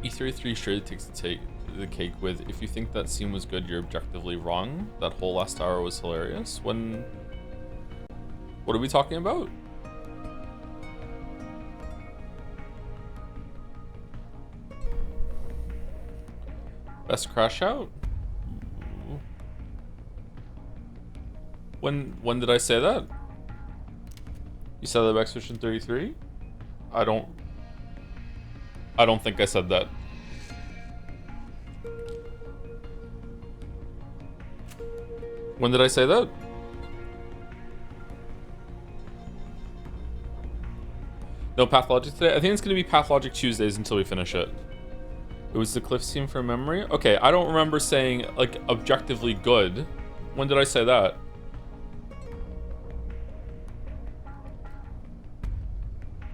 E33 surely takes the cake with, if you think that scene was good, you're objectively wrong. That whole last hour was hilarious. What are we talking about? Best crash out? When did I say that? You said that about Expedition 33? I don't think I said that. When did I say that? No Pathologic today? I think it's going to be Pathologic Tuesdays until we finish it. It was the cliff scene from memory? Okay, I don't remember saying, like, objectively good. When did I say that?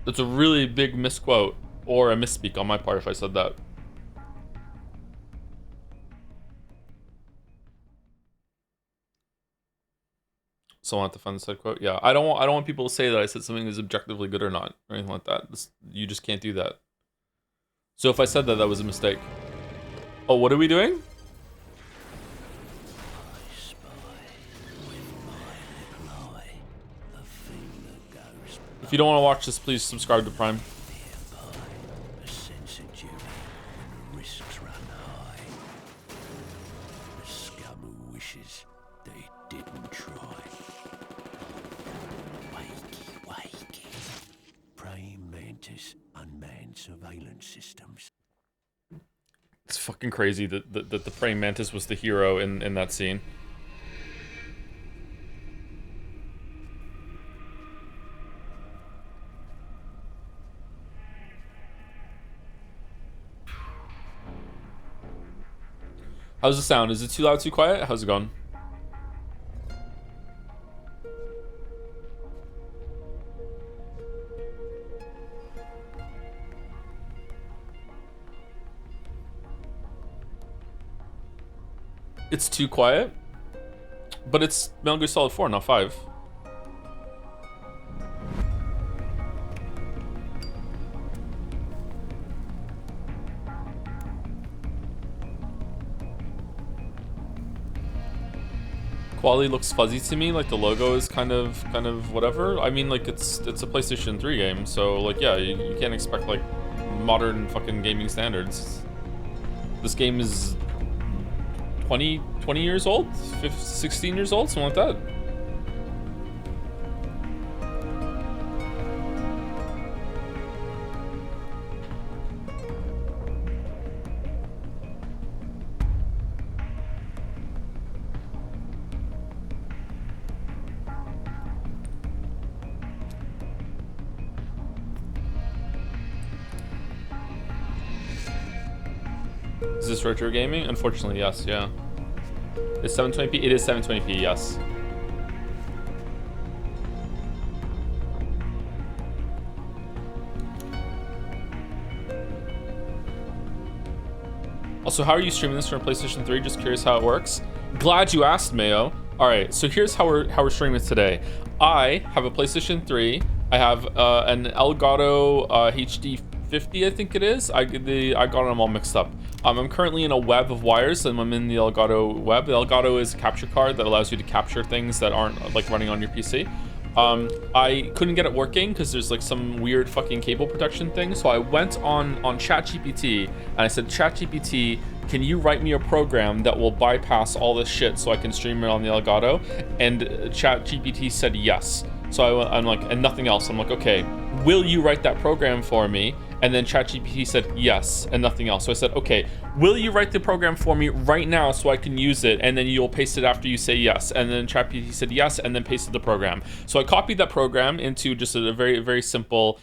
That's a really big misquote, or a misspeak on my part if I said that. Someone at the fun said quote. Yeah, I don't want people to say that I said something is objectively good or not, or anything like that. You just can't do that. So if I said that, that was a mistake. Oh, what are we doing? If you don't want to watch this, please subscribe to Prime. Surveillance systems. It's fucking crazy that the praying mantis was the hero in that scene. How's the sound? Is it too loud, too quiet? How's it going? It's too quiet, but it's Metal Gear Solid 4, not 5. Quality looks fuzzy to me, like the logo is kind of whatever. I mean, like it's a PlayStation 3 game, so like yeah, you can't expect like modern fucking gaming standards. This game is 20 years old? 16 years old? Something like that. Is this retro gaming? Unfortunately, yes, yeah. It's 720p? It is 720p, yes. Also, how are you streaming this from PlayStation 3? Just curious how it works. Glad you asked, Mayo. Alright, so here's how we're streaming this today. I have a PlayStation 3. I have an Elgato HD 50, I think it is. I got them all mixed up. I'm currently in a web of wires, and I'm in the Elgato web. The Elgato is a capture card that allows you to capture things that aren't like running on your PC. I couldn't get it working because there's like some weird fucking cable protection thing. So I went on ChatGPT and I said, ChatGPT, can you write me a program that will bypass all this shit so I can stream it on the Elgato? And ChatGPT said yes. So I'm like, and nothing else. I'm like, okay, will you write that program for me? And then ChatGPT said yes, and nothing else. So I said, okay, will you write the program for me right now so I can use it? And then you'll paste it after you say yes. And then ChatGPT said yes, and then pasted the program. So I copied that program into just a very, very simple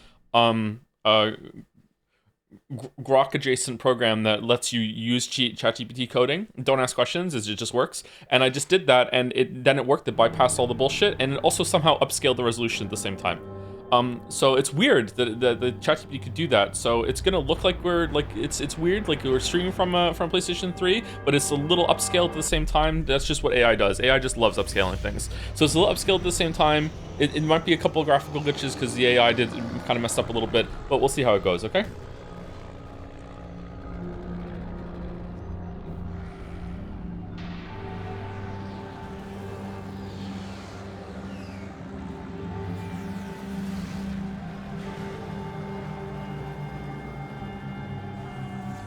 Grok adjacent program that lets you use ChatGPT coding. Don't ask questions, it just works. And I just did that, and it worked. It bypassed all the bullshit, and it also somehow upscaled the resolution at the same time. So it's weird that the ChatGPT could do that. So it's gonna look like we're like it's weird, like we're streaming from PlayStation 3, but it's a little upscaled at the same time. That's just what AI does. AI just loves upscaling things. So it's a little upscaled at the same time. It might be a couple of graphical glitches because the AI did kind of messed up a little bit, but we'll see how it goes. Okay.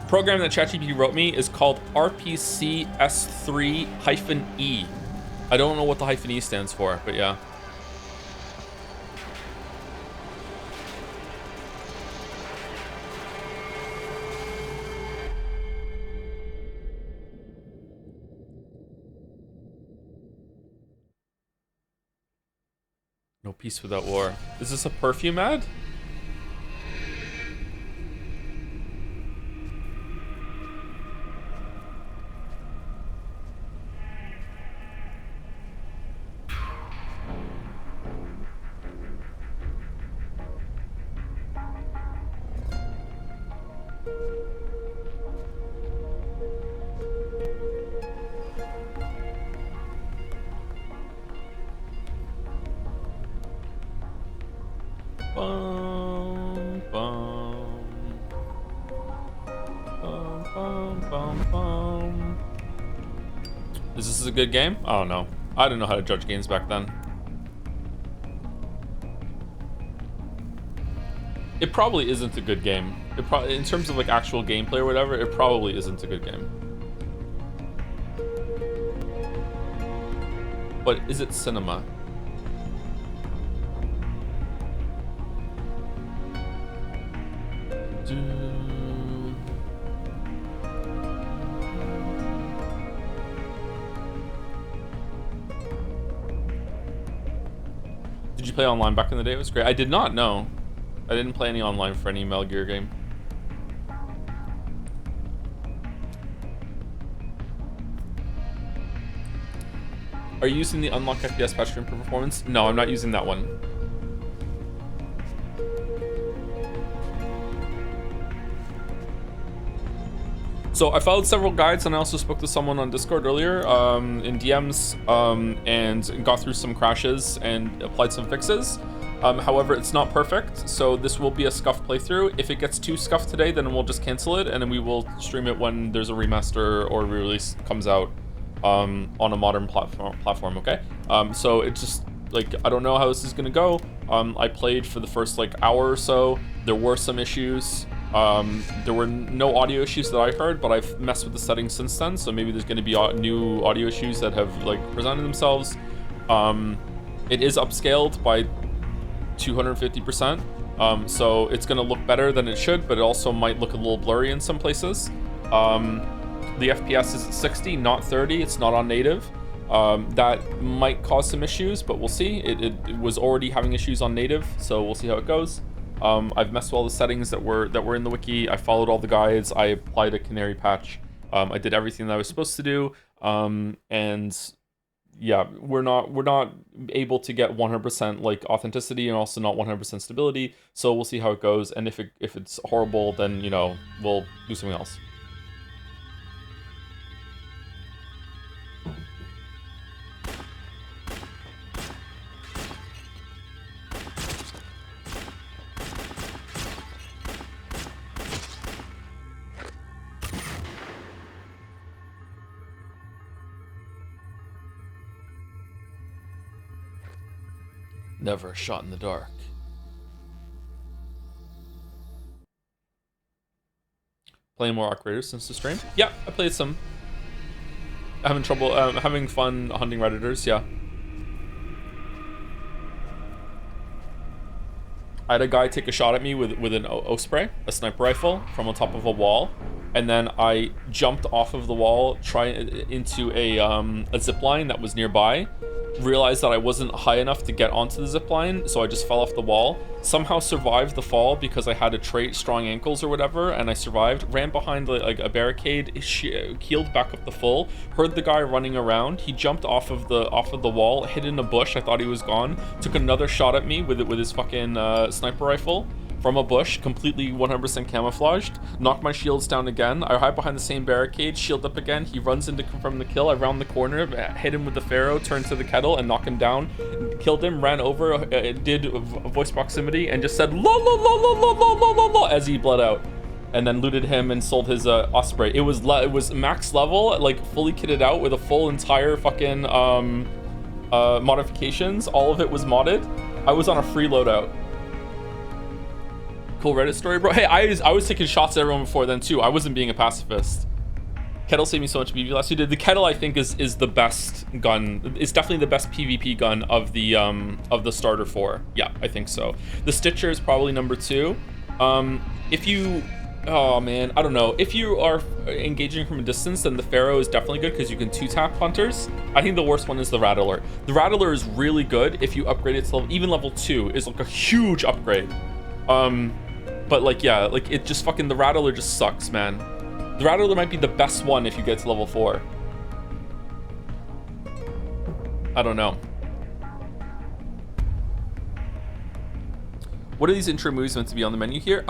Program that ChatGPT wrote me is called RPCS3-E. I don't know what the -E stands for, but yeah. No peace without war. Is this a perfume ad? Bum, bum. Bum, bum, bum, bum. Is this a good game? I don't know. I didn't know how to judge games back then. It probably isn't a good game. In terms of like actual gameplay or whatever, it probably isn't a good game. But is it cinema? Did you play online back in the day? It was great. I did not know. I didn't play any online for any Metal Gear game. Are you using the unlock FPS patch to improve performance? No, I'm not using that one. So I followed several guides, and I also spoke to someone on Discord earlier in DMs and got through some crashes and applied some fixes. However, it's not perfect, so this will be a scuffed playthrough. If it gets too scuffed today, then we'll just cancel it, and then we will stream it when there's a remaster or re-release comes out on a modern platform, okay? So it's just, like, I don't know how this is gonna go. I played for the first, like, hour or so. There were some issues. There were no audio issues that I heard, but I've messed with the settings since then, so maybe there's going to be new audio issues that have like presented themselves. It is upscaled by 250%, so it's going to look better than it should, but it also might look a little blurry in some places. The FPS is at 60, not 30. It's not on native. That might cause some issues, but we'll see. It was already having issues on native, so we'll see how it goes. I've messed with all the settings that were in the wiki. I followed all the guides. I applied a canary patch. I did everything that I was supposed to do. And yeah, we're not able to get 100% like authenticity and also not 100% stability. So we'll see how it goes. And if it's horrible, then you know we'll do something else. Never a shot in the dark. Playing more Arc Raiders since the stream? Yeah, I played some. Having trouble, having fun hunting Redditors, yeah. I had a guy take a shot at me with an Osprey, a sniper rifle, from on top of a wall, and then I jumped off of the wall, into a zip line that was nearby, realized that I wasn't high enough to get onto the zip line, so I just fell off the wall. Somehow survived the fall because I had a trait, strong ankles or whatever, and I survived. Ran behind like a barricade, keeled back up the full. Heard the guy running around. He jumped off of the wall, hid in a bush. I thought he was gone. Took another shot at me with his fucking sniper rifle from a bush, completely 100% camouflaged. Knocked my shields down again. I hide behind the same barricade, shield up again. He runs in to confirm the kill. I round the corner, hit him with the Pharaoh, turned to the kettle and knock him down. Killed him, ran over, did voice proximity, and just said la la la la la la la la la as he bled out. And then looted him and sold his Osprey. It was max level, like fully kitted out with a full entire fucking modifications. All of it was modded. I was on a free loadout. Cool Reddit story, bro. Hey, I was taking shots at everyone before then too. I wasn't being a pacifist. Kettle saved me so much BB last year. The Kettle, I think, is the best gun. It's definitely the best PvP gun of the starter 4. Yeah, I think so. The Stitcher is probably number 2. If you, oh man, I don't know. If you are engaging from a distance, then the Pharaoh is definitely good because you can 2-tap hunters. I think the worst one is the Rattler. The Rattler is really good if you upgrade it to level, even level 2 is like a huge upgrade. But like, yeah, like it just fucking, the Rattler just sucks, man. The Rattler might be the best one if you get to level 4. I don't know. What are these intro movies meant to be on the menu here?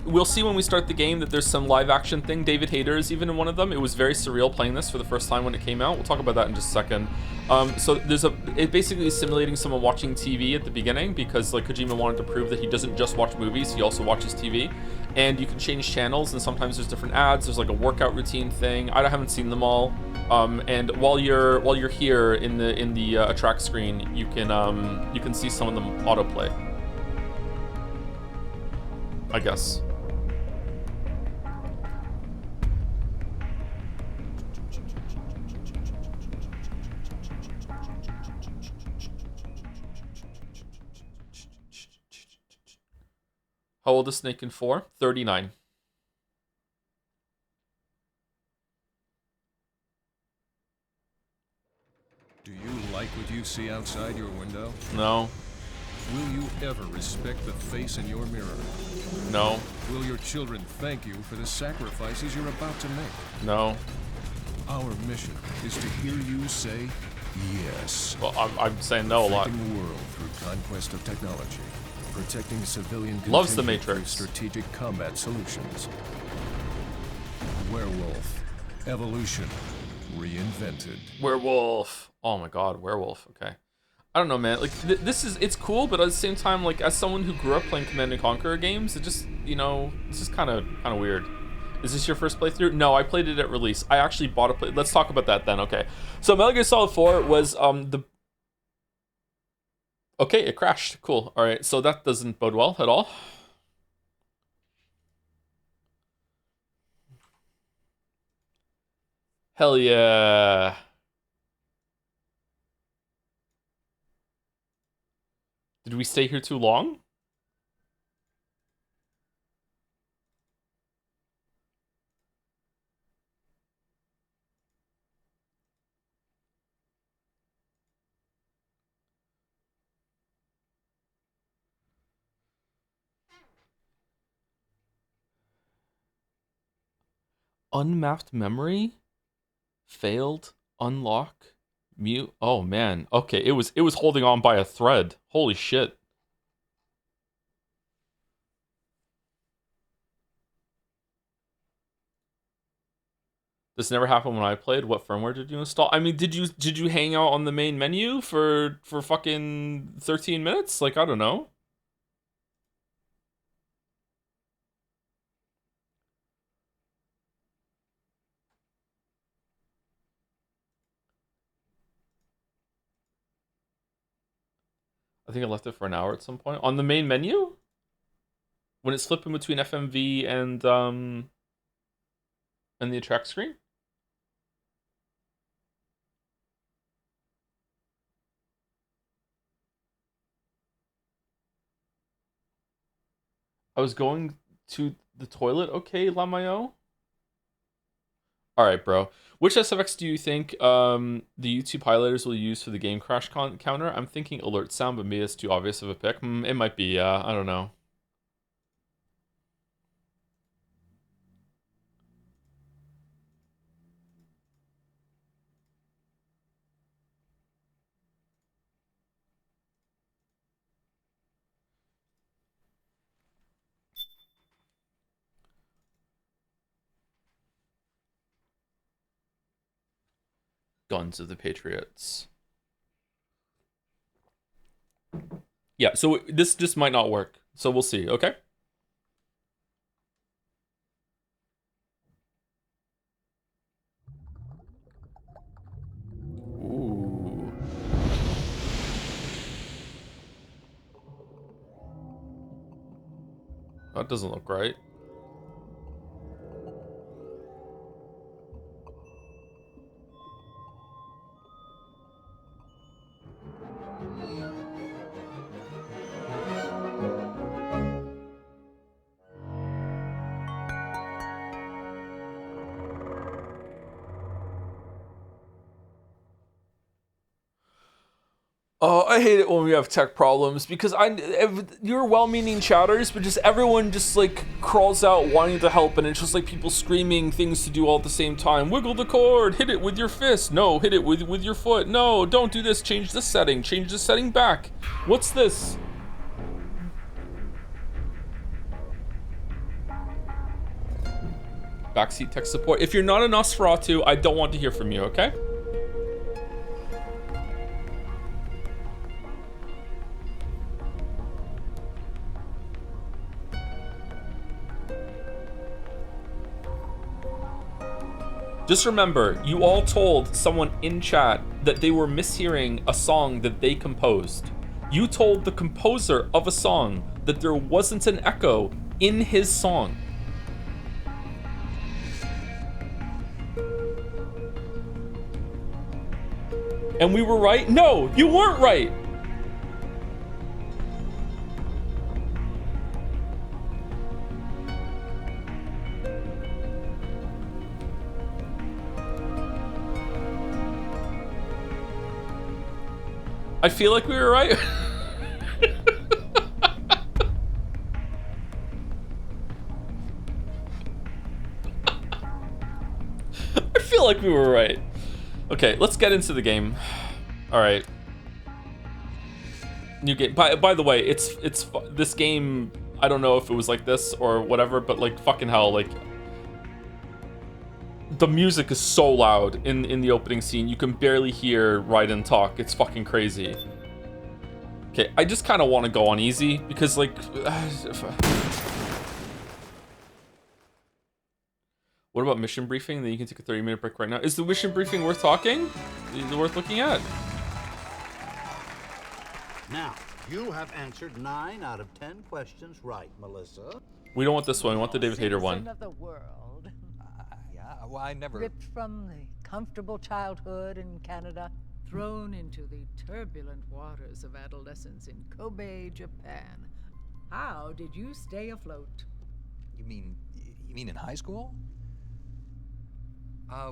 We'll see when we start the game that there's some live action thing. David Hayter is even in one of them. It was very surreal playing this for the first time when it came out. We'll talk about that in just a second. So it basically is simulating someone watching TV at the beginning because like Kojima wanted to prove that he doesn't just watch movies, he also watches TV. And you can change channels and sometimes there's different ads. There's like a workout routine thing. I haven't seen them all. And while you're here in the attract screen, you can see some of them autoplay, I guess. How old is Snake in 4? 39. Do you like what you see outside your window? No. Will you ever respect the face in your mirror? No. Will your children thank you for the sacrifices you're about to make? No. Our mission is to hear you say yes. Well, I'm saying no a lot. Protecting the world through conquest of technology. Protecting civilian Loves the contingent Matrix. through strategic combat solutions. Werewolf. Evolution. Reinvented. Werewolf. Oh my god, werewolf. Okay. I don't know, man. Like, it's cool, but at the same time, like, as someone who grew up playing Command & Conquer games, it just, you know, it's just kind of weird. Is this your first playthrough? No, I played it at release. I actually bought a play. Let's talk about that then, okay. So Metal Gear Solid 4 was, Okay, it crashed. Cool. All right, so that doesn't bode well at all. Hell yeah. Did we stay here too long? Unmapped memory? Failed? Unlock? Mute? Oh man. Okay, it was holding on by a thread. Holy shit. This never happened when I played. What firmware did you install? I mean, did you hang out on the main menu for fucking 13 minutes? Like, I don't know. I think I left it for an hour at some point. On the main menu? When it's flipping between FMV and the attract screen? I was going to the toilet, okay, Lamayo? All right, bro. Which SFX do you think the YouTube highlighters will use for the game crash counter? I'm thinking alert sound, but maybe it's too obvious of a pick. It might be, yeah. I don't know. Guns of the Patriots. Yeah, so this just might not work. So we'll see, okay? Ooh. That doesn't look right. Oh, I hate it when we have tech problems because you're well-meaning chatters, but just everyone just like crawls out wanting to help, and it's just like people screaming things to do all at the same time. Wiggle the cord, hit it with your fist. No, hit it with your foot. No, don't do this. Change the setting. Change the setting back. What's this? Backseat tech support. If you're not a Nosferatu, I don't want to hear from you, okay? Just remember, you all told someone in chat that they were mishearing a song that they composed. You told the composer of a song that there wasn't an echo in his song. And we were right? No, you weren't right. I feel like we were right. I feel like we were right. Okay, let's get into the game. All right. New game. By the way, it's this game. I don't know if it was like this or whatever, but like fucking hell, like the music is so loud in the opening scene. You can barely hear Raiden talk. It's fucking crazy. Okay, I just kind of want to go on easy because like what about mission briefing? Then you can take a 30-minute break right now. Is the mission briefing worth talking? Is it worth looking at? Now, you have answered 9 out of 10 questions right, Melissa. We don't want this one. We want the David Hayter one. Of the world. Yeah, well, I never... Ripped from the comfortable childhood in Canada, thrown into the turbulent waters of adolescence in Kobe, Japan. How did you stay afloat? You mean in high school?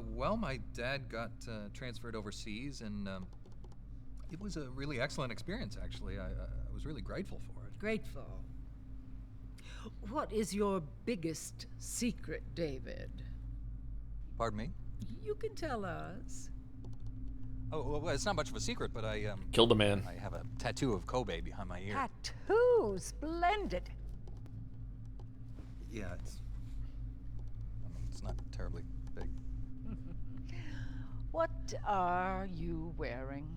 Well, my dad got transferred overseas, and it was a really excellent experience, actually. I was really grateful for it. Grateful. What is your biggest secret, David? Pardon me? You can tell us. Oh, well, it's not much of a secret, but I Killed a man. I have a tattoo of Kobe behind my ear. Tattoo, splendid. Yeah, it's not terribly big. What are you wearing?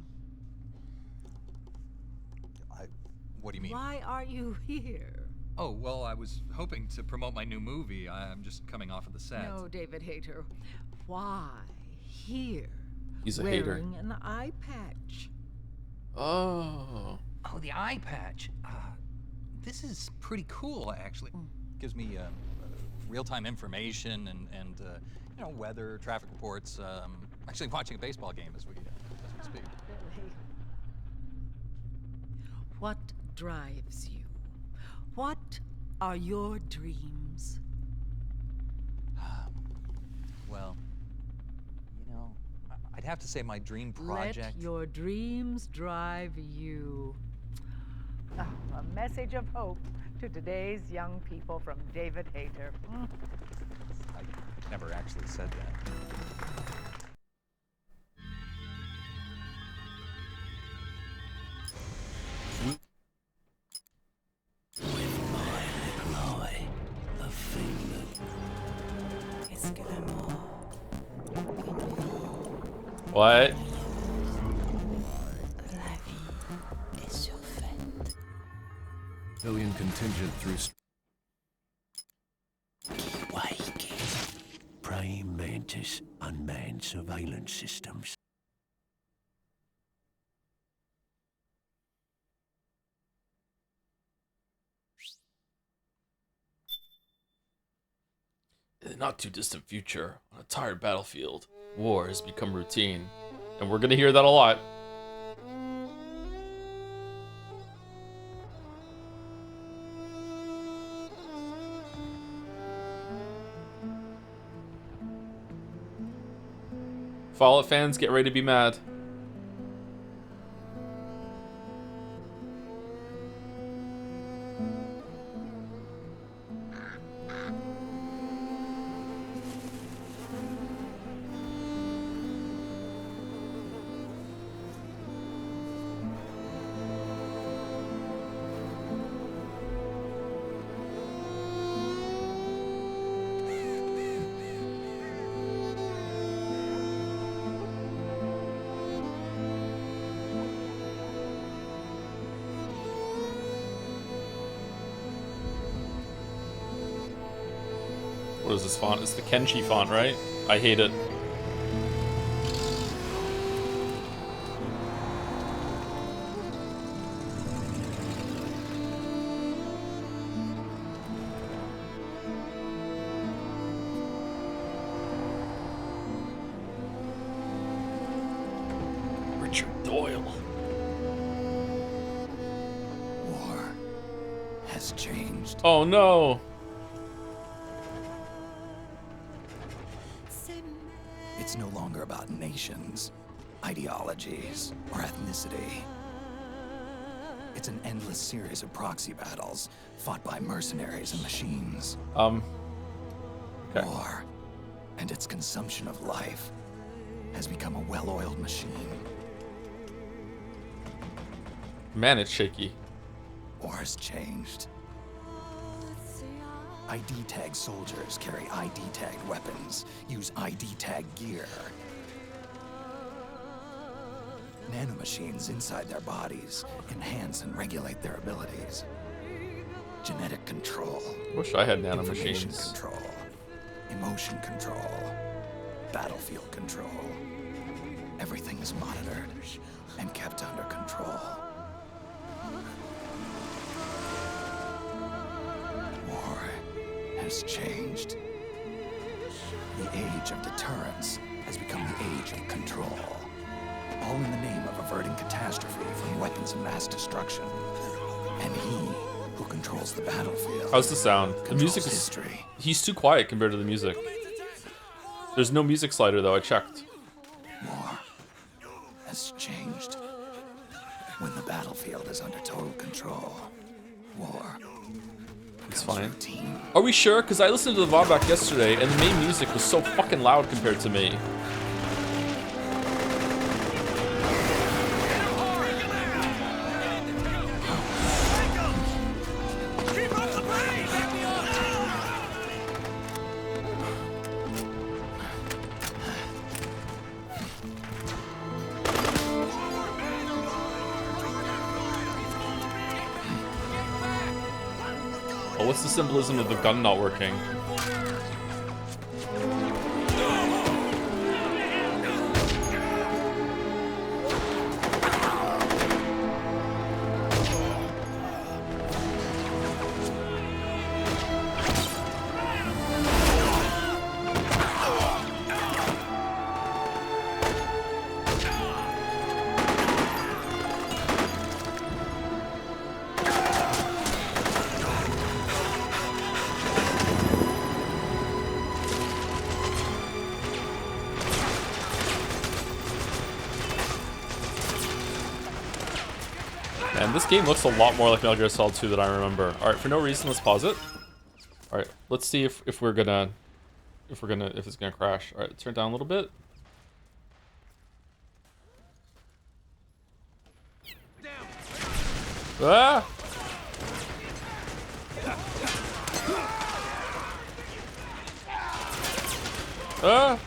What do you mean? Why are you here? Oh, well, I was hoping to promote my new movie. I'm just coming off of the set. No, David Hayter. Why here? He's a wearing hater. An eye patch. Oh. Oh, the eye patch. This is pretty cool, actually. Gives me real-time information and you know, weather, traffic reports. Actually watching a baseball game as we speak. Really? What drives you? What are your dreams? Well, I'd have to say my dream project. Let your dreams drive you. Oh, a message of hope to today's young people from David Hayter. I never actually said that. Lie. The thing What? Alien contingent through. Wake. Praying mantis, unmanned surveillance systems. In the not too distant future, on a tired battlefield, war has become routine. And we're gonna hear that a lot. Fallout fans, get ready to be mad. What is this font? It's the Kenshi font, right? I hate it. Richard Doyle. War has changed. Oh no. It's no longer about nations, ideologies, or ethnicity. It's an endless series of proxy battles fought by mercenaries and machines. Okay. War and its consumption of life has become a well-oiled machine. Man, it's shaky. War has changed. ID tag soldiers carry ID tagged weapons, use ID tag gear. Nanomachines inside their bodies enhance and regulate their abilities. Genetic control. Wish I had Information nanomachines. control. Emotion control. Battlefield control. Everything is monitored and kept under control. War has changed. The age of deterrence has become the age of control. All in the name of averting catastrophe from weapons of mass destruction. And he who controls the battlefield. How's the sound? The music is... history. He's too quiet compared to the music. There's no music slider though, I checked. War has changed. When the battlefield is under total control, war It's becomes fine. routine. Are we sure? Because I listened to the VOD back yesterday and the main music was so fucking loud compared to me. Oh, what's the symbolism of the gun not working? man, this game looks a lot more like Metal Gear Solid 2 than I remember. All right, for no reason, let's pause it. All right, let's see if it's gonna crash. All right, turn it down a little bit. Ah! Ah!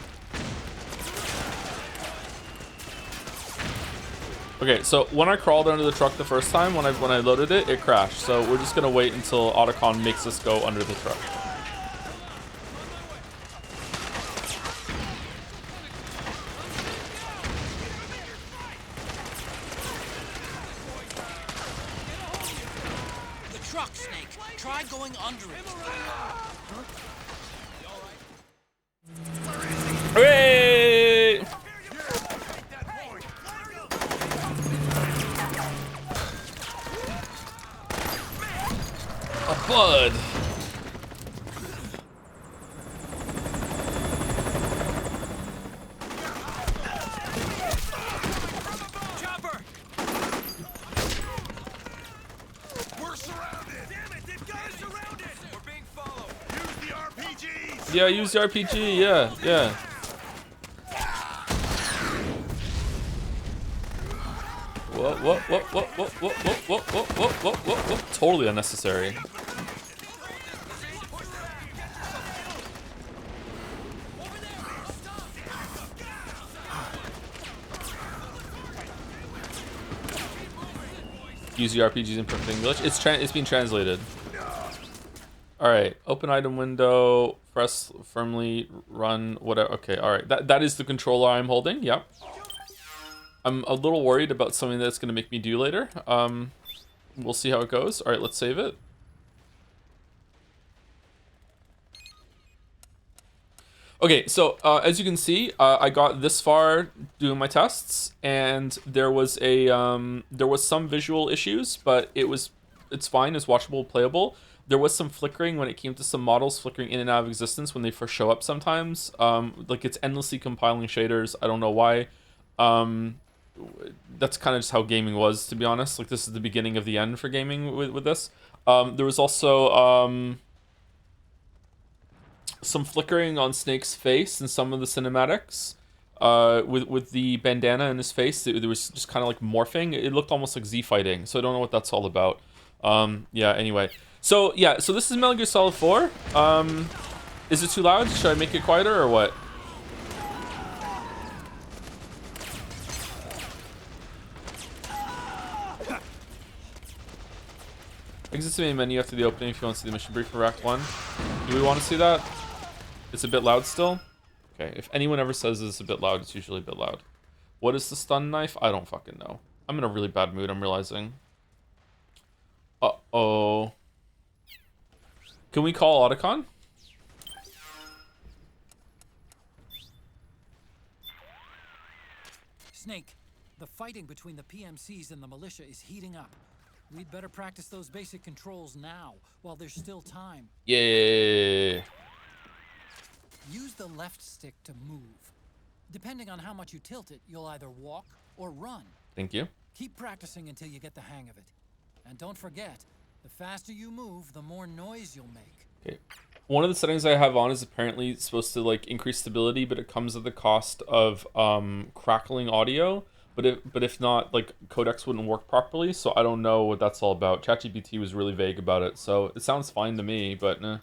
Okay, so when I crawled under the truck the first time, when I loaded it, it crashed. So we're just gonna wait until Otacon makes us go under the truck. The truck, Snake. Try going under it. Hooray! A bud. Chopper! We're surrounded! Damn it, they've got us surrounded! We're being followed! Use the RPGs! Yeah, use the RPG. Yeah, yeah. Whoa. Totally unnecessary. Use the RPGs in perfect English. It's being translated. All right, open item window, press firmly, run, whatever. Okay, all right. That is the controller I'm holding. Yep. I'm a little worried about something that's going to make me do later. We'll see how it goes. All right, let's save it. Okay, so as you can see, I got this far doing my tests, and there was some visual issues, but it's fine. It's watchable, playable. There was some flickering when it came to some models flickering in and out of existence when they first show up sometimes. Like it's endlessly compiling shaders. I don't know why. That's kind of just how gaming was, to be honest. Like this is the beginning of the end for gaming with this. There was also some flickering on Snake's face in some of the cinematics. With the bandana in his face, there was just kind of like morphing. It looked almost like Z fighting. So I don't know what that's all about. Yeah. Anyway. So yeah. So this is Metal Gear Solid 4. Is it too loud? Should I make it quieter or what? Exit the main menu after the opening if you want to see the mission brief for Act 1. Do we want to see that? It's a bit loud still? Okay, if anyone ever says it's a bit loud, it's usually a bit loud. What is the stun knife? I don't fucking know. I'm in a really bad mood, I'm realizing. Uh-oh. Can we call Otacon? Snake, the fighting between the PMCs and the militia is heating up. We'd better practice those basic controls now, while there's still time. Yeah. Use the left stick to move. Depending on how much you tilt it, you'll either walk or run. Thank you. Keep practicing until you get the hang of it. And don't forget, the faster you move, the more noise you'll make. Okay. One of the settings I have on is apparently supposed to like increase stability, but it comes at the cost of crackling audio. But if not, like codecs wouldn't work properly, so I don't know what that's all about. ChatGPT was really vague about it, so it sounds fine to me, but nah.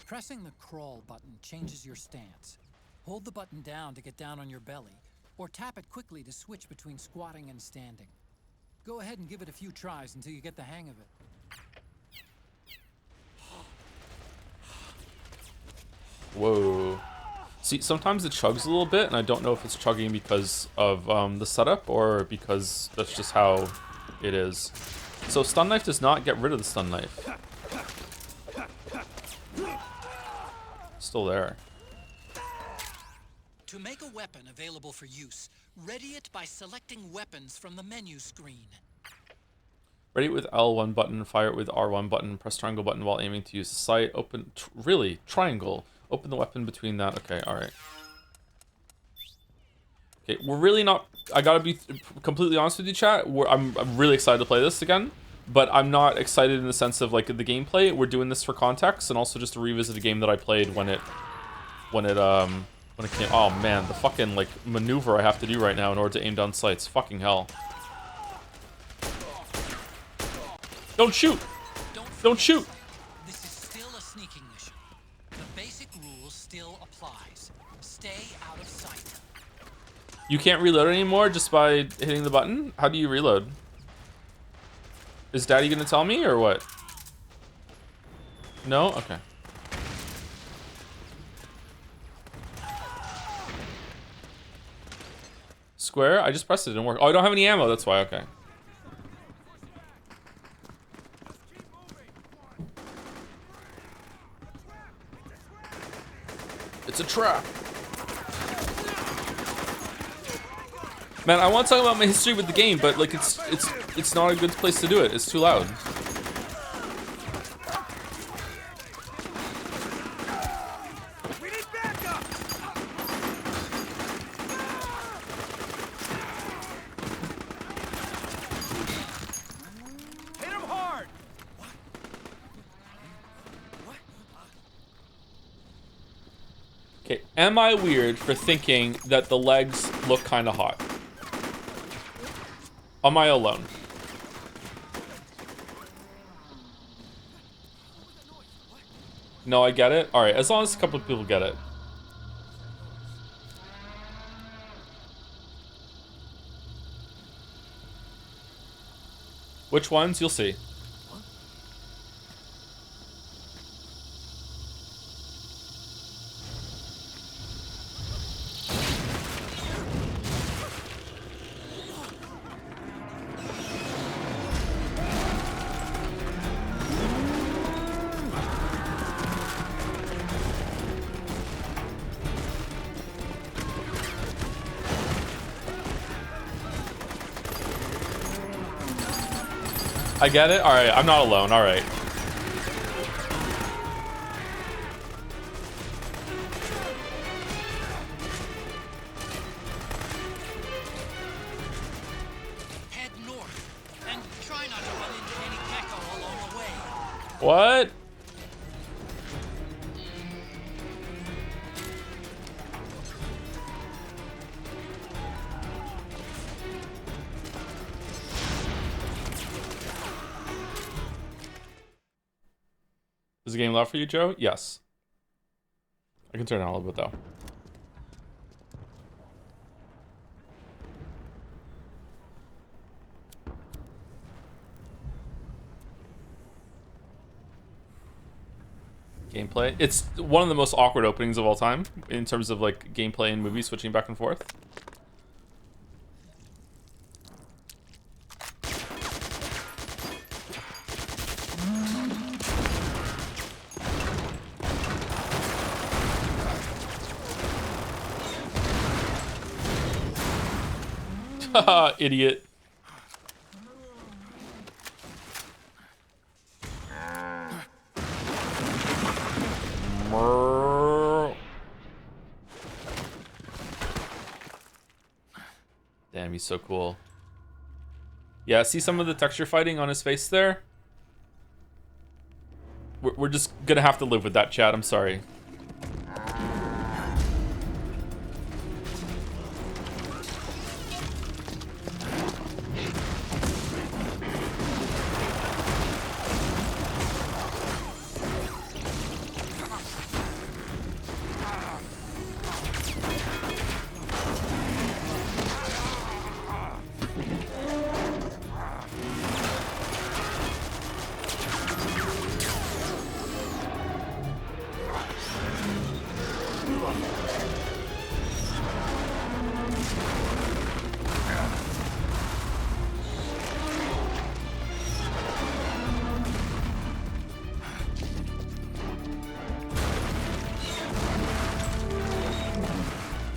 Pressing the crawl button changes your stance. Hold the button down to get down on your belly, or tap it quickly to switch between squatting and standing. Go ahead and give it a few tries until you get the hang of it. Whoa. See, sometimes it chugs a little bit, and I don't know if it's chugging because of the setup or because that's just how it is. So stun knife does not get rid of the stun knife. Still there. To make a weapon available for use, ready it by selecting weapons from the menu screen. Ready it with L1 button, fire it with R1 button, press triangle button while aiming to use the sight. Open, really? Triangle. Open the weapon between that. Okay, alright. Okay, we're really not. I gotta be completely honest with you, chat. I'm really excited to play this again, but I'm not excited in the sense of like the gameplay. We're doing this for context and also just to revisit a game that I played when it came. Oh man, the fucking like maneuver I have to do right now in order to aim down sights. Fucking hell! Don't shoot! Don't shoot! This is still a sneaking mission. The basic rule still applies. Stay out of sight. You can't reload anymore just by hitting the button? How do you reload? Is Daddy gonna tell me or what? No? Okay. Square? I just pressed it, it didn't work. Oh, I don't have any ammo, that's why, okay. It's a trap. Man, I want to talk about my history with the game, but like it's not a good place to do it. It's too loud. We need backup! Hit him hard! Okay, am I weird for thinking that the legs look kind of hot? Am I alone? No, I get it. All right, as long as a couple of people get it. Which ones? You'll see. I get it. All right, I'm not alone. All right. Head north and try not to run into any gecko along the way. What? Is the game loud for you, Joe? Yes. I can turn it down a little bit, though. Gameplay. It's one of the most awkward openings of all time in terms of like gameplay and movies switching back and forth. Haha, idiot. Damn, he's so cool. Yeah, see some of the texture fighting on his face there? We're just gonna have to live with that, chat. I'm sorry.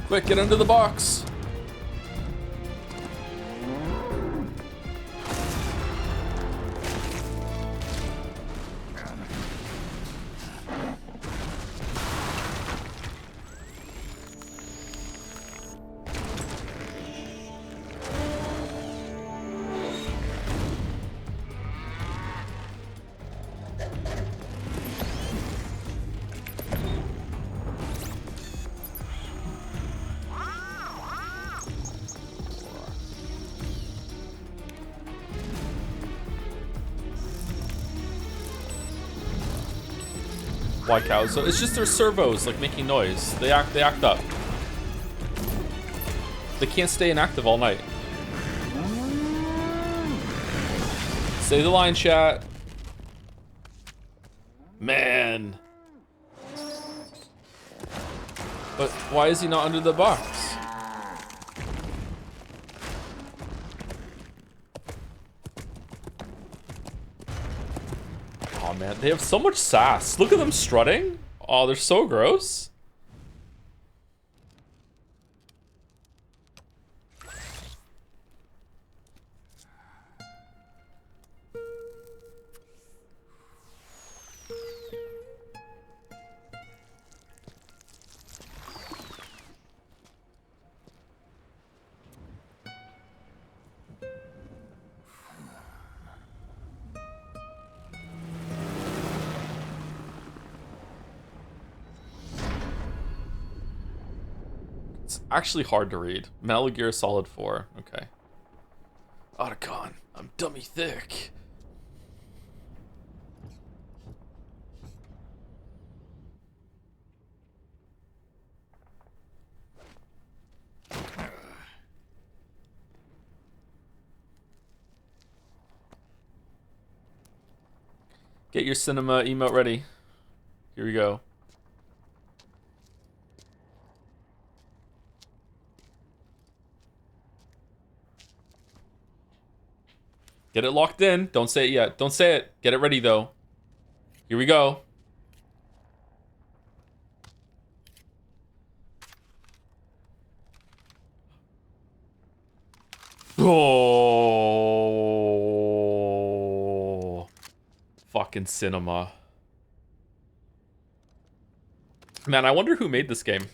Quick, get under the box. Why cows? So it's just their servos like making noise. They act up. They can't stay inactive all night. Say the line, chat. Man. But why is he not under the box? Oh man, they have so much sass. Look at them strutting. Oh, they're so gross. It's actually hard to read. Metal Gear Solid 4. Okay. Otacon, I'm dummy thick. Get your cinema emote ready. Here we go. Get it locked in. Don't say it yet. Don't say it. Get it ready, though. Here we go. Oh. Fucking cinema. Man, I wonder who made this game.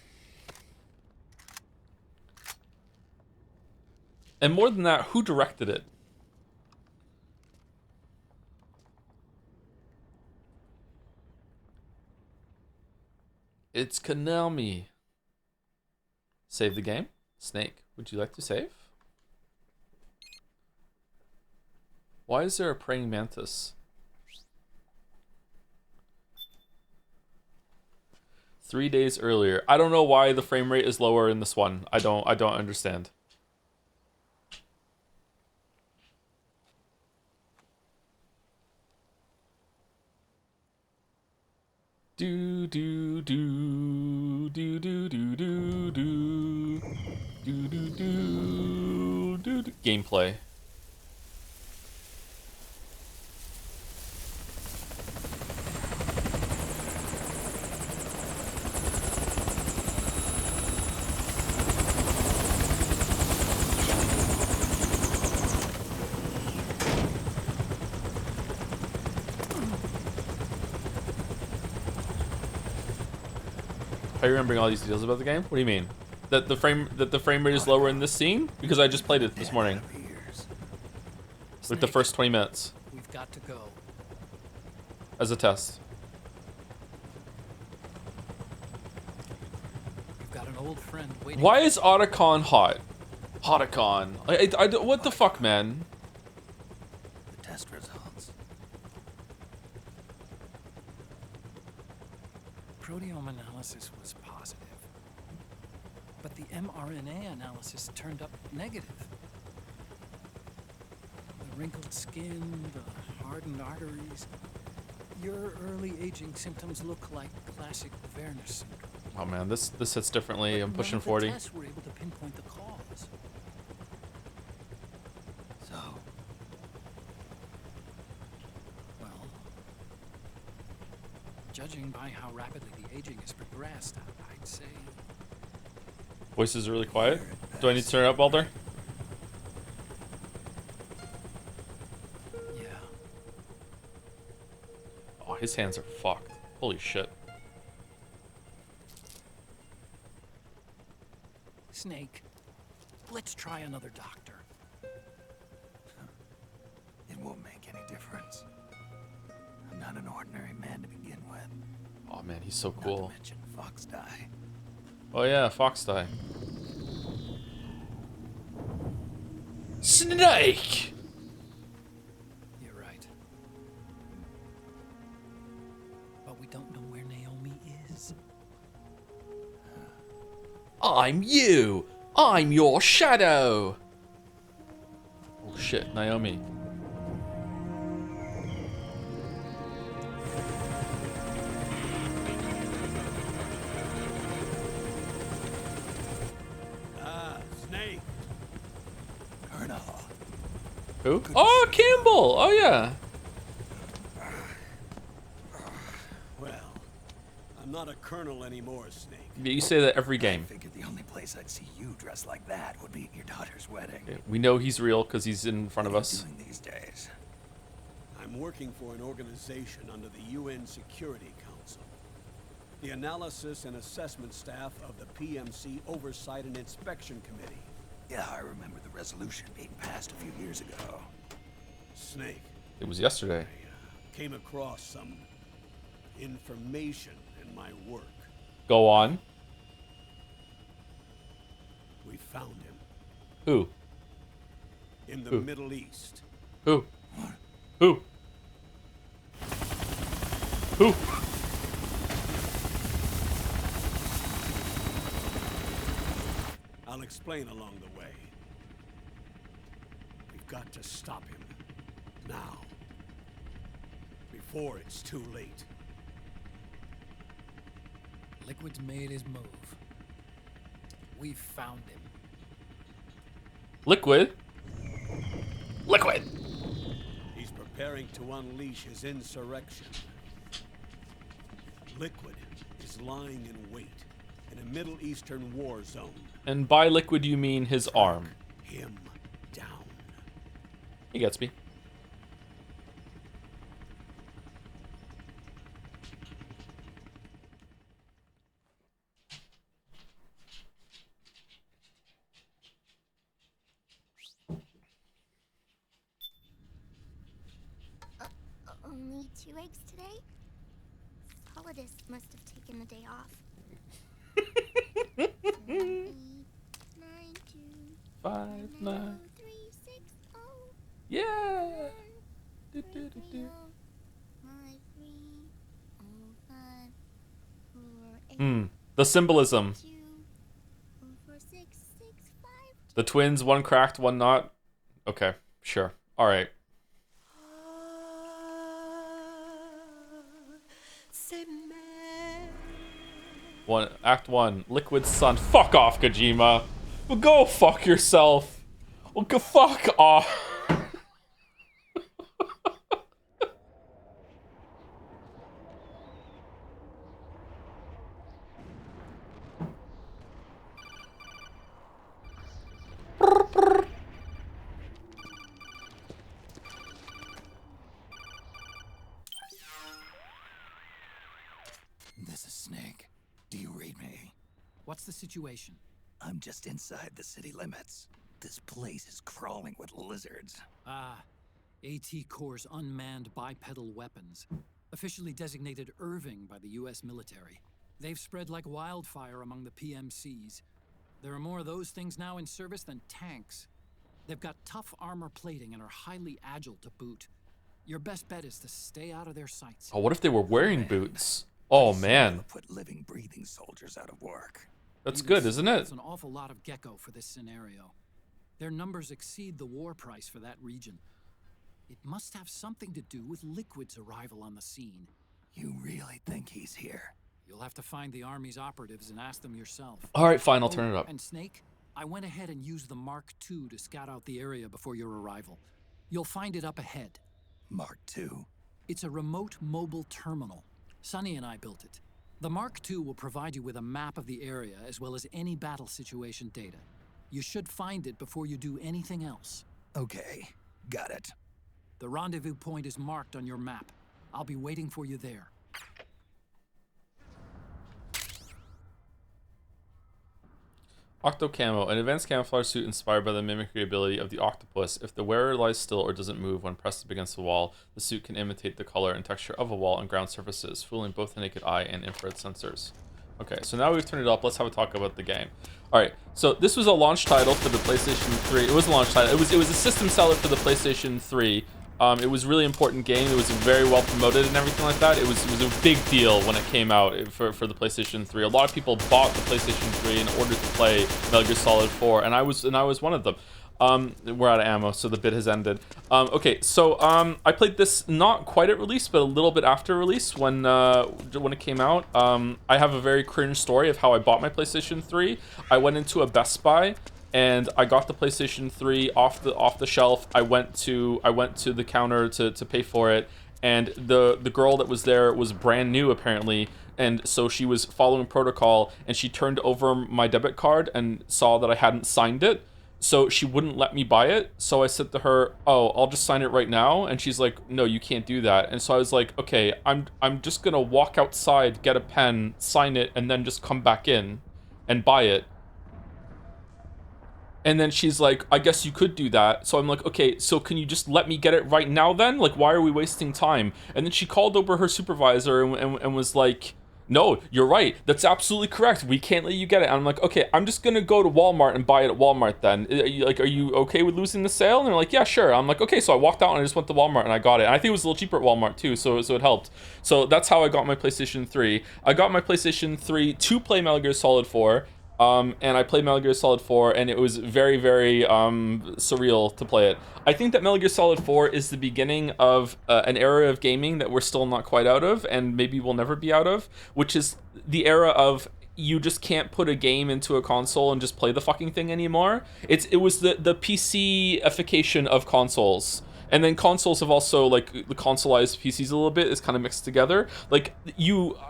And more than that, who directed it? It's Konami. Save the game. Snake, would you like to save? Why is there a praying mantis? 3 days earlier. I don't know why the frame rate is lower in this one. I don't understand. Do do do do do do do do do do do do. Gameplay. Are you remembering all these details about the game? What do you mean? That the frame rate is lower in this scene? Because I just played it this morning. Like the first 20 minutes. We've got to go. As a test. We've got an old friend waiting. Why is Otacon hot? Otacon. What the fuck, man? The test results. Proteome analysis was positive, but the mRNA analysis turned up negative. The wrinkled skin, the hardened arteries. Your early aging symptoms look like classic Werner syndrome. Oh man, this hits differently. I'm pushing 40. The tests were able to pinpoint the cause. So, Well, judging by how rapidly the aging has progressed, I'd say Voice is really quiet. Do I need to turn it up, Balder? yeah. Oh, his hands are fucked. Holy shit. Snake, let's try another doctor. it won't make any difference. I'm not an ordinary man to begin with. Oh man, he's so Not cool. to mention Fox die. Oh yeah, Fox die. Snake! You're right. But we don't know where Naomi is. I'm you. I'm your shadow. Oh shit, Naomi. Snake. Colonel. Who? Oh, Campbell. Oh yeah. Well, I'm not a colonel anymore, Snake. You say that every game. I figured the only place I'd see you dressed like that would be at your daughter's wedding. Yeah, we know he's real because he's in front of What are us. you doing these days? I'm working for an organization under the UN Security Council. The Analysis and Assessment Staff of the PMC Oversight and Inspection Committee. Yeah, I remember the resolution being passed a few years ago. Snake. It was yesterday. I came across some information in my work. Go on. We found him Who? in the Who? Middle East. Who? Who? Who? I'll explain along the way. We've got to stop him now, before it's too late. Liquid's made his move. We found him. Liquid? Liquid! He's preparing to unleash his insurrection. Liquid is lying in wait in a Middle Eastern war zone. And by liquid you mean his arm. Him down. He gets me. Only 2 eggs today? Solidus must have taken the day off. 7, 8, 9, 2, 5, 9. 3, 6, 0, Yeah! 3, 3, 0, 5, 3, 0, 5, 4, 8, The symbolism. 2, 4, 6, 6, 5, The twins, one cracked, one not. Okay, sure. Alright. Act 1, Liquid Sun. Fuck off, Kojima. Well, go fuck yourself. Well, go fuck off. This is Snake. Do you read me? What's the situation? I'm just inside the city limits. This place is crawling with lizards. Ah, AT Corps' unmanned bipedal weapons, officially designated Irving by the US military. They've spread like wildfire among the PMCs. There are more of those things now in service than tanks. They've got tough armor plating and are highly agile to boot. Your best bet is to stay out of their sights. Oh, what if they were wearing boots? Oh, man. Put living, breathing soldiers out of work. That's Even good, so, isn't it? It's an awful lot of gecko for this scenario. Their numbers exceed the war price for that region. It must have something to do with Liquid's arrival on the scene. You really think he's here? You'll have to find the Army's operatives and ask them yourself. Alright, fine, I'll turn it up. And Snake, I went ahead and used the Mark II to scout out the area before your arrival. You'll find it up ahead. Mark II? It's a remote mobile terminal. Sonny and I built it. The Mark II will provide you with a map of the area as well as any battle situation data. You should find it before you do anything else. Okay, got it. The rendezvous point is marked on your map. I'll be waiting for you there. Octo Camo, an advanced camouflage suit inspired by the mimicry ability of the octopus. If the wearer lies still or doesn't move when pressed up against the wall, the suit can imitate the color and texture of a wall and ground surfaces, fooling both the naked eye and infrared sensors. Okay, so now we've turned it up. Let's have a talk about the game. Alright, so this was a launch title for the PlayStation 3. It was a launch title. It was a system seller for the PlayStation 3 It was a really important game. It was very well promoted and everything like that. It was a big deal when it came out for the PlayStation 3. A lot of people bought the PlayStation 3 in order to play Metal Gear Solid 4, and I was one of them. We're out of ammo, so the bit has ended. Okay, so I played this not quite at release, but a little bit after release when it came out. I have a very cringe story of how I bought my PlayStation 3. I went into a Best Buy and I got the PlayStation 3 off the shelf. I went to the counter to pay for it, and the girl that was there was brand new apparently. And so she was following protocol, and she turned over my debit card and saw that I hadn't signed it. So she wouldn't let me buy it. So I said to her, "Oh, I'll just sign it right now." And she's like, "No, you can't do that." And so I was like, "Okay, I'm just gonna walk outside, get a pen, sign it, and then just come back in and buy it." And then she's like, "I guess you could do that." So I'm like, "Okay, so can you just let me get it right now then? Like, why are we wasting time?" And then she called over her supervisor and was like, "No, you're right. That's absolutely correct. We can't let you get it." And I'm like, "Okay, I'm just gonna go to Walmart and buy it at Walmart then. Are you okay with losing the sale?" And they're like, "Yeah, sure." I'm like, "Okay." So I walked out and I just went to Walmart and I got it. And I think it was a little cheaper at Walmart too, so it helped. So that's how I got my PlayStation 3. I got my PlayStation 3 to play Metal Gear Solid 4. And I played Metal Gear Solid 4, and it was very, very surreal to play it. I think that Metal Gear Solid 4 is the beginning of an era of gaming that we're still not quite out of, and maybe we'll never be out of, which is the era of you just can't put a game into a console and just play the fucking thing anymore. It was the PC-ification of consoles. And then consoles have also, like, the consoleized PCs a little bit is kind of mixed together. Like,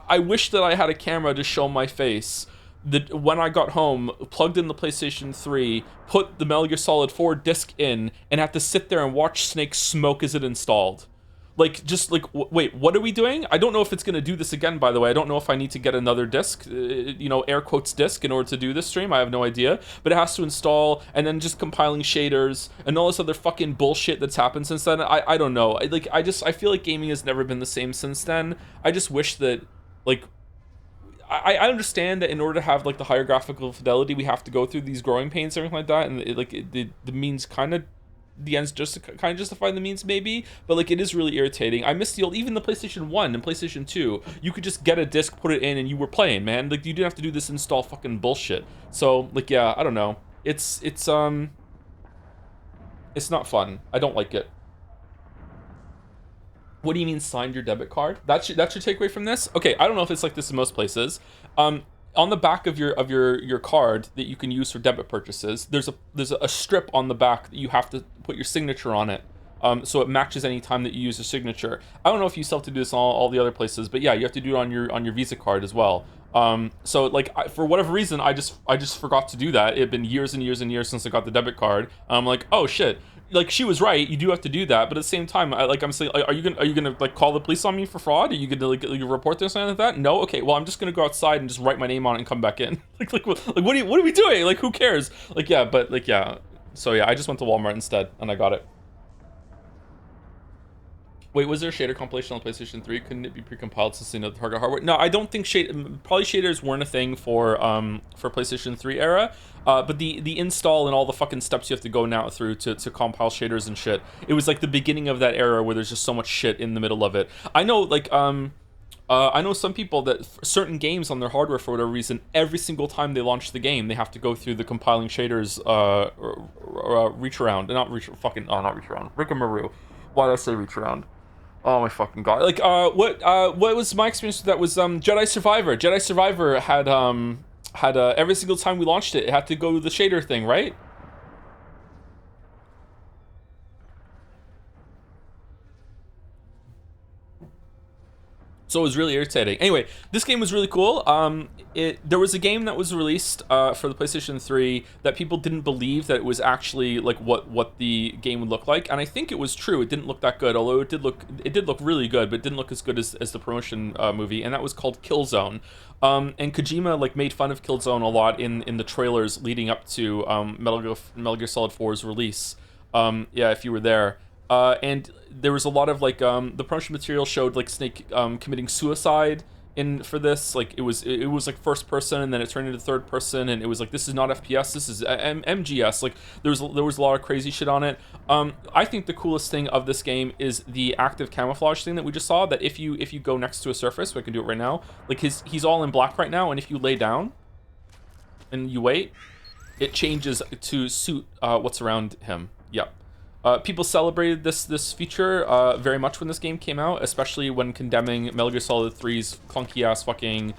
I wish that I had a camera to show my face when I got home, plugged in the PlayStation 3, put the Metal Gear Solid 4 disc in, and had to sit there and watch Snake smoke as it installed. Like, just like, wait, what are we doing? I don't know if it's going to do this again, by the way. I don't know if I need to get another disc, air quotes disc, in order to do this stream. I have no idea. But it has to install, and then just compiling shaders, and all this other fucking bullshit that's happened since then. I don't know. I feel like gaming has never been the same since then. I just wish that, like, I understand that in order to have like the higher graphical fidelity, we have to go through these growing pains and everything like that, and the means kind of, the ends just kind of justify the means maybe, but like it is really irritating. I miss the old, even the PlayStation 1 and PlayStation 2, you could just get a disc, put it in, and you were playing, man. Like you didn't have to do this install fucking bullshit. So like, yeah, I don't know. It's not fun. I don't like it. What do you mean signed your debit card? That's your takeaway from this? Okay, I don't know if it's like this in most places. On the back of your card that you can use for debit purchases, there's a strip on the back that you have to put your signature on it. So it matches any time that you use a signature. I don't know if you still have to do this on all the other places, but yeah, you have to do it on your Visa card as well. So like for whatever reason, I just forgot to do that. It had been years and years and years since I got the debit card. I'm like, oh shit. Like she was right, you do have to do that, but at the same time, I'm saying, like, are you gonna like call the police on me for fraud? Are you gonna like report this or something like that? No, okay, well I'm just gonna go outside and just write my name on it and come back in. what are we doing? Like who cares? Like yeah, but like yeah, so yeah, I just went to Walmart instead and I got it. Wait, was there a shader compilation on PlayStation 3? Couldn't it be precompiled since they know the target hardware? No, I don't think probably shaders weren't a thing for PlayStation 3 era. But the install and all the fucking steps you have to go now through to compile shaders and shit. It was like the beginning of that era where there's just so much shit in the middle of it. I know like I know some people that certain games on their hardware, for whatever reason, every single time they launch the game, they have to go through the compiling shaders reach around. Not reach around. Rickamaroo. Why did I say reach around? Oh my fucking god! Like, what was my experience with that? Was Jedi Survivor. Jedi Survivor had every single time we launched it had to go to the shader thing, right? So it was really irritating. Anyway, this game was really cool. There was a game that was released for the PlayStation 3 that people didn't believe that it was actually like what the game would look like, and I think it was true. It didn't look that good, although it did look really good, but it didn't look as good as the promotion movie, and that was called Killzone. And Kojima like made fun of Killzone a lot in the trailers leading up to Metal Gear Solid 4's release. Yeah, if you were there. And there was a lot of like the promotion material showed like Snake committing suicide for this. Like it was like first person, and then it turned into third person, and it was like, this is not FPS, this is MGS. Like there was a lot of crazy shit on it. I think the coolest thing of this game is the active camouflage thing that we just saw, that if you go next to a surface, so I can do it right now, like he's all in black right now, and if you lay down and you wait, it changes to suit what's around him. Yep. People celebrated this feature very much when this game came out, especially when condemning Metal Gear Solid 3's clunky-ass fucking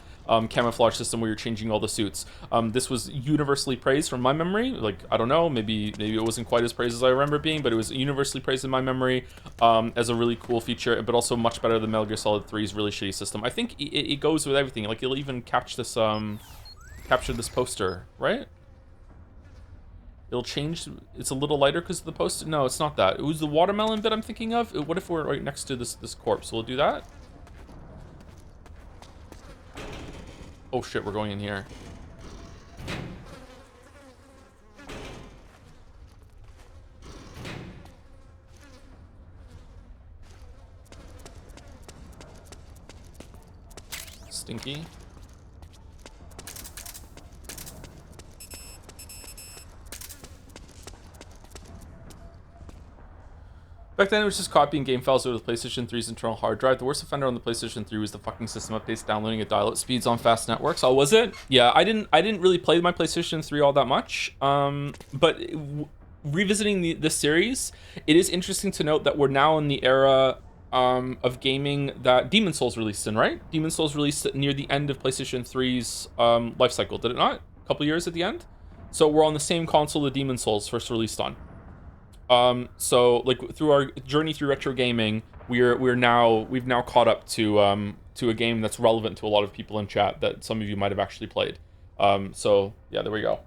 camouflage system where you're changing all the suits. This was universally praised from my memory. Like, I don't know, maybe it wasn't quite as praised as I remember it being, but it was universally praised in my memory as a really cool feature, but also much better than Metal Gear Solid 3's really shitty system. I think it goes with everything. Like, it'll even capture this poster, right? It'll change. It's a little lighter because of the post. No, it's not that. It was the watermelon bit I'm thinking of. What if we're right next to this corpse? We'll do that. Oh shit, we're going in here. Stinky. Back then, it was just copying game files over the PlayStation 3's internal hard drive. The worst offender on the PlayStation 3 was the fucking system updates downloading at dial-up speeds on fast networks. Oh, was it? Yeah, I didn't really play my PlayStation 3 all that much. But revisiting this series, it is interesting to note that we're now in the era of gaming that Demon Souls released in, right? Demon Souls released near the end of PlayStation 3's life cycle, did it not? A couple years at the end? So we're on the same console that Demon Souls first released on. So like through our journey through retro gaming, we've now caught up to a game that's relevant to a lot of people in chat that some of you might have actually played. So yeah, there we go.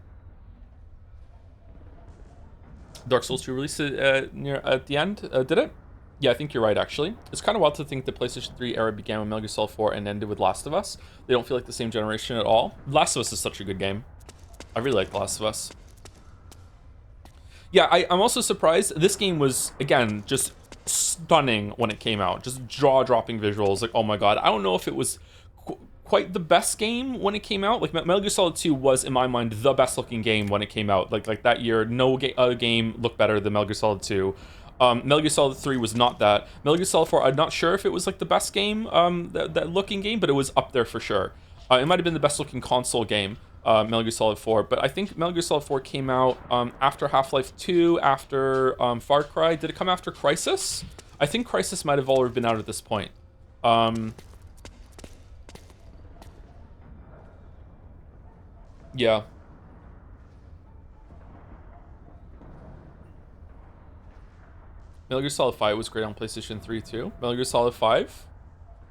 Dark Souls 2 released near at the end, did it? Yeah, I think you're right, actually. It's kind of wild to think the PlayStation 3 era began with Metal Gear Solid 4 and ended with Last of Us. They don't feel like the same generation at all. Last of Us is such a good game. I really like The Last of Us. Yeah, I'm also surprised. This game was, again, just stunning when it came out. Just jaw-dropping visuals. Like, oh my god. I don't know if it was quite the best game when it came out. Like, Metal Gear Solid 2 was, in my mind, the best-looking game when it came out. Like that year, no other game looked better than Metal Gear Solid 2. Metal Gear Solid 3 was not that. Metal Gear Solid 4, I'm not sure if it was, like, the best game, that looking game, but it was up there for sure. It might have been the best-looking console game. Metal Gear Solid 4, but I think Metal Gear Solid 4 came out after Half-Life 2, after Far Cry. Did it come after Crysis? I think Crysis might have already been out at this point. Yeah. Metal Gear Solid 5 was great on PlayStation 3 too. Metal Gear Solid 5?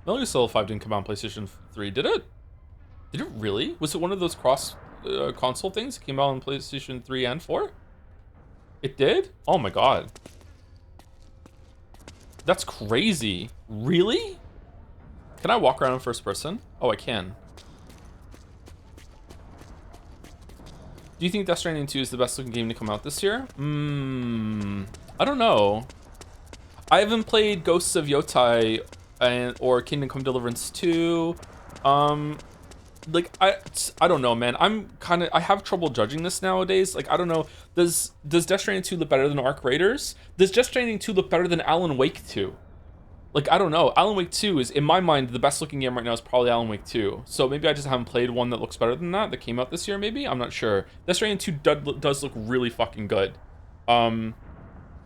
Metal Gear Solid 5 didn't come out on PlayStation 3, did it? Did it really? Was it one of those cross console things that came out on PlayStation 3 and 4? It did? Oh my god. That's crazy. Really? Can I walk around in first person? Oh, I can. Do you think Death Stranding 2 is the best looking game to come out this year? I don't know. I haven't played Ghosts of Yotai or Kingdom Come Deliverance 2. Like, I don't know, man. I have trouble judging this nowadays. Like, I don't know. Does Death Stranding 2 look better than Arc Raiders? Does Death Stranding 2 look better than Alan Wake 2? Like, I don't know. Alan Wake 2 is, in my mind, the best looking game right now is probably Alan Wake 2. So maybe I just haven't played one that looks better than that came out this year, maybe? I'm not sure. Death Stranding 2 does look really fucking good. But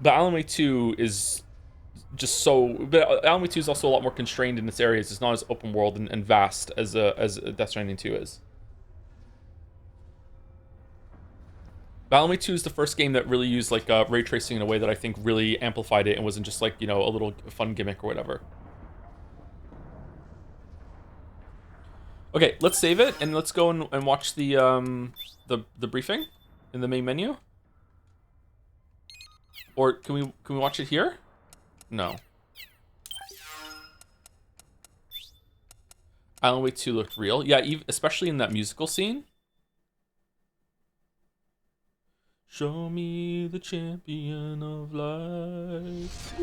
Alan Wake 2 is just so... But Alan Wake 2 is also a lot more constrained in its areas. It's not as open world and vast as Death Stranding 2 is. But Alan Wake 2 is the first game that really used like ray tracing in a way that I think really amplified it and wasn't just like, you know, a little fun gimmick or whatever. Okay, let's save it and let's go and watch the briefing in the main menu. Or can we watch it here? No. Alan Wake 2 looked real. Yeah, especially in that musical scene. Show me the champion of life.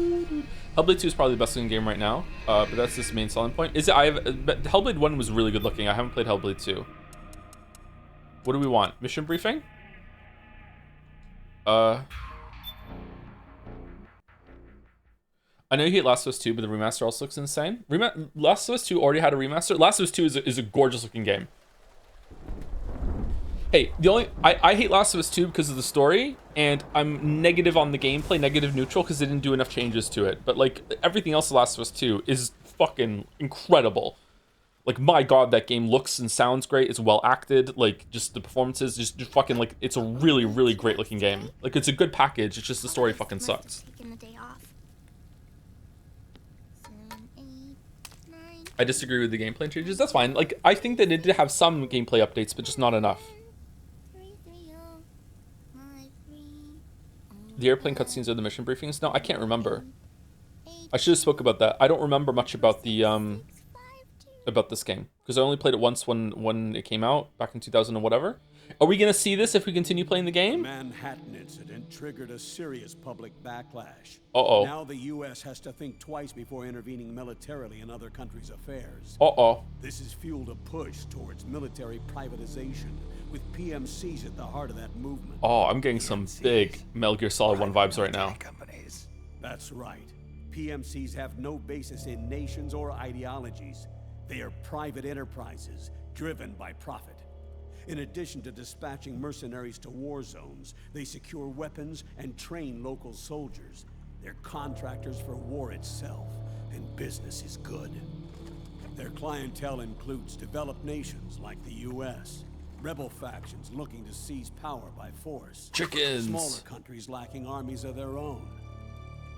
Hellblade 2 is probably the best looking game right now, but that's just the main selling point. Is it? But Hellblade 1 was really good looking. I haven't played Hellblade 2. What do we want? Mission briefing? I know you hate Last of Us 2, but the remaster also looks insane. Last of Us 2 already had a remaster. Last of Us 2 is a gorgeous looking game. Hey, I hate Last of Us 2 because of the story, and I'm negative on the gameplay, negative neutral, because they didn't do enough changes to it. But like everything else of Last of Us 2 is fucking incredible. Like, my god, that game looks and sounds great. It's well acted. Like, just the performances, just fucking, like, it's a really, really great looking game. Like, it's a good package. It's just the story fucking sucks. I disagree with the gameplay changes. That's fine. Like, I think that it did have some gameplay updates, but just not enough. The airplane cutscenes are the mission briefings? No, I can't remember. I should have spoke about that. I don't remember much about the about this game because I only played it once when it came out back in 2000 and whatever. Are we gonna see this if we continue playing the game? The Manhattan incident triggered a serious public backlash. Uh-oh. Now the U.S. has to think twice before intervening militarily in other countries' affairs. Uh-oh. This has fueled a push towards military privatization, with PMCs at the heart of that movement. Oh, I'm getting some big Metal Gear Solid 1 vibes right now. Companies. That's right. PMCs have no basis in nations or ideologies. They are private enterprises, driven by profit. In addition to dispatching mercenaries to war zones, they secure weapons and train local soldiers. They're contractors for war itself, and business is good. Their clientele includes developed nations like the U.S., rebel factions looking to seize power by force, chickens, smaller countries lacking armies of their own,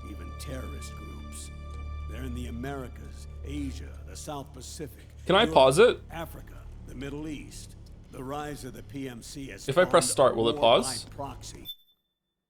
even terrorist groups. They're in the Americas, Asia, the South Pacific. Can I Europe, pause it? Africa, the Middle East. The rise of the PMC has if I press start, will it pause? Proxy.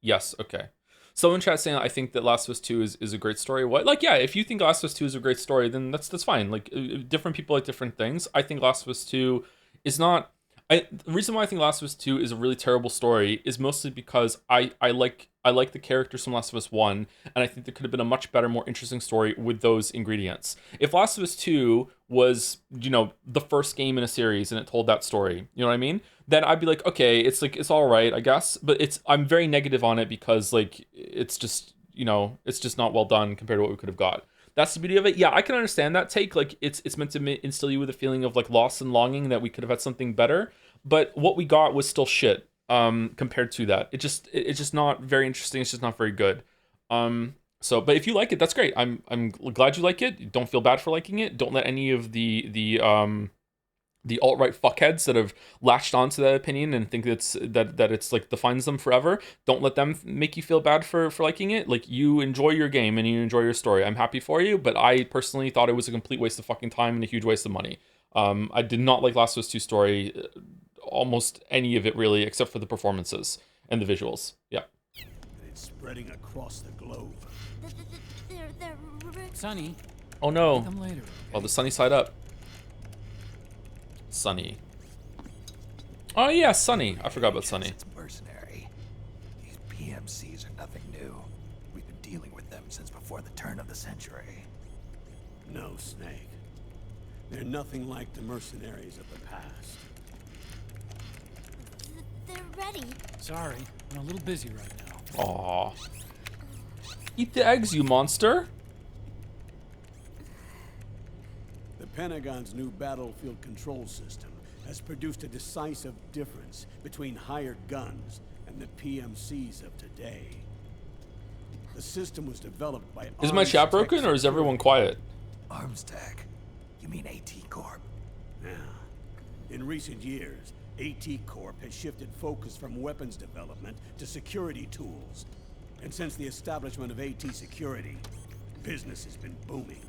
Yes, okay. Someone in chat saying I think that Last of Us 2 is a great story. What? Like, yeah, if you think Last of Us 2 is a great story, then that's fine. Like, different people like different things. I think Last of Us 2 is not... the reason why I think Last of Us 2 is a really terrible story is mostly because I like the characters from Last of Us 1, and I think there could have been a much better, more interesting story with those ingredients. If Last of Us 2 was, you know, the first game in a series and it told that story, you know what I mean? Then I'd be like, okay, it's all right, I guess. But I'm very negative on it because, like, it's just, you know, it's just not well done compared to what we could have got. That's the beauty of it. Yeah, I can understand that take. Like, it's meant to instill you with a feeling of, like, loss and longing that we could have had something better. But what we got was still shit compared to that. It's just not very interesting. It's just not very good. But if you like it, that's great. I'm glad you like it. Don't feel bad for liking it. Don't let any of the alt-right fuckheads that have latched onto that opinion and think that it's like defines them forever. Don't let them make you feel bad for liking it. Like, you enjoy your game and you enjoy your story. I'm happy for you, but I personally thought it was a complete waste of fucking time and a huge waste of money. I did not like Last of Us 2 story, almost any of it really, except for the performances and the visuals. Yeah. It's spreading across the globe. Sonny. Oh no. Come later. Oh, the sunny side up. Sunny. Oh yeah, Sunny. I forgot about Sunny. It's mercenary. These PMCs are nothing new. We've been dealing with them since before the turn of the century. No, Snake. They're nothing like the mercenaries of the past. They're ready. Sorry, I'm a little busy right now. Aww. Eat the eggs, you monster. The Pentagon's new battlefield control system has produced a decisive difference between hired guns and the PMCs of today. The system was developed by... Is my chat broken or is everyone quiet? Armstech? You mean AT Corp? Yeah. In recent years, AT Corp has shifted focus from weapons development to security tools. And since the establishment of AT Security, business has been booming.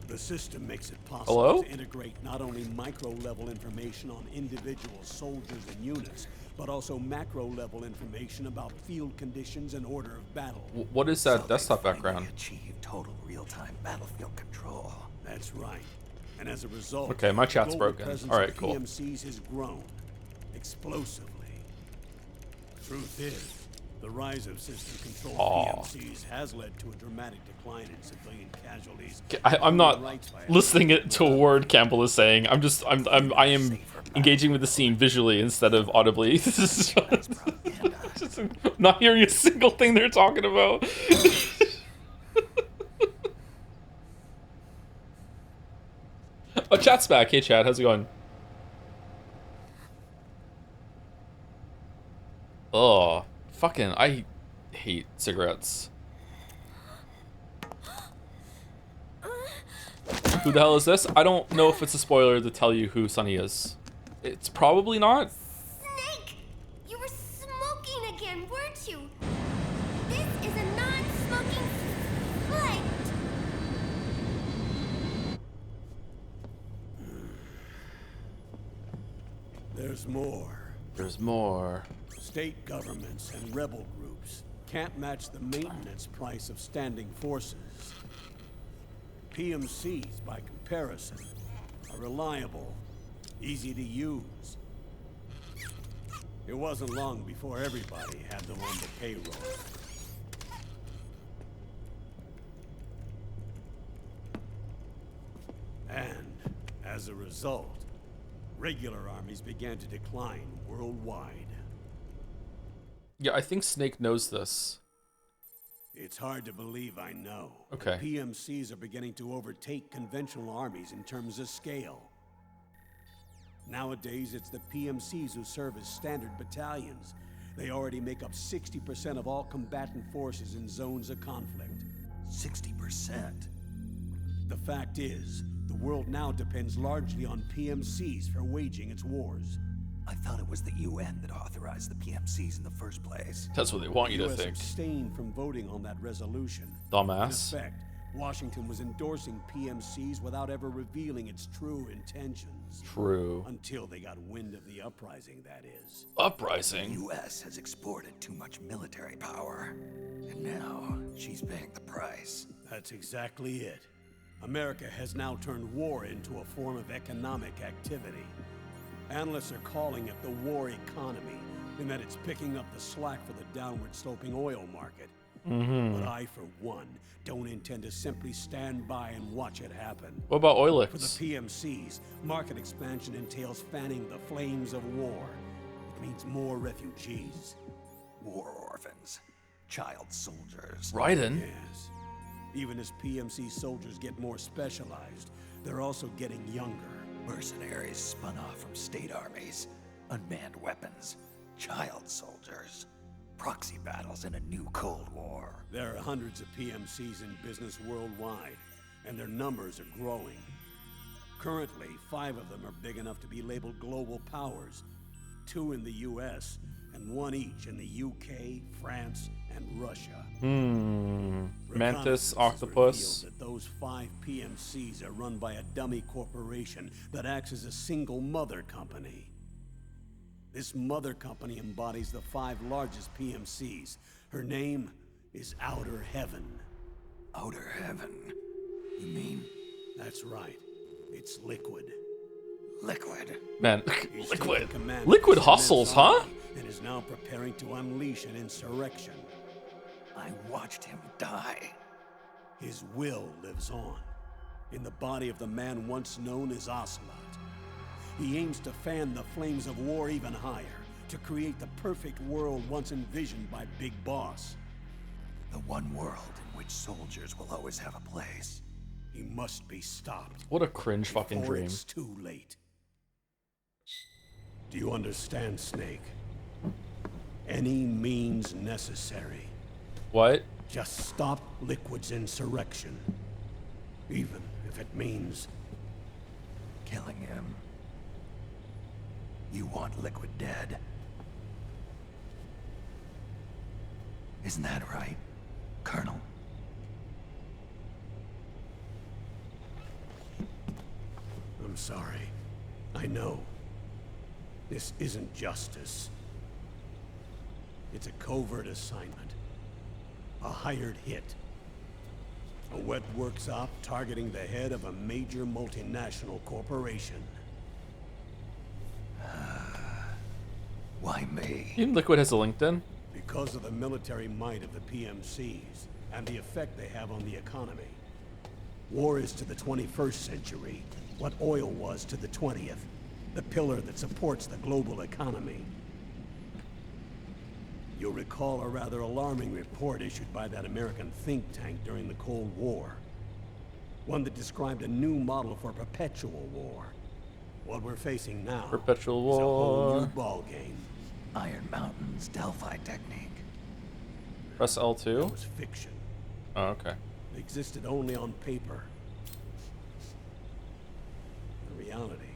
The system makes it possible to integrate not only micro-level information on individual soldiers and units, but also macro-level information about field conditions and order of battle. What is that desktop background? Achieve total real-time battlefield control. That's right. And as a result, okay, my chat's broken. All right, cool. PMCs has grown explosively. Truth is, the rise of system-controlled PMCs has led to a dramatic decline in civilian casualties. I'm not listening to a word Campbell is saying. I am engaging with the scene visually instead of audibly. This is just not hearing a single thing they're talking about. Oh, chat's back. Hey, chat. How's it going? Oh, fucking, I hate cigarettes. Who the hell is this? I don't know if it's a spoiler to tell you who Sonny is. It's probably not. Snake! You were smoking again, weren't you? This is a non-smoking flight. There's more. There's more. State governments and rebel groups can't match the maintenance price of standing forces. PMCs, by comparison, are reliable, easy to use. It wasn't long before everybody had them on the payroll. And, as a result, regular armies began to decline worldwide. Yeah, I think Snake knows this. It's hard to believe I know. Okay. PMCs are beginning to overtake conventional armies in terms of scale. Nowadays, it's the PMCs who serve as standard battalions. They already make up 60% of all combatant forces in zones of conflict. 60%? The fact is, the world now depends largely on PMCs for waging its wars. I thought it was the UN that authorized the PMCs in the first place. That's what they want you to The US think. abstained from voting on that resolution. Dumbass. In effect, Washington was endorsing PMCs without ever revealing its true intentions. True. Until they got wind of the uprising, that is. Uprising? The US has exported too much military power, and now she's paying the price. That's exactly it. America has now turned war into a form of economic activity. Analysts are calling it the war economy, in that it's picking up the slack for the downward sloping oil market. But I, for one, don't intend to simply stand by and watch it happen. What about For the Oilix? PMCs, market expansion entails fanning the flames of war. It means more refugees. War orphans, child soldiers. Raiden? Yes. Even as PMC soldiers get more specialized, they're also getting younger. Mercenaries spun off from state armies, unmanned weapons, child soldiers, proxy battles in a new Cold War. There are hundreds of PMCs in business worldwide, and their numbers are growing. Currently, 5 of them are big enough to be labeled global powers, 2 in the US, and 1 each in the UK, France, and Russia. Mantis, Reconnaissance Octopus. revealed that those 5 PMCs are run by a dummy corporation that acts as a single mother company. This mother company embodies the 5 largest PMCs. Her name is Outer Heaven. Outer Heaven? You mean That's right. It's Liquid. Liquid? Man, He's Liquid. taken command of Liquid this hustles, immense huh? army and is now preparing to unleash an insurrection. I watched him die. His will lives on, in the body of the man once known as Ocelot. He aims to fan the flames of war even higher, to create the perfect world once envisioned by Big Boss. The one world in which soldiers will always have a place. He must be stopped. What a cringe fucking before dream. It's too late. Do you understand, Snake? Any means necessary. What? Just stop Liquid's insurrection. Even if it means Killing him. You want Liquid dead? Isn't that right, Colonel? I'm sorry. I know. This isn't justice. It's a covert assignment. A hired hit. A wet works op targeting the head of a major multinational corporation. Why me? Even Liquid has a LinkedIn. Because of the military might of the PMCs and the effect they have on the economy. War is to the 21st century what oil was to the 20th, the pillar that supports the global economy. You'll recall a rather alarming report issued by that American think tank during the Cold War. One that described a new model for perpetual war. What we're facing now Perpetual is a whole war. new ballgame. Iron Mountain's Delphi technique. Press That L2. was fiction. Oh, okay. It existed only on paper. The reality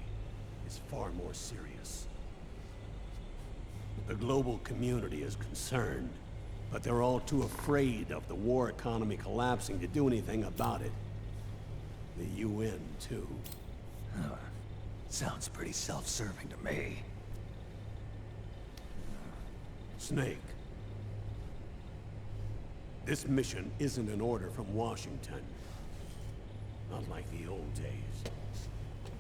is far more serious. The global community is concerned, but they're all too afraid of the war economy collapsing to do anything about it. The UN, too. Sounds pretty self-serving to me. Snake. This mission isn't an order from Washington. Not like the old days.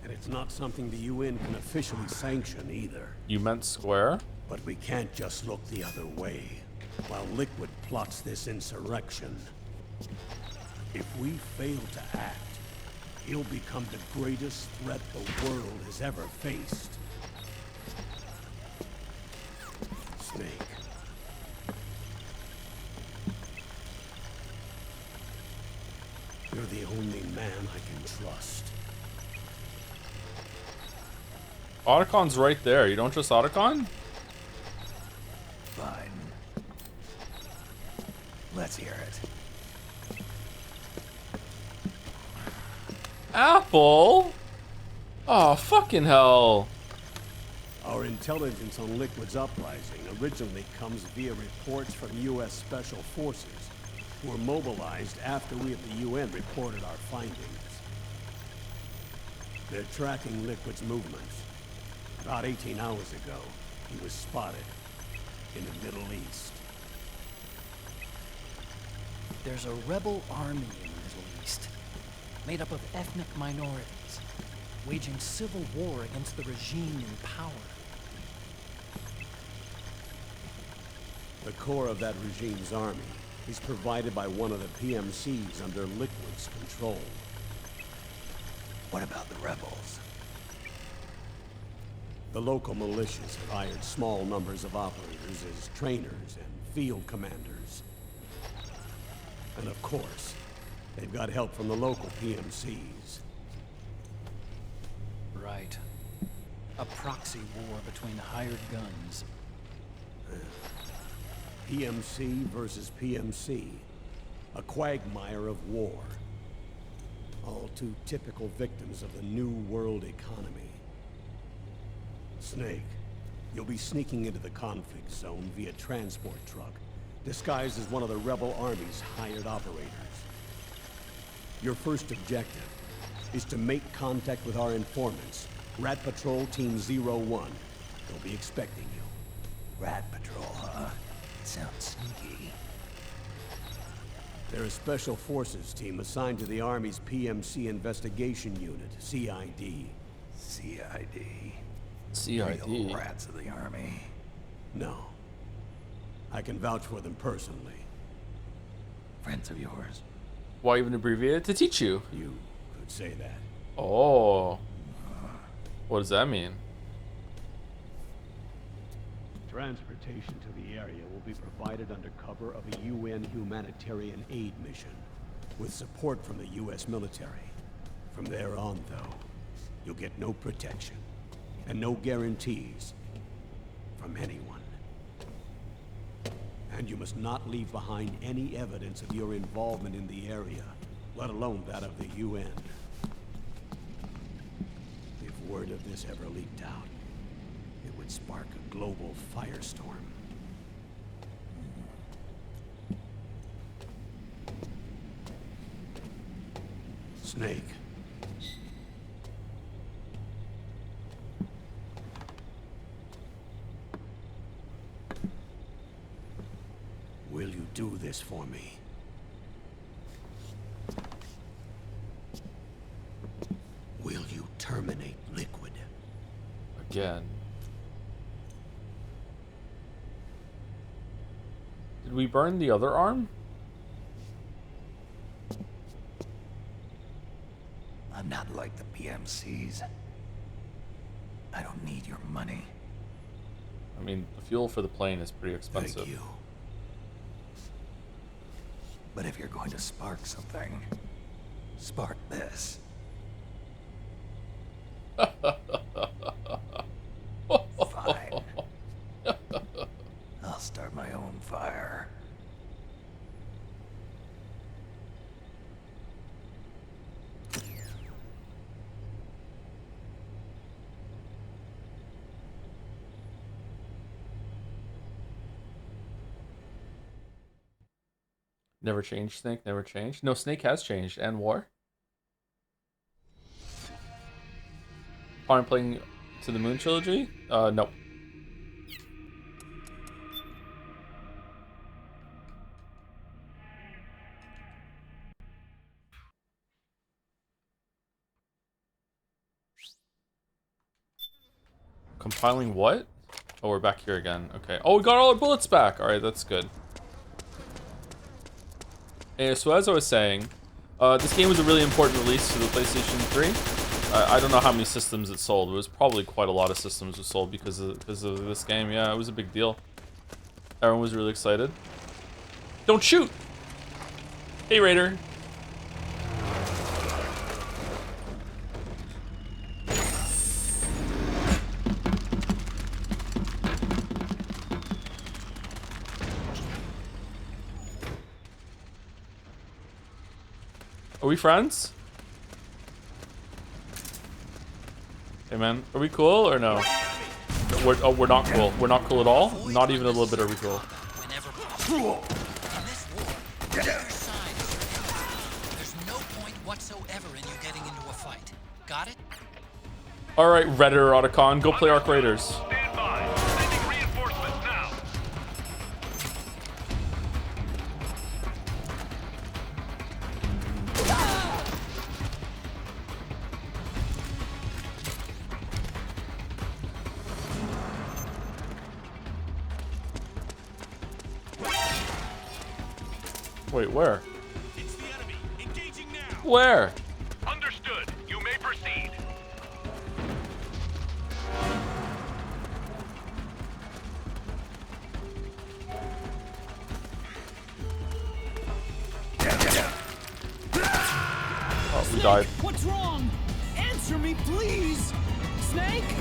And it's not something the UN can officially sanction either. You meant square? But we can't just look the other way while Liquid plots this insurrection. If we fail to act, he'll become the greatest threat the world has ever faced. Snake. You're the only man I can trust. Otacon's right there. You don't trust Otacon? Fine. Let's hear it. Apple? Oh, fucking hell. Our intelligence on Liquid's uprising originally comes via reports from U.S. Special Forces, who were mobilized after we at the UN reported our findings. They're tracking Liquid's movements. About 18 hours ago, he was spotted in the Middle East. There's a rebel army in the Middle East, made up of ethnic minorities, waging civil war against the regime in power. The core of that regime's army is provided by one of the PMCs under Liquid's control. What about the rebels? The local militias have hired small numbers of operators as trainers and field commanders. And of course, they've got help from the local PMCs. Right. A proxy war between hired guns. PMC versus PMC. A quagmire of war. All too typical victims of the new world economy. Snake, you'll be sneaking into the conflict zone via transport truck, disguised as one of the rebel army's hired operators. Your first objective is to make contact with our informants, Rat Patrol Team 01. They'll be expecting you. Rat Patrol, huh? Sounds sneaky. They're a special forces team assigned to the Army's PMC Investigation Unit, CID. CID. CID. Real rats of the Army. No. I can vouch for them personally. Friends of yours. Why even abbreviate it? To teach you. You could say that. Oh. What does that mean? Transportation to the area will be provided under cover of a UN humanitarian aid mission, with support from the US military. From there on, though, you'll get no protection, and no guarantees from anyone. And you must not leave behind any evidence of your involvement in the area, let alone that of the UN. If word of this ever leaked out, it would spark a global firestorm. Snake. Will you do this for me? Will you terminate Liquid? Again. we burn the other arm? I'm not like the PMCs. I don't need your money. I mean, the fuel for the plane is pretty expensive. Thank you. But if you're going to spark something, spark this. Fine. I'll start my own fire. Never changed, Snake. Never changed. No, Snake has changed. And War. I'm playing to the Moon trilogy. No. Compiling what? Oh, we're back here again. Okay. Oh, we got all our bullets back. All right, that's good. Anyway, so as I was saying, this game was a really important release to the PlayStation 3. I don't know how many systems it sold. It was probably quite a lot of systems were sold because of this game. Yeah, it was a big deal. Everyone was really excited. Don't shoot! Hey, Raider. Are we friends? Hey man, are we cool or no? We're not cool. We're not cool at all? Not even a little bit are we cool. Whenever possible. In this war, neither side is your enemy. There's no point whatsoever in you getting into a fight. Got it? Alright, Redditor Otacon, go play Arc Raiders. Stand by. Sending reinforcements now. Wait, where? It's the enemy. Engaging now. Where? Understood. You may proceed. Oh, we died. What's wrong? Answer me, please! Snake?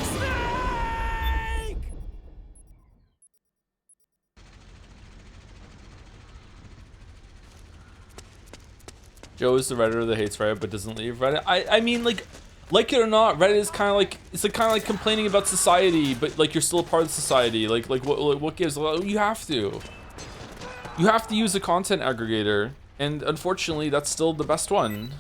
Snake! Joe is the Redditor that hates Reddit but doesn't leave Reddit. I mean, like it or not, Reddit is kind of like, it's like kind of like complaining about society, but like you're still a part of society. Like what gives? Well, you have to use a content aggregator, and unfortunately, that's still the best one.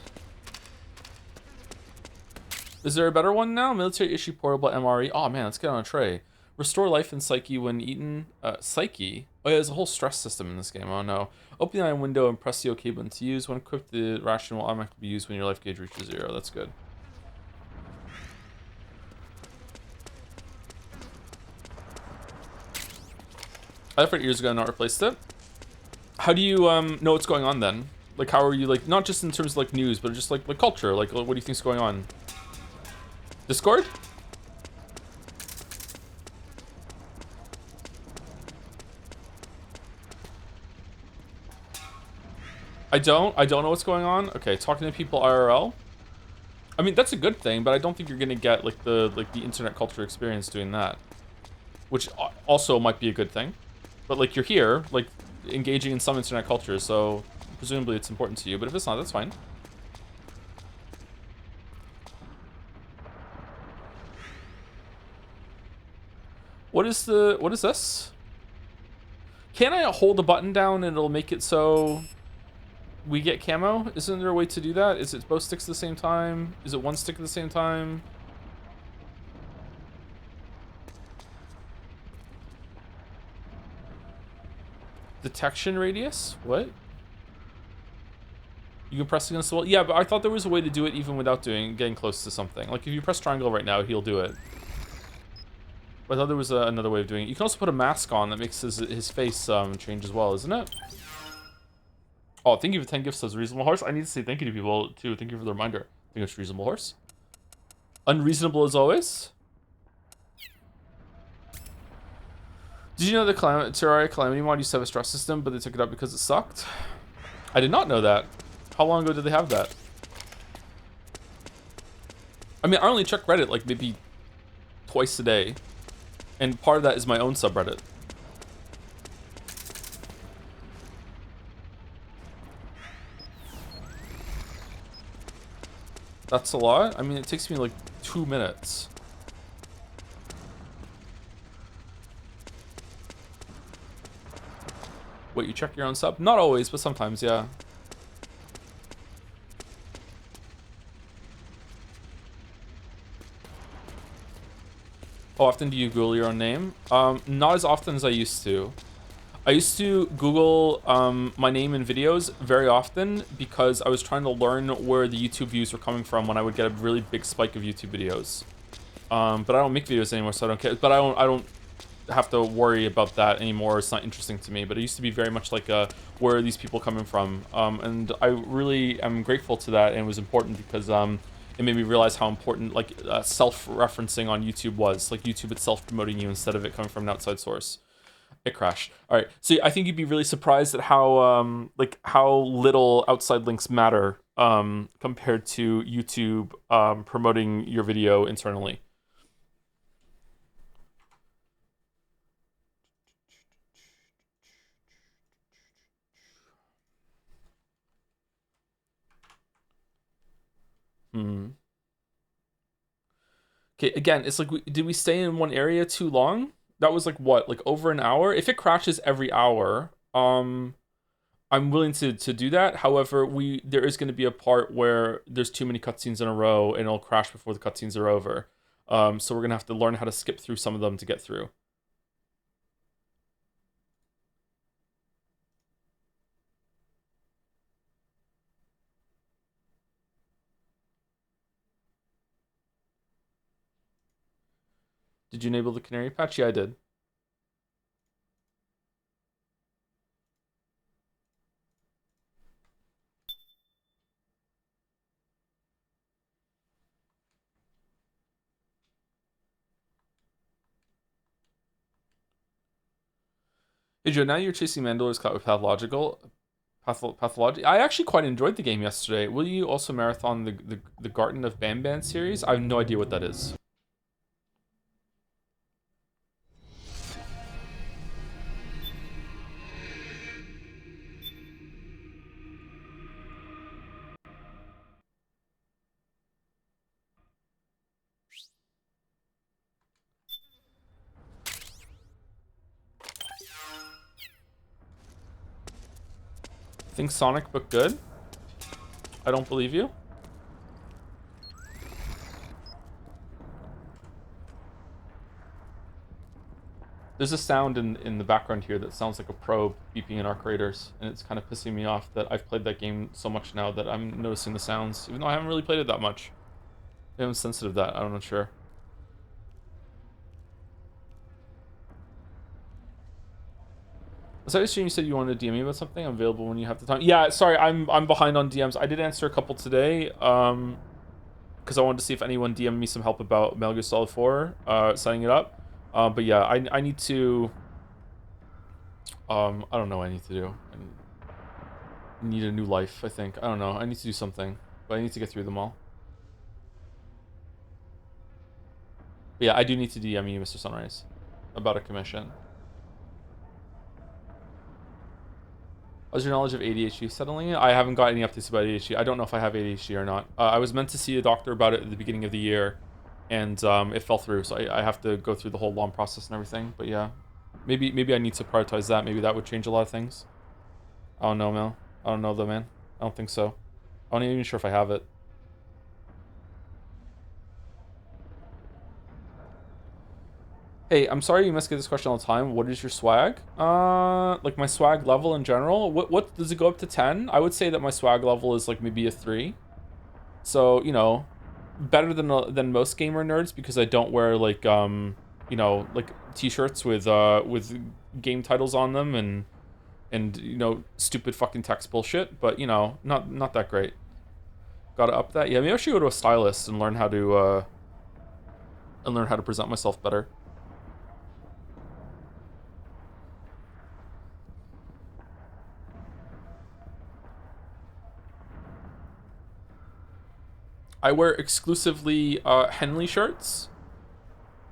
Is there a better one now? Military issue portable MRE. Oh man, let's get on a tray. Restore life and psyche when eaten. Psyche? Oh yeah, there's a whole stress system in this game. Oh no. Open the item window and press the OK button to use. When equipped, the ration will automatically be used when your life gauge reaches 0. That's good. I thought years ago not replaced it. How do you know what's going on then? Like how are you, like, not just in terms of like news, but just like culture? Like what do you think's going on? Discord? I don't know what's going on. Okay, talking to people IRL. I mean, that's a good thing, but I don't think you're gonna get like the internet culture experience doing that, which also might be a good thing. But like you're here, like engaging in some internet culture, so presumably it's important to you. But if it's not, that's fine. What is this? Can I hold the button down and it'll make it so we get camo? Isn't there a way to do that? Is it both sticks at the same time? Is it one stick at the same time? Detection radius? What? You can press against the wall? Yeah, but I thought there was a way to do it even without getting close to something. Like if you press triangle right now, he'll do it. I thought there was another way of doing it. You can also put a mask on that makes his face change as well, isn't it? Oh, thank you for 10 gifts as Reasonable Horse. I need to say thank you to people, too. Thank you for the reminder. I think it's Reasonable Horse. Unreasonable as always. Did you know the Terraria Calamity mod used to have a stress system, but they took it out because it sucked? I did not know that. How long ago did they have that? I mean, I only check Reddit like maybe twice a day. And part of that is my own subreddit. That's a lot? I mean, it takes me like 2 minutes. Wait, you check your own sub? Not always, but sometimes, yeah. How often do you Google your own name? Not as often as I used to. I used to Google my name in videos very often because I was trying to learn where the YouTube views were coming from when I would get a really big spike of YouTube videos. But I don't make videos anymore, so I don't care. But I don't have to worry about that anymore. It's not interesting to me. But it used to be very much like where are these people coming from? And I really am grateful to that, and it was important because it made me realize how important like self-referencing on YouTube was, like YouTube itself promoting you instead of it coming from an outside source. It crashed. All right, so I think you'd be really surprised at how how little outside links matter compared to YouTube promoting your video internally. Okay, again, it's like, did we stay in one area too long? That was like what, like over an hour? If it crashes every hour, I'm willing to do that. However, there is going to be a part where there's too many cutscenes in a row and it'll crash before the cutscenes are over. So we're going to have to learn how to skip through some of them to get through. Did you enable the canary patch? Yeah, I did. Hey Joe, now you're chasing Mandalorian's caught with pathology. I actually quite enjoyed the game yesterday. Will you also marathon the Garden of Banban series? I have no idea what that is. Think Sonic, but good? I don't believe you. There's a sound in the background here that sounds like a probe beeping in Arc Raiders, and it's kind of pissing me off that I've played that game so much now that I'm noticing the sounds, even though I haven't really played it that much. Maybe I'm sensitive to that, I'm not sure. So you said you wanted to DM me about something. I'm available when you have the time. Yeah, sorry, I'm behind on DMs. I did answer a couple today, because I wanted to see if anyone DM'd me some help about Metal Gear Solid 4, setting it up. But yeah, I need to. I don't know what I need to do. I need a new life, I think. I don't know. I need to do something, but I need to get through them all. But yeah, I do need to DM you, Mr. Sunrise, about a commission. How's your knowledge of ADHD settling in? I haven't got any updates about ADHD. I don't know if I have ADHD or not. I was meant to see a doctor about it at the beginning of the year, and it fell through, so I have to go through the whole long process and everything. But yeah, maybe I need to prioritize that. Maybe that would change a lot of things. I don't know, Mel. I don't know, though, man. I don't think so. I'm not even sure if I have it. Hey, I'm sorry you must get this question all the time. What is your swag? Like my swag level in general. What does it go up to 10? I would say that my swag level is like maybe a 3. So, you know, better than most gamer nerds because I don't wear like you know, like t-shirts with game titles on them and you know, stupid fucking text bullshit, but you know, not that great. Gotta up that. Yeah, maybe I should go to a stylist and learn how to present myself better. I wear exclusively Henley shirts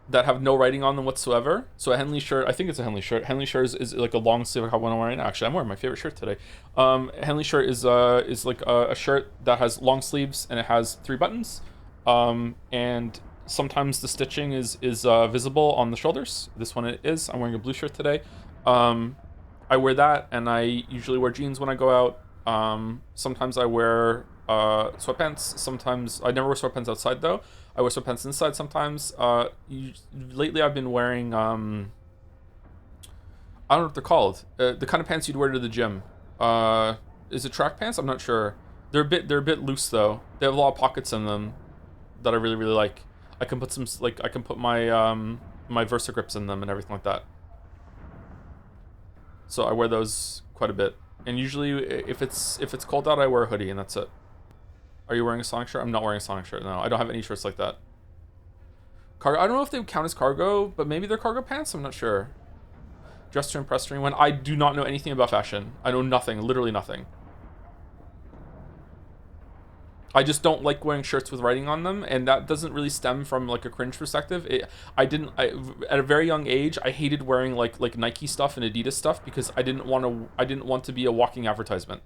that have no writing on them whatsoever. So a Henley shirt, I think it's a Henley shirt. Henley shirt is like a long sleeve. One I'm wearing. Actually, I'm wearing my favorite shirt today. Henley shirt is like a shirt that has long sleeves and it has 3 buttons. And sometimes the stitching is visible on the shoulders. This one it is. I'm wearing a blue shirt today. I wear that, and I usually wear jeans when I go out. Sometimes I wear sweatpants. Sometimes I never wear sweatpants outside though. I wear sweatpants inside sometimes. Lately I've been wearing I don't know what they're called. The kind of pants you'd wear to the gym. Is it track pants? I'm not sure. They're a bit loose though. They have a lot of pockets in them that I really like. I can put my my Versa grips in them and everything like that. So I wear those quite a bit. And usually if it's cold out, I wear a hoodie and that's it. Are you wearing a Sonic shirt? I'm not wearing a Sonic shirt. No, I don't have any shirts like that. Cargo. I don't know if they would count as cargo, but maybe they're cargo pants. I'm not sure. Dress to impress anyone. I do not know anything about fashion. I know nothing. Literally nothing. I just don't like wearing shirts with writing on them, and that doesn't really stem from like a cringe perspective. At a very young age, I hated wearing like Nike stuff and Adidas stuff because I didn't want to be a walking advertisement.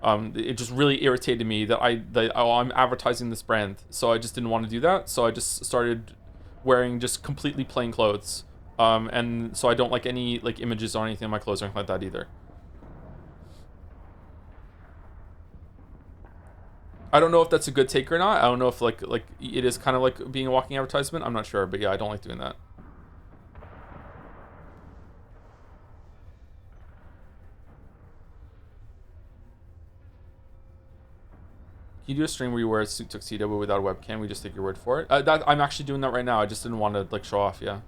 It just really irritated me that I'm advertising this brand, so I just didn't want to do that. So I just started wearing just completely plain clothes, and so I don't like any like images or anything on my clothes or anything like that either. I don't know if that's a good take or not. I don't know if like it is kind of like being a walking advertisement. I'm not sure, but yeah, I don't like doing that. Can you do a stream where you wear a suit tuxedo but without a webcam? We just take your word for it. That I'm actually doing that right now. I just didn't want to like show off. Yeah.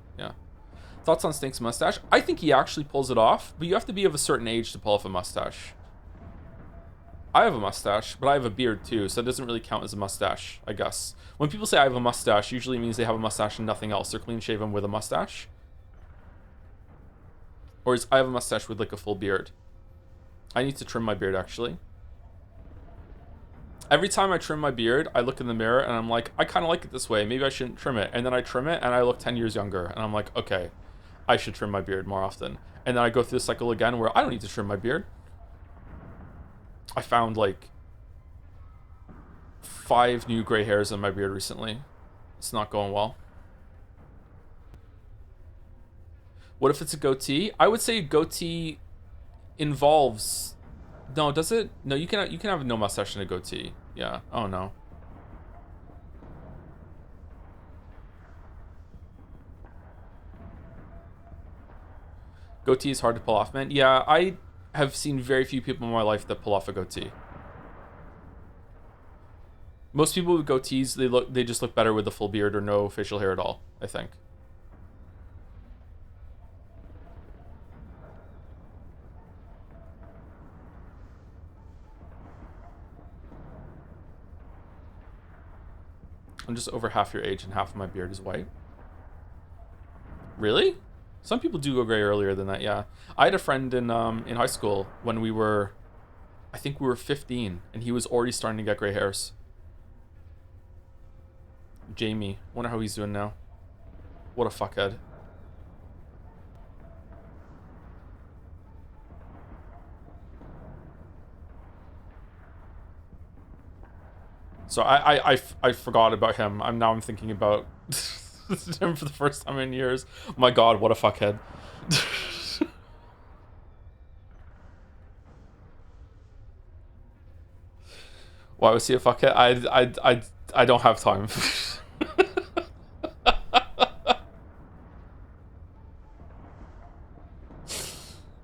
Thoughts on Stink's mustache? I think he actually pulls it off, but you have to be of a certain age to pull off a mustache. I have a mustache, but I have a beard too, so it doesn't really count as a mustache, I guess. When people say I have a mustache, usually means they have a mustache and nothing else. They're clean shaven with a mustache. Or I have a mustache with like a full beard. I need to trim my beard actually. Every time I trim my beard, I look in the mirror and I'm like, I kind of like it this way. Maybe I shouldn't trim it. And then I trim it and I look 10 years younger. And I'm like, okay, I should trim my beard more often. And then I go through the cycle again where I don't need to trim my beard. I found like 5 new gray hairs in my beard recently. It's not going well. What if it's a goatee? I would say goatee involves... No, does it? No, you can have no mustache and a goatee. Yeah. Oh no. Goatee is hard to pull off, man. Yeah, I have seen very few people in my life that pull off a goatee. Most people with goatees, they just look better with a full beard or no facial hair at all, I think. I'm just over half your age and half of my beard is white. Really? Some people do go gray earlier than that, yeah. I had a friend in high school when we were, I think we were 15, and he was already starting to get gray hairs. Jamie. Wonder how he's doing now. What a fuckhead. So I forgot about him. I'm thinking about him for the first time in years. My God, what a fuckhead. Why was he a fuckhead? I don't have time.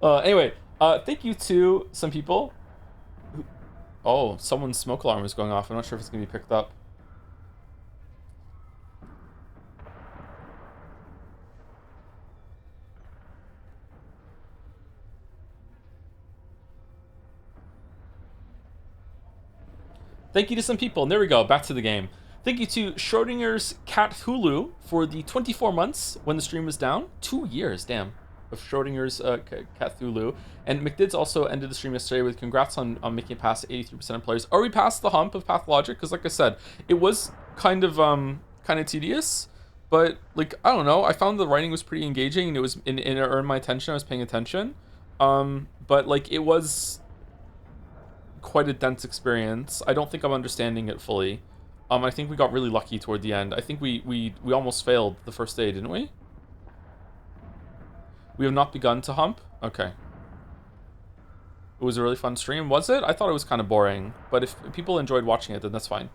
Anyway, thank you to some people. Oh, someone's smoke alarm is going off. I'm not sure if it's going to be picked up. Thank you to some people. And there we go. Back to the game. Thank you to Schrodinger's Cat Hulu for the 24 months when the stream was down. 2 years, damn, of Schrodinger's Cat Hulu. And McDids also ended the stream yesterday with congrats on making it past 83% of players. Are we past the hump of Pathologic? Because like I said, it was kind of tedious. But like, I don't know. I found the writing was pretty engaging and it earned my attention. I was paying attention. But like, it was quite a dense experience. I don't think I'm understanding it fully. I think we got really lucky toward the end. I think we almost failed the first day, didn't we? We have not begun to hump? Okay. It was a really fun stream, was it? I thought it was kind of boring, but if people enjoyed watching it, then that's fine.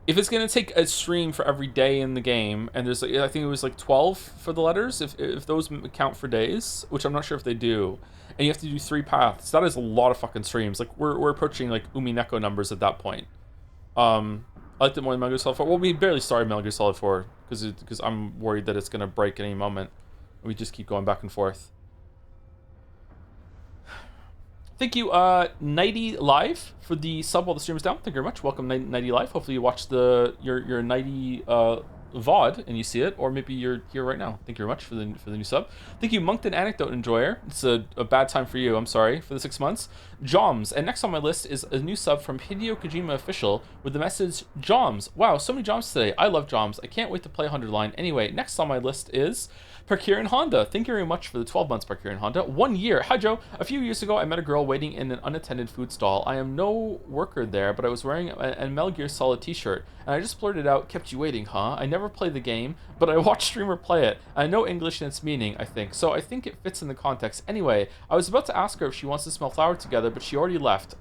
If it's gonna take a stream for every day in the game, and there's like, I think it was like 12 for the letters, if those count for days, which I'm not sure if they do, and you have to do 3 paths, that is a lot of fucking streams. Like we're approaching like Umineko numbers at that point. I liked it more than Metal Gear Solid 4. Well, we barely started Metal Gear Solid 4 because I'm worried that it's gonna break at any moment. We just keep going back and forth. Thank you, Nighty Live, for the sub while the stream is down. Thank you very much. Welcome, Nighty Live. Hopefully you watched your Nighty VOD and you see it, or maybe you're here right now. Thank you very much for the new sub. Thank you, Moncton Anecdote Enjoyer. It's a bad time for you. I'm sorry for the 6 months. Joms, and next on my list is a new sub from Hideo Kojima Official with the message Joms. Wow, so many Joms today. I love Joms. I can't wait to play 100 line. Anyway, next on my list is Parkirin Honda. Thank you very much for the 12 months, Parkirin Honda. 1 year. Hi, Joe. A few years ago, I met a girl waiting in an unattended food stall. I am no worker there, but I was wearing a Metal Gear Solid t-shirt, and I just blurted out, "Kept you waiting, huh?" I never played the game, but I watched streamer play it. I know English and its meaning, I think, so I think it fits in the context. Anyway, I was about to ask her if she wants to smell flower together, but she already left.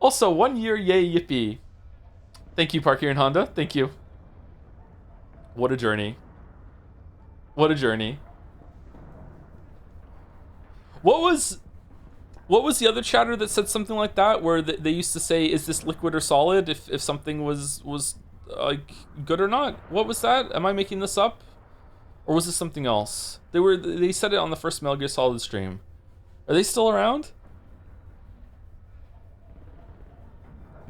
Also, 1 year, yay, yippee. Thank you, Parker and Honda. Thank you. What a journey. What a journey. What was the other chatter that said something like that, where they used to say, "Is this liquid or solid?" If something was like good or not? What was that? Am I making this up, or was this something else? They said it on the first Metal Gear Solid stream. Are they still around?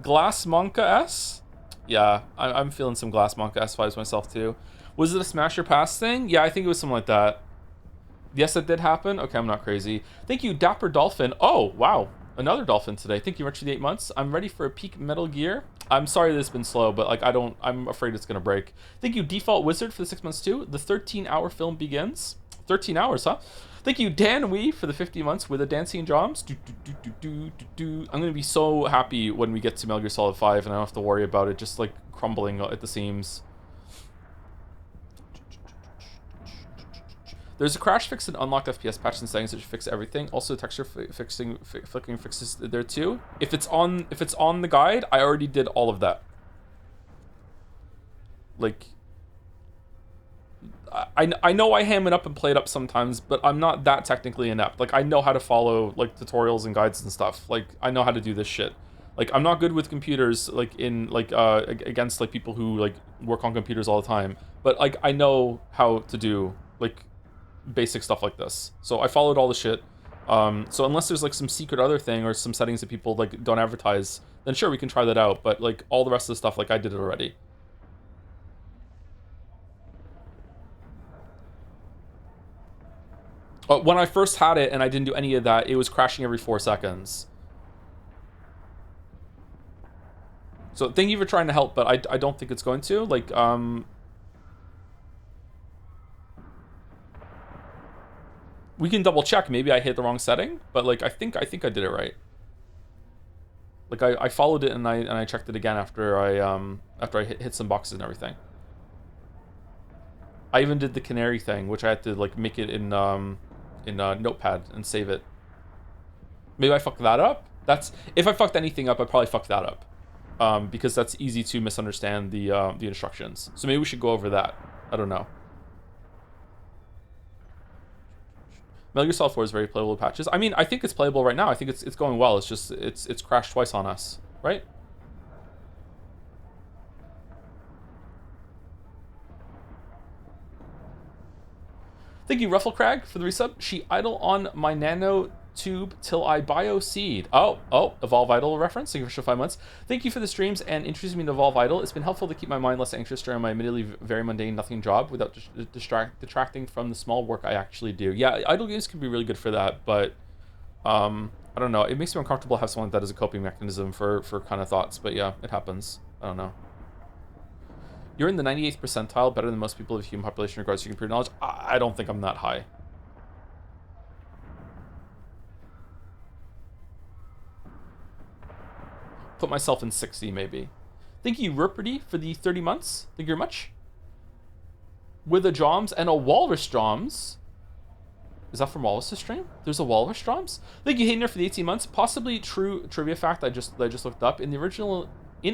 Glass Monka S? Yeah, I'm feeling some Glass Monka S vibes myself too. Was it a smash or pass thing? Yeah, I think it was something like that. Yes, it did happen. Okay, I'm not crazy. Thank you, Dapper Dolphin. Oh, wow. Another dolphin today. Thank you very much for the 8 months. I'm ready for a peak Metal Gear. I'm sorry that it's been slow, but like I'm afraid it's gonna break. Thank you, Default Wizard, for the 6 months too. The 13-hour film begins. 13 hours, huh? Thank you, Dan Wee, for the 50 months with the dancing Joms. I'm gonna be so happy when we get to Metal Gear Solid 5 and I don't have to worry about it just like crumbling at the seams. There's a crash fix and unlocked FPS patch and settings that should fix everything. Also, texture flickering fixes there too. If it's on the guide, I already did all of that. Like, I know I ham it up and play it up sometimes, but I'm not that technically inept. Like, I know how to follow like tutorials and guides and stuff. Like, I know how to do this shit. Like, I'm not good with computers, like in like against like people who like work on computers all the time. But like, I know how to do like basic stuff like this. So I followed all the shit. So unless there's like some secret other thing or some settings that people like don't advertise, then sure, we can try that out. But like all the rest of the stuff, like I did it already. When I first had it and I didn't do any of that, it was crashing every 4 seconds. So thank you for trying to help, but I don't think it's going to. Like, we can double check. Maybe I hit the wrong setting, but like I think I did it right. Like I followed it and I checked it again after I hit some boxes and everything. I even did the canary thing, which I had to like make it in Notepad and save it. Maybe I fucked that up. If I fucked anything up, I probably fucked that up, because that's easy to misunderstand the instructions. So maybe we should go over that. I don't know. Metal Gear Solid 4 is very playable with patches. I mean, I think it's playable right now. I think it's going well. It's just it's crashed twice on us, right? Thank you, Rufflecrag, for the resub. She idle on my nano tube till I bio-seed. Evolve Idol reference. Thank you for 5 months. Thank you for the streams and introducing me to Evolve Idol. It's been helpful to keep my mind less anxious during my admittedly very mundane nothing job without detracting from the small work I actually do. Yeah, idle games can be really good for that, but I don't know. It makes me uncomfortable to have someone that is a coping mechanism for kind of thoughts, but yeah, it happens. I don't know. You're in the 98th percentile, better than most people of the human population in regards to computer knowledge. I don't think I'm that high. Put myself in 60, maybe. Thank you, Ruperty, for the 30 months. Thank you very much. With a Joms and a Walrus Joms. Is that from Wallace's stream? There's a Walrus Joms? Thank you, Hayner, for the 18 months. Possibly true trivia fact I just looked up. In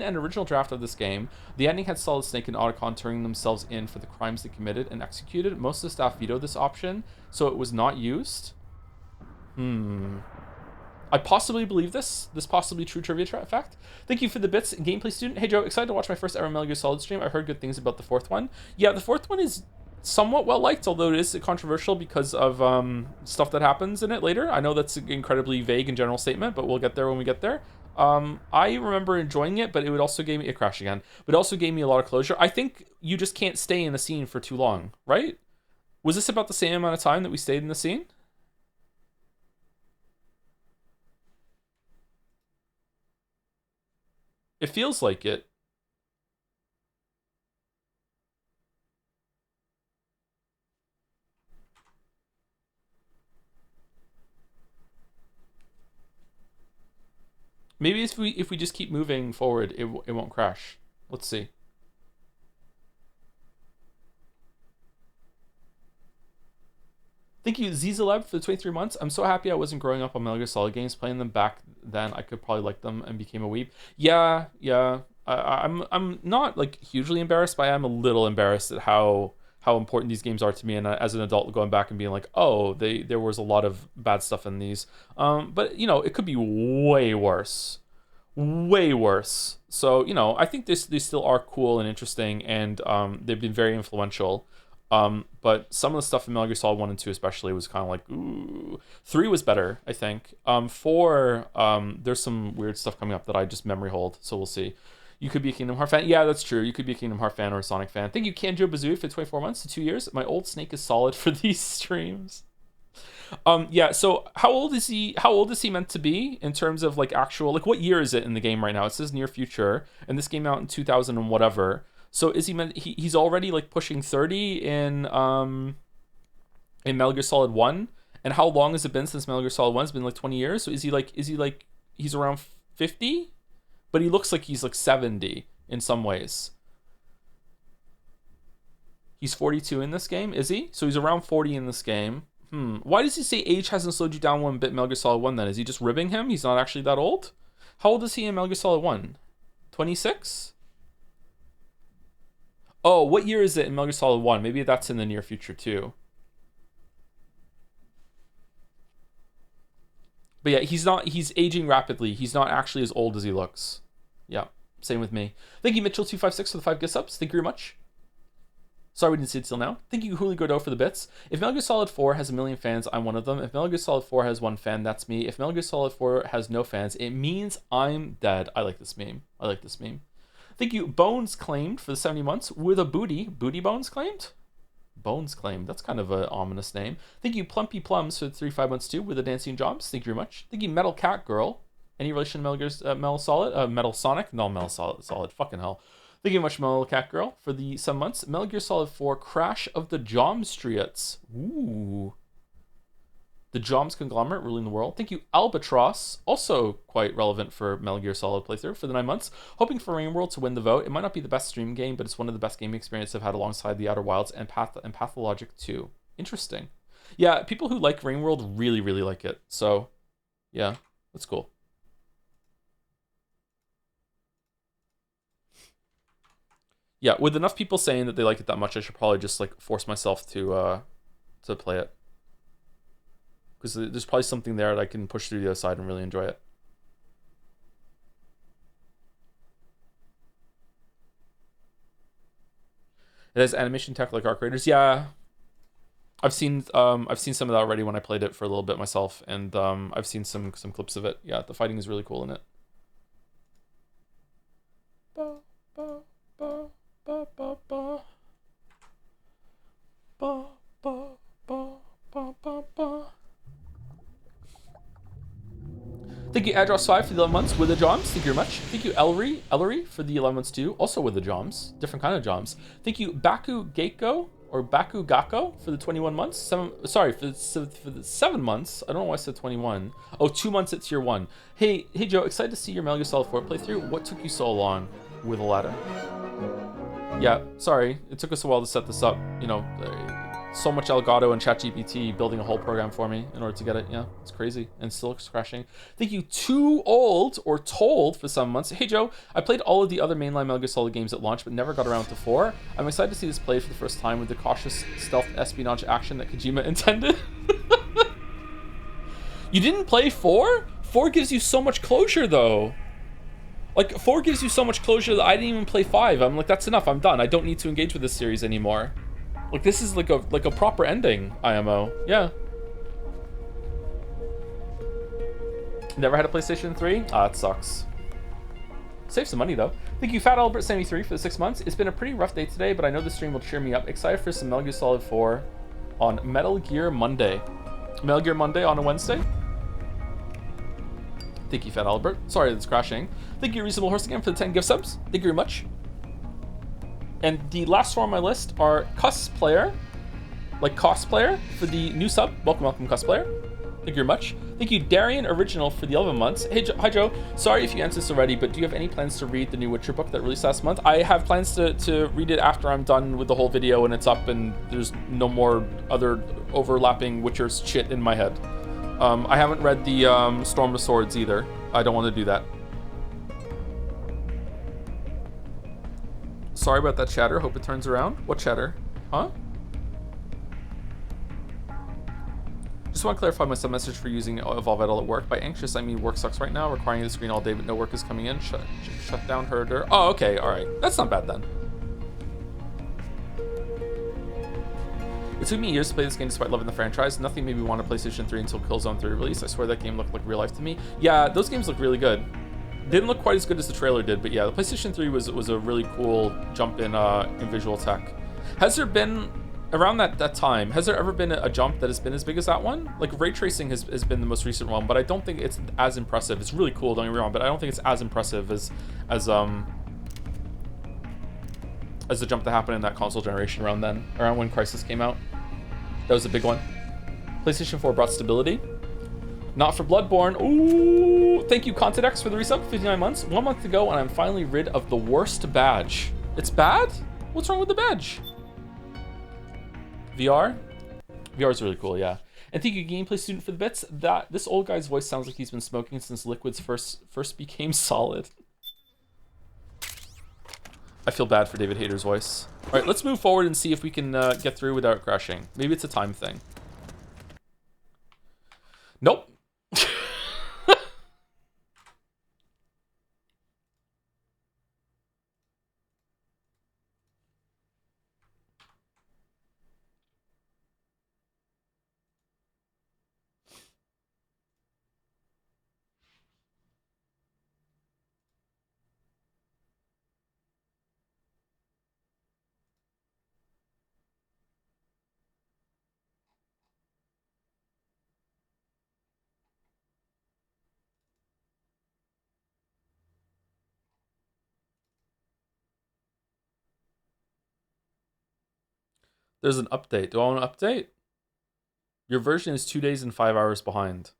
an original draft of this game, the ending had Solid Snake and Otacon turning themselves in for the crimes they committed and executed. Most of the staff vetoed this option, so it was not used. I possibly believe this possibly true trivia fact. Thank you for the bits, gameplay student. Hey Joe, excited to watch my first ever Metal Gear Solid stream. I've heard good things about the fourth one. Yeah, the fourth one is somewhat well liked, although it is controversial because of stuff that happens in it later. I know that's an incredibly vague and general statement, but we'll get there when we get there. I remember enjoying it, but it also gave me a crash again. But it also gave me a lot of closure. I think you just can't stay in a scene for too long, right? Was this about the same amount of time that we stayed in the scene? It feels like it. Maybe if we just keep moving forward, it won't crash. Let's see. Thank you, Zizaleb, for the 23 months. I'm so happy I wasn't growing up on Metal Gear Solid games. Playing them back then, I could probably like them and became a weeb. Yeah. I'm not like hugely embarrassed, but I am a little embarrassed at how important these games are to me. And as an adult, going back and being like, oh, there was a lot of bad stuff in these. But you know, it could be way worse. Way worse. So, you know, I think these still are cool and interesting, and they've been very influential. But some of the stuff in Metal Gear Solid 1 and 2 especially was kind of like, ooh. 3 was better, I think. 4, there's some weird stuff coming up that I just memory hold, so we'll see. You could be a Kingdom Hearts fan. Yeah, that's true. You could be a Kingdom Hearts fan or a Sonic fan. Thank you, Kanjo Bazooey, for 24 months to 2 years. My old Snake is solid for these streams. Yeah, so how old is he meant to be in terms of like actual, like what year is it in the game right now? It says near future, and this came out in 2000 and whatever. So is he meant he's already like pushing 30 in Metal Gear Solid 1? And how long has it been since Metal Gear Solid 1? It's been like 20 years. So is he like he's around 50? But he looks like he's like 70 in some ways. He's 42 in this game, is he? So he's around 40 in this game. Why does he say age hasn't slowed you down one bit in Metal Gear Solid 1 then? Is he just ribbing him? He's not actually that old? How old is he in Metal Gear Solid 1? 26? Oh, what year is it in Metal Gear Solid 1? Maybe that's in the near future too. But yeah, he's aging rapidly. He's not actually as old as he looks. Yeah, same with me. Thank you, Mitchell256, for the 5 gift subs. Thank you very much. Sorry we didn't see it till now. Thank you, Julio Godot, for the bits. If Metal Gear Solid 4 has 1 million fans, I'm one of them. If Metal Gear Solid 4 has 1 fan, that's me. If Metal Gear Solid 4 has no fans, it means I'm dead. I like this meme. Thank you, Bones Claimed, for the 70 months with a booty. Booty Bones Claimed? Bones Claimed. That's kind of an ominous name. Thank you, Plumpy Plums, for the 3-5 months too with the dancing jobs. Thank you very much. Thank you, Metal Cat Girl. Any relation to Metal Gear, Metal Solid? Metal Sonic? No, Metal Solid. Fucking hell. Thank you very much, Metal Cat Girl, for the 7 months. Metal Gear Solid 4, Crash of the Jomstriots. Ooh. The Joms conglomerate ruling the world. Thank you, Albatross, also quite relevant for Metal Gear Solid playthrough, for the 9 months. Hoping for Rainworld to win the vote. It might not be the best stream game, but it's one of the best gaming experiences I've had alongside The Outer Wilds and Pathologic 2. Interesting. Yeah, people who like Rainworld really, really like it. So, yeah, that's cool. Yeah, with enough people saying that they like it that much, I should probably just like force myself to play it. Because there's probably something there that I can push through the other side and really enjoy it. It has animation tech like Arc Raiders. Yeah. I've seen some of that already when I played it for a little bit myself, and I've seen some clips of it. Yeah, the fighting is really cool in it. Ba, ba, ba, ba, ba, ba. Ba, ba, ba, ba, ba, ba. Thank you, Adros5 for the 11 months with the Joms. Thank you very much. Thank you, Ellery for the 11 months too, also with the Joms. Different kind of Joms. Thank you, Baku Gako or Baku Gakko for the 21 months. For the 7 months. I don't know why I said 21. Oh, 2 months at tier 1. Hey Joe, excited to see your Metal Gear Solid 4 playthrough. What took you so long with a ladder? Yeah, sorry. It took us a while to set this up. You know, so much Elgato and ChatGPT building a whole program for me in order to get it. Yeah, it's crazy. And still it's crashing. Thank you, Too Old or Told for some months. Hey Joe, I played all of the other mainline Metal Gear Solid games at launch, but never got around to 4. I'm excited to see this played for the first time with the cautious stealth espionage action that Kojima intended. You didn't play 4? 4 gives you so much closure though. Like, 4 gives you so much closure that I didn't even play 5. I'm like, that's enough. I'm done. I don't need to engage with this series anymore. Like, this is like a proper ending, IMO. Yeah. Never had a PlayStation 3? Ah, it sucks. Save some money, though. Thank you, Fat Albert 73 for the 6 months. It's been a pretty rough day today, but I know the stream will cheer me up. Excited for some Metal Gear Solid 4 on Metal Gear Monday. Metal Gear Monday on a Wednesday? Thank you, Fat Albert. Sorry that's crashing. Thank you, Reasonable Horse, again for the 10 gift subs. Thank you very much. And the last four on my list are Cosplayer, like cosplayer, for the new sub. Welcome, Cosplayer. Thank you very much. Thank you, Darian Original, for the 11 months. Hey, hi, Joe. Sorry if you answered this already, but do you have any plans to read the new Witcher book that released last month? I have plans to read it after I'm done with the whole video and it's up and there's no more other overlapping Witcher shit in my head. I haven't read the Storm of Swords either. I don't want to do that. Sorry about that chatter. Hope it turns around. What chatter? Huh? Just want to clarify my sub-message for using Evolve Idle at work. By anxious, I mean work sucks right now, requiring the screen all day, but no work is coming in. Shut down herder. Oh, okay, all right. That's not bad then. It took me years to play this game despite loving the franchise. Nothing made me want a PlayStation 3 until Killzone 3 release. I swear that game looked like real life to me. Yeah, those games look really good. Didn't look quite as good as the trailer did, but yeah, the PlayStation 3 was a really cool jump in visual tech. Has there been, around that time, has there ever been a jump that has been as big as that one? Like, ray tracing has been the most recent one, but I don't think it's as impressive. It's really cool, don't get me wrong, but I don't think it's as impressive as the jump that happened in that console generation around then, around when Crysis came out. That was a big one. PlayStation 4 brought stability. Not for Bloodborne. Ooh, thank you, Contedex, for the resub, 59 months. 1 month to go, and I'm finally rid of the worst badge. It's bad? What's wrong with the badge? VR? VR is really cool, yeah. And thank you, Gameplay Student, for the bits. This old guy's voice sounds like he's been smoking since liquids first became solid. I feel bad for David Hayter's voice. All right, let's move forward and see if we can get through without crashing. Maybe it's a time thing. Nope. There's an update. Do I want to update? Your version is 2 days and 5 hours behind.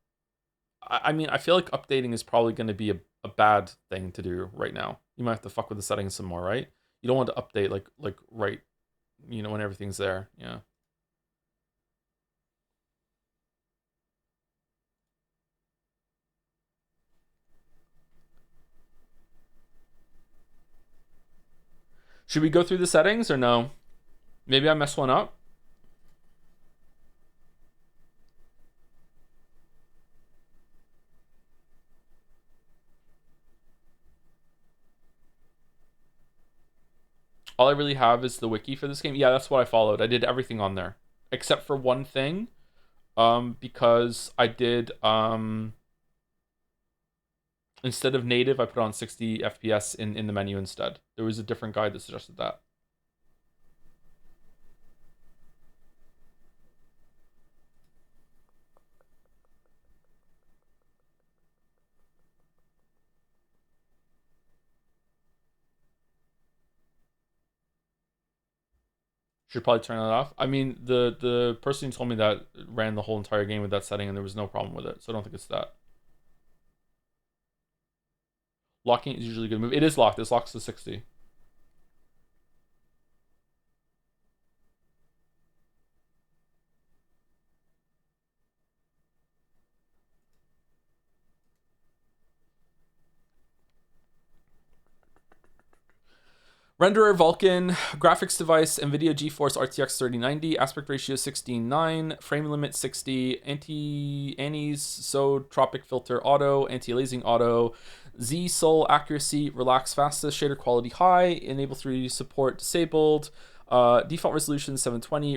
I mean, I feel like updating is probably going to be a bad thing to do right now. You might have to fuck with the settings some more, right? You don't want to update like right, you know, when everything's there. Yeah. Should we go through the settings or no? Maybe I messed one up. All I really have is the wiki for this game. Yeah, that's what I followed. I did everything on there. except for one thing, because I did instead of native, I put on 60 FPS in the menu instead. There was a different guide that suggested that. Should probably turn that off. I mean, the person who told me that ran the whole entire game with that setting, and there was no problem with it. So I don't think it's that. Locking is usually a good move. It is locked. This locks to 60. Renderer Vulkan, graphics device NVIDIA GeForce RTX 3090, aspect ratio 16:9, frame limit 60, anisotropic filter auto, anti-aliasing auto, Z Sol accuracy, relax fastest, shader quality high, enable 3D support disabled. Default resolution 720.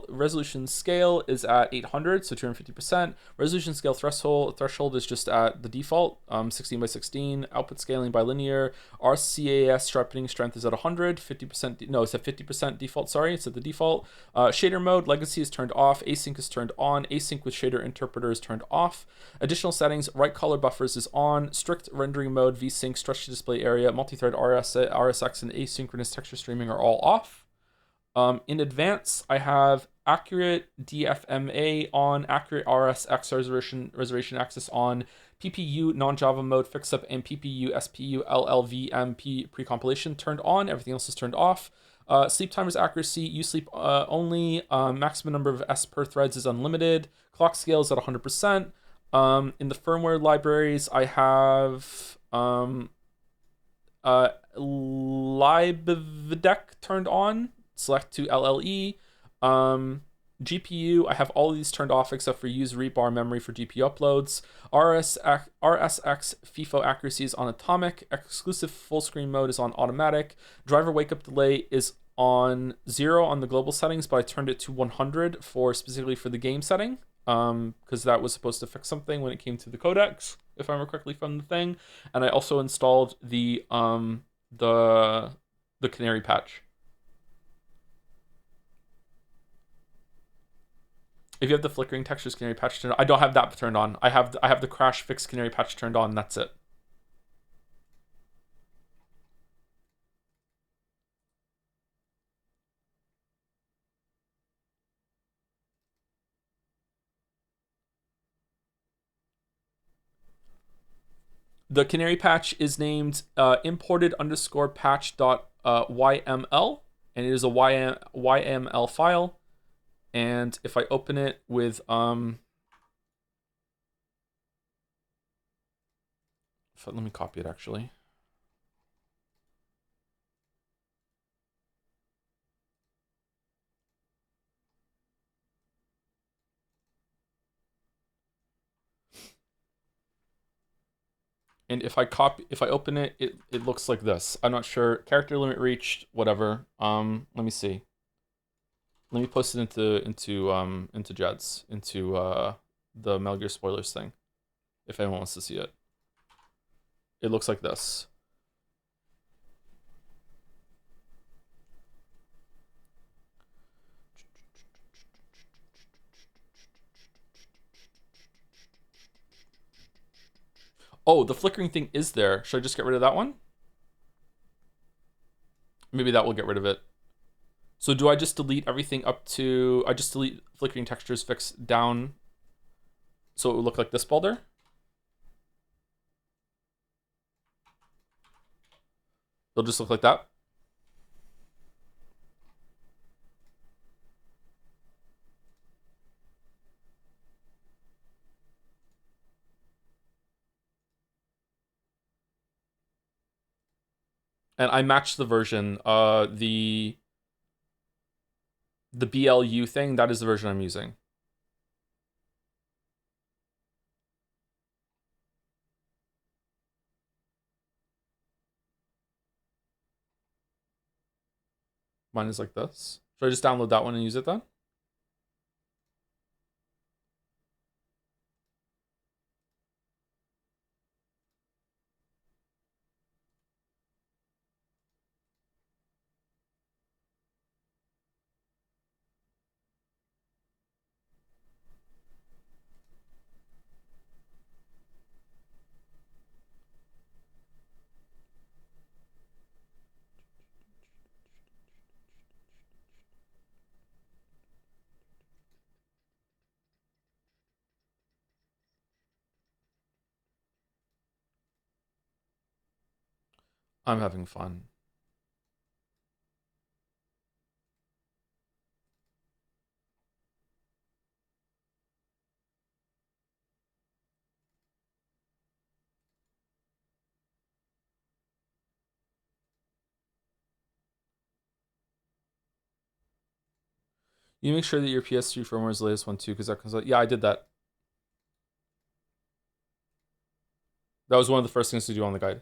Resolution scale is at 800, so 250%. Resolution scale threshold is just at the default, 16 by 16. Output scaling by linear. RCAS sharpening strength is at 100. 50%. No, it's at 50% default. Sorry, it's at the default. Shader mode legacy is turned off. Async is turned on. Async with shader interpreter is turned off. Additional settings: right color buffers is on. Strict rendering mode, VSync, stretch to display area, multi-thread RSX, and asynchronous texture streaming are all off. In advance, I have accurate DFMA on, accurate RSX reservation access on, PPU non-Java mode fix-up, and PPU SPU LLVM pre-compilation turned on. Everything else is turned off. Sleep timer's accuracy, use sleep only. Maximum number of S per threads is unlimited. Clock scale is at 100%. In the firmware libraries, I have libvdec turned on. Select to LLE. GPU, I have all of these turned off except for use rebar memory for GPU uploads. RSX FIFO accuracy is on atomic. Exclusive full screen mode is on automatic. Driver wake up delay is on 0 on the global settings, but I turned it to 100 specifically for the game setting, because that was supposed to fix something when it came to the codecs, if I remember correctly from the thing. And I also installed the canary patch. If you have the flickering textures canary patch turned on, I don't have that turned on. I have the crash fix canary patch turned on. That's it. The canary patch is named imported underscore patch dot YML, and it is a YML file. And if I open it with let me copy it actually. And if I open it, it looks like this. I'm not sure. Character limit reached, whatever. Let me see. Let me post it into Jeds, into the Metal Gear spoilers thing, if anyone wants to see it. It looks like this. Oh, the flickering thing is there. Should I just get rid of that one? Maybe that will get rid of it. So do I just delete everything up to... I just delete flickering textures fix down so it would look like this boulder? It'll just look like that. And I matched the version. The BLU thing, that is the version I'm using. Mine is like this. Should I just download that one and use it then? I'm having fun. You make sure that your PS3 firmware is the latest one too, because that comes out. Yeah, I did that. That was one of the first things to do on the guide.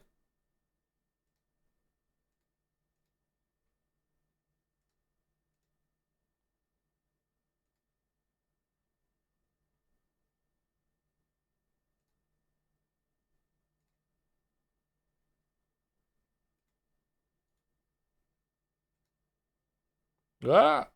Ah!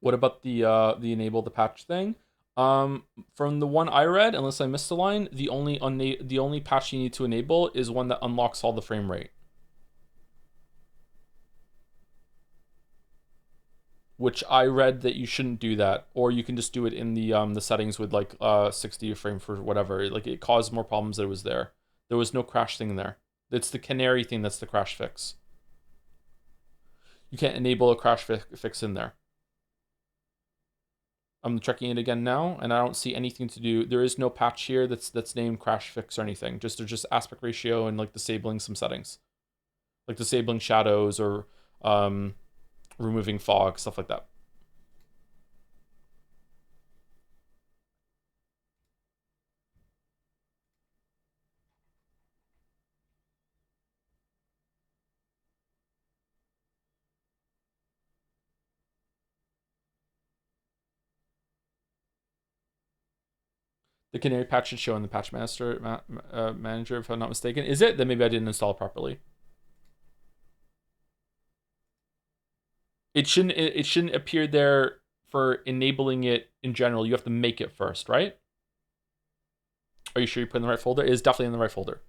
What about the enable the patch thing? From the one I read, unless I missed a line, the only patch you need to enable is one that unlocks all the frame rate. Which I read that you shouldn't do that, or you can just do it in the settings with like 60 frame for whatever. Like it caused more problems that it was there. There was no crash thing there. It's the canary thing that's the crash fix. You can't enable a crash fix in there. I'm checking it again now, and I don't see anything to do. There is no patch here that's named crash fix or anything. There's just aspect ratio and like disabling some settings, like disabling shadows or removing fog, stuff like that. The canary patch should show in the patch manager, if I'm not mistaken. Is it? Then maybe I didn't install it properly. It shouldn't appear there for enabling it in general. You have to make it first, right? Are you sure you put in the right folder? It is definitely in the right folder.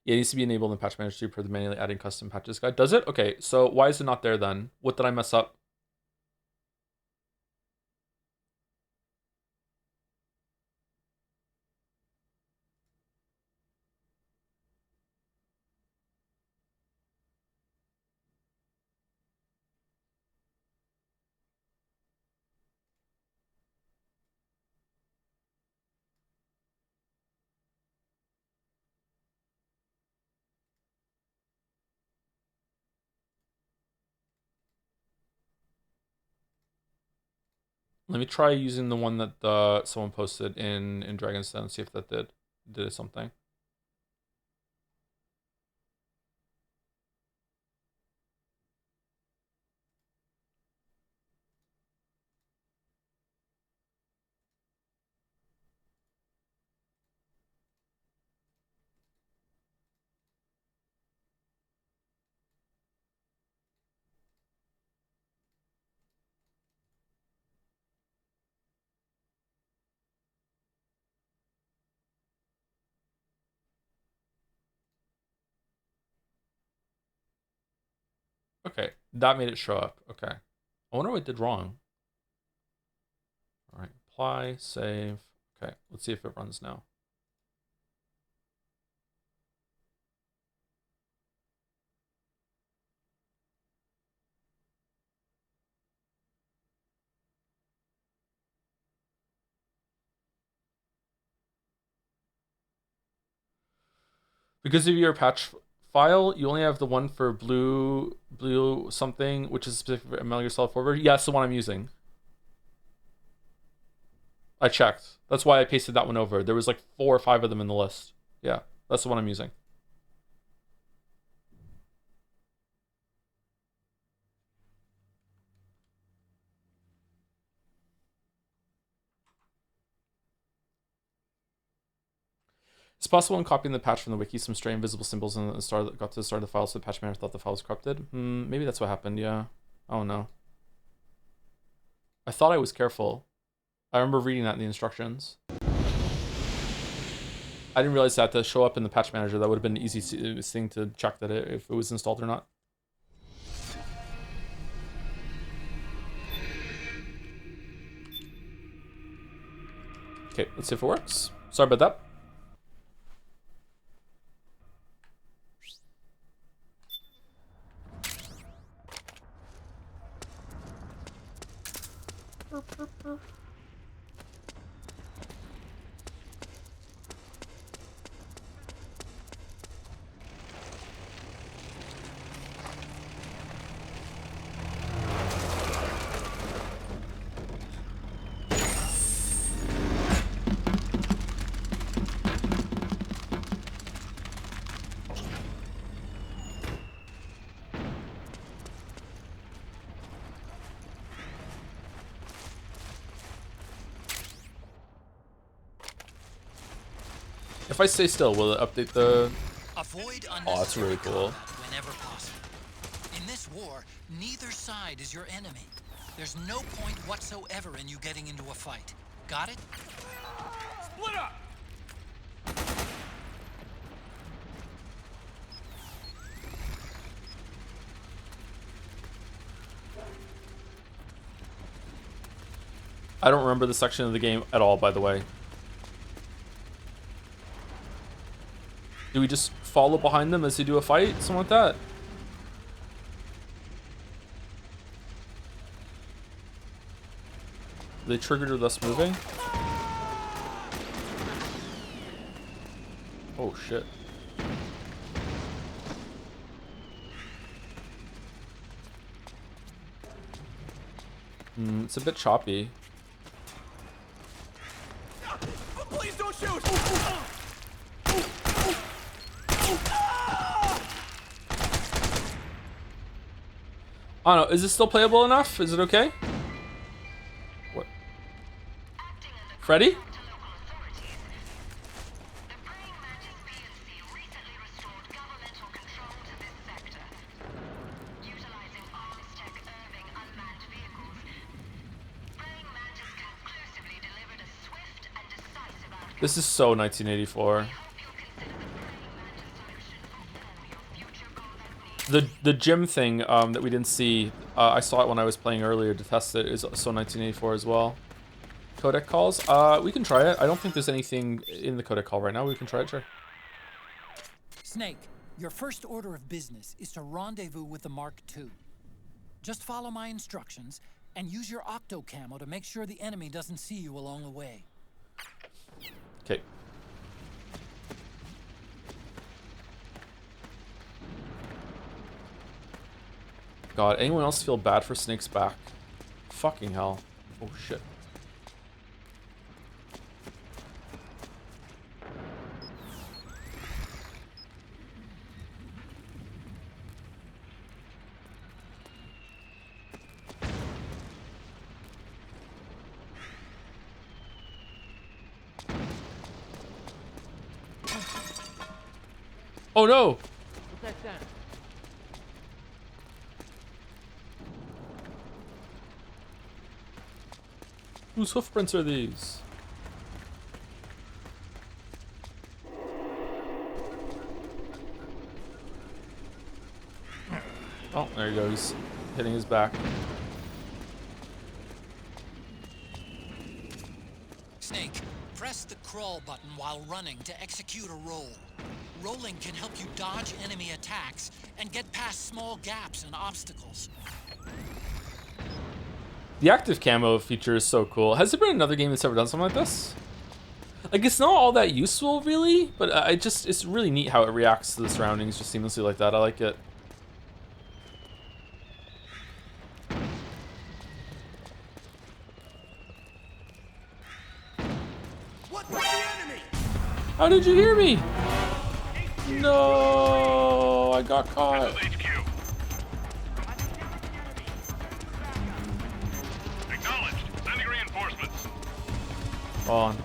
Yeah, it needs to be enabled in patch manager per the manually adding custom patches guide. Does it? Okay, so why is it not there then? What did I mess up? Let me try using the one that someone posted in Dragon's Den and see if that did something. Okay, that made it show up. Okay. I wonder what I did wrong. All right, apply, save. Okay, let's see if it runs now. Because of your patch file, you only have the one for blue something, which is specific for Metal Gear Solid 4 version. Yeah, that's the one I'm using. I checked. That's why I pasted that one over. There was like 4 or 5 of them in the list. Yeah, that's the one I'm using. It's possible when copying the patch from the wiki, some stray invisible symbols in the start got to the start of the file, so the patch manager thought the file was corrupted. Maybe that's what happened, yeah. I don't know. I thought I was careful. I remember reading that in the instructions. I didn't realize that to show up in the patch manager. That would have been an easy thing to check that if it was installed or not. Okay, let's see if it works. Sorry about that. If I stay still, will it update the... Oh, that's really cool. Whenever possible. In this war, neither side is your enemy. There's no point whatsoever in you getting into a fight. Got it? Split up! I don't remember the section of the game at all, by the way. Do we just follow behind them as they do a fight? Something like that? They triggered with us moving? Oh shit. It's a bit choppy. Please don't shoot! I don't know, is this still playable enough? Is it okay? What? Freddy? This is so 1984. The gym thing that we didn't see, I saw it when I was playing earlier to test it, is so 1984 as well. Codec calls? We can try it. I don't think there's anything in the codec call right now. We can try it, sure. Snake, your first order of business is to rendezvous with the Mark II. Just follow my instructions and use your octo camo to make sure the enemy doesn't see you along the way. Okay. God, anyone else feel bad for Snake's back? Fucking hell. Oh shit. Oh no! What's that sound? Whose hoofprints are these? Oh, there he goes. Hitting his back. Snake, press the crawl button while running to execute a roll. Rolling can help you dodge enemy attacks and get past small gaps and obstacles. The active camo feature is so cool. Has there been another game that's ever done something like this? Like, it's not all that useful, really, but it's really neat how it reacts to the surroundings just seamlessly like that. I like it. What was the enemy? How did you hear me? No, I got caught. Acknowledged. Sending reinforcements. On.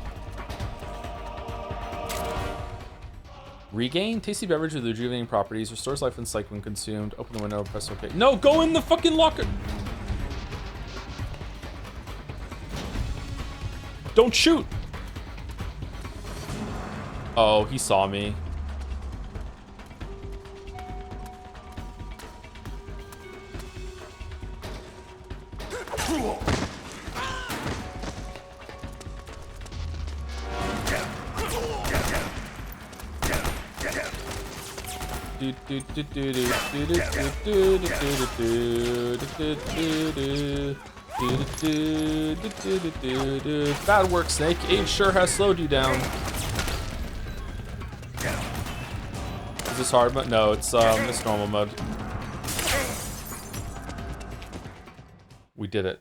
Regain tasty beverage with rejuvenating properties. Restores life and psych when consumed. Open the window. Press OK. No, go in the fucking locker. Don't shoot. Oh, he saw me. Bad work, Snake. Age sure has slowed you down. Is this hard mode? No, it's normal mode. We did it.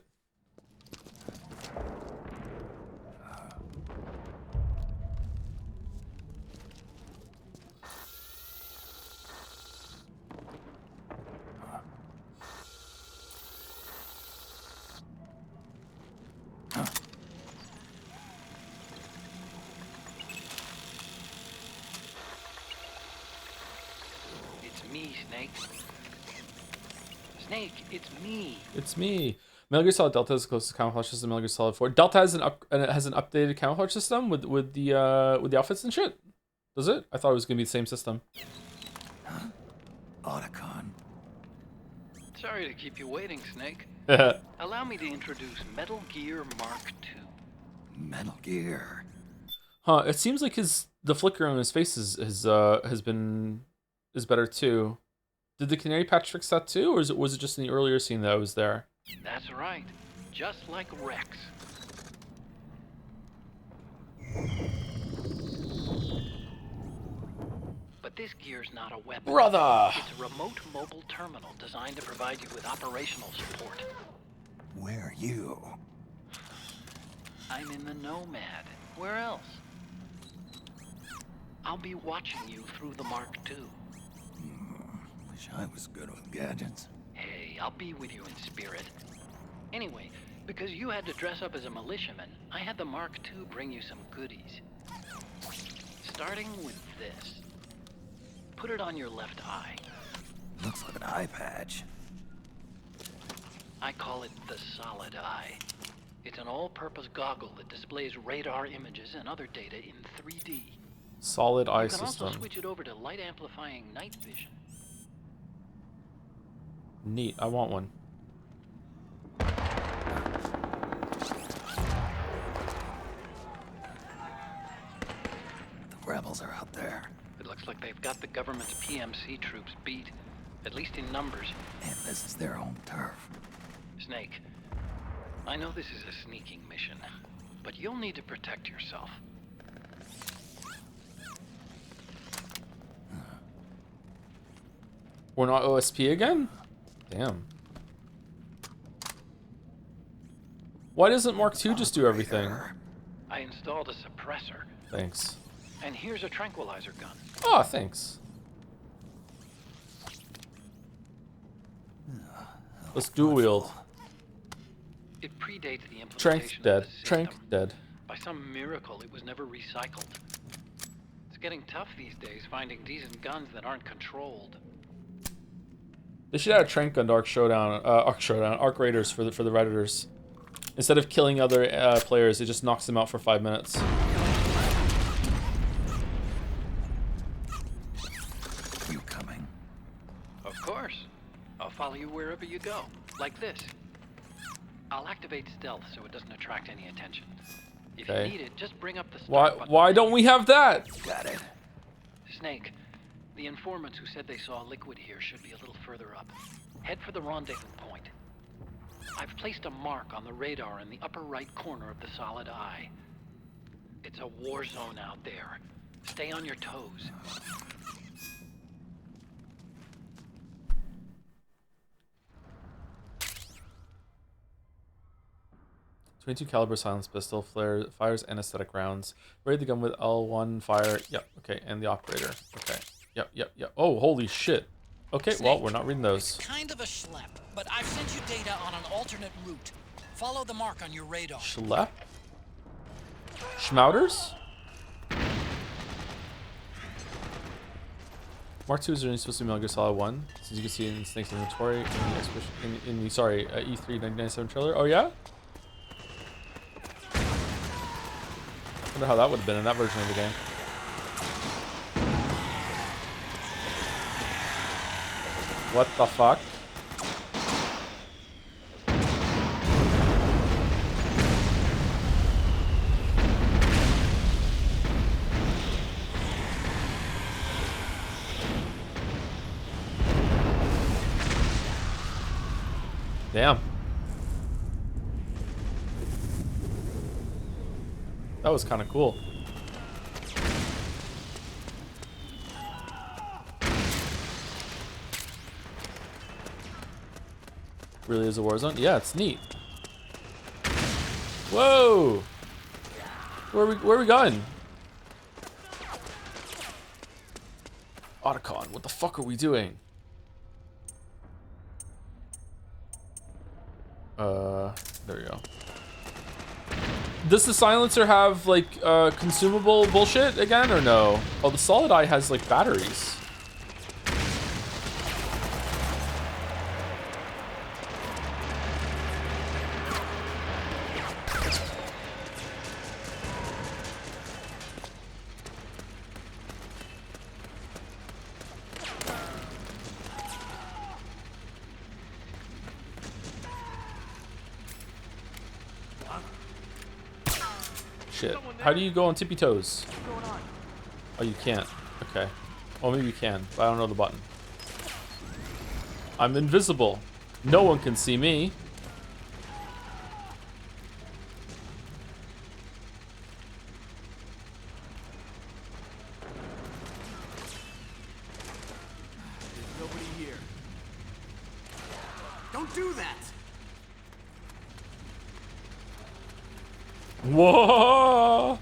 It's me. Metal Gear Solid Delta is the closest camouflage system to Metal Gear Solid 4. Delta has an updated camouflage system with the outfits and shit. Does it? I thought it was gonna be the same system. Huh? Otacon. Sorry to keep you waiting, Snake. Allow me to introduce Metal Gear Mark II. Metal Gear. Huh? It seems like the flicker on his face is better too. Did the canary patch fix that too, or was it just in the earlier scene that I was there? That's right. Just like Rex. But this gear's not a weapon. Brother! It's a remote mobile terminal designed to provide you with operational support. Where are you? I'm in the Nomad. Where else? I'll be watching you through the Mark II. Wish I was good with gadgets. Hey, I'll be with you in spirit. Anyway, because you had to dress up as a militiaman, I had the Mark II bring you some goodies. Starting with this. Put it on your left eye. Looks like an eye patch. I call it the Solid Eye. It's an all-purpose goggle that displays radar images and other data in 3D. Solid eye system. You can also switch it over to light-amplifying night vision. Neat. I want one. The rebels are out there. It looks like they've got the government's PMC troops beat, at least in numbers. And this is their home turf. Snake, I know this is a sneaking mission, but you'll need to protect yourself. We're not OSP again? Damn. Why doesn't Mark II just do everything? I installed a suppressor. Thanks. And here's a tranquilizer gun. Oh, thanks. Let's dual wield. It predates the implementation Trank of dead. the system. Trank dead. By some miracle, it was never recycled. It's getting tough these days finding decent guns that aren't controlled. They should add a trank gun to Arc Raiders for the Redditors. Instead of killing other players, it just knocks them out for 5 minutes. You coming? Of course. I'll follow you wherever you go, like this. I'll activate stealth so it doesn't attract any attention. If you need it, just bring up the start button. Why don't we have that? Got it. Snake, the informants who said they saw liquid here should be a little further up. Head for the rendezvous point. I've placed a mark on the radar in the upper right corner of the Solid Eye. It's a war zone out there. Stay on your toes. 22 caliber silence pistol, fires anesthetic rounds. Ready the gun with L1 fire. Yep, okay, and the operator. Okay, yep. Oh, holy shit. Okay, Snake, well, we're not reading those. It's kind of a schlep, but I've sent you data on an alternate route. Follow the mark on your radar. Schlep? Schmouters? Mark 2 is only supposed to be Metal Gear Solid 1, since you can see it in Snake's inventory in the E3 1997 trailer. Oh yeah? Wonder how that would have been in that version of the game. What the fuck? Damn. That was kind of cool. Really is a war zone? Yeah, it's neat. Whoa! Where are we going? Otacon, what the fuck are we doing? There we go. Does the silencer have like consumable bullshit again or no? Oh, the Solid Eye has like batteries. Shit. How do you go on tippy toes? Oh, you can't. Okay. Well, maybe you can, but I don't know the button. I'm invisible. No one can see me. There's nobody here. Don't do that! Whoa!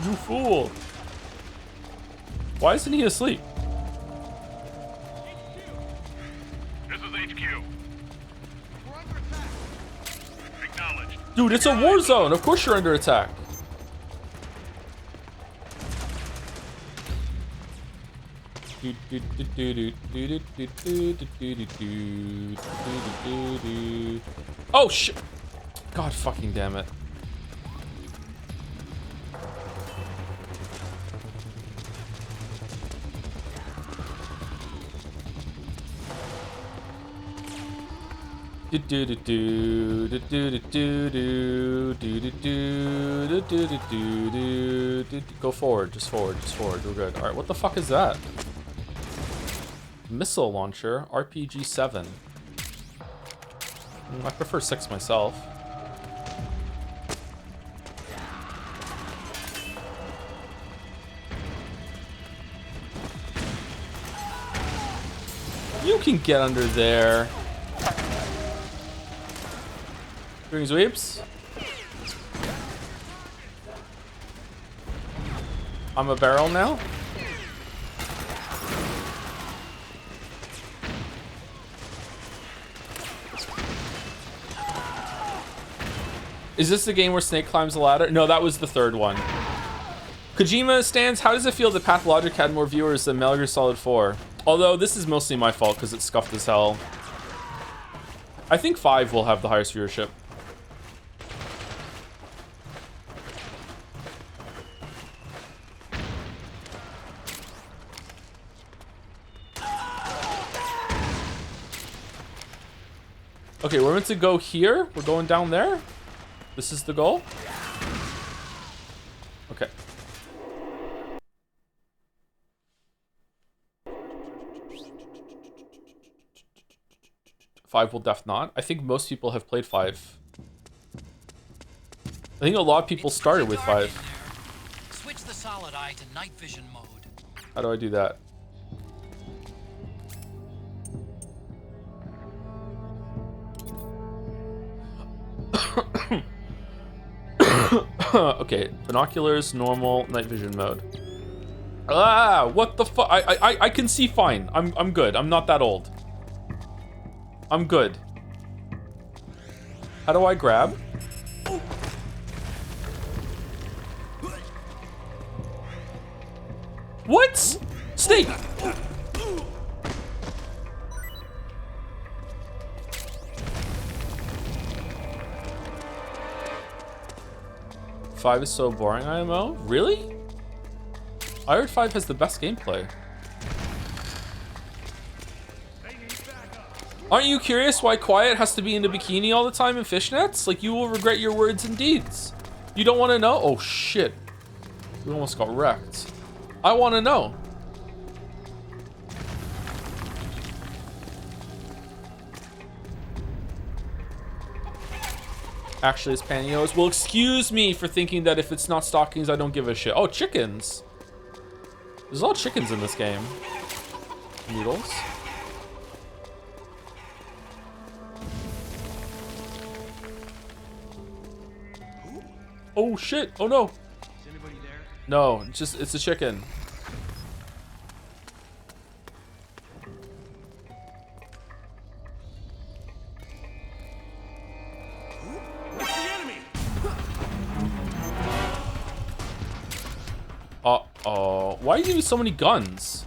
You fool! Why isn't he asleep? This is HQ. We're under attack. Acknowledged. Dude, it's a war zone. Of course you're under attack. Oh shit! God fucking damn it. Go forward, just forward, just forward. We're good. All right, what the fuck is that? Missile launcher, RPG 7. I prefer 6 myself. You can get under there. Doing sweeps. I'm a barrel now. Is this the game where Snake climbs the ladder? No, that was the third one. Kojima stands. How does it feel that Pathologic had more viewers than Metal Gear Solid 4? Although this is mostly my fault because it's scuffed as hell. I think 5 will have the highest viewership. Okay, we're meant to go here. We're going down there. This is the goal. Okay. Five will def not. I think most people have played 5. I think a lot of people started with 5. Switch the solid eye to night vision mode. How do I do that? Okay, binoculars, normal, night vision mode. Ah, what the fuck? I can see fine. I'm good. I'm not that old. I'm good. How do I grab? What? Snake! Five is so boring, IMO? Really? I heard 5 has the best gameplay. Aren't you curious why Quiet has to be in a bikini all the time in fishnets? Like, you will regret your words and deeds. You don't want to know? Oh, shit. We almost got wrecked. I want to know. Actually, it's pantyhose. Well, excuse me for thinking that if it's not stockings, I don't give a shit. Oh, chickens. There's a lot of chickens in this game. Noodles. Oh shit! Oh no! Is anybody there? No, it's a chicken. It's the enemy! Uh-oh. Why are you using so many guns?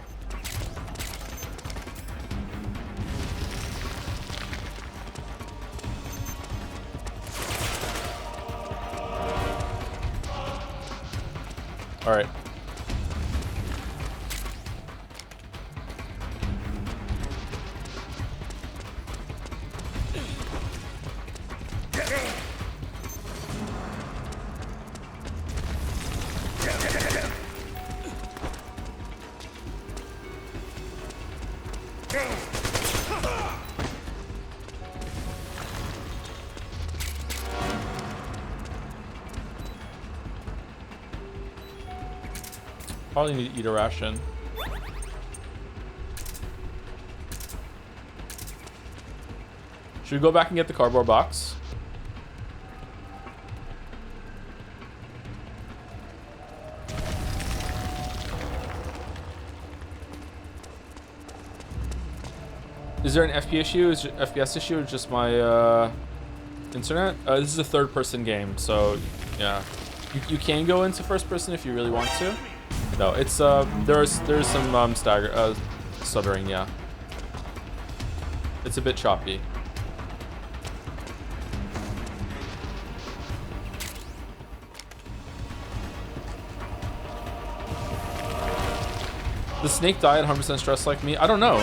All right. Probably need to eat a ration. Should we go back and get the cardboard box? Is there an FPS issue or just my internet? This is a third-person game, so yeah. You can go into first person if you really want to. No, it's there's some stuttering, yeah. It's a bit choppy. The snake die at 100% stress like me? I don't know.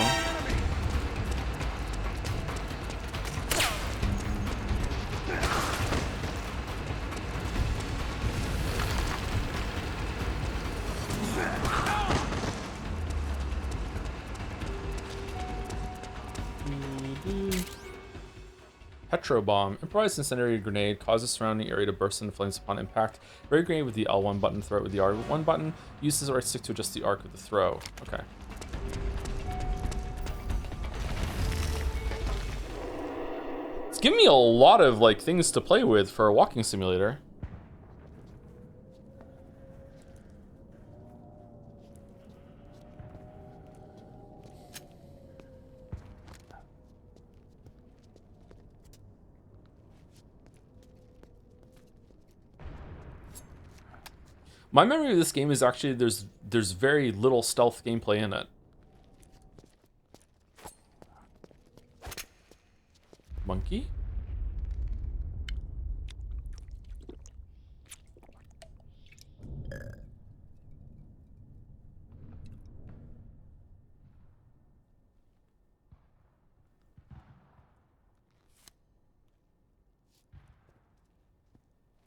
Petro bomb. Improvised incendiary grenade causes surrounding area to burst into flames upon impact. Very grenade with the L1 button, throw it with the R1 button. Uses the right stick to adjust the arc of the throw. Okay. It's giving me a lot of like things to play with for a walking simulator. My memory of this game is actually there's very little stealth gameplay in it. Monkey?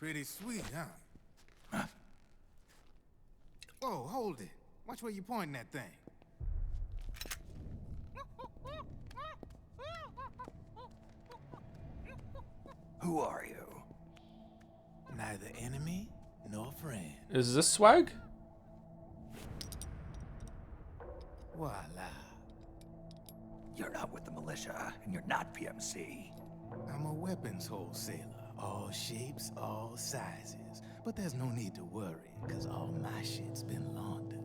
Pretty sweet, huh? Whoa, hold it. Watch where you pointing that thing. Who are you? Neither enemy nor friend. Is this swag? Voila. You're not with the militia, and you're not PMC. I'm a weapons wholesaler. All shapes, all sizes. But there's no need to worry, because all my shit's been laundered.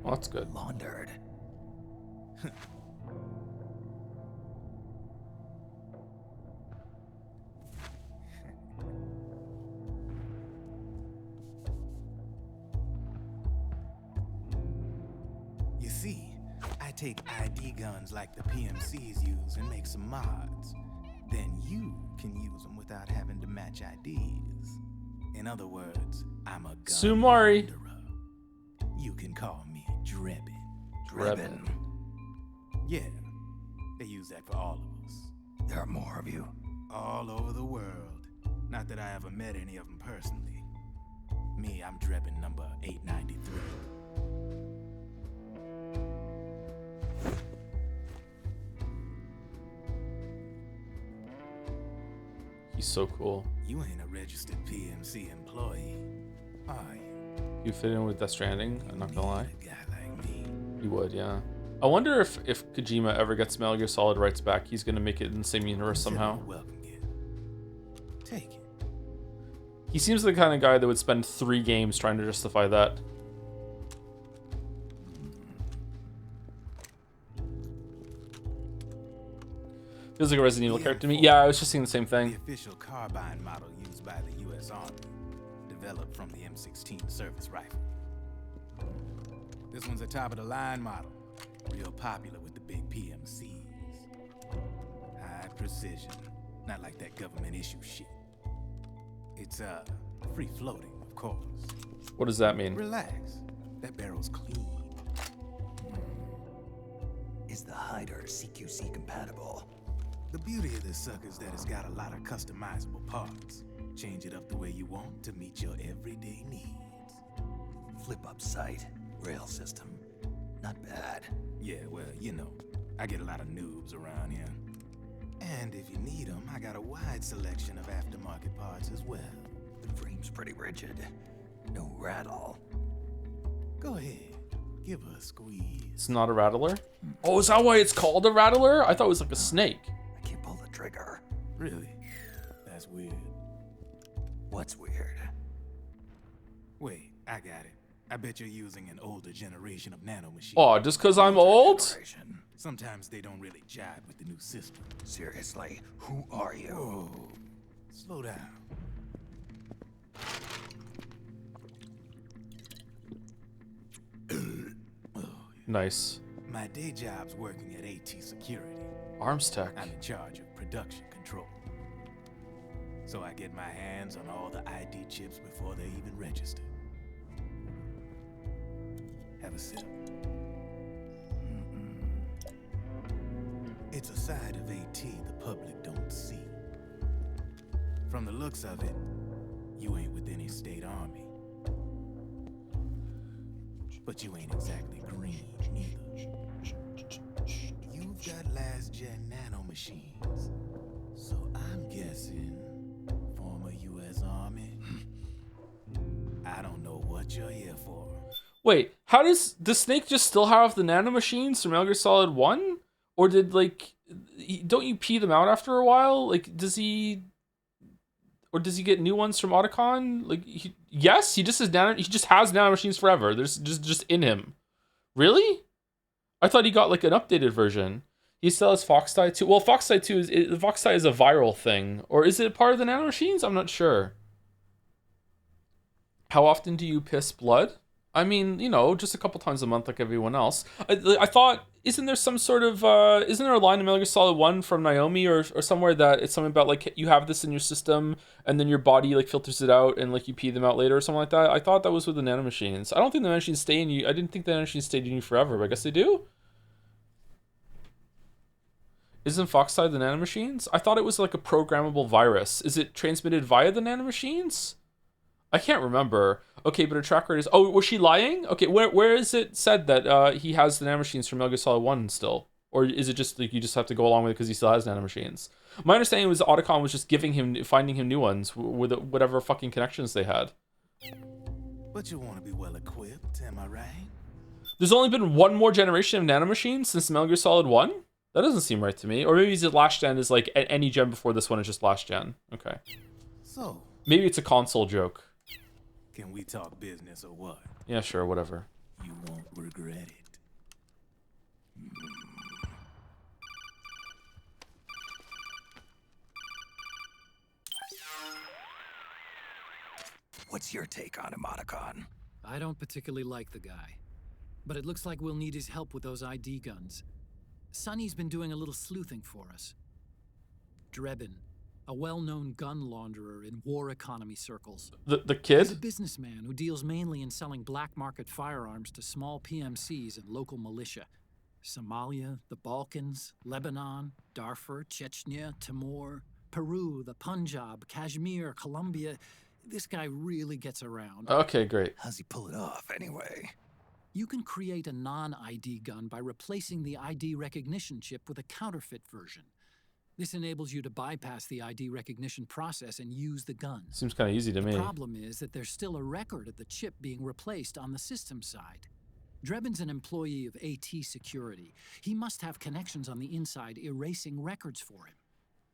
Well, that's good. Laundered? You see, I take ID guns like the PMCs use and make some mods. Then you can use them without having to match IDs. In other words, I'm a gun Sumari. launderer. You can call me Drebin. Drebin. Yeah, they use that for all of us. There are more of you? All over the world. Not that I ever met any of them personally. Me, I'm Drebin number 893. He's so cool. You ain't a registered PMC employee, are you? You fit in with Death Stranding, I'm not gonna lie. A guy like me. You would, yeah. I wonder if Kojima ever gets Metal Gear Solid rights back, he's gonna make it in the same universe somehow. Welcome gift. Take it. He seems the kind of guy that would spend 3 games trying to justify that. Feels like a Resident Evil character to me. Yeah, I was just seeing the same thing. The official carbine model used by the U.S. Army, developed from the M16 service rifle. This one's a top-of-the-line model, real popular with the big PMCs. High precision, not like that government issue shit. It's free-floating, of course. What does that mean? Relax, that barrel's clean. Is the hider CQC compatible? The beauty of this sucker is that it's got a lot of customizable parts. Change it up the way you want to meet your everyday needs. Flip up sight, rail system. Not bad. Yeah, well, you know, I get a lot of noobs around here. And if you need them, I got a wide selection of aftermarket parts as well. The frame's pretty rigid. No rattle. Go ahead, give her a squeeze. It's not a rattler? Oh, is that why it's called a rattler? I thought it was like a snake. I can't pull the trigger. Really? That's weird. What's weird? Wait, I got it. I bet you're using an older generation of nanomachines. Oh, just because I'm old? Sometimes they don't really jive with the new system. Seriously, who are you? Whoa. Slow down. Nice. My day job's working at AT Security. Arms tech. I'm in charge of production control. So I get my hands on all the ID chips before they even register. Have a sip. It's a side of AT the public don't see. From the looks of it, you ain't with any state army. But you ain't exactly green either. You've got last-gen nanomachines. So I'm guessing former U.S. Army. I don't know what you're here for. Wait, how does the Snake just still have the nanomachines from Metal Gear Solid 1? Or did, like, don't you pee them out after a while? Like, does he... Or does he get new ones from Otacon? Like, yes, he just has nanomachines forever. There's just in him. Really? I thought he got like an updated version. He still has Foxdie 2. Well, Foxdie 2 Foxdie is a viral thing, or is it part of the nanomachines? I'm not sure. How often do you piss blood? I mean, you know, just a couple times a month like everyone else. I thought, isn't there some sort of, isn't there a line in Metal Gear Solid 1 from Naomi or somewhere that it's something about, like, you have this in your system and then your body, like, filters it out and, like, you pee them out later or something like that? I thought that was with the nanomachines. I don't think the nanomachines stay in you. I didn't think the nanomachines stayed in you forever, but I guess they do? Isn't Foxdie the nanomachines? I thought it was, like, a programmable virus. Is it transmitted via the nanomachines? I can't remember. Okay, but her track record is... Oh, was she lying? Okay, where is it said that he has the nanomachines from Metal Gear Solid 1 still? Or is it just like you just have to go along with it because he still has nanomachines? My understanding was Otacon was just finding him new ones with whatever fucking connections they had. But you want to be well equipped, am I right? There's only been one more generation of nanomachines since Metal Gear Solid 1? That doesn't seem right to me. Or maybe the last gen is like any gen before this one is just last gen. Okay. So, maybe it's a console joke. Can we talk business or what? Yeah, sure, whatever. You won't regret it. What's your take on him, Otacon? I don't particularly like the guy, but it looks like we'll need his help with those ID guns. Sonny's been doing a little sleuthing for us. Drebin, a well-known gun launderer in war economy circles. The kid? He's a businessman who deals mainly in selling black market firearms to small PMCs and local militia. Somalia, the Balkans, Lebanon, Darfur, Chechnya, Timor, Peru, the Punjab, Kashmir, Colombia. This guy really gets around. Okay, great. How's he pull it off, anyway? You can create a non-ID gun by replacing the ID recognition chip with a counterfeit version. This enables you to bypass the ID recognition process and use the gun. Seems kind of easy to me. The problem is that there's still a record of the chip being replaced on the system side. Drebin's an employee of AT Security. He must have connections on the inside erasing records for him.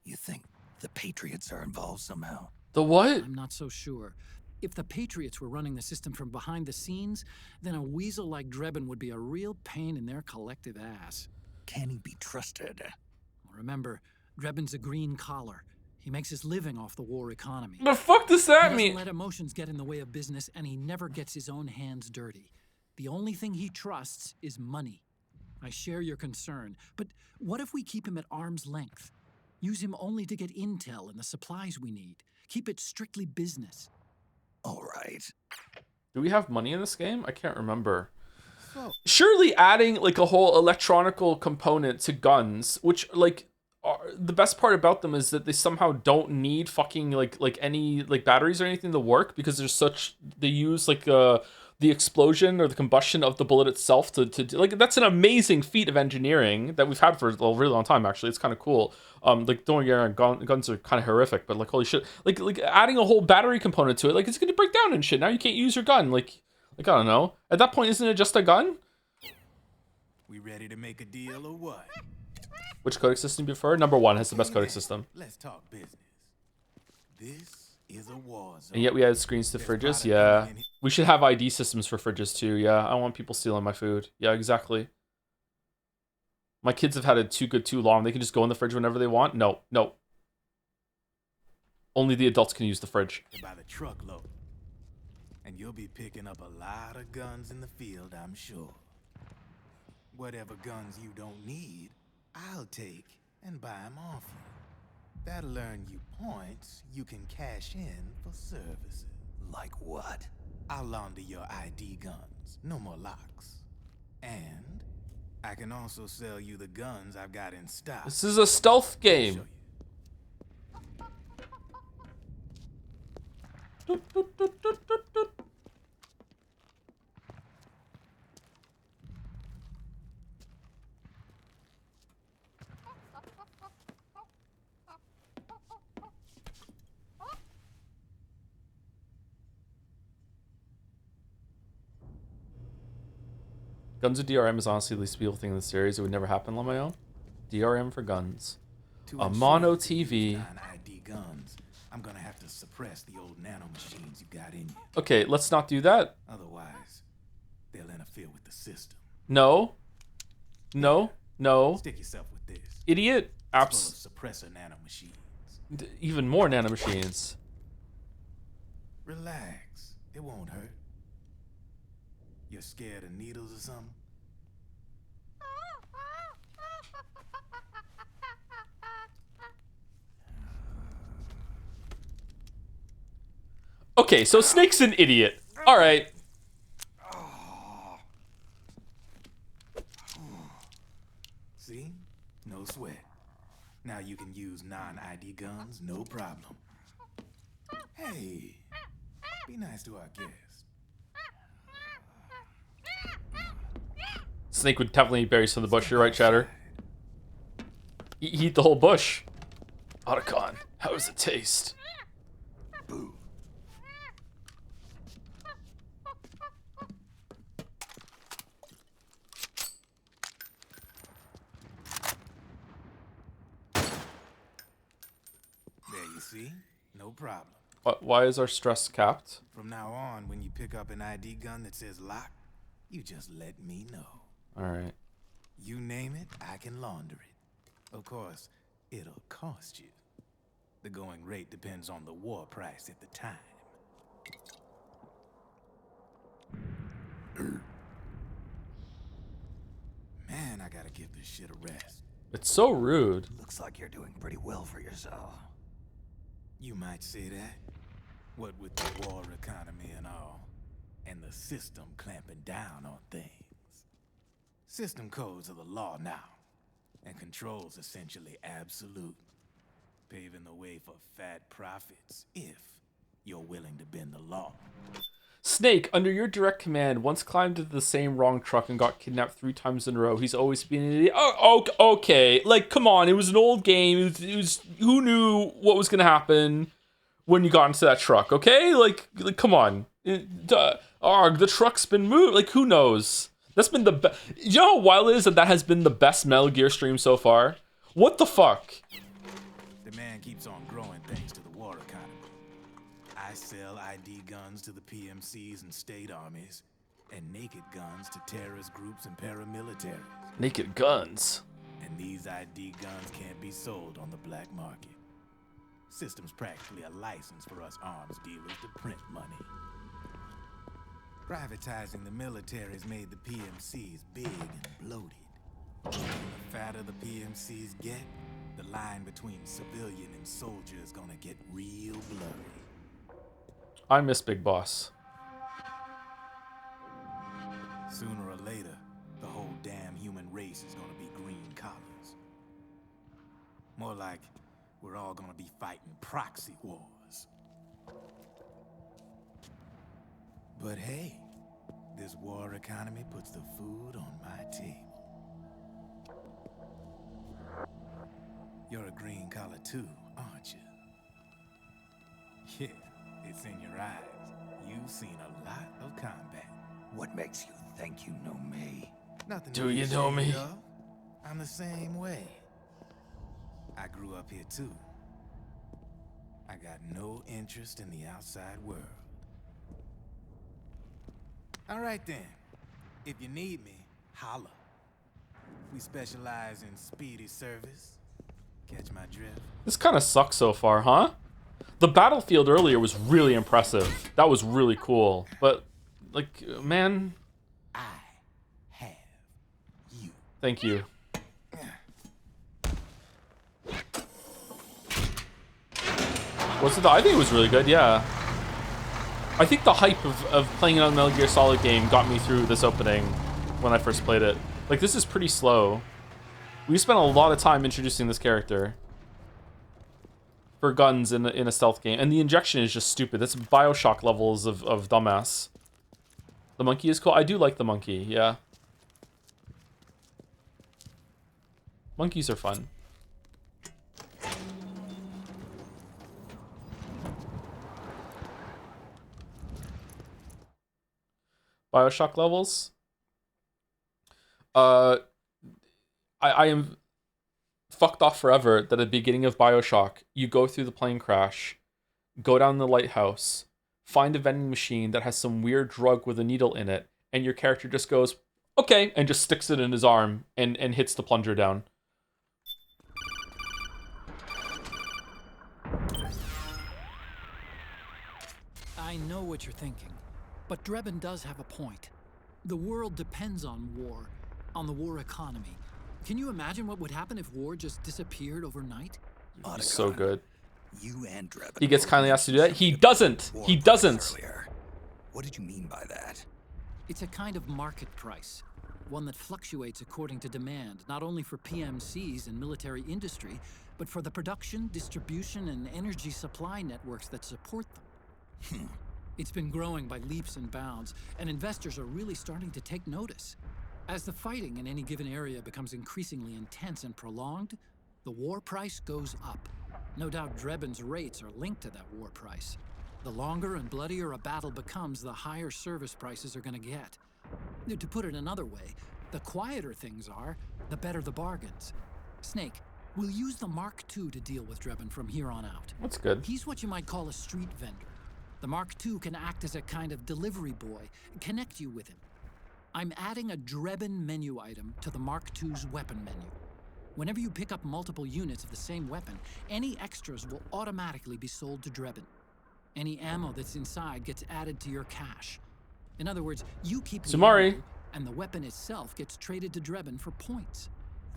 You think the Patriots are involved somehow? The what? I'm not so sure. If the Patriots were running the system from behind the scenes, then a weasel like Drebin would be a real pain in their collective ass. Can he be trusted? Remember, Drebin's a green collar. He makes his living off the war economy. The fuck does that He mean? doesn't let emotions get in the way of business, and he never gets his own hands dirty. The only thing he trusts is money. I share your concern, but what if we keep him at arm's length? Use him only to get intel and the supplies we need. Keep it strictly business. All right. Do we have money in this game? I can't remember. Surely adding like a whole electronical component to guns, which like the best part about them is that they somehow don't need fucking like any like batteries or anything to work because there's such they use like the explosion or the combustion of the bullet itself to like that's an amazing feat of engineering that we've had for a really long time. Actually, it's kind of cool. Like don't get me wrong, guns are kind of horrific, but like holy shit, like adding a whole battery component to it, like it's gonna break down and shit. Now you can't use your gun. Like I don't know. At that point, isn't it just a gun? We ready to make a deal or what? Which codec system do you prefer? Number 1 has the best codec system. Let's talk business. This is a war zone. And yet we add screens to fridges. Yeah, we should have ID systems for fridges too. Yeah, I don't want people stealing my food. Yeah, exactly. My kids have had it too good too long. They can just go in the fridge whenever they want. No. Only the adults can use the fridge. By the truckload. And you'll be picking up a lot of guns in the field, I'm sure. Whatever guns you don't need, I'll take and buy them off you. That'll earn you points you can cash in for services. Like what? I'll launder your ID guns. No more locks. And I can also sell you the guns I've got in stock. This is a stealth game. Guns with DRM is honestly the least beautiful thing in the series. It would never happen, Lamayo. DRM for guns. A mono TV. ID guns, I'm gonna have to suppress the old nanomachines you got in you. Okay, let's not do that. Otherwise, they'll interfere with the system. No. Stick yourself with this. Idiot. It's full of suppressor nanomachines. Even more nanomachines. Relax. It won't hurt. You're scared of needles or something? Okay, so Snake's an idiot. All right. See? No sweat. Now you can use non-ID guns, no problem. Hey, Be nice to our guest. Snake would definitely eat berries from the bush. You're right, Chatter. Eat the whole bush. Otacon, how does it taste? Boo. There you see, no problem. Why is our stress capped? From now on, when you pick up an ID gun that says lock, you just let me know. Alright. You name it, I can launder it. Of course, it'll cost you. The going rate depends on the war price at the time. Man, I gotta give this shit a rest. It's so rude. Looks like you're doing pretty well for yourself. You might say that. What with the war economy and all, and the system clamping down on things. System codes are the law now, and control's essentially absolute, paving the way for fat profits if you're willing to bend the law. Snake, under your direct command, once climbed into the same wrong truck and got kidnapped 3 times in a row. He's always been an idiot. Oh, okay. Like, come on. It was an old game. It was who knew what was going to happen when you got into that truck, okay? Like come on. The truck's been moved. Like, who knows? That's been the best. You know how wild it is that has been the best Metal Gear stream so far? What the fuck? Demand keeps on growing thanks to the war economy. I sell ID guns to the PMCs and state armies, and naked guns to terrorist groups and paramilitaries. Naked guns? And these ID guns can't be sold on the black market. System's practically a license for us arms dealers to print money. Privatizing the military's made the PMCs big and bloated. And the fatter the PMCs get, the line between civilian and soldier is gonna get real blurry. I miss Big Boss. Sooner or later, the whole damn human race is gonna be green collars. More like we're all gonna be fighting proxy wars. But hey, this war economy puts the food on my table. You're a green collar too, aren't you? Yeah, it's in your eyes. You've seen a lot of combat. What makes you think you know me? Nothing. Do you know me? I'm the same way. I grew up here too. I got no interest in the outside world. All right then. If you need me, holla. We specialize in speedy service. Catch my drift? This kind of sucks so far, huh? The battlefield earlier was really impressive. That was really cool. But, like, man... I have you. Thank you. Was it? I think it was really good, yeah. I think the hype of playing another Metal Gear Solid game got me through this opening when I first played it. Like, this is pretty slow. We spent a lot of time introducing this character for guns in a stealth game. And the injection is just stupid. That's Bioshock levels of dumbass. The monkey is cool. I do like the monkey, yeah. Monkeys are fun. Bioshock levels. I am fucked off forever that at the beginning of Bioshock, you go through the plane crash, go down the lighthouse, find a vending machine that has some weird drug with a needle in it, and your character just goes, okay, and just sticks it in his arm and hits the plunger down. I know what you're thinking, but Drebin does have a point. The world depends on war, on the war economy. Can you imagine what would happen if war just disappeared overnight? He's so good. You and Drebin. He gets kindly asked to do that. He doesn't. He doesn't. What did you mean by that? It's a kind of market price, one that fluctuates according to demand, not only for PMCs and military industry, but for the production, distribution, and energy supply networks that support them. It's been growing by leaps and bounds, and investors are really starting to take notice. As the fighting in any given area becomes increasingly intense and prolonged, the war price goes up. No doubt Drebin's rates are linked to that war price. The longer and bloodier a battle becomes, the higher service prices are going to get. To put it another way, the quieter things are, the better the bargains. Snake, we'll use the Mark II to deal with Drebin from here on out. That's good. He's what you might call a street vendor. The Mark II can act as a kind of delivery boy, connect you with him. I'm adding a Drebin menu item to the Mark II's weapon menu. Whenever you pick up multiple units of the same weapon, any extras will automatically be sold to Drebin. Any ammo that's inside gets added to your cache. In other words, you keep the ammo, and the weapon itself gets traded to Drebin for points.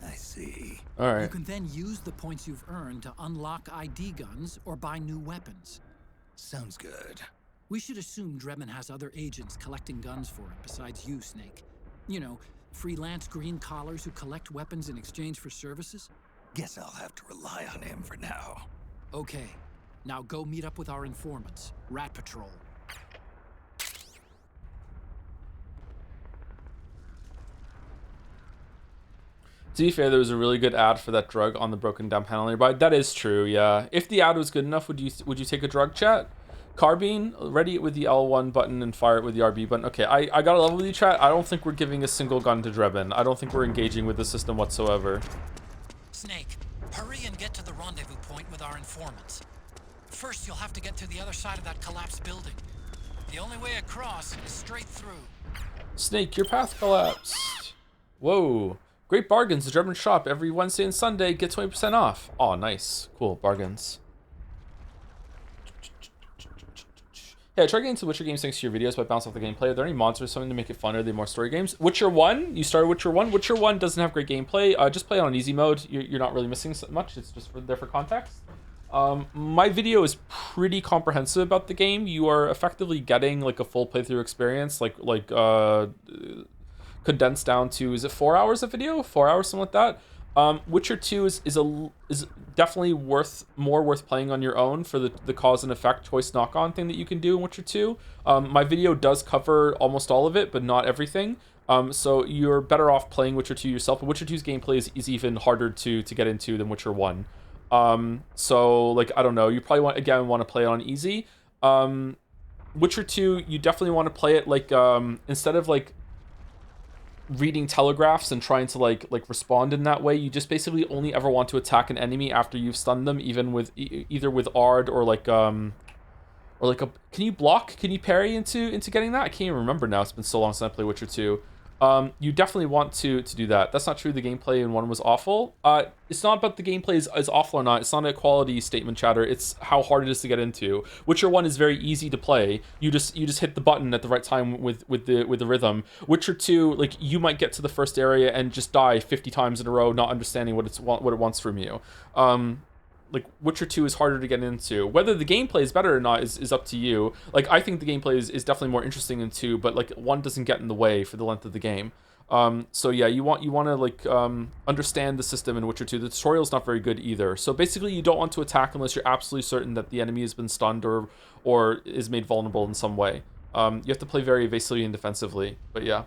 I see. All right. You can then use the points you've earned to unlock ID guns or buy new weapons. Sounds good. We should assume Drebin has other agents collecting guns for him besides you, Snake. You know, freelance green collars who collect weapons in exchange for services? Guess I'll have to rely on him for now. Okay. Now go meet up with our informants, Rat Patrol. To be fair, there was a really good ad for that drug on the broken down panel nearby. That is true, yeah. If the ad was good enough, would you take a drug, chat? Carbine, ready it with the L1 button and fire it with the RB button. Okay, I got a level with you, chat. I don't think we're giving a single gun to Drebin. I don't think we're engaging with the system whatsoever. Snake, hurry and get to the rendezvous point with our informants. First, you'll have to get to the other side of that collapsed building. The only way across is straight through. Snake, your path collapsed. Whoa. Great bargains. The Drebin shop every Wednesday and Sunday. Get 20% off. Oh, nice. Cool. Bargains. Yeah, I try getting into Witcher games thanks to your videos, but I bounce off the gameplay. Are there any mods or something to make it fun? Are they more story games? Witcher 1? You started Witcher 1? Witcher 1 doesn't have great gameplay. Just play it on easy mode. You're not really missing so much. It's just there for context. My video is pretty comprehensive about the game. You are effectively getting like a full playthrough experience, like condensed down to, is it 4 hours of video? 4 hours, something like that. Witcher 2 is definitely more worth playing on your own for the cause and effect choice knock-on thing that you can do in Witcher 2. My video does cover almost all of it, but not everything. So you're better off playing Witcher 2 yourself. But Witcher 2's gameplay is even harder to get into than Witcher 1. So like, I don't know, you probably want to play it on easy. Witcher 2, you definitely want to play it like instead of like reading telegraphs and trying to like respond in that way, you just basically only ever want to attack an enemy after you've stunned them, even with either with Ard or like a, can you block, can you parry into getting that? I can't even remember now, it's been so long since I played Witcher 2. You definitely want to do that. That's not true. The gameplay in 1 was awful. It's not about the gameplay is awful or not. It's not a quality statement, chatter. It's how hard it is to get into. Witcher 1 is very easy to play. You just hit the button at the right time with the rhythm. Witcher 2, like, you might get to the first area and just die 50 times in a row, not understanding what it wants from you. Like, Witcher 2 is harder to get into. Whether the gameplay is better or not is up to you. Like, I think the gameplay is definitely more interesting in 2, but, like, 1 doesn't get in the way for the length of the game. So, yeah, you want to, like, understand the system in Witcher 2. The tutorial's not very good either. So, basically, you don't want to attack unless you're absolutely certain that the enemy has been stunned or is made vulnerable in some way. You have to play very evasively and defensively. But, yeah.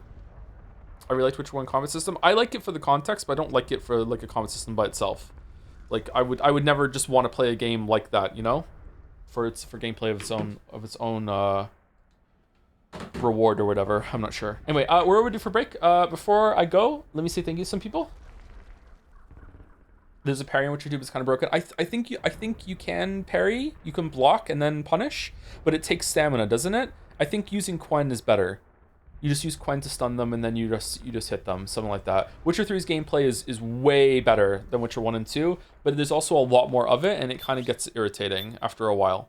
I really liked Witcher 1 combat system. I like it for the context, but I don't like it for, like, a combat system by itself. Like, I would never just want to play a game like that, you know, for gameplay of its own reward or whatever. I'm not sure. Anyway, we're overdue for break. Before I go, let me say thank you to some people. There's a parry on which your tube is kind of broken. I think you can parry, you can block and then punish, but it takes stamina, doesn't it? I think using Quen is better. You just use Quen to stun them, and then you just hit them, something like that. Witcher 3's gameplay is way better than Witcher 1 and 2, but there's also a lot more of it, and it kind of gets irritating after a while.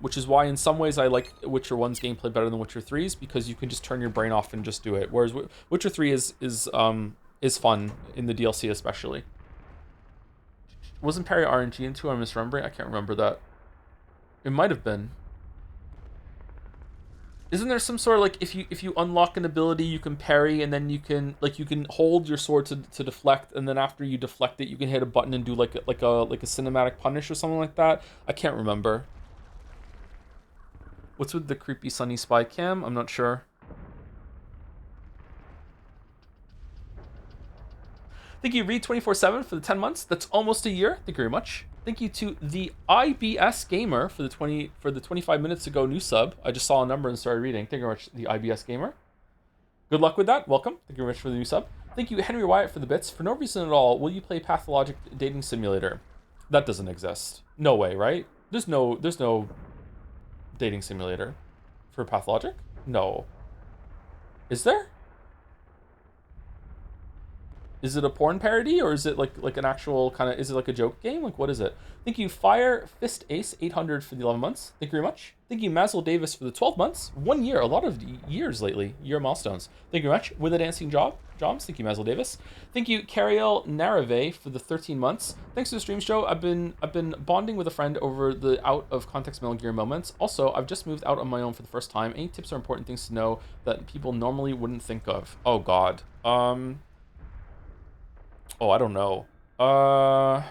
Which is why in some ways I like Witcher 1's gameplay better than Witcher 3's, because you can just turn your brain off and just do it. Whereas Witcher 3 is fun in the DLC especially. Wasn't parry RNG in 2? I'm misremembering. I can't remember that. It might have been. Isn't there some sort of, like, if you unlock an ability, you can parry, and then you can hold your sword to deflect, and then after you deflect it, you can hit a button and do like a cinematic punish or something like that? I can't remember. What's with the creepy sunny spy cam? I'm not sure. Thank you, Reed247 for the 10 months. That's almost a year. Thank you very much. Thank you to the IBS Gamer for the 25 minutes ago new sub. I just saw a number and started reading. Thank you very much, the IBS Gamer. Good luck with that. Welcome. Thank you very much for the new sub. Thank you, Henry Wyatt, for the bits. For no reason at all, will you play Pathologic Dating Simulator? That doesn't exist. No way, right? There's no dating simulator for Pathologic? No. Is there? Is it a porn parody, or is it like an actual kind of, is it like a joke game? Like, what is it? Thank you, Fire Fist Ace 800 for the 11 months. Thank you very much. Thank you, Mazel Davis for the 12 months. 1 year, a lot of years lately. Year milestones. Thank you very much. With a dancing job, Joms. Thank you, Mazel Davis. Thank you, Cariel Narave for the 13 months. Thanks to the stream show. I've been bonding with a friend over the out of context Metal Gear moments. Also, I've just moved out on my own for the first time. Any tips or important things to know that people normally wouldn't think of? Oh God. Oh, I don't know. Try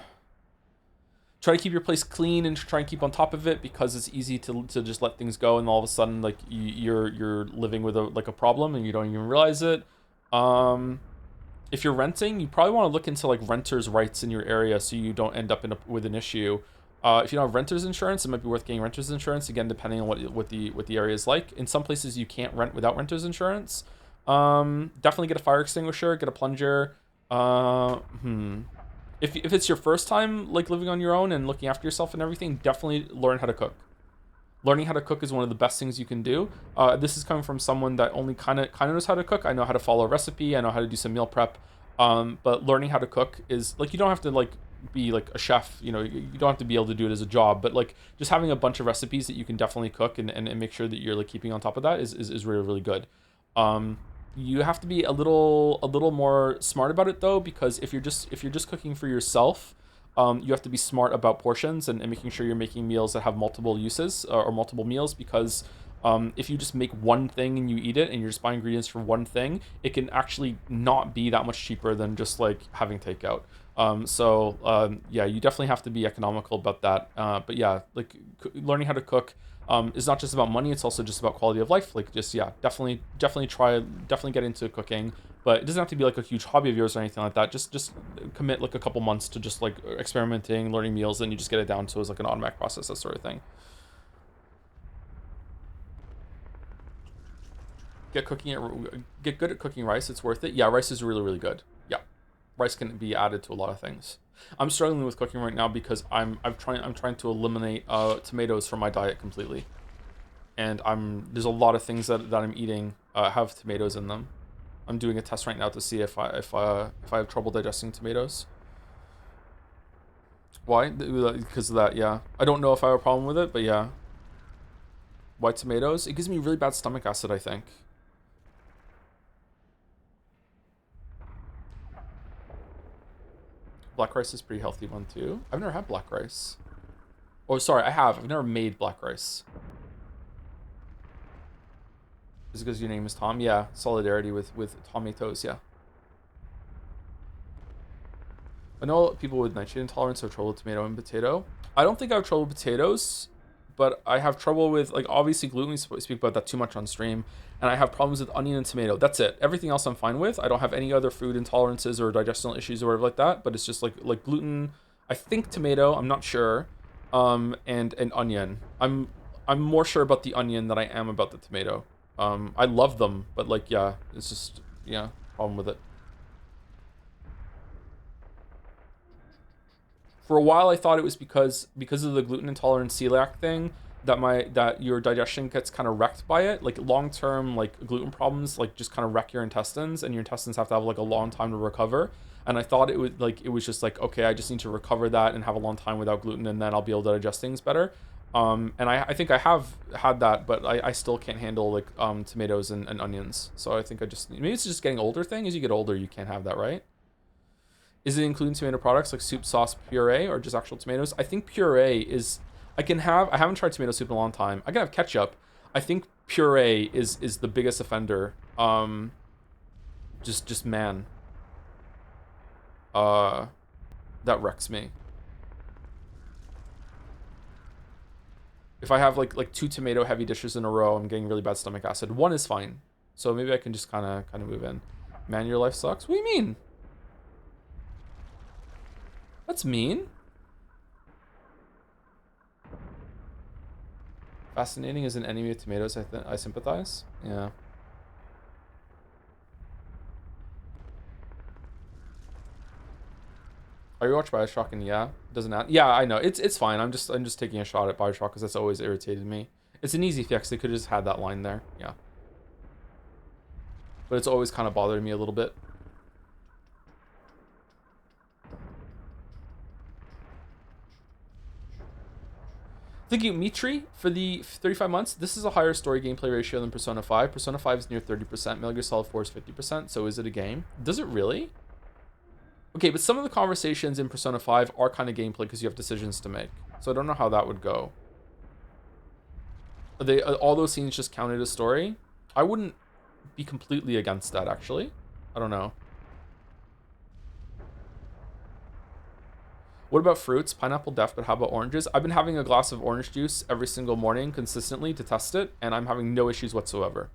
to keep your place clean and try and keep on top of it, because it's easy to just let things go, and all of a sudden, like, you're living with a problem and you don't even realize it. If you're renting, you probably want to look into like renters' rights in your area so you don't end up with an issue. If you don't have renters insurance, it might be worth getting renters insurance, again, depending on what the area is like. In some places, you can't rent without renters insurance. Definitely get a fire extinguisher, get a plunger. If it's your first time like living on your own and looking after yourself and everything, definitely learn how to cook. Learning how to cook is one of the best things you can do. This is coming from someone that only kind of knows how to cook. I know how to follow a recipe. I know how to do some meal prep. But learning how to cook is like, you don't have to like be like a chef. You know, you don't have to be able to do it as a job. But like, just having a bunch of recipes that you can definitely cook and make sure that you're like keeping on top of that is really, really good. You have to be a little more smart about it though, because if you're just cooking for yourself, you have to be smart about portions and making sure you're making meals that have multiple uses or multiple meals, because if you just make one thing and you eat it and you're just buying ingredients for one thing, it can actually not be that much cheaper than just like having takeout. Yeah, you definitely have to be economical about that. But yeah, like learning how to cook is not just about money, it's also just about quality of life. Like, just, yeah, definitely get into cooking, but it doesn't have to be like a huge hobby of yours or anything like that. Just commit like a couple months to just like experimenting, learning meals, and you just get it down to as like an automatic process, that sort of thing. Get good at cooking rice. It's worth it. Yeah, rice is really, really good. Yeah, rice can be added to a lot of things. I'm struggling with cooking right now because I'm trying to eliminate tomatoes from my diet completely, and there's a lot of things that I'm eating have tomatoes in them. I'm doing a test right now to see if I have trouble digesting tomatoes. Why? Because of that, yeah. I don't know if I have a problem with it, but yeah. Why tomatoes? It gives me really bad stomach acid, I think. Black rice is pretty healthy one too. I've never had black rice. Oh, sorry, I have. I've never made black rice. Is it because your name is Tom? Yeah, solidarity with tomatoes, yeah. I know people with nitrogen intolerance have trouble with tomato and potato. I don't think I have trouble with potatoes, but I have trouble with, like, obviously gluten. We speak about that too much on stream. And I have problems with onion and tomato. That's it. Everything else I'm fine with. I don't have any other food intolerances or digestional issues or whatever like that. But it's just like gluten. I think tomato. I'm not sure. And onion. I'm more sure about the onion than I am about the tomato. I love them, but like, yeah, it's just, yeah, problem with it. For a while, I thought it was because of the gluten intolerant celiac thing that your digestion gets kind of wrecked by it. Like long-term like gluten problems like just kind of wreck your intestines, and your intestines have to have like a long time to recover. And I thought it was just like, okay, I just need to recover that and have a long time without gluten, and then I'll be able to digest things better. And I think I have had that, but I still can't handle like tomatoes and onions. So I think maybe it's just getting older thing. As you get older, you can't have that, right? Is it including tomato products like soup, sauce, puree, or just actual tomatoes? I think puree is... I haven't tried tomato soup in a long time. I can have ketchup. I think puree is the biggest offender. Just man. That wrecks me. If I have like 2 tomato heavy dishes in a row, I'm getting really bad stomach acid. 1 is fine. So maybe I can just kind of move in. Man, your life sucks. What do you mean? That's mean. Fascinating is an enemy of tomatoes. I sympathize. Yeah. Are you watch Bioshock? And yeah, doesn't that? Yeah, I know. It's fine. I'm just taking a shot at Bioshock because that's always irritated me. It's an easy fix. They could have just had that line there. Yeah. But it's always kind of bothered me a little bit. Thank you, Mitri, for the 35 months. This is a higher story gameplay ratio than Persona 5. Persona 5 is near 30%. Metal Gear Solid 4 is 50%. So is it a game? Does it really? Okay, but some of the conversations in Persona 5 are kind of gameplay because you have decisions to make. So I don't know how that would go. Are they all those scenes just counted as story? I wouldn't be completely against that, actually. I don't know. What about fruits? Pineapple def, but how about oranges? I've been having a glass of orange juice every single morning consistently to test it, and I'm having no issues whatsoever.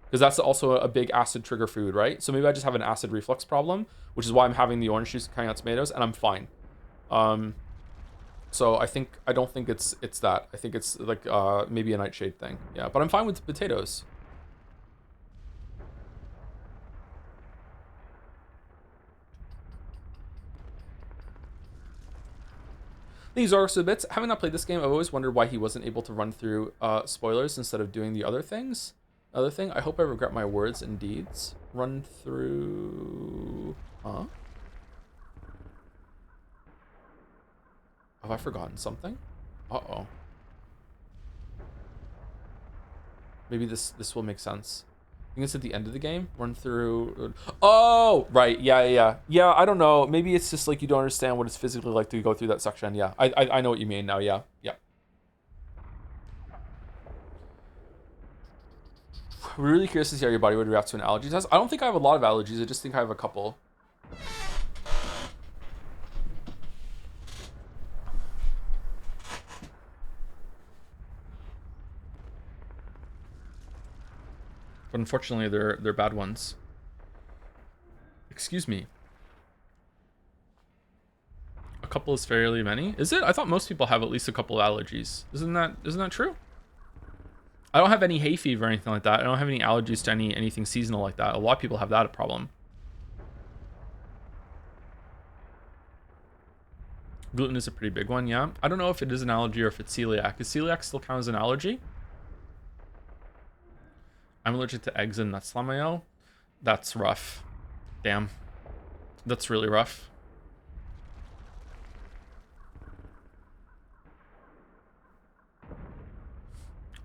Because that's also a big acid trigger food, right? So maybe I just have an acid reflux problem, which is why I'm having the orange juice carrying out tomatoes, and I'm fine. So I don't think it's that. I think it's like maybe a nightshade thing. Yeah, but I'm fine with potatoes. These are also bits. Having not played this game, I've always wondered why he wasn't able to run through spoilers instead of doing the other things. Other thing, I hope I regret my words and deeds. Run through... Huh? Have I forgotten something? Uh-oh. Maybe this will make sense. I think it's at the end of the game. Run through... Oh! Right. Yeah. I don't know. Maybe it's just like you don't understand what it's physically like to go through that section. Yeah. I know what you mean now. Yeah. We're really curious to see how your body would react to an allergy test. I don't think I have a lot of allergies. I just think I have a couple. But unfortunately, they're bad ones. Excuse me. A couple is fairly many. Is it? I thought most people have at least a couple allergies. Isn't that true? I don't have any hay fever or anything like that. I don't have any allergies to anything seasonal like that. A lot of people have that problem. Gluten is a pretty big one, yeah. I don't know if it is an allergy or if it's celiac. Is celiac still count as an allergy? I'm allergic to eggs and nuts, Lamayo. That's rough. Damn. That's really rough.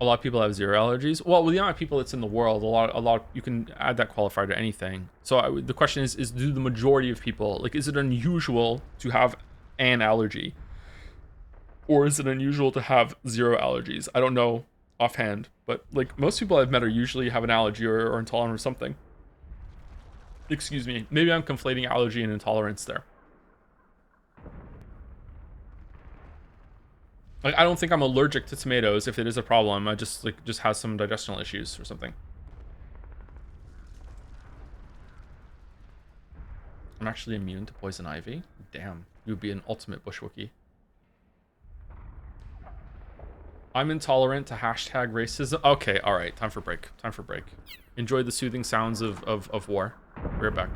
A lot of people have zero allergies. Well, with the amount of people that's in the world, a lot you can add that qualifier to anything. So the question is do the majority of people, like, is it unusual to have an allergy? Or is it unusual to have zero allergies? I don't know offhand, but like most people I've met are usually have an allergy or intolerant or something. Excuse me. Maybe I'm conflating allergy and intolerance there. Like, I don't think I'm allergic to tomatoes. If it is a problem, I just has some digestional issues or something. I'm actually immune to poison ivy. Damn, you would be an ultimate bushwookie. I'm intolerant to hashtag racism. Okay, all right, time for break. Enjoy the soothing sounds of war. We're back.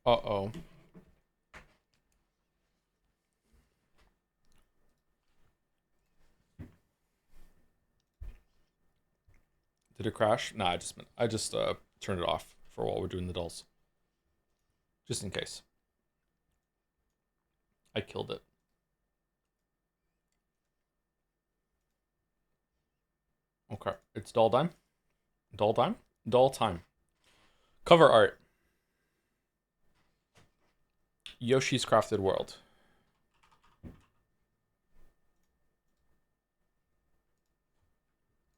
Uh-oh. Did it crash? Nah, I just turned it off for while we're doing the dolls. Just in case. I killed it. Okay, it's doll time. Doll time? Doll time. Cover art. Yoshi's Crafted World.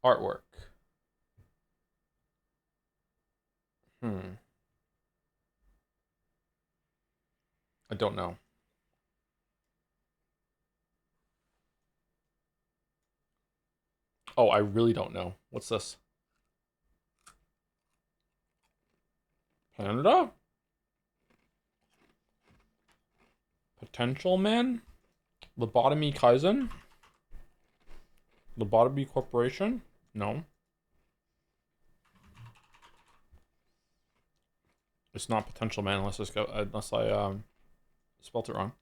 Artwork. I don't know. Oh, I really don't know. What's this? Panda? Potential Man? Lobotomy Kaizen? Lobotomy Corporation? No. It's not Potential Man unless I spelt it wrong.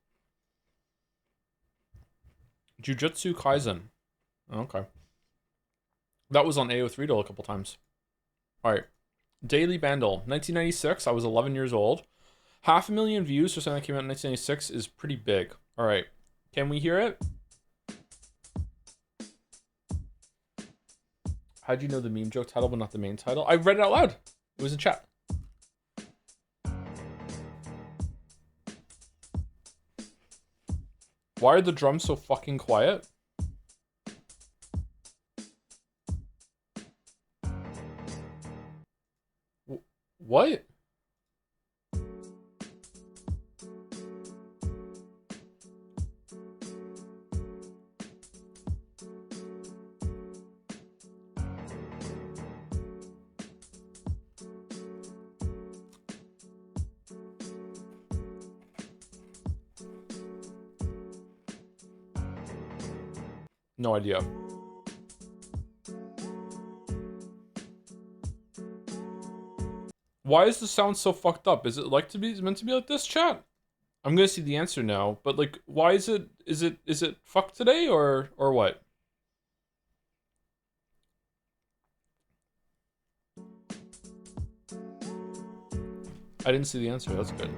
Jujutsu Kaisen. Okay. That was on AO3 a couple times. Alright. Daily Bandle. 1996. I was 11 years old. 500,000 views for something that came out in 1996 is pretty big. Alright. Can we hear it? How'd you know the meme joke title but not the main title? I read it out loud. It was in chat. Why are the drums so fucking quiet? What? No idea. Why is the sound so fucked up? Is it like to be meant to be like this, chat? I'm gonna see the answer now, but like, why is it fucked today or what? I didn't see the answer. That's good.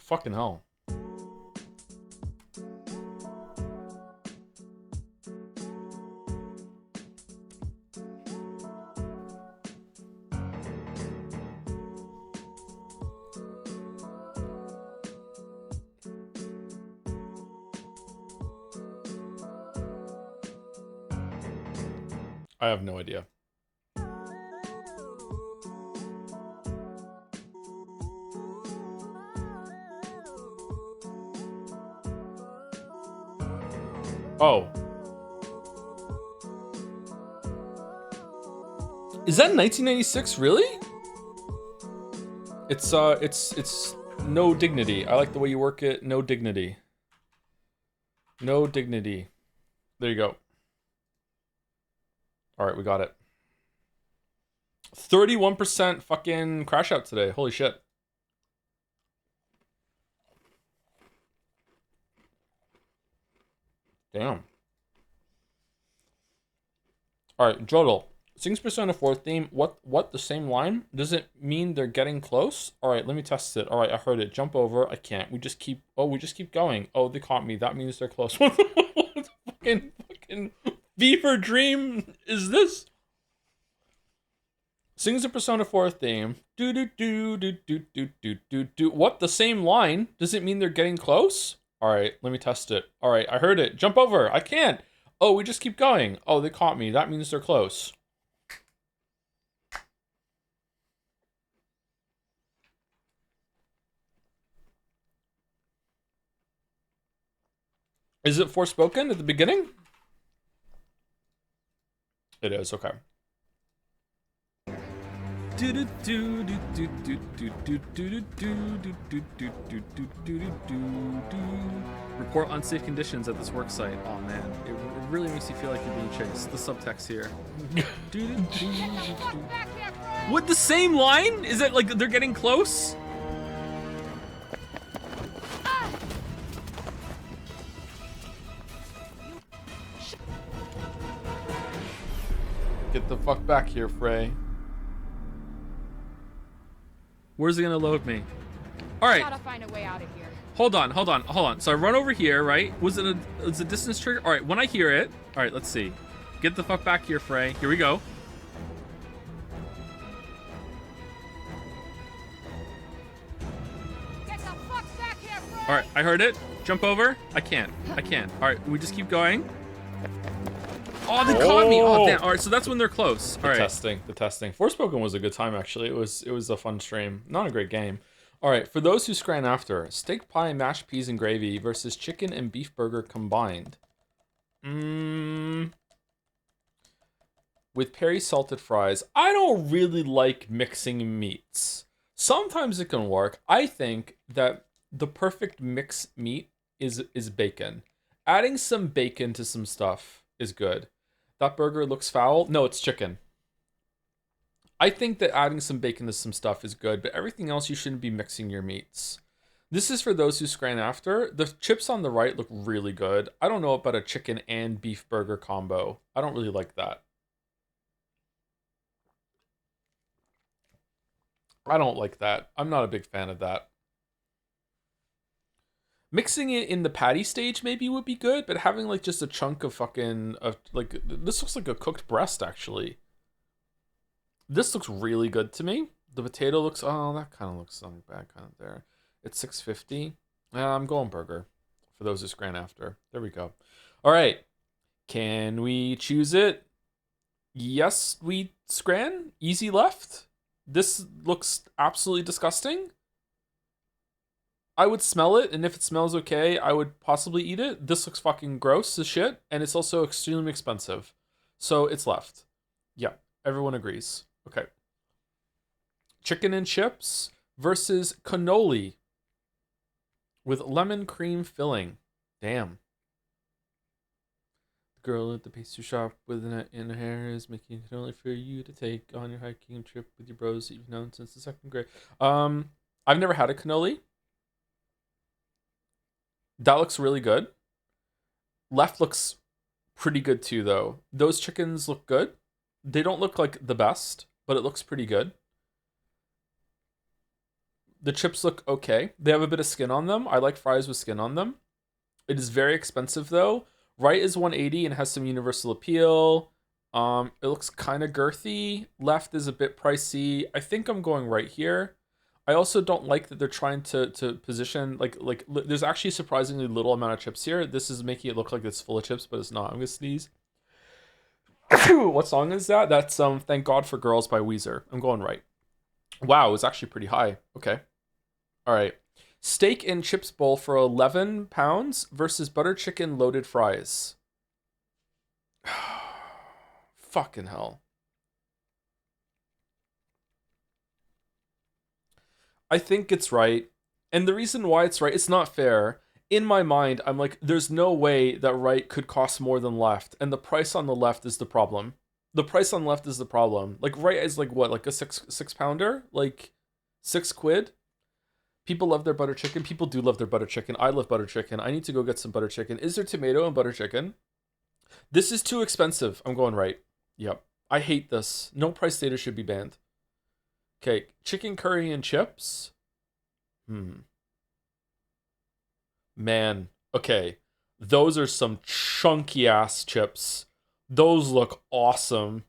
Fucking hell. I have no idea. Oh. Is that 1996 really? It's no dignity. I like the way you work it. No dignity. No dignity. There you go. All right, we got it. 31% fucking crash out today. Holy shit. Damn. All right, Jodel. Sings Persona 4 theme. What? The same line? Does it mean they're getting close? All right, let me test it. All right, I heard it. Jump over. I can't. We just keep going. Oh, they caught me. That means they're close. What the fucking fever dream is this? Sings a Persona 4 theme. Do do do do do do do do do. What? The same line? Does it mean they're getting close? All right, let me test it. All right, I heard it. Jump over. I can't. Oh, we just keep going. Oh, they caught me. That means they're close. Is it Forspoken at the beginning? It is, okay. Report unsafe conditions at this work site. Oh man, it really makes you feel like you're being chased. The subtext here. What, the same line? Is it like they're getting close? Get the fuck back here, Frey. Where's it gonna load me? All right. Gotta find a way out of here. Hold on. So I run over here, right? Was it a distance trigger? All right, when I hear it. All right, let's see. Get the fuck back here, Frey. Here we go. Get the fuck back here, Frey! All right, I heard it. Jump over. I can't. All right, we just keep going. Oh, they caught me. Oh, damn. All right, so that's when they're close. All right. The testing. Forspoken was a good time, actually. It was a fun stream. Not a great game. All right, for those who scran after, steak pie, mashed peas, and gravy versus chicken and beef burger combined. With Perry salted fries. I don't really like mixing meats. Sometimes it can work. I think that the perfect mixed meat is bacon. Adding some bacon to some stuff is good. That burger looks foul. No, it's chicken. I think that adding some bacon to some stuff is good, but everything else you shouldn't be mixing your meats. This is for those who scran after. The chips on the right look really good. I don't know about a chicken and beef burger combo. I don't really like that. I don't like that. I'm not a big fan of that. Mixing it in the patty stage maybe would be good, but having like just a chunk of fucking like this looks like a cooked breast actually. This looks really good to me. The potato looks, oh, that kind of looks something bad kind of there. It's $6.50. I'm going burger for those who scran after. There we go. All right. Can we choose it? Yes, we scran. Easy left. This looks absolutely disgusting. I would smell it, and if it smells okay, I would possibly eat it. This looks fucking gross as shit, and it's also extremely expensive. So it's left. Yeah, everyone agrees. Okay. Chicken and chips versus cannoli with lemon cream filling. Damn. The girl at the pastry shop with a net in her hair is making cannoli for you to take on your hiking trip with your bros that you've known since the second grade. I've never had a cannoli. That looks really good. Left looks pretty good too, though. Those chickens look good. They don't look like the best, but it looks pretty good. The chips look okay. They have a bit of skin on them. I like fries with skin on them. It is very expensive though. Right is 180 and has some universal appeal. It looks kind of girthy. Left is a bit pricey. I think I'm going right here. I also don't like that they're trying to position there's actually surprisingly little amount of chips here. This is making it look like it's full of chips, but it's not. I'm gonna sneeze. What song is that? That's Thank God for Girls by Weezer. I'm going right. Wow, it's actually pretty high. Okay. All right. Steak and chips bowl for 11 pounds versus butter chicken loaded fries. Fucking hell. I think it's right. And the reason why it's right, it's not fair. In my mind, I'm like, there's no way that right could cost more than left. And the price on the left is the problem. The price on left is the problem. Like right is like what? Like a six pounder? Like £6? People love their butter chicken. People do love their butter chicken. I love butter chicken. I need to go get some butter chicken. Is there tomato and butter chicken? This is too expensive. I'm going right. Yep. I hate this. No price data should be banned. Okay. Chicken curry and chips. Man. Okay. Those are some chunky ass chips. Those look awesome.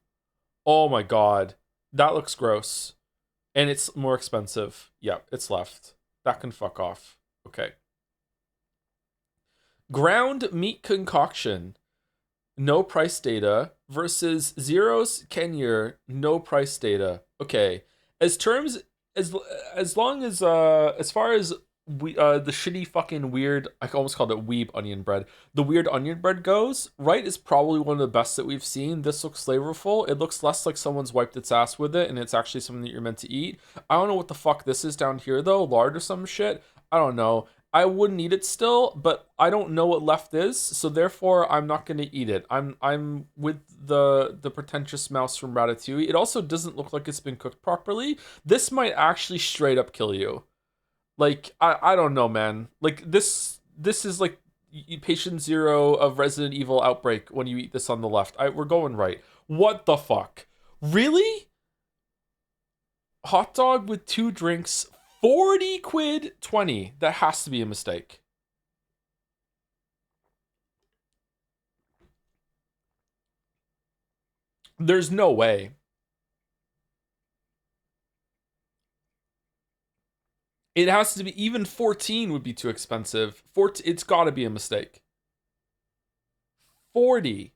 Oh my god. That looks gross. And it's more expensive. Yep. It's left. That can fuck off. Okay. Ground meat concoction. No price data versus Zeros Kenya. No price data. Okay. As far as the shitty fucking weird, I almost called it weeb onion bread. The weird onion bread goes, right, is probably one of the best that we've seen. This looks flavorful. It looks less like someone's wiped its ass with it and it's actually something that you're meant to eat. I don't know what the fuck this is down here though, lard or some shit. I don't know. I wouldn't eat it still, but I don't know what left is, so therefore I'm not going to eat it. I'm with the pretentious mouse from Ratatouille. It also doesn't look like it's been cooked properly. This might actually straight up kill you. Like, I don't know, man. Like, this is like patient 0 of Resident Evil Outbreak when you eat this on the left. We're going right. What the fuck? Really? Hot dog with 2 drinks, 40 quid 20. That has to be a mistake. There's no way. It has to be, even 14 would be too expensive. It's got to be a mistake. 40.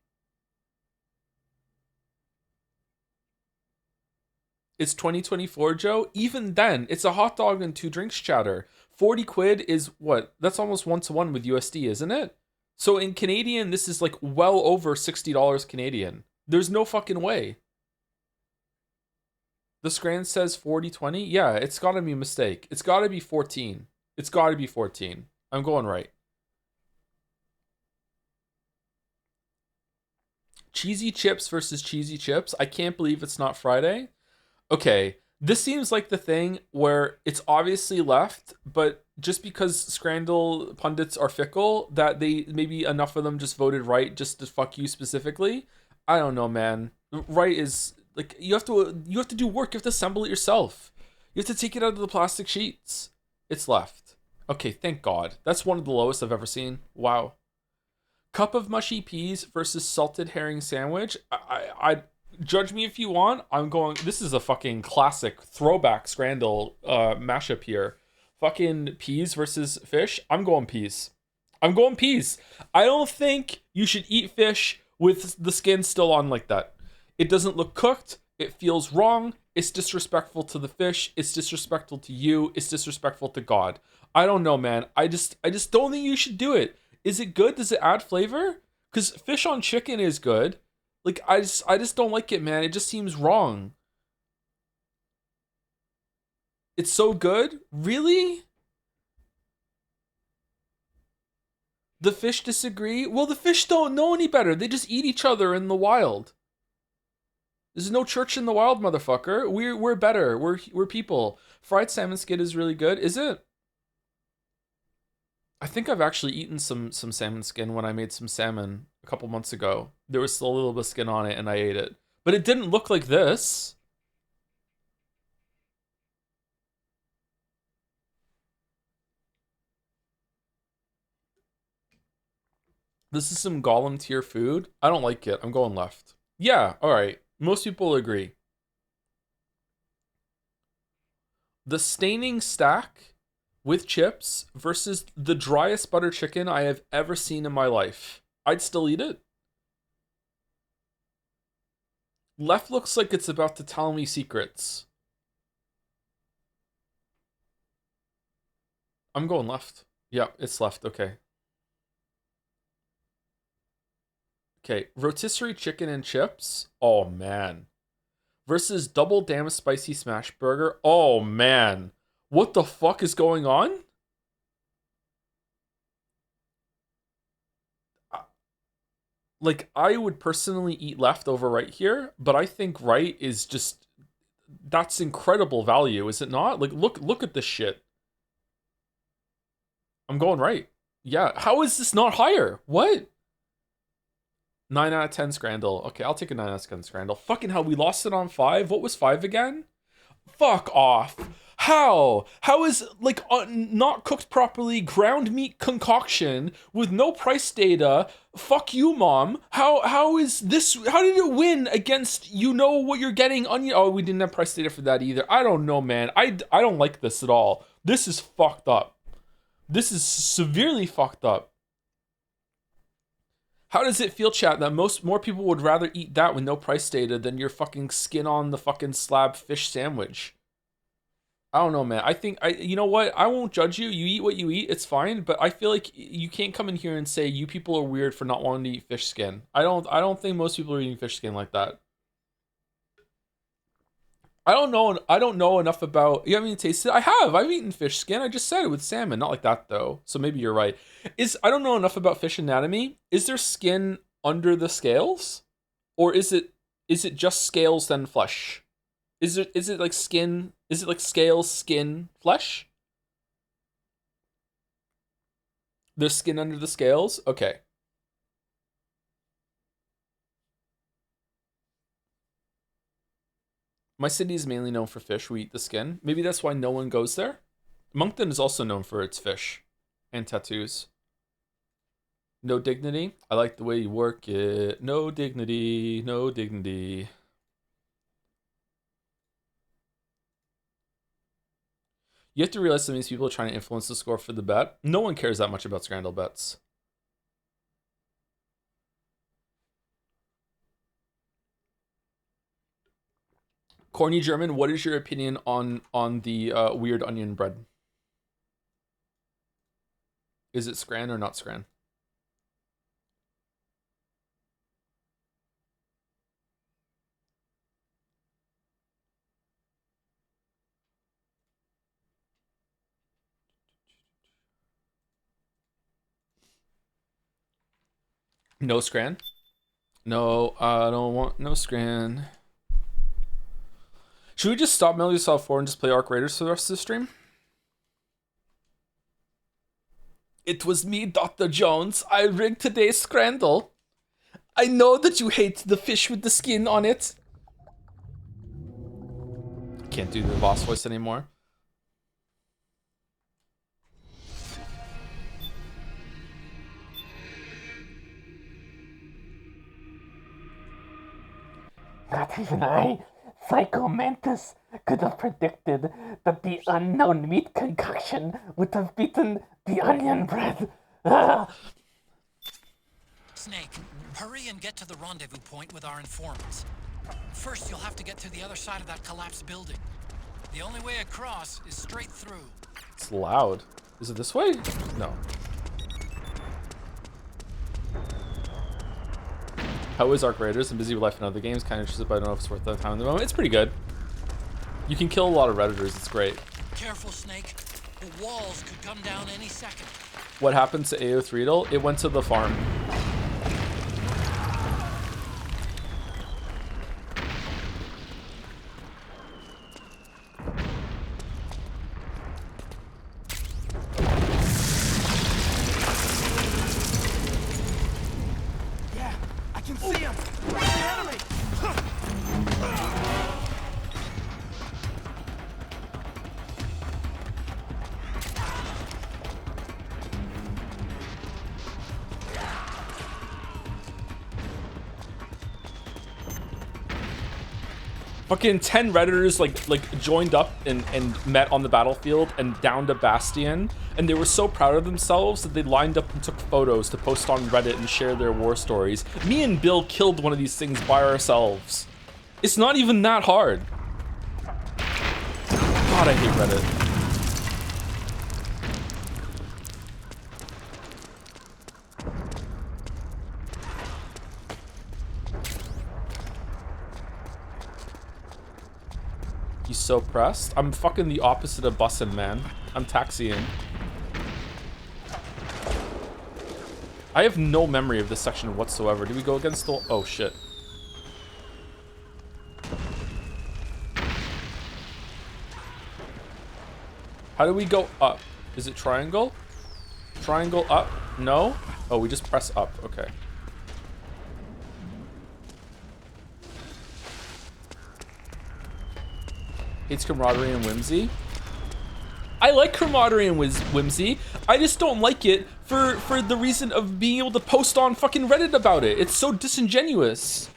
It's 2024, Joe. Even then, it's a hot dog and 2 drinks chatter. 40 quid is what? That's almost 1-to-1 with USD, isn't it? So in Canadian, this is like well over $60 Canadian. There's no fucking way. The scran says 40-20. Yeah, it's got to be a mistake. It's got to be 14. It's got to be 14. I'm going right. Cheesy chips versus cheesy chips. I can't believe it's not Friday. Okay, this seems like the thing where it's obviously left, but just because Scrandal pundits are fickle, that they maybe enough of them just voted right just to fuck you specifically. I don't know, man. Right is like you have to do work. You have to assemble it yourself. You have to take it out of the plastic sheets. It's left. Okay, thank God. That's one of the lowest I've ever seen. Wow. Cup of mushy peas versus salted herring sandwich. I judge me if you want. I'm going. This is a fucking classic throwback Scrandal mashup here. Fucking peas versus fish. I'm going peas. I'm going peas. I don't think you should eat fish with the skin still on like that. It doesn't look cooked. It feels wrong. It's disrespectful to the fish. It's disrespectful to you. It's disrespectful to God. I don't know, man. I just don't think you should do it. Is it good? Does it add flavor? Because fish on chicken is good. Like, I just don't like it, man. It just seems wrong. It's so good? Really? The fish disagree? Well, the fish don't know any better. They just eat each other in the wild. There's no church in the wild, motherfucker. We're better. We're people. Fried salmon skin is really good. Is it? I think I've actually eaten some salmon skin when I made some salmon a couple months ago. There was still a little bit of skin on it and I ate it. But it didn't look like this. This is some Golem tier food. I don't like it. I'm going left. Yeah, all right. Most people agree. The staining stack with chips versus the driest butter chicken I have ever seen in my life. I'd still eat it. Left looks like it's about to tell me secrets. I'm going left. Yeah, it's left. Okay. Okay, rotisserie chicken and chips. Oh, man. Versus double damn spicy smash burger. Oh, man. What the fuck is going on? Like, I would personally eat left over right here, but I think right is just... That's incredible value, is it not? Like, look at this shit. I'm going right. Yeah, how is this not higher? What? 9 out of 10 Scrandle. Okay, I'll take a 9 out of 10 Scrandle. Fucking hell, we lost it on 5. What was 5 again? Fuck off. How? How is, like, not cooked properly ground meat concoction with no price data? Fuck you, Mom. How is this? How did it win against, you know what you're getting? Onion? Oh, we didn't have price data for that either. I don't know, man. I don't like this at all. This is fucked up. This is severely fucked up. How does it feel, chat, that more people would rather eat that with no price data than your fucking skin on the fucking slab fish sandwich? I don't know, man. I think you know what? I won't judge you. You eat what you eat. It's fine. But I feel like you can't come in here and say you people are weird for not wanting to eat fish skin. I don't think most people are eating fish skin like that. I don't know enough about. You haven't even tasted it? I have. I've eaten fish skin. I just said it with salmon. Not like that though. So maybe you're right. I don't know enough about fish anatomy. Is there skin under the scales, or is it just scales then flesh? Is it like skin? Is it like scales, skin, flesh? There's skin under the scales? Okay. My city is mainly known for fish. We eat the skin. Maybe that's why no one goes there. Moncton is also known for its fish and tattoos. No dignity. I like the way you work it. No dignity. No dignity. You have to realize some of these people are trying to influence the score for the bet. No one cares that much about Scrandle bets. Corny German, what is your opinion on the weird onion bread? Is it Scran or not Scran? No Scran? No, I don't want no Scran. Should we just stop Metal Gear Solid 4 and just play Arc Raiders for the rest of the stream? It was me, Dr. Jones. I rigged today's Scrandle. I know that you hate the fish with the skin on it. Can't do the boss voice anymore. Not even I, Psycho Mantis, could have predicted that the unknown meat concoction would have beaten the onion bread. Ah. Snake, hurry and get to the rendezvous point with our informants. First, you'll have to get to the other side of that collapsed building. The only way across is straight through. It's loud. Is it this way? No. How is Arc Raiders? I'm busy with life and other games. Kind of interested, but I don't know if it's worth the time at the moment. It's pretty good. You can kill a lot of Redditors. It's great. Careful, Snake. The walls could come down any second. What happened to AO Threedle? It went to the farm. Yeah, I can see him. The enemy. Fucking 10 Redditors like joined up and met on the battlefield and downed a Bastion, and they were so proud of themselves that they lined up and took photos to post on Reddit and share their war stories. Me and Bill killed one of these things by ourselves. It's not even that hard. God, I hate Reddit. He's so pressed. I'm fucking the opposite of bussin', man. I'm taxiing. I have no memory of this section whatsoever. Do we go against the... Oh, shit. How do we go up? Is it triangle? Triangle up? No? Oh, we just press up. Okay. Hates camaraderie and whimsy. I like camaraderie and whimsy. I just don't like it for the reason of being able to post on fucking Reddit about it. It's so disingenuous.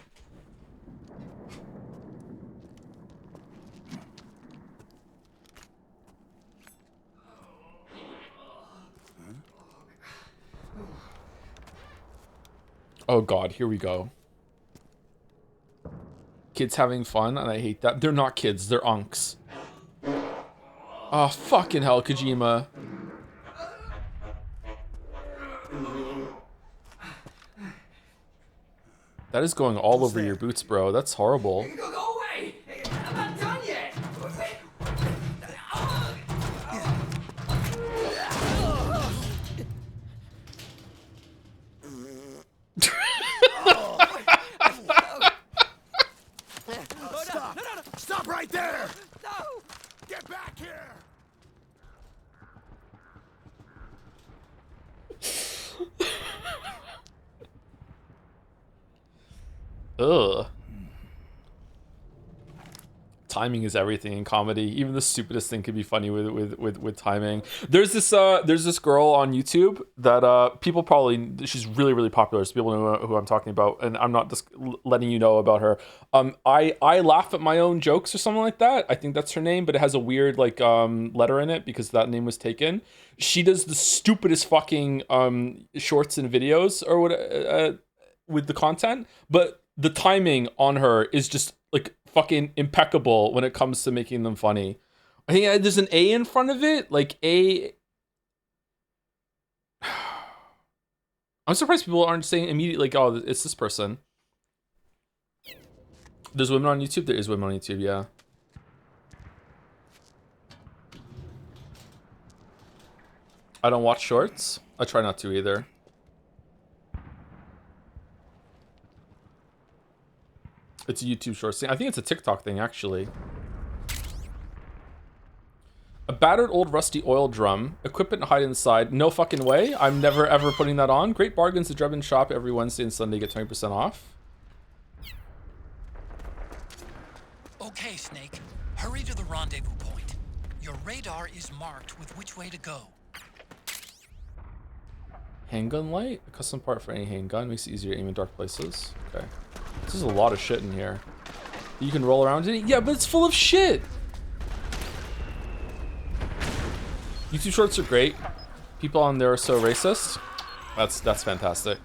Oh God, here we go. Kids having fun, and I hate that. They're not kids, they're unks. Oh, fucking hell, Kojima. That is going all over your boots, bro. That's horrible. Go away! I'm not done yet! Stop! Stop right there! No! Get back here! Ugh. Timing is everything in comedy. Even the stupidest thing can be funny with timing. There's this girl on YouTube that people probably, she's really popular, so people know who I'm talking about, and I'm not just letting you know about her. I laugh at my own jokes or something like that. I think that's her name, but it has a weird like letter in it because that name was taken. She does the stupidest fucking shorts and videos or what with the content, but the timing on her is just like fucking impeccable when it comes to making them funny. I think there's an A in front of it, like A. I'm surprised people aren't saying immediately like, oh, it's this person. There's women on YouTube? There is women on YouTube, yeah. I don't watch shorts. I try not to either. It's a YouTube shorts thing. I think it's a TikTok thing, actually. A battered old rusty oil drum. Equipment to hide inside. No fucking way. I'm never ever putting that on. Great bargains at Drebin Shop every Wednesday and Sunday. Get 20% off. Okay, Snake. Hurry to the rendezvous point. Your radar is marked with which way to go. Handgun light? A custom part for any handgun. Makes it easier to aim in dark places. Okay. This is a lot of shit in here. You can roll around in it? Yeah, but it's full of shit! YouTube shorts are great. People on there are so racist. That's fantastic.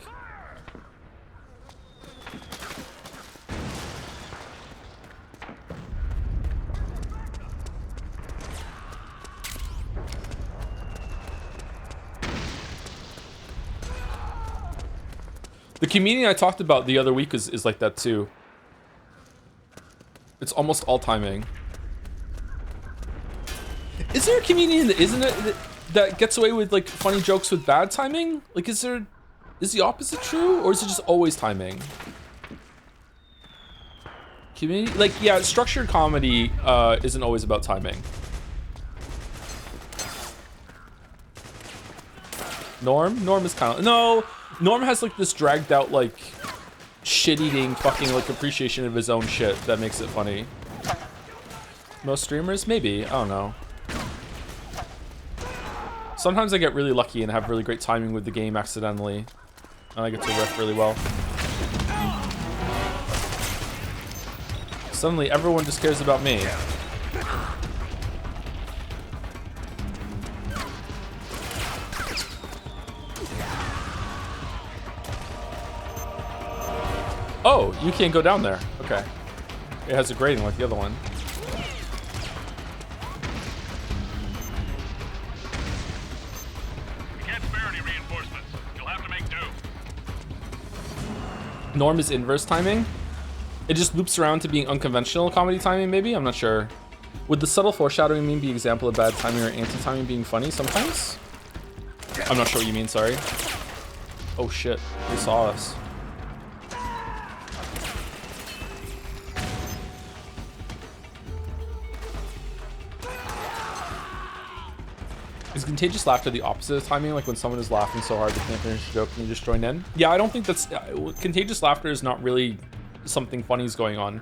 The comedian I talked about the other week is like that too. It's almost all timing. Is there a comedian that isn't it that gets away with like funny jokes with bad timing? Like is the opposite true, or is it just always timing? Comedy, like yeah, structured comedy isn't always about timing. Norm is kind of no. Norm has like this dragged out like shit-eating fucking like appreciation of his own shit that makes it funny. Most streamers, maybe, I don't know. Sometimes I get really lucky and have really great timing with the game accidentally, and I get to riff really well. Suddenly everyone just cares about me. Oh, you can't go down there. Okay. It has a grating like the other one. We can't spare any reinforcements. You'll have to make do. Norm is inverse timing. It just loops around to being unconventional comedy timing, maybe? I'm not sure. Would the subtle foreshadowing mean be example of bad timing or anti-timing being funny sometimes? I'm not sure what you mean, sorry. Oh shit, they saw us. Is contagious laughter the opposite of timing? Like when someone is laughing so hard they can't finish a joke and you just join in? Yeah, I don't think that's... contagious laughter is not really something funny is going on.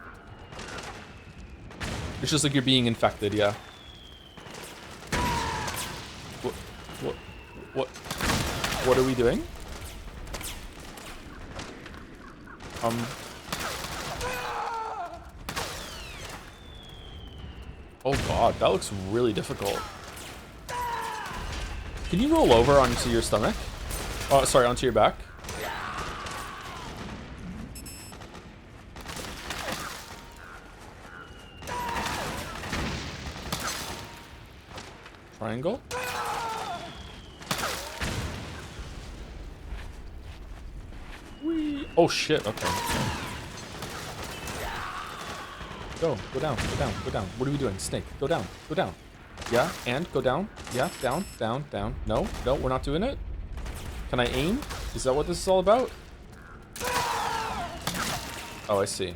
It's just like you're being infected, yeah. What are we doing? Oh god, that looks really difficult. Can you roll over onto your stomach? Oh, sorry, onto your back. Triangle? Whee. Oh shit, okay. Go down, go down, go down. What are we doing? Snake, go down, go down. Yeah, and go down. Yeah, down, down, down. No, no, we're not doing it. Can I aim? Is that what this is all about? Oh, I see.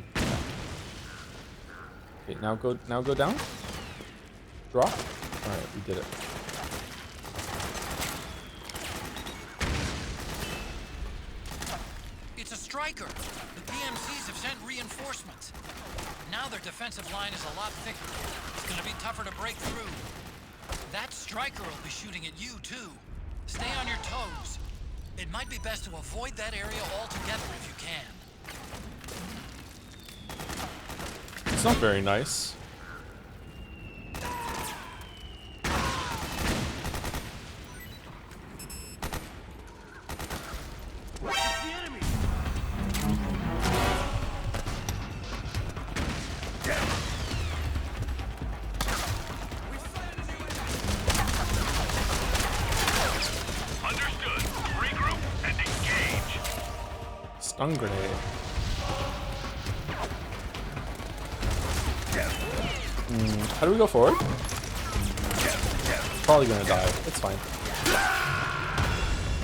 Okay, now go down. Drop. All right, we did it. It's a striker. The PMCs have sent reinforcements. Now their defensive line is a lot thicker. It's gonna be tougher to break through. That striker will be shooting at you too. Stay on your toes. It might be best to avoid that area altogether if you can. It's not very nice. Stun grenade. How do we go forward? Probably gonna die. It's fine.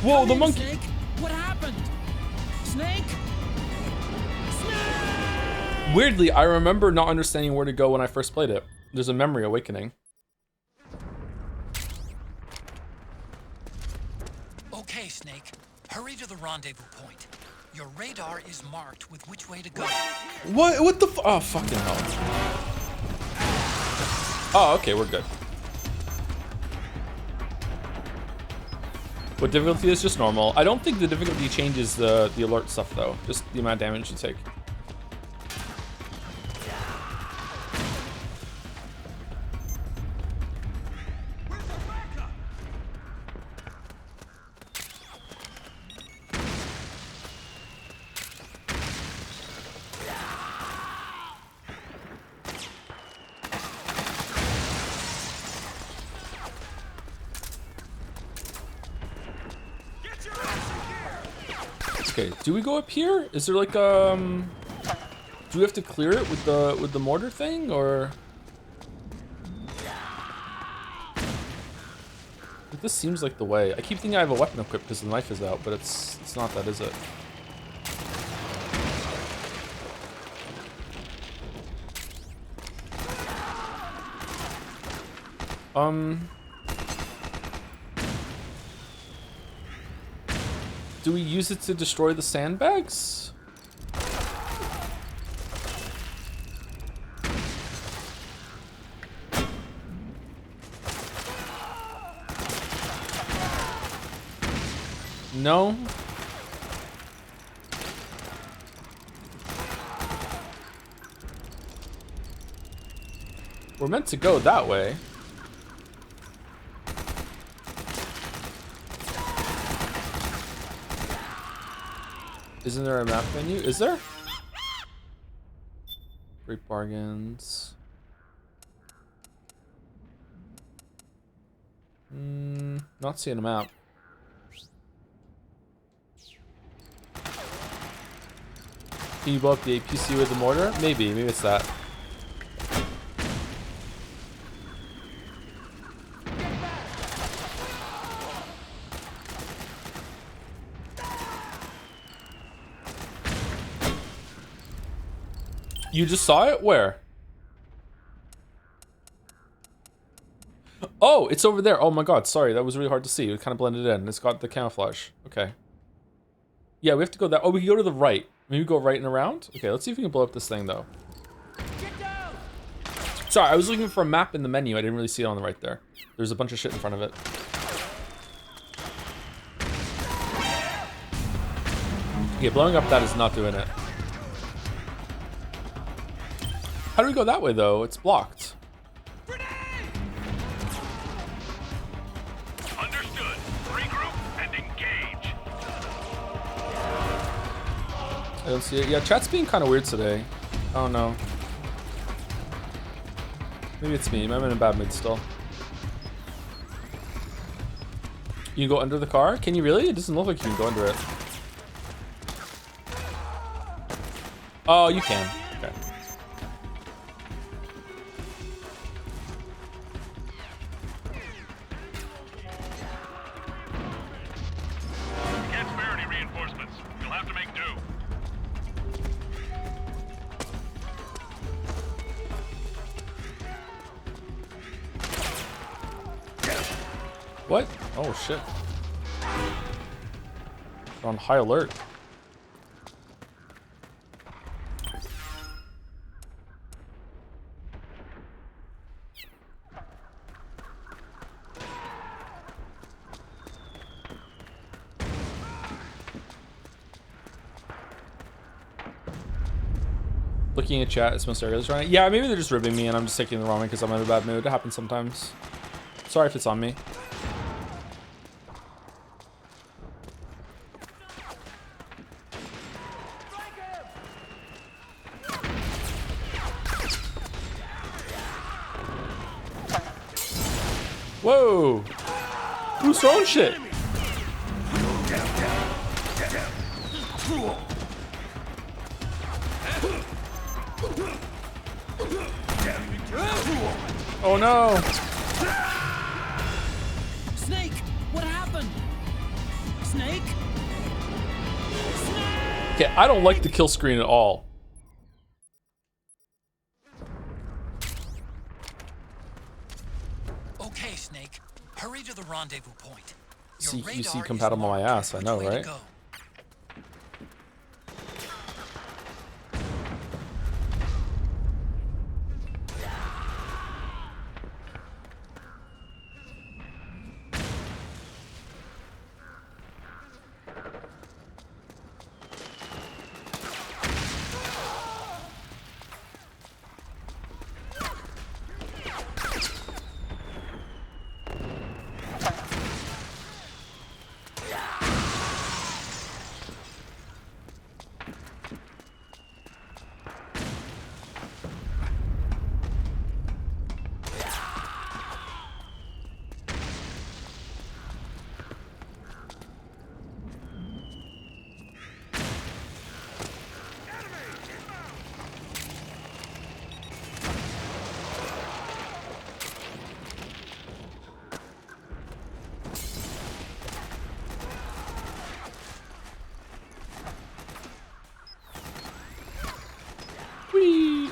Whoa, the monkey! Snake? What happened? Snake? Snake? Weirdly, I remember not understanding where to go when I first played it. There's a memory awakening. Okay, Snake. Hurry to the rendezvous point. Your radar is marked with which way to go. What the oh, fucking hell. Oh, okay, we're good. What difficulty is just normal. I don't think the difficulty changes the alert stuff though. Just the amount of damage you take. Okay, do we go up here? Is there like do we have to clear it with the mortar thing or? This seems like the way. I keep thinking I have a weapon equipped because the knife is out, but it's not that, is it? Do we use it to destroy the sandbags? No. We're meant to go that way. Isn't there a map menu? Is there? Great bargains. Not seeing a map. Can you blow up the APC with the mortar? Maybe it's that. You just saw it? Where? Oh, it's over there. Oh my god, sorry. That was really hard to see. It kind of blended in. It's got the camouflage. Okay. Yeah, we have to go that. Oh, we can go to the right. Maybe go right and around? Okay, let's see if we can blow up this thing, though. Sorry, I was looking for a map in the menu. I didn't really see it on the right there. There's a bunch of shit in front of it. Okay, blowing up that is not doing it. How do we go that way, though? It's blocked. Understood. Regroup and engage. I don't see it. Yeah, chat's being kind of weird today. I don't know. Maybe it's me. I'm in a bad mood still. You can go under the car? Can you really? It doesn't look like you can go under it. Oh, you can. Okay. Can't spare any reinforcements. You'll have to make do. What? Oh, shit. We're on high alert. Looking at chat, it's most areas right. Yeah, maybe they're just ribbing me and I'm just taking the wrong way because I'm in a bad mood. It happens sometimes. Sorry if it's on me. Whoa! Who's throwing shit? Oh no! Snake! What happened? Snake? Okay, I don't like the kill screen at all. Okay, Snake. Hurry to the rendezvous point. CQC compatible on my ass, I know, right?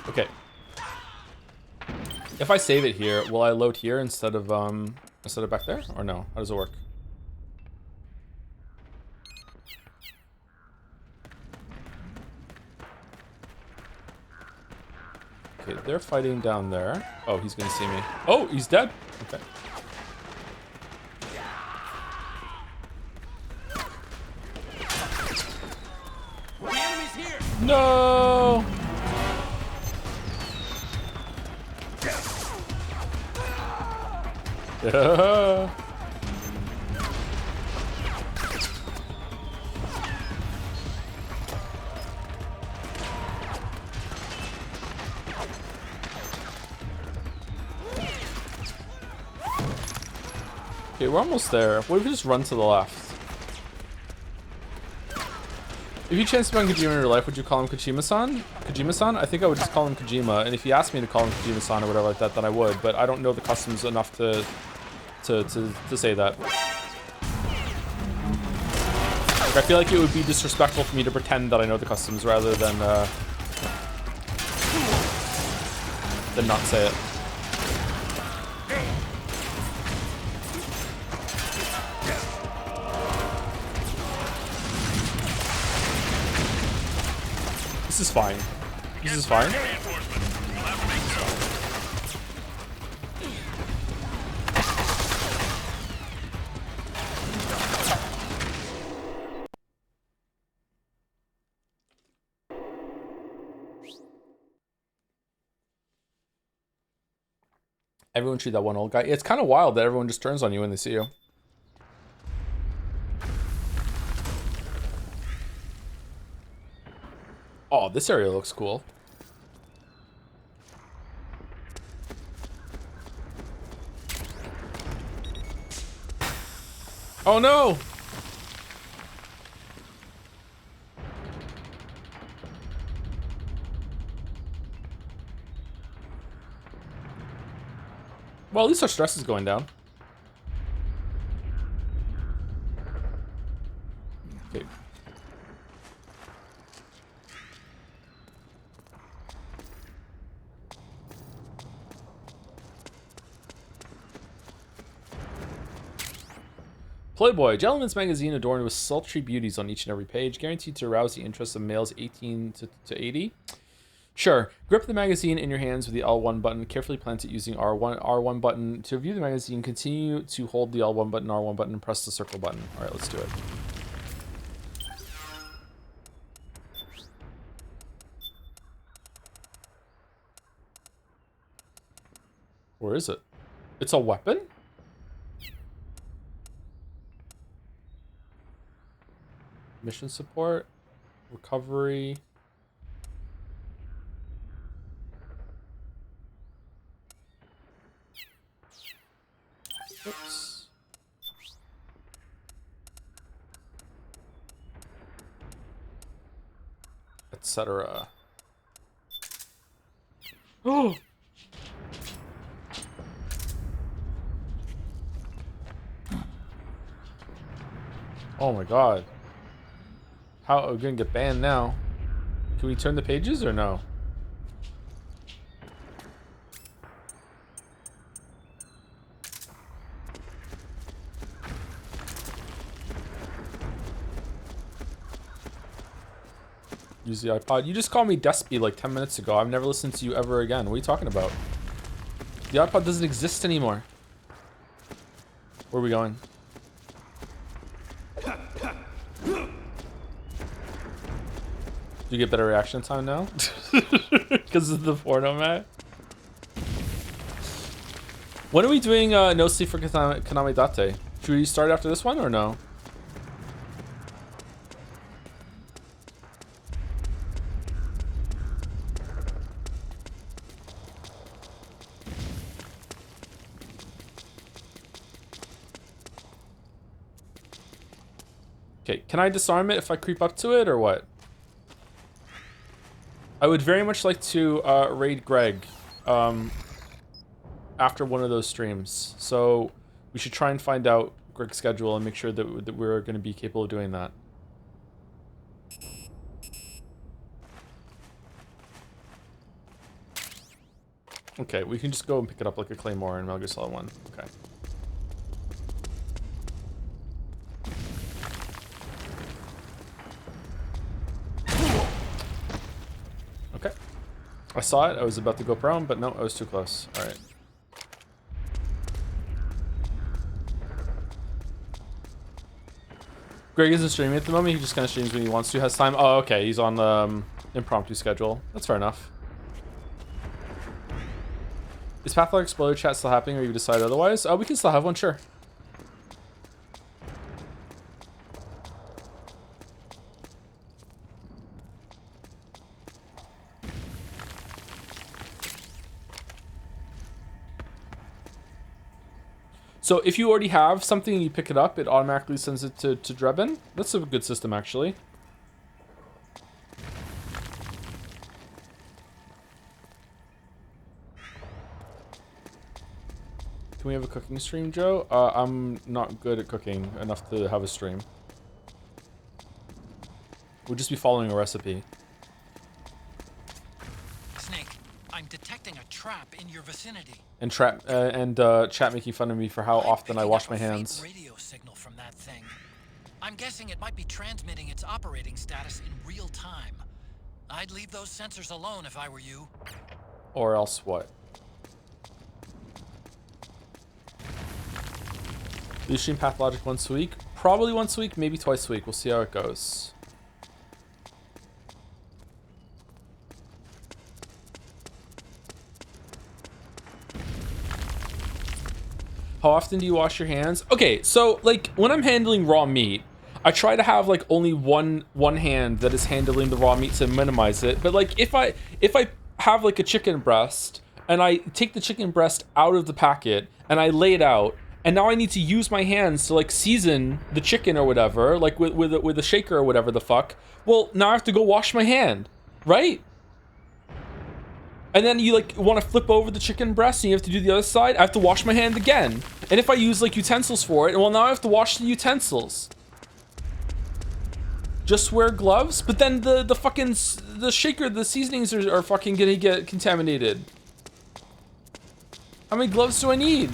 Okay. If I save it here, will I load here instead of back there? Or no? How does it work? Okay, they're fighting down there. Oh, he's gonna see me. Oh, he's dead. Okay. The enemy's here. No. Yeah. Okay, we're almost there. What if we just run to the left? If you chanced upon Kojima in real life, would you call him Kojima-san? Kojima-san? I think I would just call him Kojima. And if you asked me to call him Kojima-san or whatever like that, then I would. But I don't know the customs enough to say that. Like, I feel like it would be disrespectful for me to pretend that I know the customs rather than not say it. This is fine. This is fine. Everyone shoot that one old guy. It's kind of wild that everyone just turns on you when they see you. Oh, this area looks cool. Oh no! Well, at least our stress is going down. Okay. Playboy, gentleman's magazine adorned with sultry beauties on each and every page, guaranteed to arouse the interest of males 18 to 80. Sure, grip the magazine in your hands with the L1 button, carefully plant it using R1 button. To view the magazine, continue to hold the L1 button, R1 button, and press the circle button. All right, let's do it. Where is it? It's a weapon? Mission support, recovery. Oops. Etc. Oh. Oh my god. How are we gonna get banned now? Can we turn the pages or no? Use the iPod. You just called me Despy like 10 minutes ago. I've never listened to you ever again. What are you talking about? The iPod doesn't exist anymore. Where are we going? Do you get better reaction time now? Because of the porno, man. When are we doing No Sleep for Kaname Date? Should we start after this one or no? Okay, can I disarm it if I creep up to it or what? I would very much like to raid Greg after one of those streams. So we should try and find out Greg's schedule and make sure that we're going to be capable of doing that. Okay, we can just go and pick it up like a Claymore in Metal Gear Solid 1. Okay. I saw it. I was about to go prone, but no, I was too close. All right. Greg isn't streaming at the moment. He just kind of streams when he wants to, has time. Oh, okay. He's on the impromptu schedule. That's fair enough. Is Pathologic Spoiler Chat still happening, or you decide otherwise? We can still have one, sure. So if you already have something and you pick it up, it automatically sends it to Drebin. That's a good system, actually. Can we have a cooking stream, Joe? I'm not good at cooking enough to have a stream. We'll just be following a recipe. Snake, I'm detecting a trap in your vicinity. And chat making fun of me for how often I wash my hands. Radio signal from that thing. I'm guessing it might be transmitting its operating status in real time. I'd leave those sensors alone if I were you. Or else what? Do you stream Pathologic once a week? Probably once a week, maybe twice a week. We'll see how it goes. How often do you wash your hands? Okay, so like when I'm handling raw meat, I try to have like only one hand that is handling the raw meat to minimize it. But like if I have like a chicken breast and I take the chicken breast out of the packet and I lay it out, and now I need to use my hands to like season the chicken or whatever, like with a shaker or whatever the fuck. Well, now I have to go wash my hand, right? And then you like want to flip over the chicken breast and you have to do the other side. I have to wash my hand again. And if I use like utensils for it, well, now I have to wash the utensils. Just wear gloves, but then the fucking the shaker, the seasonings are fucking gonna get contaminated. How many gloves do I need?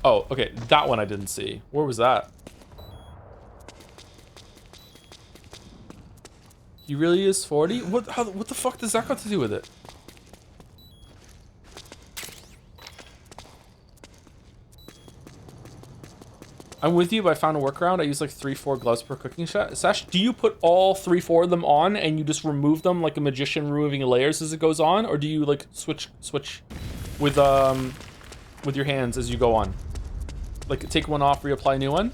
Oh, okay, that one I didn't see. Where was that? He really is 40? What the fuck does that got to do with it? I'm with you, but I found a workaround. I use like 3-4 gloves per cooking sesh. Do you put all 3-4 of them on and you just remove them like a magician removing layers as it goes on? Or do you like switch with your hands as you go on? Like take one off, reapply a new one?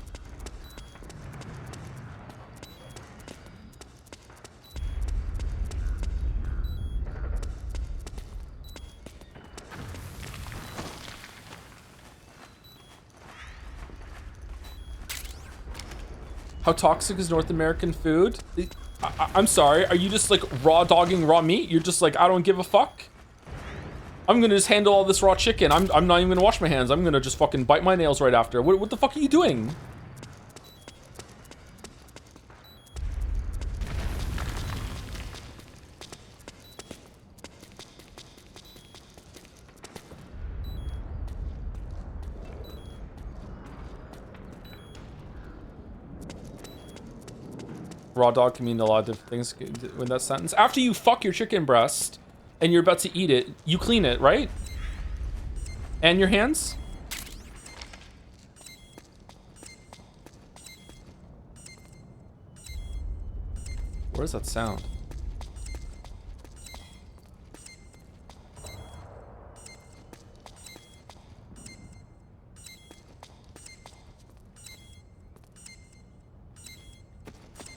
How toxic is North American food? I'm sorry, are you just like raw dogging raw meat? You're just like, I don't give a fuck? I'm gonna just handle all this raw chicken. I'm not even gonna wash my hands. I'm gonna just fucking bite my nails right after. What the fuck are you doing? Raw dog can mean a lot of different things in that sentence. After you fuck your chicken breast and you're about to eat it, you clean it, right? And your hands? Where's that sound?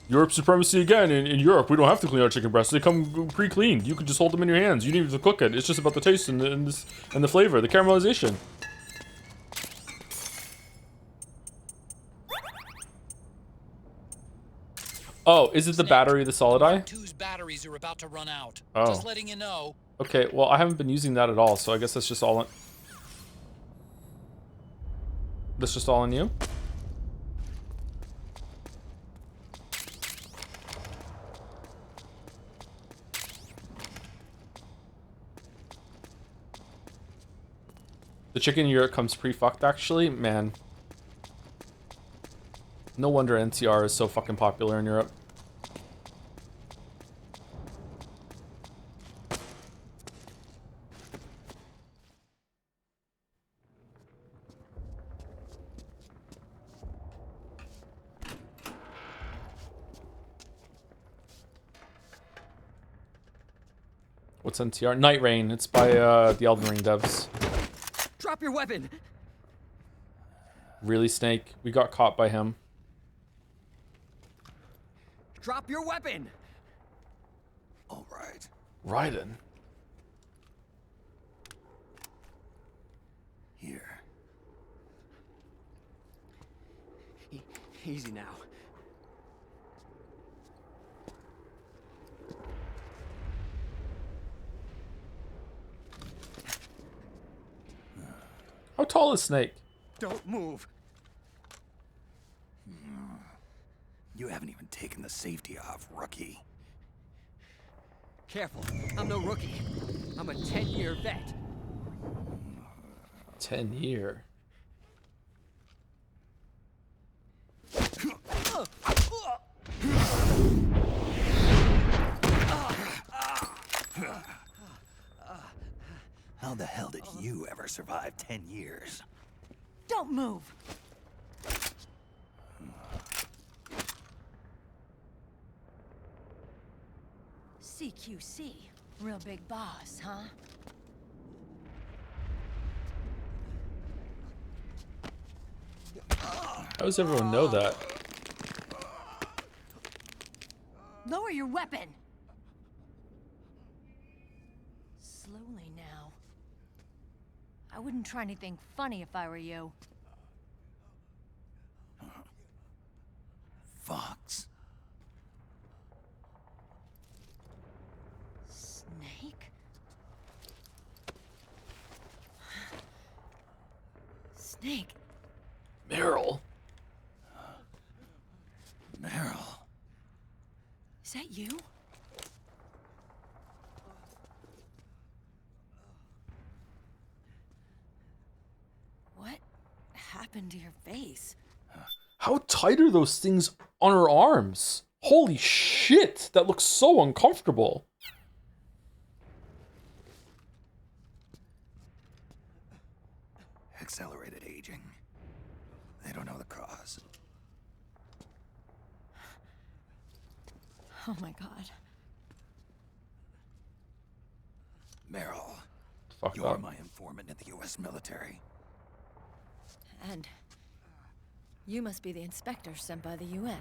Europe supremacy again. In Europe, we don't have to clean our chicken breasts. They come pre-cleaned. You can just hold them in your hands. You don't even have to cook it. It's just about the taste and the flavor, the caramelization. Oh, is it the battery of the solid eye? Mark II's batteries are about to run out. Oh. Just letting you know. Okay, well, I haven't been using that at all, so I guess that's just all on... That's just all on you? The chicken in Europe comes pre-fucked, actually? Man. No wonder NTR is so fucking popular in Europe. What's NTR? Night Rain. It's by the Elden Ring devs. Drop your weapon. Really, Snake? We got caught by him. Drop your weapon. All right. Raiden. Here. Easy now. How tall is Snake? Don't move. You haven't even taken the safety off, rookie. Careful. I'm no rookie. I'm a 10-year vet. 10-year. How the hell did you ever survive 10 years? Don't move. CQC. Real big boss, huh? How does everyone know that? Lower your weapon. Slowly now. I wouldn't try anything funny if I were you. Fox. Snake? Snake? Meryl. Meryl. Is that you? What happened to your face? How tight are those things on her arms? Holy shit, that looks so uncomfortable. Accelerated aging. They don't know the cause. Oh my god. Meryl. Fuck You're up. my informant in the U.S. military. And you must be the inspector sent by the UN.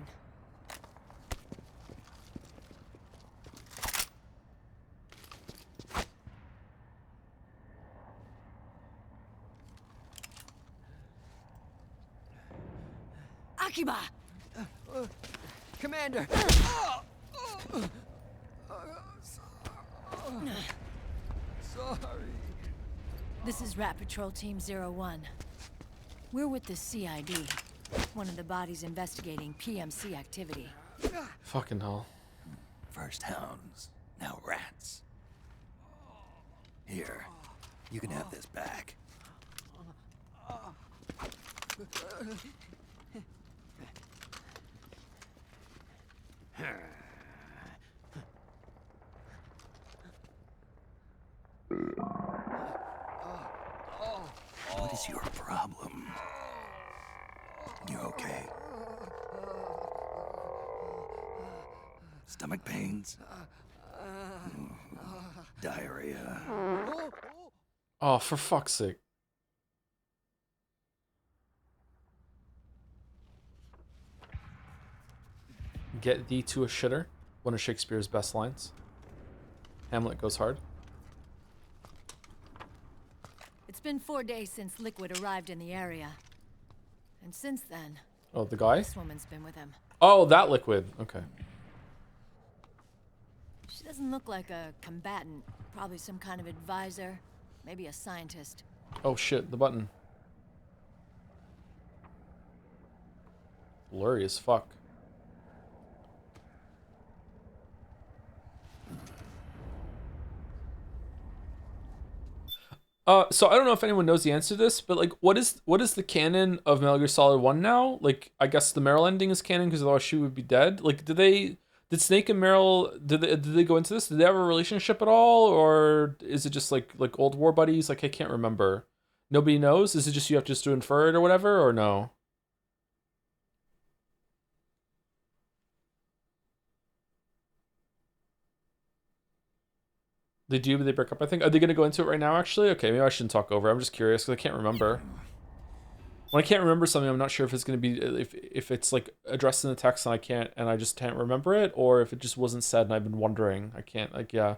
Akiba! Commander! Sorry. This is Rat Patrol Team 01. We're with the CID, one of the bodies investigating PMC activity. Fucking hell. First hounds, now rats. Here, you can have this back. What is your problem? You okay? Stomach pains? Diarrhea? Oh, for fuck's sake. Get thee to a shitter. One of Shakespeare's best lines. Hamlet goes hard. It's been 4 days since Liquid arrived in the area. And since then, Oh, the guy? this woman's been with him. Oh, that Liquid. Okay. She doesn't look like a combatant. Probably some kind of advisor. Maybe a scientist. Oh shit, the button. Blurry as fuck. So I don't know if anyone knows the answer to this, but like, what is the canon of Metal Gear Solid 1 now? Like, I guess the Meryl ending is canon because otherwise she would be dead. Like, did Snake and Meryl, did they go into this? Did they have a relationship at all, or is it just like old war buddies? Like, I can't remember. Nobody knows. Is it just you have just to infer it or whatever, or no? They do, but they break up, I think. Are they going to go into it right now, actually? Okay, maybe I shouldn't talk over. I'm just curious, because I can't remember. When I can't remember something, I'm not sure if it's going to be... If it's, like, addressed in the text and I just can't remember it, or if it just wasn't said and I've been wondering. I can't, like, yeah.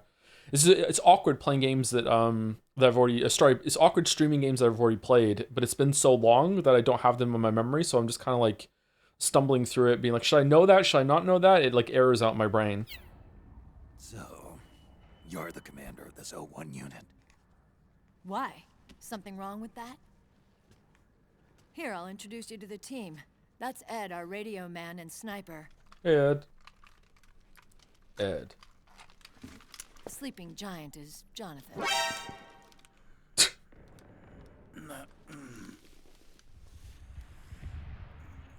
It's awkward playing games that, that I've already... it's awkward streaming games that I've already played, but it's been so long that I don't have them in my memory, so I'm just kind of, like, stumbling through it, being like, should I know that? Should I not know that? It, like, errors out my brain. So, you're the commander of this O1 unit. Why? Something wrong with that? Here, I'll introduce you to the team. That's Ed, our radio man and sniper. Hey, Ed. Ed. Sleeping giant is Jonathan.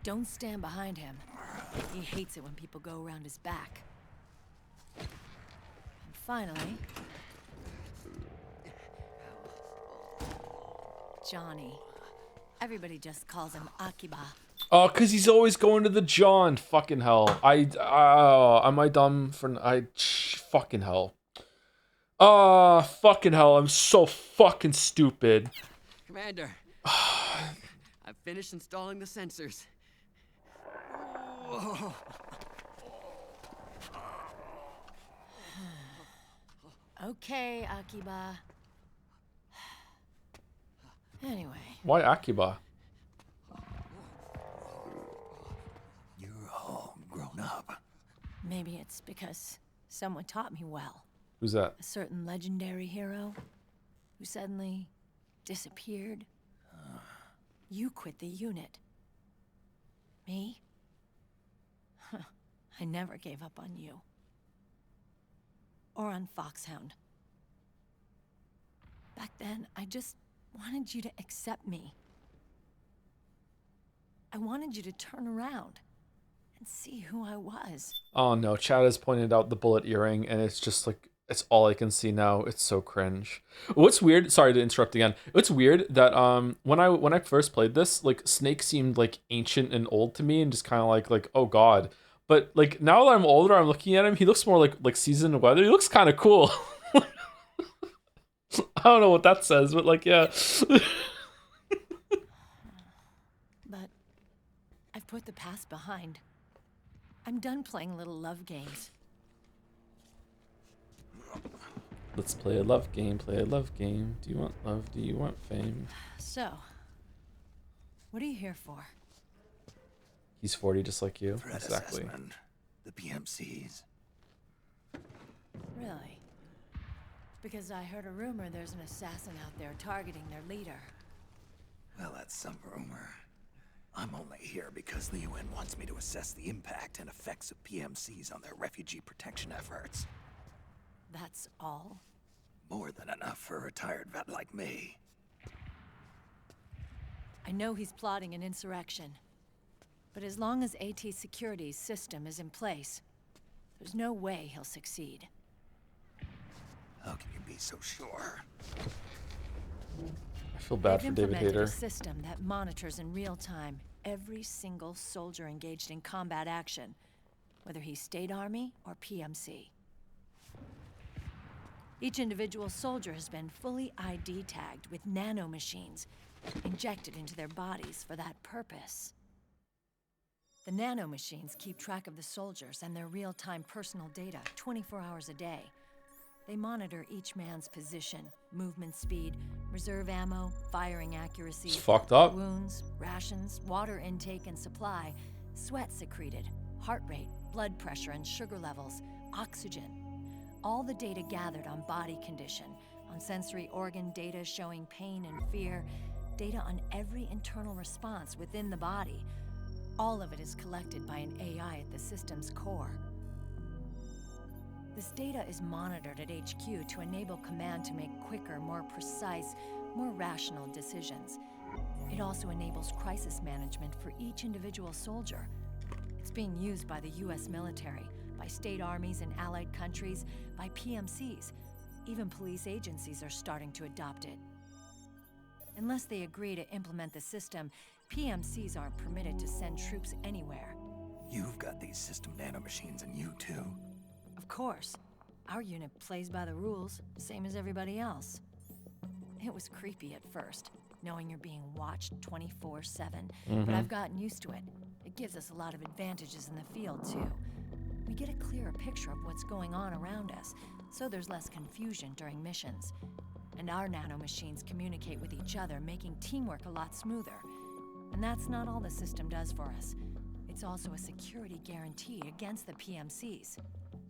Don't stand behind him. He hates it when people go around his back. And finally... Johnny. Everybody just calls him Akiba. Oh, because he's always going to the John. Fucking hell. Am I dumb for... fucking hell. Fucking hell. I'm so fucking stupid. Commander, I've finished installing the sensors. Whoa. Okay, Akiba. Anyway. Why Akiba? You're all grown up. Maybe it's because someone taught me well. Who's that? A certain legendary hero who suddenly disappeared. You quit the unit. Me? I never gave up on you. Or on Foxhound. Back then, I just wanted you to accept me. I wanted you to turn around and see who I was. Oh no, Chad has pointed out the bullet earring, and it's just like, it's all I can see now. It's so cringe. What's weird, sorry to interrupt again. It's weird that when I first played this, like Snake seemed like ancient and old to me, and just kind of like oh god. But like now that I'm older, I'm looking at him, he looks more like seasoned weather. He looks kind of cool. I don't know what that says, but like, yeah. But I've put the past behind. I'm done playing little love games. Let's play a love game, play a love game. Do you want love? Do you want fame? So, what are you here for? He's 40 just like you. Threat Exactly. assessment. The PMCs. Really? Because I heard a rumor there's an assassin out there targeting their leader. Well, that's some rumor. I'm only here because the UN wants me to assess the impact and effects of PMCs on their refugee protection efforts. That's all? More than enough for a retired vet like me. I know he's plotting an insurrection. But as long as AT Security's system is in place, there's no way he'll succeed. How can you be so sure? I feel bad for David They've implemented Hayter. a system that monitors in real time every single soldier engaged in combat action, whether he's State Army or PMC. Each individual soldier has been fully ID tagged with nanomachines injected into their bodies for that purpose. The nanomachines keep track of the soldiers and their real-time personal data 24 hours a day. They monitor each man's position, movement speed, reserve ammo, firing accuracy, It's fucked up. wounds, rations, water intake and supply, sweat secreted, heart rate, blood pressure and sugar levels, oxygen. All the data gathered on body condition, on sensory organ data showing pain and fear, data on every internal response within the body. All of it is collected by an AI at the system's core. This data is monitored at HQ to enable command to make quicker, more precise, more rational decisions. It also enables crisis management for each individual soldier. It's being used by the US military, by state armies in allied countries, by PMCs. Even police agencies are starting to adopt it. Unless they agree to implement the system, PMCs aren't permitted to send troops anywhere. You've got these system nanomachines in you too. Of course. Our unit plays by the rules, same as everybody else. It was creepy at first, knowing you're being watched 24/7, but I've gotten used to it. It gives us a lot of advantages in the field, too. We get a clearer picture of what's going on around us, so there's less confusion during missions. And our nanomachines communicate with each other, making teamwork a lot smoother. And that's not all the system does for us. It's also a security guarantee against the PMCs.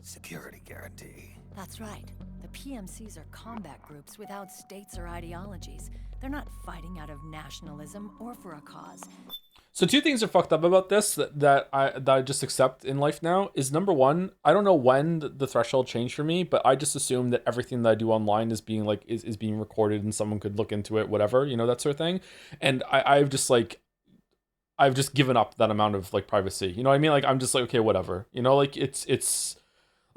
Security guarantee. That's right. The PMCs are combat groups without states or ideologies. They're not fighting out of nationalism or for a cause. So two things are fucked up about this that I just accept in life now is, number one, I don't know when the threshold changed for me, but I just assume that everything that I do online is being like is being recorded and someone could look into it, whatever, you know, that sort of thing. And I've just given up that amount of like privacy. You know what I mean? Like I'm just like, okay, whatever. You know, like it's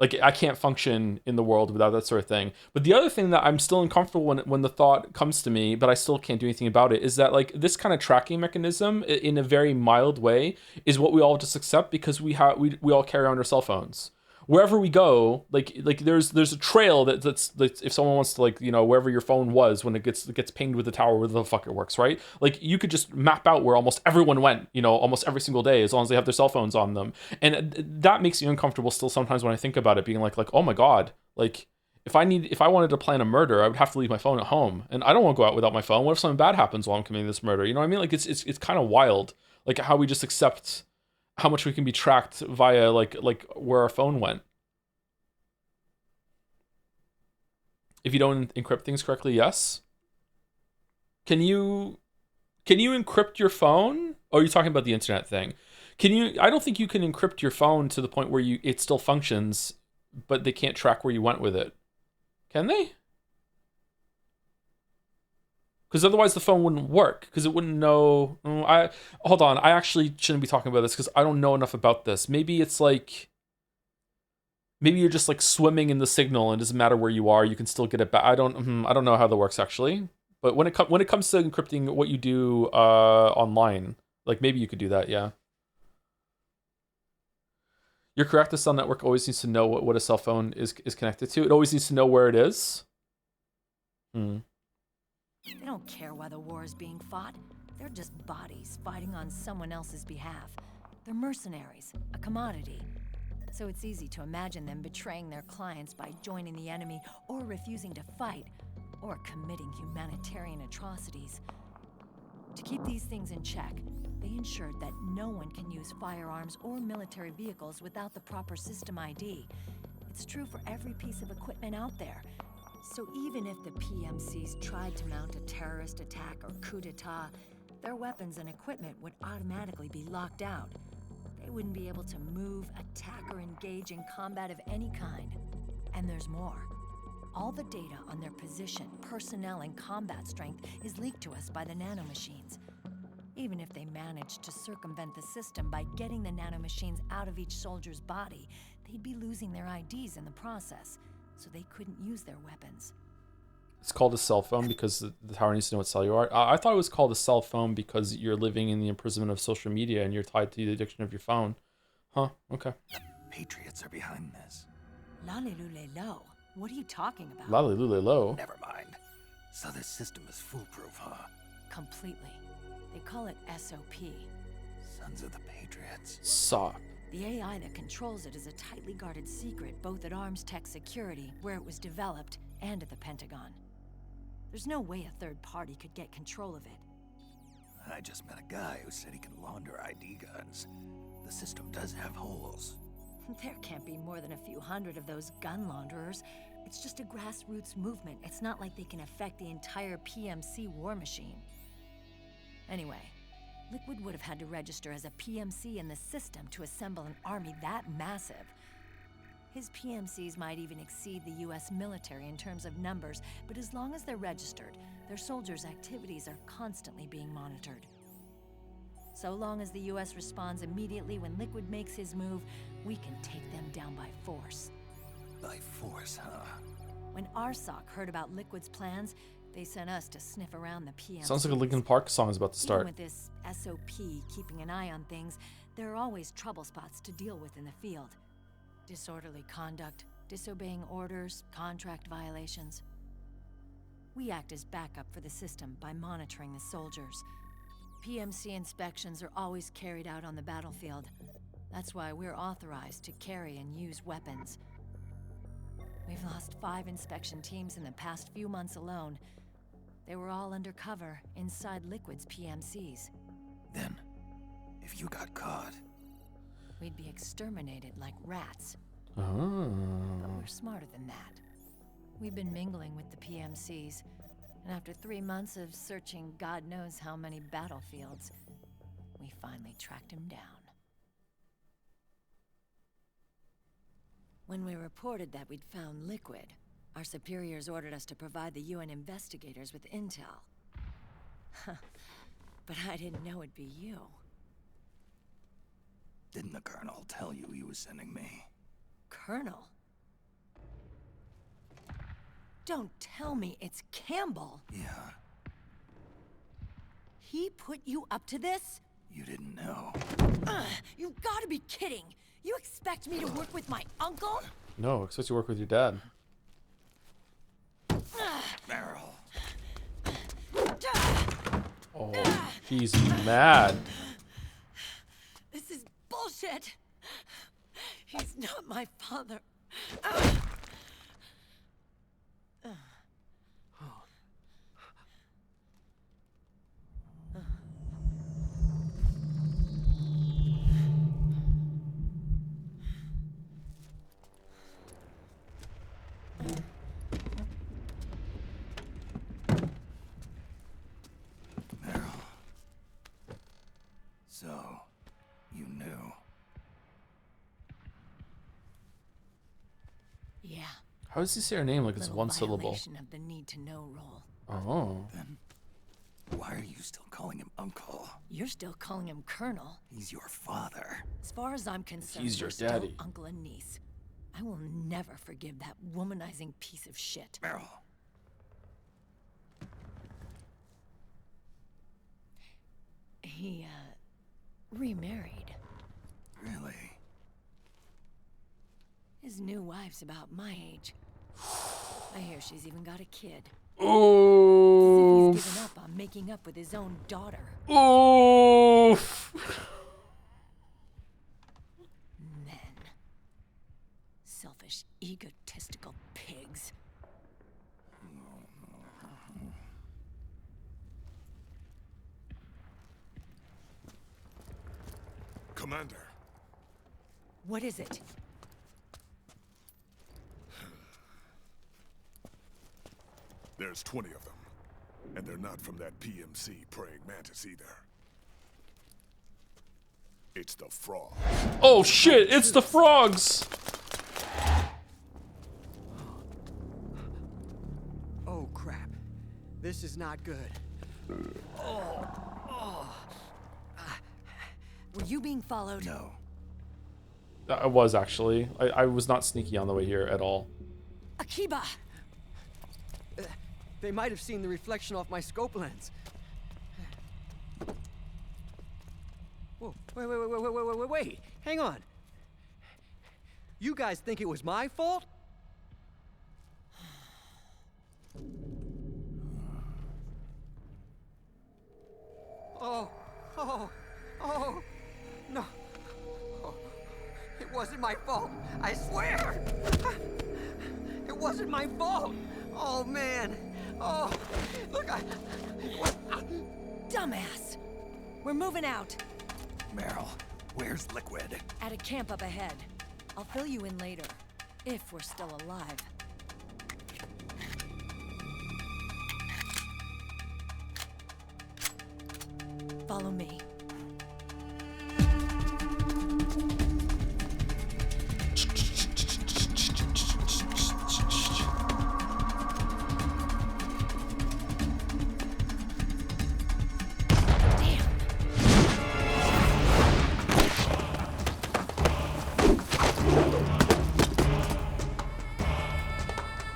like I can't function in the world without that sort of thing. But the other thing that I'm still uncomfortable when the thought comes to me, but I still can't do anything about it, is that like this kind of tracking mechanism in a very mild way is what we all just accept because we all carry on our cell phones. Wherever we go, like there's a trail that's if someone wants to, like, you know, wherever your phone was when it gets pinged with the tower, where the fuck it works, right? Like you could just map out where almost everyone went, you know, almost every single day, as long as they have their cell phones on them. And that makes me uncomfortable still sometimes when I think about it, being like, oh my God, like if I wanted to plan a murder, I would have to leave my phone at home, and I don't want to go out without my phone. What if something bad happens while I'm committing this murder? You know what I mean? Like it's kind of wild, like how we just accept how much we can be tracked via like where our phone went. If you don't encrypt things correctly, yes. Can you encrypt your phone? Or are you talking about the internet thing? I don't think you can encrypt your phone to the point where it still functions, but they can't track where you went with it. Can they? Because otherwise the phone wouldn't work, because it wouldn't know. Hold on, I actually shouldn't be talking about this because I don't know enough about this. Maybe it's like, maybe you're just like swimming in the signal and it doesn't matter where you are, you can still get it back. I don't know how that works actually. But when it comes to encrypting what you do online, like maybe you could do that, yeah. You're correct. The cell network always needs to know what a cell phone is connected to. It always needs to know where it is. They don't care why the war is being fought. They're just bodies fighting on someone else's behalf. They're mercenaries, a commodity. So it's easy to imagine them betraying their clients by joining the enemy or refusing to fight or committing humanitarian atrocities. To keep these things in check, they ensured that no one can use firearms or military vehicles without the proper system ID. It's true for every piece of equipment out there. So even if the PMCs tried to mount a terrorist attack or coup d'etat, their weapons and equipment would automatically be locked out. They wouldn't be able to move, attack, or engage in combat of any kind. And there's more. All the data on their position, personnel, and combat strength is leaked to us by the nanomachines. Even if they managed to circumvent the system by getting the nanomachines out of each soldier's body, they'd be losing their IDs in the process, so they couldn't use their weapons. It's called a cell phone because the tower needs to know what cell you are. I thought it was called a cell phone because you're living in the imprisonment of social media and you're tied to the addiction of your phone. Huh, okay. Patriots are behind this. Lalilulelo. What are you talking about? Lalilulelo. Never mind. So this system is foolproof, huh? Completely. They call it SOP. Sons of the Patriots. SOP. The AI that controls it is a tightly guarded secret, both at Arms Tech Security, where it was developed, and at the Pentagon. There's no way a third party could get control of it. I just met a guy who said he can launder ID guns. The system does have holes. There can't be more than a few hundred of those gun launderers. It's just a grassroots movement. It's not like they can affect the entire PMC war machine. Anyway, Liquid would have had to register as a PMC in the system to assemble an army that massive. His PMCs might even exceed the US military in terms of numbers, but as long as they're registered, their soldiers' activities are constantly being monitored. So long as the US responds immediately when Liquid makes his move, we can take them down by force. By force, huh? When RSOC heard about Liquid's plans, they sent us to sniff around the PMCs. Sounds like a Linkin Park song is about to start. Even with this SOP keeping an eye on things, there are always trouble spots to deal with in the field. Disorderly conduct, disobeying orders, contract violations. We act as backup for the system by monitoring the soldiers. PMC inspections are always carried out on the battlefield. That's why we're authorized to carry and use weapons. We've lost 5 inspection teams in the past few months alone. They were all undercover, inside Liquid's PMCs. Then, if you got caught... We'd be exterminated like rats. Oh. But we're smarter than that. We've been mingling with the PMCs, and after 3 months of searching God knows how many battlefields, we finally tracked him down. When we reported that we'd found Liquid, our superiors ordered us to provide the UN investigators with intel. But I didn't know it'd be you. Didn't the Colonel tell you he was sending me? Colonel? Don't tell me it's Campbell. Yeah. He put you up to this? You didn't know. You've got to be kidding. You expect me to work with my uncle? No, expect to work with your dad. Meryl. Oh, he's mad. This is bullshit. He's not my father. So, you knew. Yeah. How does he say her name like it's one syllable? Violation of the need to know rule. Oh. Then, why are you still calling him Uncle? You're still calling him Colonel. He's your father. As far as I'm concerned, He's your we're still daddy. uncle and niece. I will never forgive that womanizing piece of shit. Meryl. He, remarried. Really? His new wife's about my age. I hear she's even got a kid. Oh. As if he's given up on making up with his own daughter. Oh. Men. Selfish, egotistical pigs. Commander. What is it? There's 20 of them. And they're not from that PMC praying mantis either. It's the frog. Oh shit, it's the frogs! Oh crap. This is not good. Were you being followed? No. I was actually. I was not sneaky on the way here at all. Akiba! They might have seen the reflection off my scope lens. Whoa, wait. Hang on. You guys think it was my fault? Oh, no. Oh, it wasn't my fault. I swear. It wasn't my fault. Oh, man. Oh, look, Dumbass! We're moving out. Meryl, where's Liquid? At a camp up ahead. I'll fill you in later. If we're still alive. Follow me.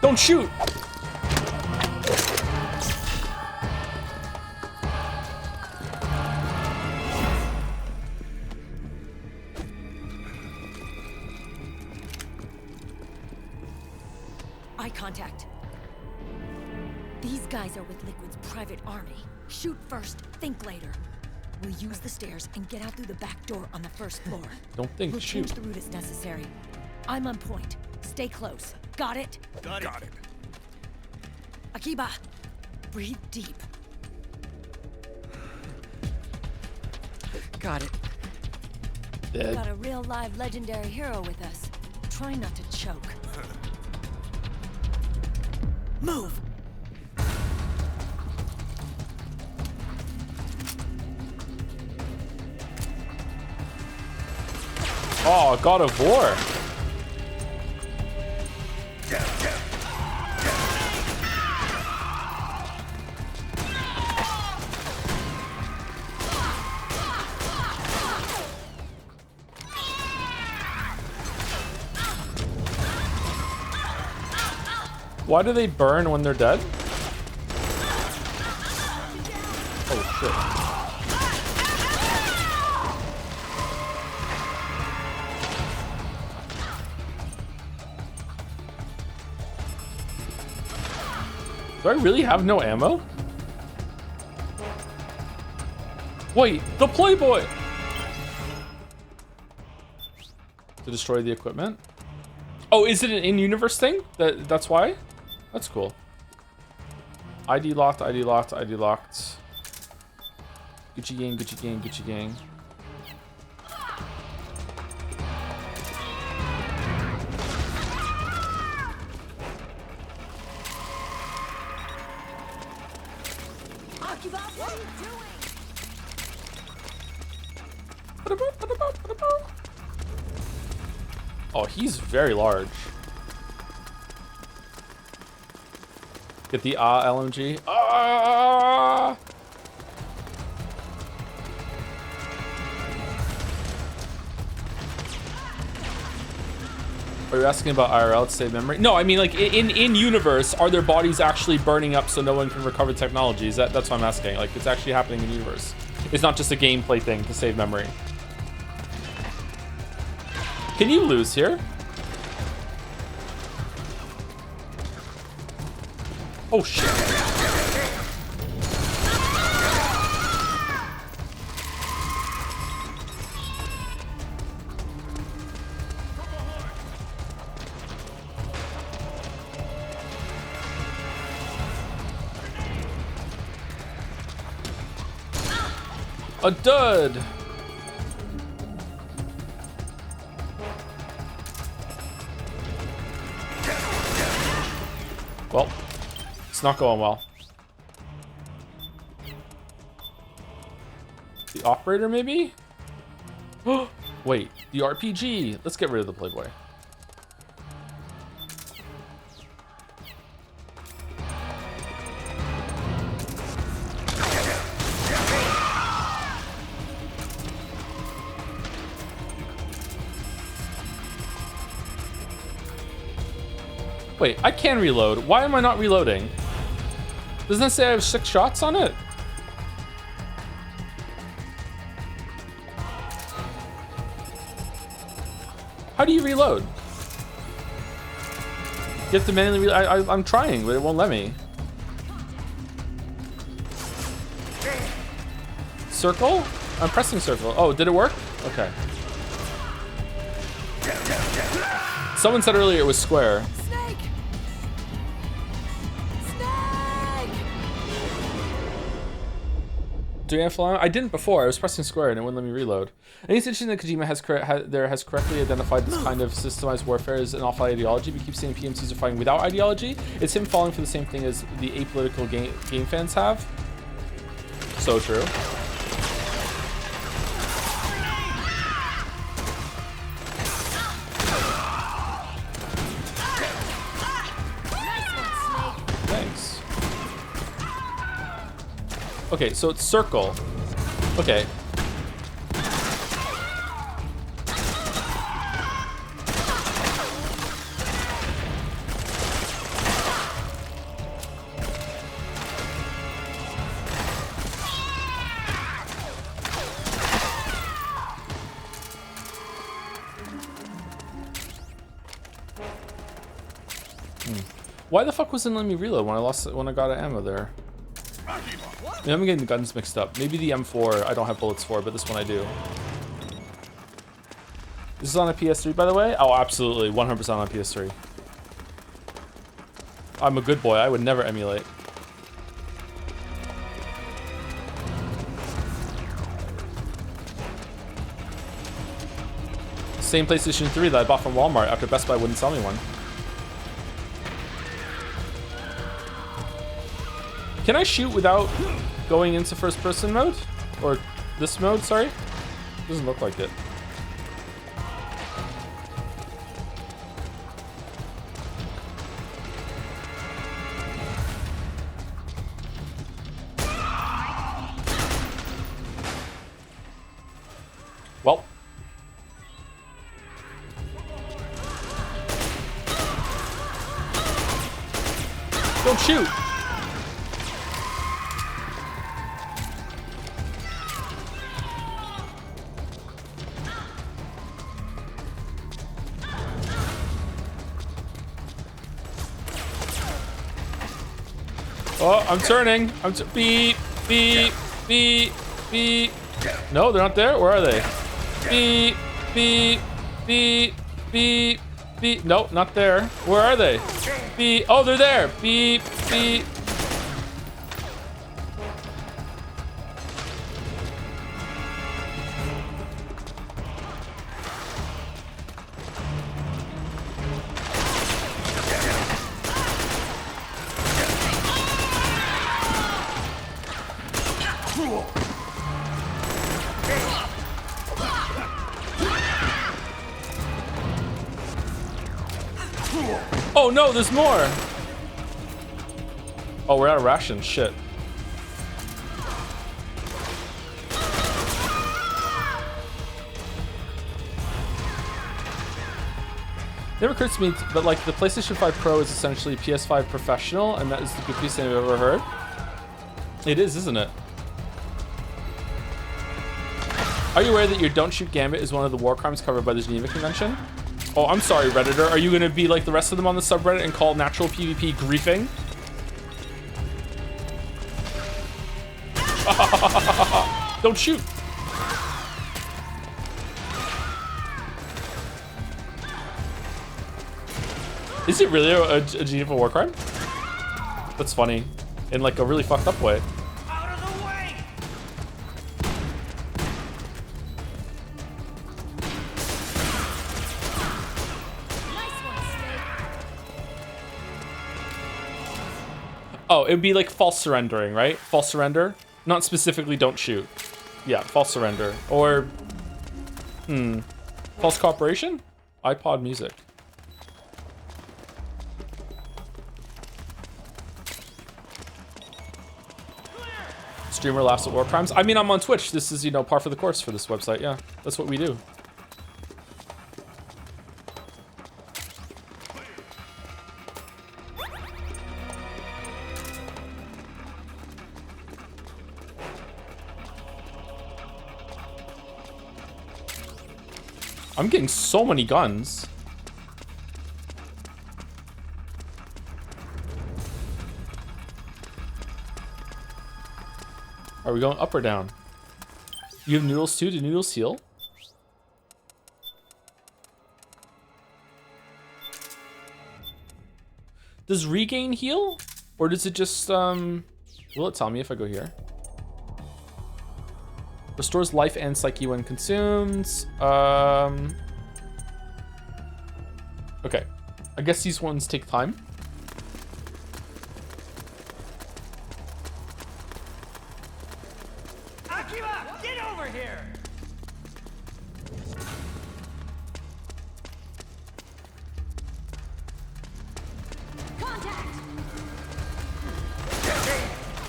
Don't shoot! Eye contact. These guys are with Liquid's private army. Shoot first, think later. We'll use the stairs and get out through the back door on the first floor. Don't think, we'll shoot. change the route as necessary. I'm on point. Stay close. Got it? Got it. Akiba, breathe deep. Got it. Dead. Got a real live legendary hero with us. Try not to choke. Move! Oh, God of War. Why do they burn when they're dead? Oh, shit. Do I really have no ammo? Wait, the Playboy! To destroy the equipment? Oh, is it an in-universe thing? That's why? That's cool. ID locked, ID locked, ID locked. Gucci gang, Gucci gang, Gucci gang. Akiba, what are you doing? Oh, he's very large. Get the LMG. Ah! Are you asking about IRL to save memory? No, I mean like in universe, are their bodies actually burning up so no one can recover technologies? That's what I'm asking. Like it's actually happening in universe. It's not just a gameplay thing to save memory. Can you lose here? Oh shit. A dud. Well, it's not going well. The operator, maybe? Wait, the RPG. Let's get rid of the Playboy. Wait, I can reload. Why am I not reloading? Doesn't it say I have 6 shots on it? How do you reload? You have to manually reload. I'm trying, but it won't let me. Circle? I'm pressing circle. Oh, did it work? Okay. Someone said earlier it was square. Do you have fly? I didn't before. I was pressing square and it wouldn't let me reload. And it's interesting that Kojima has correctly identified this kind of systemized warfare as an awful ideology. We keep saying PMCs are fighting without ideology. It's him falling for the same thing as the apolitical game fans have. So true. Thanks. Okay, so it's circle. Okay. Why the fuck wasn't letting me reload when I got an ammo there? Yeah, I'm getting the guns mixed up. Maybe the M4 I don't have bullets for, but this one I do. This is on a PS3, by the way? Oh, absolutely. 100% on PS3. I'm a good boy. I would never emulate. Same PlayStation 3 that I bought from Walmart after Best Buy wouldn't sell me one. Can I shoot without going into first person mode? Or this mode, sorry? Doesn't look like it. Well. Don't shoot! Oh, I'm turning. Beep, beep, beep, beep. No, they're not there. Where are they? Beep, beep, beep, beep, beep. No, not there. Where are they? Beep. Oh, they're there. Beep, beep. Oh no, there's more! Oh, we're out of rations. Shit. Never occurs to me that like the PlayStation 5 Pro is essentially PS5 Professional, and that is the goofiest thing I've ever heard. It is, isn't it? Are you aware that your Don't Shoot Gambit is one of the war crimes covered by the Geneva Convention? Oh, I'm sorry, Redditor. Are you going to be like the rest of them on the subreddit and call natural PvP griefing? Don't shoot. Is it really a Geneva war crime? That's funny. In like a really fucked up way. Oh, it would be like false surrendering, right? False surrender? Not specifically don't shoot. Yeah, false surrender. Or, false cooperation? iPod music. Streamer laughs at war crimes. I mean, I'm on Twitch. This is, you know, par for the course for this website. Yeah, that's what we do. I'm getting so many guns. Are we going up or down? You have noodles too? Do noodles heal? Does regain heal? Or does it just, will it tell me if I go here? Restores life and psyche when consumed. Okay. I guess these ones take time. Akira, get over here! Contact!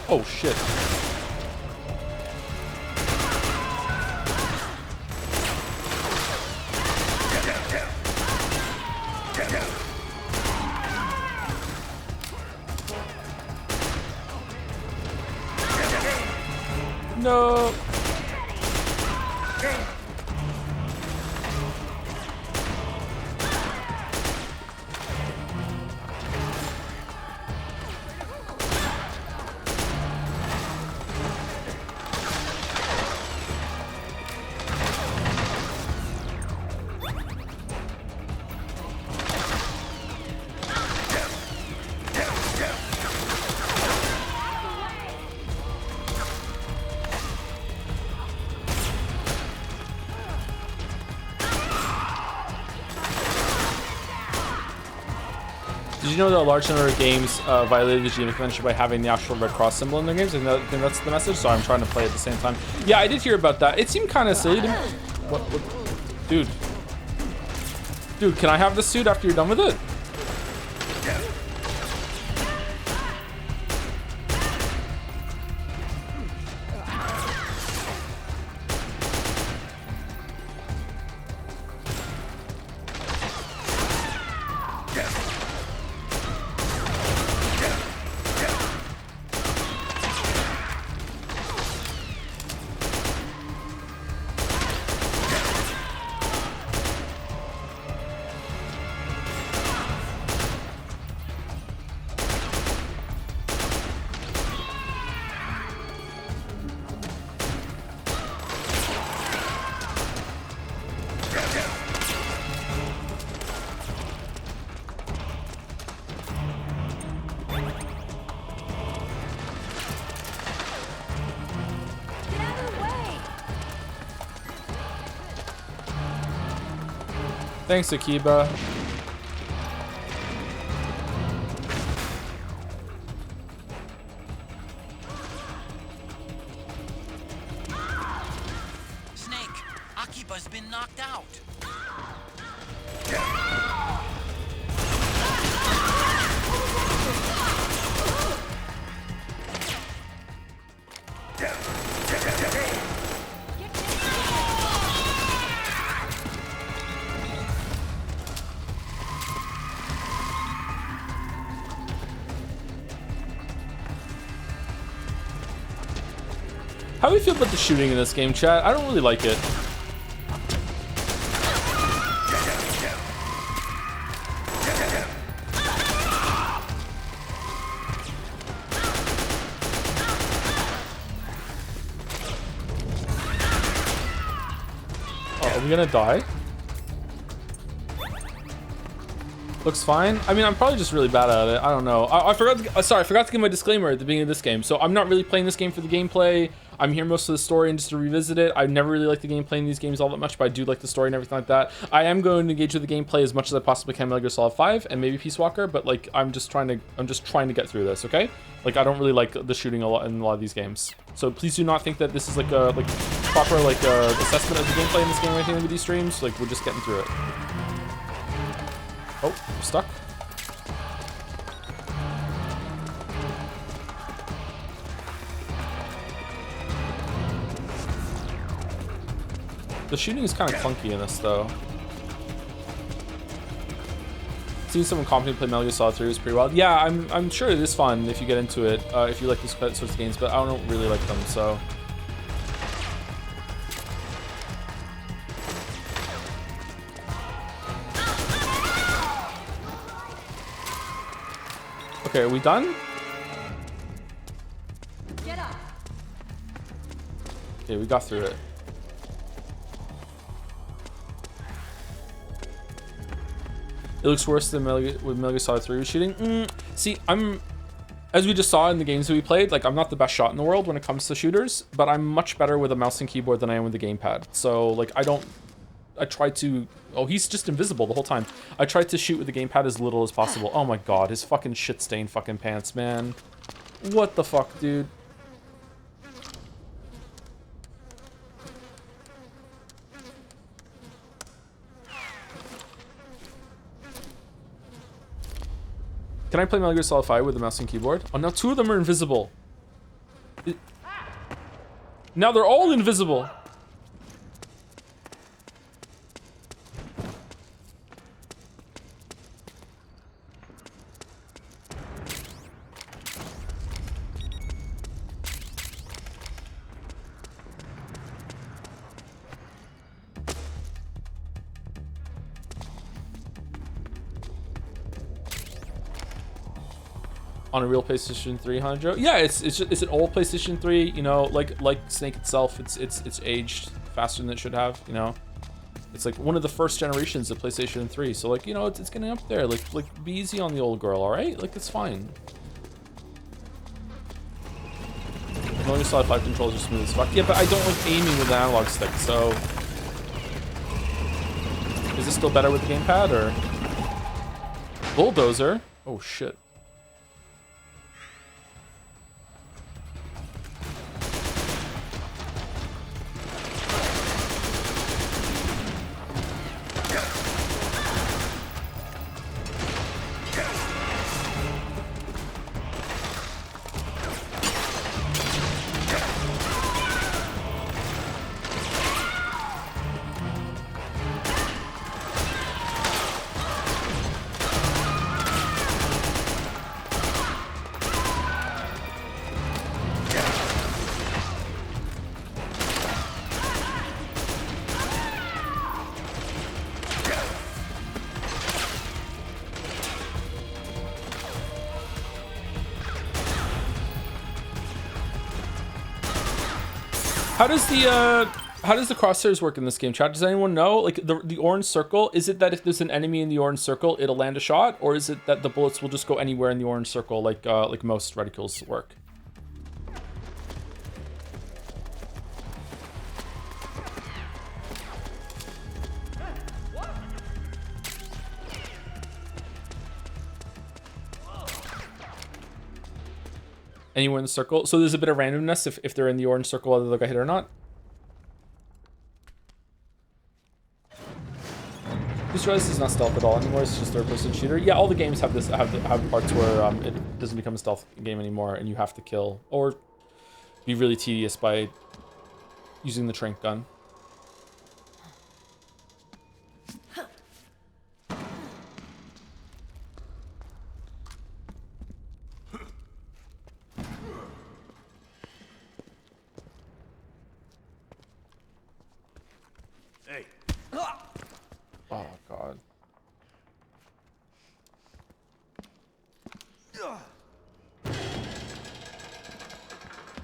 Oh shit. No. Did you know that a large number of games violated the GM convention by having the actual Red Cross symbol in their games? I think that's the message, so I'm trying to play at the same time. Yeah, I did hear about that. It seemed kind of silly to me. What? Dude. Dude, can I have the suit after you're done with it? Thanks, Akiba. Snake, Akiba's been knocked out. How do we feel about the shooting in this game, chat? I don't really like it. Oh, are we gonna die? Looks fine. I mean, I'm probably just really bad at it. I don't know. I forgot to give my disclaimer at the beginning of this game. So I'm not really playing this game for the gameplay. I'm here most of the story and just to revisit it. I never really liked the gameplay in these games all that much, but I do like the story and everything like that. I am going to engage with the gameplay as much as I possibly can in Metal Gear Solid 5 and maybe Peace Walker, but like I'm just trying to get through this, okay? Like I don't really like the shooting a lot in a lot of these games. So please do not think that this is like a proper assessment of the gameplay in this game or anything with these streams. Like we're just getting through it. Oh, I'm stuck. The shooting is kind of clunky in this, though. Seeing someone competent play Metal Gear Solid 3 was pretty wild. Yeah, I'm sure it is fun if you get into it, if you like these sorts of games, but I don't really like them, so. Okay, are we done? Get up. Okay, we got through it. It looks worse than Metal Gear Solid 3 was shooting. See, as we just saw in the games that we played, like I'm not the best shot in the world when it comes to shooters, but I'm much better with a mouse and keyboard than I am with the gamepad. So like I try to, oh, he's just invisible the whole time. I try to shoot with the gamepad as little as possible. Oh my god, his fucking shit-stained fucking pants, man. What the fuck, dude? Can I play Metal Gear Solid 5 with the mouse and keyboard? Oh, now two of them are invisible. Now they're all invisible. On a real PlayStation 3, Hanjo? Yeah, it's an old PlayStation 3. You know, like Snake itself, it's aged faster than it should have. You know, it's like one of the first generations of PlayStation 3. So like, you know, it's getting up there. Like be easy on the old girl, all right? Like it's fine. Metal Gear Solid 5 controls are smooth as fuck. Yeah, but I don't like aiming with an analog stick. So is this still better with the gamepad or Bulldozer? Oh shit. How does the crosshairs work in this game, chat? Does anyone know? Like the orange circle, is it that if there's an enemy in the orange circle, it'll land a shot, or is it that the bullets will just go anywhere in the orange circle, like most reticules work? Anywhere in the circle, so there's a bit of randomness if they're in the orange circle, whether they'll get hit or not. This Res is not stealth at all anymore. It's just third-person shooter. Yeah, all the games have this have parts where it doesn't become a stealth game anymore, and you have to kill or be really tedious by using the trank gun. Hey. Oh god.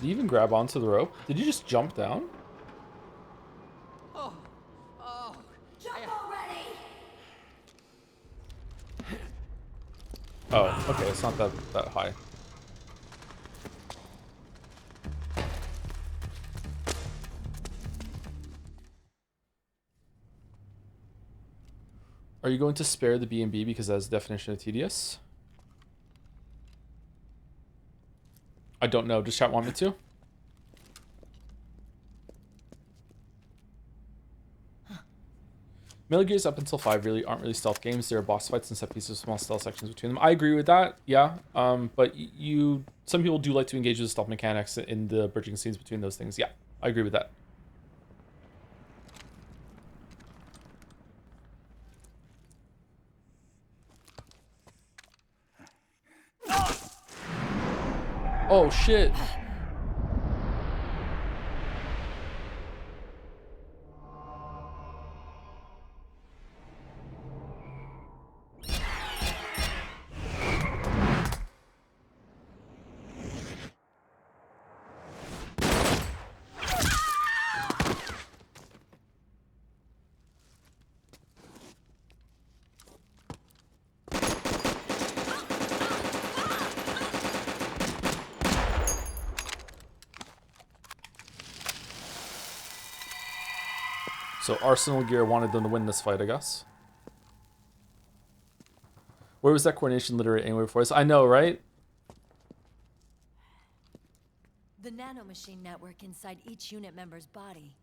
Did you even grab onto the rope? Did you just jump down? Oh. Jump already! Oh, okay, it's not that high. Are you going to spare the B&B because that's the definition of tedious? I don't know. Does chat want me to? Metal Gears up until 5 really aren't really stealth games. There are boss fights and set pieces of small stealth sections between them. I agree with that, yeah. But some people do like to engage with the stealth mechanics in the bridging scenes between those things. Yeah, I agree with that. Oh shit. So Arsenal Gear wanted them to win this fight, I guess. Where was that coordination literally anywhere before this? I know, right? The nanomachine network inside each unit member's body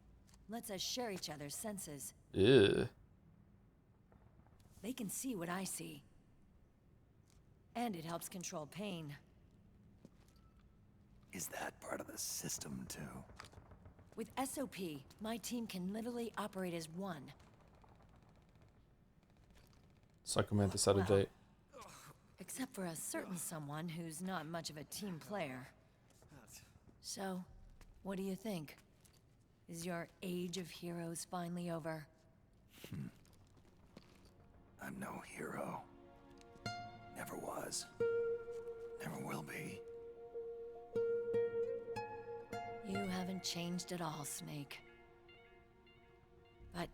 lets us share each other's senses. Ew. They can see what I see. And it helps control pain. Is that part of the system, too? With SOP, my team can literally operate as one. Psychomantis out of date. Except for a certain someone who's not much of a team player. So, what do you think? Is your age of heroes finally over? I'm no hero. Never was. Never will be. You haven't changed at all, Snake. But...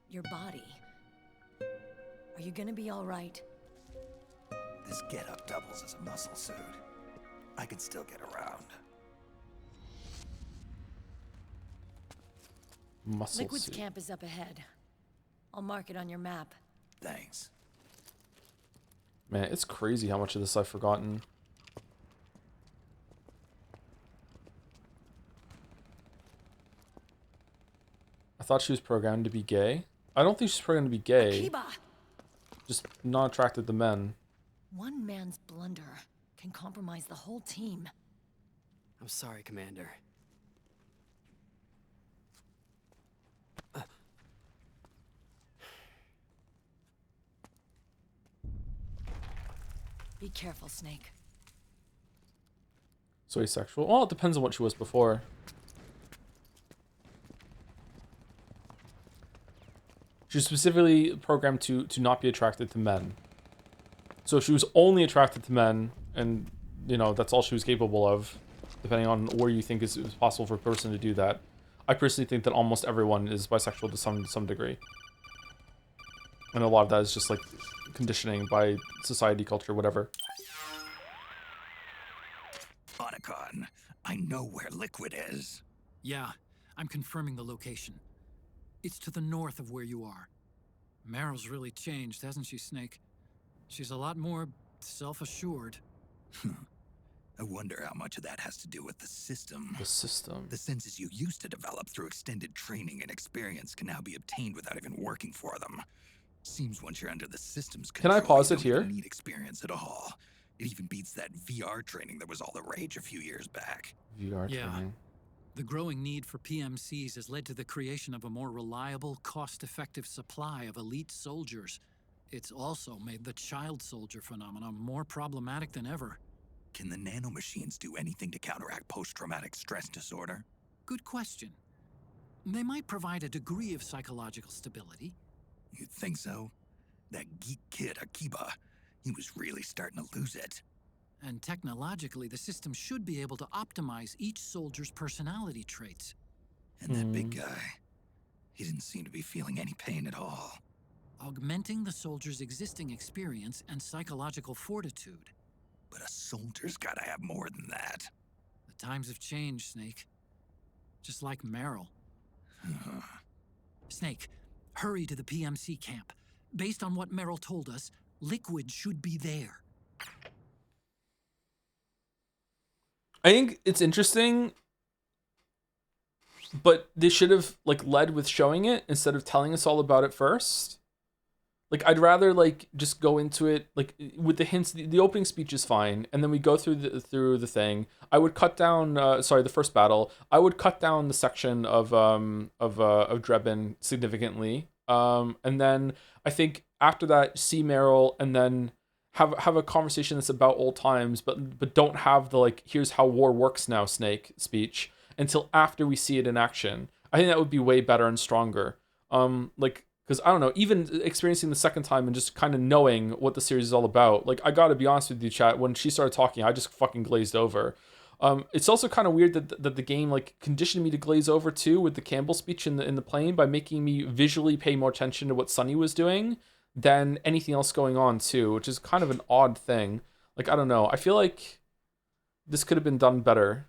your body... are you gonna be alright? This getup doubles as a muscle suit. I can still get around. Muscle Liquid's suit. camp is up ahead. I'll mark it on your map. Thanks. Man, it's crazy how much of this I've forgotten. I thought she was programmed to be gay. I don't think she's programmed to be gay. Akiba! Just not attracted to men. One man's blunder can compromise the whole team. I'm sorry, Commander. Be careful, Snake. So asexual? Well, it depends on what she was before. She's specifically programmed to not be attracted to men. So if she was only attracted to men, and, you know, that's all she was capable of, depending on where you think it's possible for a person to do that, I personally think that almost everyone is bisexual to some degree. And a lot of that is just, like, conditioning by society, culture, whatever. Otacon, I know where Liquid is. Yeah, I'm confirming the location. It's to the north of where you are. Meryl's really changed, hasn't she, Snake? She's a lot more self-assured. I wonder how much of that has to do with the system. The system. The senses you used to develop through extended training and experience can now be obtained without even working for them. Seems once you're under the system's Can control, I pause you it don't here? even need experience at all. It even beats that VR training that was all the rage a few years back. VR Yeah. training. The growing need for PMCs has led to the creation of a more reliable, cost-effective supply of elite soldiers. It's also made the child soldier phenomenon more problematic than ever. Can the nanomachines do anything to counteract post-traumatic stress disorder? Good question. They might provide a degree of psychological stability. You'd think so? That geek kid, Akiba, he was really starting to lose it. And technologically, the system should be able to optimize each soldier's personality traits. And that big guy, he didn't seem to be feeling any pain at all. Augmenting the soldier's existing experience and psychological fortitude. But a soldier's gotta have more than that. The times have changed, Snake. Just like Meryl. Snake, hurry to the PMC camp. Based on what Meryl told us, Liquid should be there. I think it's interesting, but they should have, like, led with showing it instead of telling us all about it first. Like, I'd rather, like, just go into it, like, with the hints. The opening speech is fine, and then we go through the thing. I would cut down, the first battle. I would cut down the section of Drebin significantly. And then I think after that, see Meryl, and then have a conversation that's about old times, but don't have the, like, here's how war works now, Snake speech until after we see it in action. I think that would be way better and stronger. Because I don't know, even experiencing the second time and just kind of knowing what the series is all about, like, I gotta be honest with you, chat, when she started talking, I just fucking glazed over. It's also kind of weird that the game, like, conditioned me to glaze over too with the Campbell speech in the plane by making me visually pay more attention to what Sunny was doing than anything else going on too, which is kind of an odd thing. Like, I don't know. I feel like this could have been done better.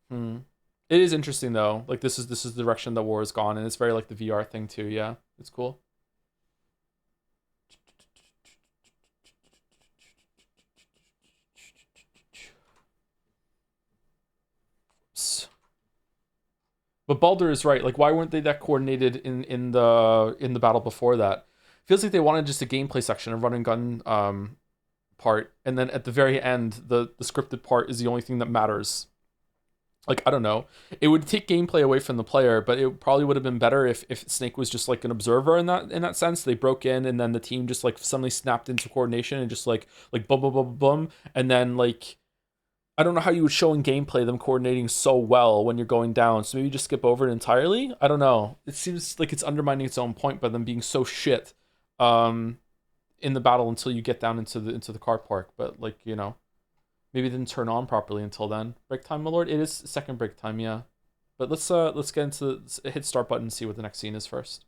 It is interesting though. Like, this is the direction that war has gone, and it's very like the VR thing too. Yeah, it's cool. But Baldur is right. Like, why weren't they that coordinated in the battle before that? Feels like they wanted just a gameplay section, a run and gun part, and then at the very end, the scripted part is the only thing that matters. Like, I don't know. It would take gameplay away from the player, but it probably would have been better if Snake was just like an observer in that sense. They broke in, and then the team just like suddenly snapped into coordination and just like boom boom boom boom, and then, like, I don't know how you would show in gameplay them coordinating so well when you're going down. So maybe just skip over it entirely. I don't know. It seems like it's undermining its own point by them being so shit in the battle until you get down into the car park. But, like, you know, maybe it didn't turn on properly until then. Break time, my lord. It is second break time, yeah. But let's get into hit start button and see what the next scene is first.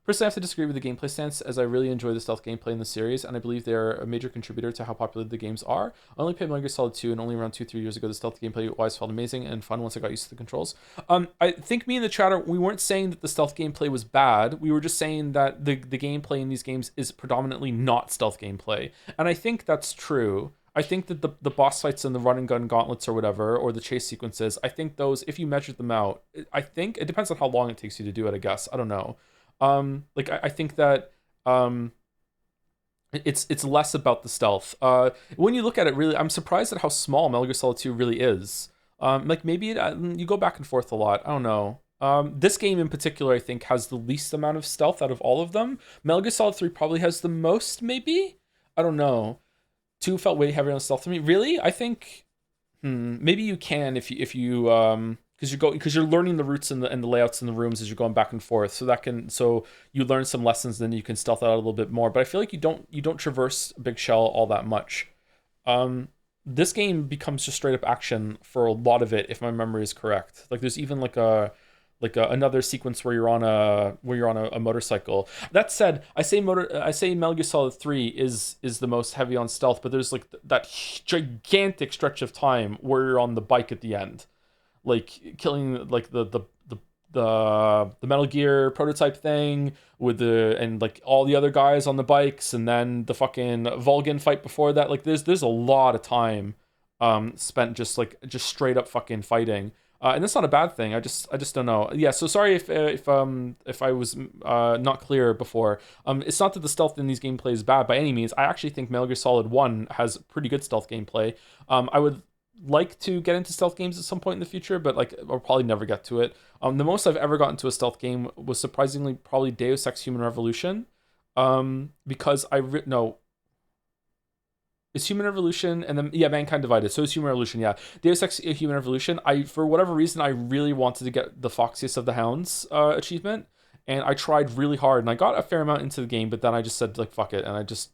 Personally, I have to disagree with the gameplay stance, as I really enjoy the stealth gameplay in the series, and I believe they are a major contributor to how popular the games are. I only played Metal Gear Solid 2, and only around 2-3 years ago, the stealth gameplay-wise felt amazing and fun once I got used to the controls. I think me and the chatter, we weren't saying that the stealth gameplay was bad. We were just saying that the gameplay in these games is predominantly not stealth gameplay, and I think that's true. I think that the boss fights and the run and gun gauntlets or whatever, or the chase sequences, I think those, if you measure them out, I think it depends on how long it takes you to do it, I guess. I don't know. Like I think that it's less about the stealth. When you look at it, really, I'm surprised at how small Metal Gear Solid 2 really is. Like maybe you go back and forth a lot. I don't know. This game in particular, I think, has the least amount of stealth out of all of them. Metal Gear Solid 3 probably has the most, maybe? I don't know. 2 felt way heavier on stealth to me. Really? I think maybe you can if you because you're learning the routes and the layouts in the rooms as you're going back and forth. So you learn some lessons, then you can stealth out a little bit more. But I feel like you don't traverse Big Shell all that much. This game becomes just straight up action for a lot of it, if my memory is correct. Like there's even another sequence where you're on a motorcycle. That said, I say Metal Gear Solid 3 is the most heavy on stealth, but there's like that gigantic stretch of time where you're on the bike at the end, like killing like the Metal Gear prototype thing with and like all the other guys on the bikes, and then the fucking Vulcan fight before that. Like there's a lot of time spent just straight up fucking fighting. And that's not a bad thing. I just don't know. Yeah. So sorry if I was not clear before. It's not that the stealth in these gameplay is bad by any means. I actually think Metal Gear Solid 1 has pretty good stealth gameplay. I would like to get into stealth games at some point in the future, but like I'll probably never get to it. The most I've ever gotten to a stealth game was surprisingly probably Deus Ex Human Revolution, because it's Human Revolution, and then Mankind Divided. So it's Human Revolution, yeah. Deus Ex Human Revolution. For whatever reason, I really wanted to get the Foxiest of the Hounds achievement, and I tried really hard, and I got a fair amount into the game, but then I just said like fuck it, and I just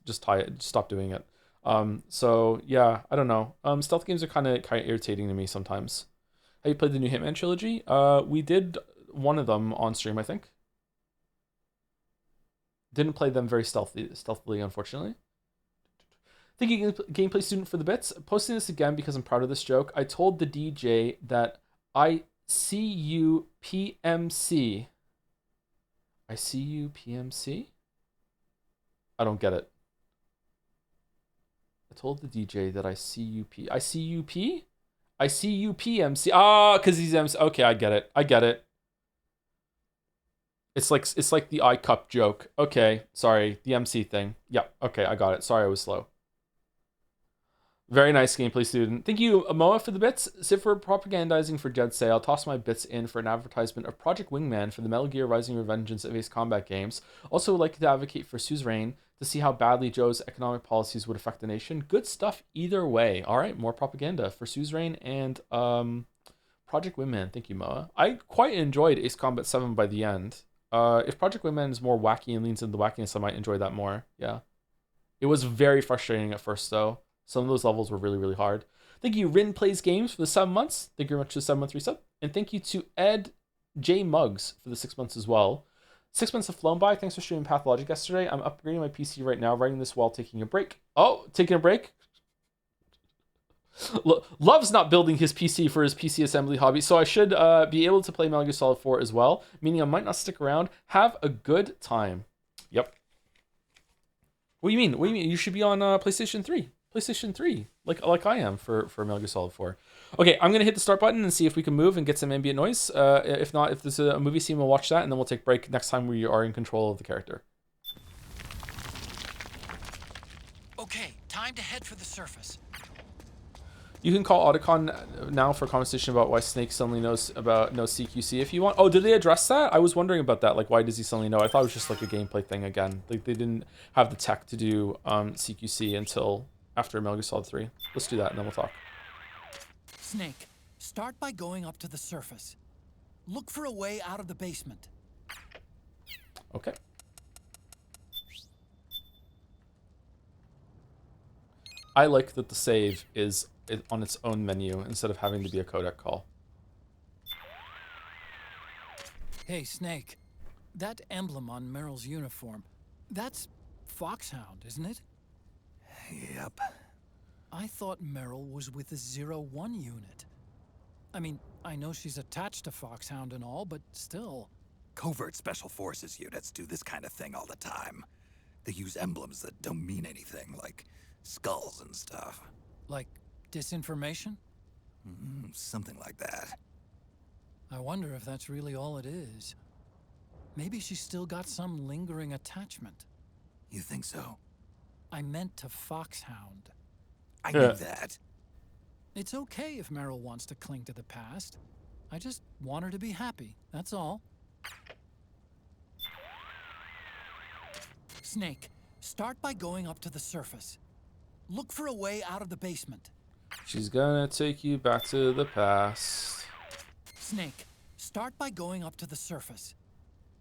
stopped doing it. So yeah, I don't know. Stealth games are kind of irritating to me sometimes. Have you played the new Hitman trilogy? We did one of them on stream, I think. Didn't play them very stealthily, unfortunately. Thank you, gameplay student, for the bits. Posting this again because I'm proud of this joke. I told the DJ that I see you PMC. I see you PMC? I don't get it. I told the DJ that I see you P. I see you P? I see you PMC. Ah, because he's MC. Okay, I get it. It's like the I cup joke. Okay, sorry, the MC thing. Yeah, okay, I got it. Sorry, I was slow. Very nice, gameplay student. Thank you, Moa, for the bits. Sit for propagandizing for Jed Say. I'll toss my bits in for an advertisement of Project Wingman for the Metal Gear Rising Revengeance of Ace Combat games. Also would like to advocate for suzerain to see how badly Joe's economic policies would affect the nation. Good stuff either way. All right, more propaganda for suzerain and Project Wingman. Thank you, Moa. I quite enjoyed Ace Combat 7 by the end. If Project Wingman is more wacky and leans into the wackiness, I might enjoy that more. Yeah. It was very frustrating at first, though. Some of those levels were really, really hard. Thank you, Rin Plays Games, for the 7 months. Thank you very much for the 7-month resub. And thank you to Ed J. Muggs for the 6 months as well. 6 months have flown by. Thanks for streaming Pathologic yesterday. I'm upgrading my PC right now, writing this while taking a break. Oh, taking a break? Love's not building his PC for his PC assembly hobby, so I should be able to play Metal Gear Solid 4 as well, meaning I might not stick around. Have a good time. Yep. What do you mean? What do you mean? You should be on PlayStation 3. PlayStation 3, like I am for Metal Gear Solid 4. Okay, I'm gonna hit the start button and see if we can move and get some ambient noise. If not, if there's a movie scene, we'll watch that, and then we'll take a break next time we are in control of the character. Okay, time to head for the surface. You can call Otacon now for a conversation about why Snake suddenly knows CQC if you want. Oh, did they address that? I was wondering about that. Like, why does he suddenly know? I thought it was just like a gameplay thing again. Like, they didn't have the tech to do CQC until after Metal Gear Solid 3. Let's do that and then we'll talk. Snake, start by going up to the surface. Look for a way out of the basement. Okay. I like that the save is on its own menu instead of having to be a codec call. Hey, Snake. That emblem on Meryl's uniform, that's Foxhound, isn't it? Yep. I thought Meryl was with the 01 unit. I mean, I know she's attached to Foxhound and all, but still. Covert Special Forces units do this kind of thing all the time. They use emblems that don't mean anything, like skulls and stuff. Like disinformation? Something like that. I wonder if that's really all it is. Maybe she's still got some lingering attachment. You think so? I meant to Foxhound. I knew that. It's okay if Meryl wants to cling to the past. I just want her to be happy, that's all. Snake, start by going up to the surface. Look for a way out of the basement. She's gonna take you back to the past. Snake, start by going up to the surface.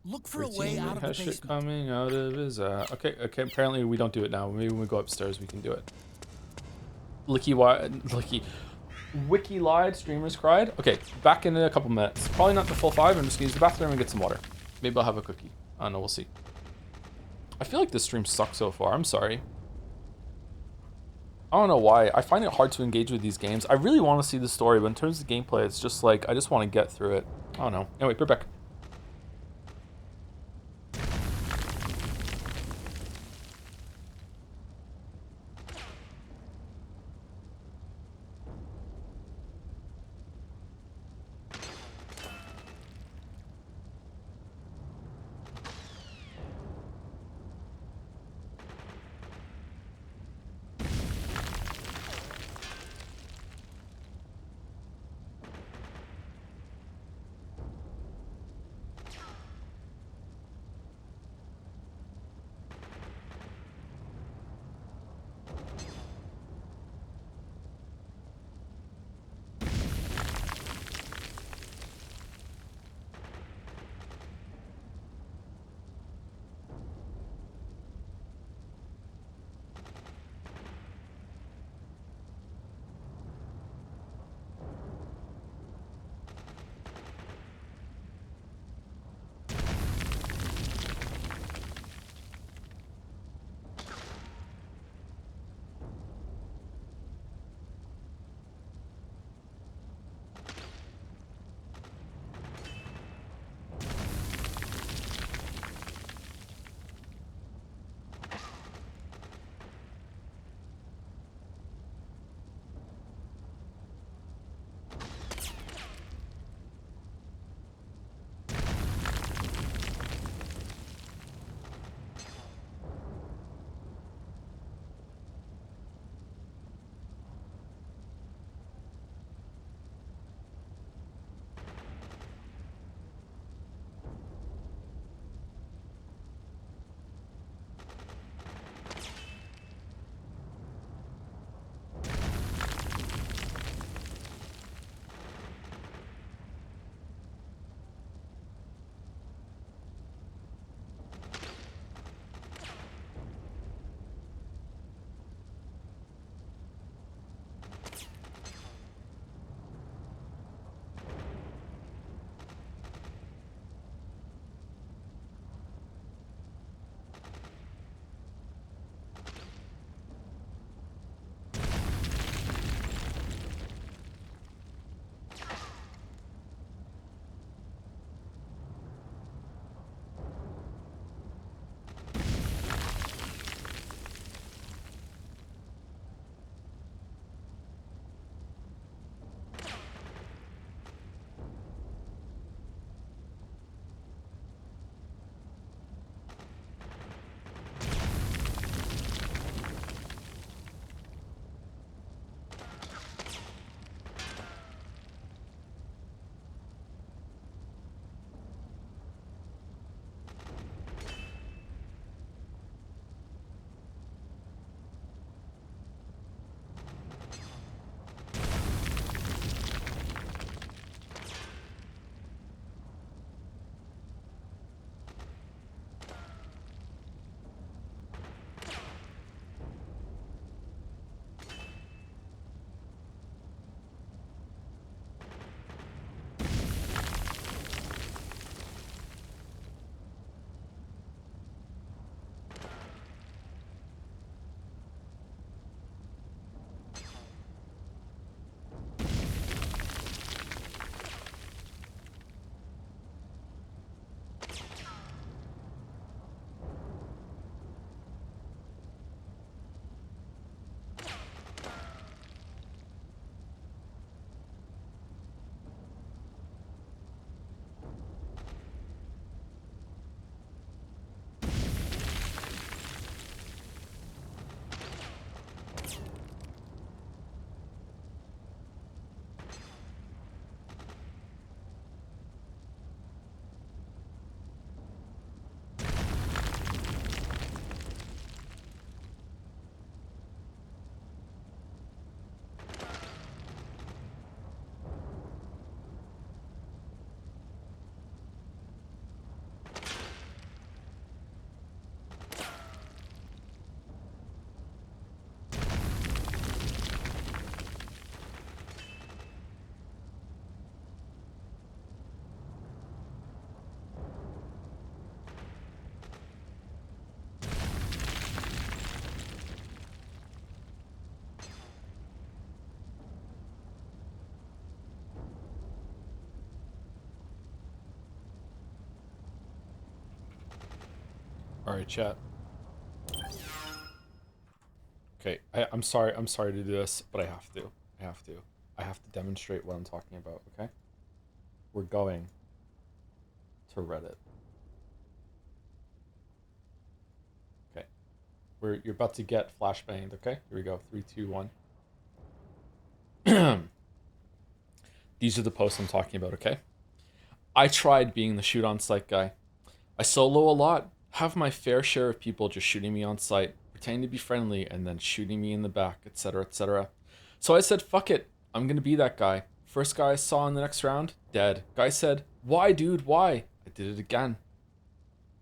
Look for Your a way out of the has shit basement. coming out of his Okay, apparently we don't do it now. Maybe when we go upstairs we can do it. Wiki lied, streamers cried. Okay, back in a couple minutes. Probably not the full 5. I'm just gonna use the bathroom and get some water. Maybe I'll have a cookie. I don't know, we'll see. I feel like this stream sucks so far. I'm sorry. I don't know why. I find it hard to engage with these games. I really want to see the story, but in terms of gameplay, it's just like, I just want to get through it. I don't know. Anyway, we're back. All right, chat. Okay, I'm sorry to do this, but I have to. I have to demonstrate what I'm talking about, okay? We're going to Reddit. Okay. You're about to get flashbanged, okay? Here we go. 3, 2, 1. These are the posts I'm talking about, okay? I tried being the shoot on sight guy. I solo a lot, have my fair share of people just shooting me on sight, pretending to be friendly, and then shooting me in the back, etc., etc. So I said, fuck it, I'm gonna be that guy. First guy I saw in the next round, dead. Guy said, why, dude, why? I did it again.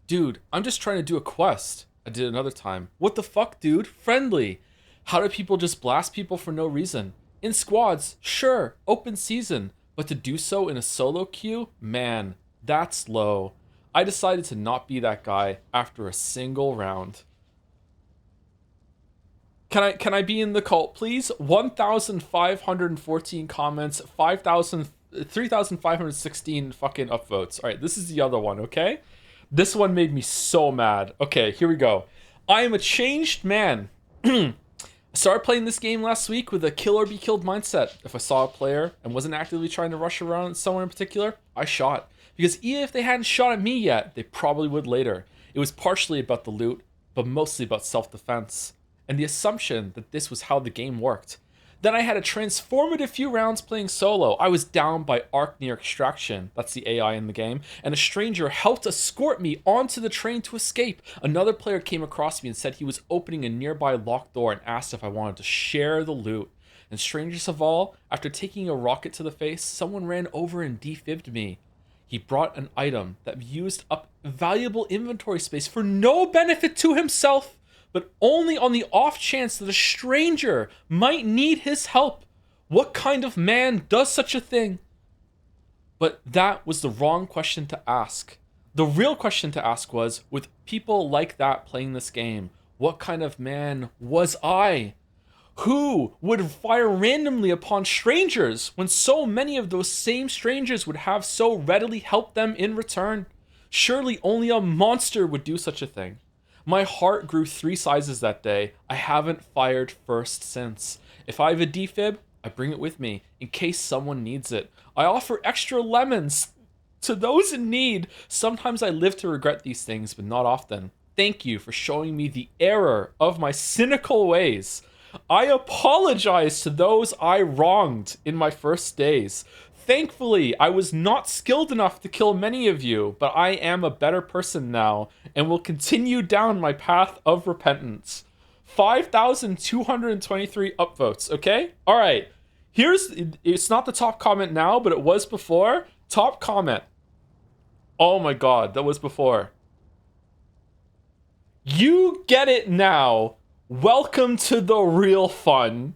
Dude, I'm just trying to do a quest. I did it another time. What the fuck, dude? Friendly. How do people just blast people for no reason? In squads, sure, open season, but to do so in a solo queue, man, that's low. I decided to not be that guy after a single round. Can I be in the cult, please? 1,514 comments, 3,516 fucking upvotes. All right, this is the other one, okay? This one made me so mad. Okay, here we go. I am a changed man. I started playing this game last week with a kill or be killed mindset. If I saw a player and wasn't actively trying to rush around someone in particular, I shot. Because even if they hadn't shot at me yet, they probably would later. It was partially about the loot, but mostly about self-defense, and the assumption that this was how the game worked. Then I had a transformative few rounds playing solo. I was down by arc near extraction, that's the AI in the game, and a stranger helped escort me onto the train to escape. Another player came across me and said he was opening a nearby locked door and asked if I wanted to share the loot. And strangest of all, after taking a rocket to the face, someone ran over and defibbed me. He brought an item that used up valuable inventory space for no benefit to himself, but only on the off chance that a stranger might need his help. What kind of man does such a thing? But that was the wrong question to ask. The real question to ask was, with people like that playing this game, what kind of man was I? Who would fire randomly upon strangers when so many of those same strangers would have so readily helped them in return? Surely only a monster would do such a thing. My heart grew 3 sizes that day. I haven't fired first since. If I have a defib, I bring it with me in case someone needs it. I offer extra lemons to those in need. Sometimes I live to regret these things, but not often. Thank you for showing me the error of my cynical ways. I apologize to those I wronged in my first days. Thankfully, I was not skilled enough to kill many of you, but I am a better person now and will continue down my path of repentance. 5,223 upvotes, okay? All right, it's not the top comment now, but it was before. Top comment. Oh my God, that was before. You get it now. Welcome to the real fun.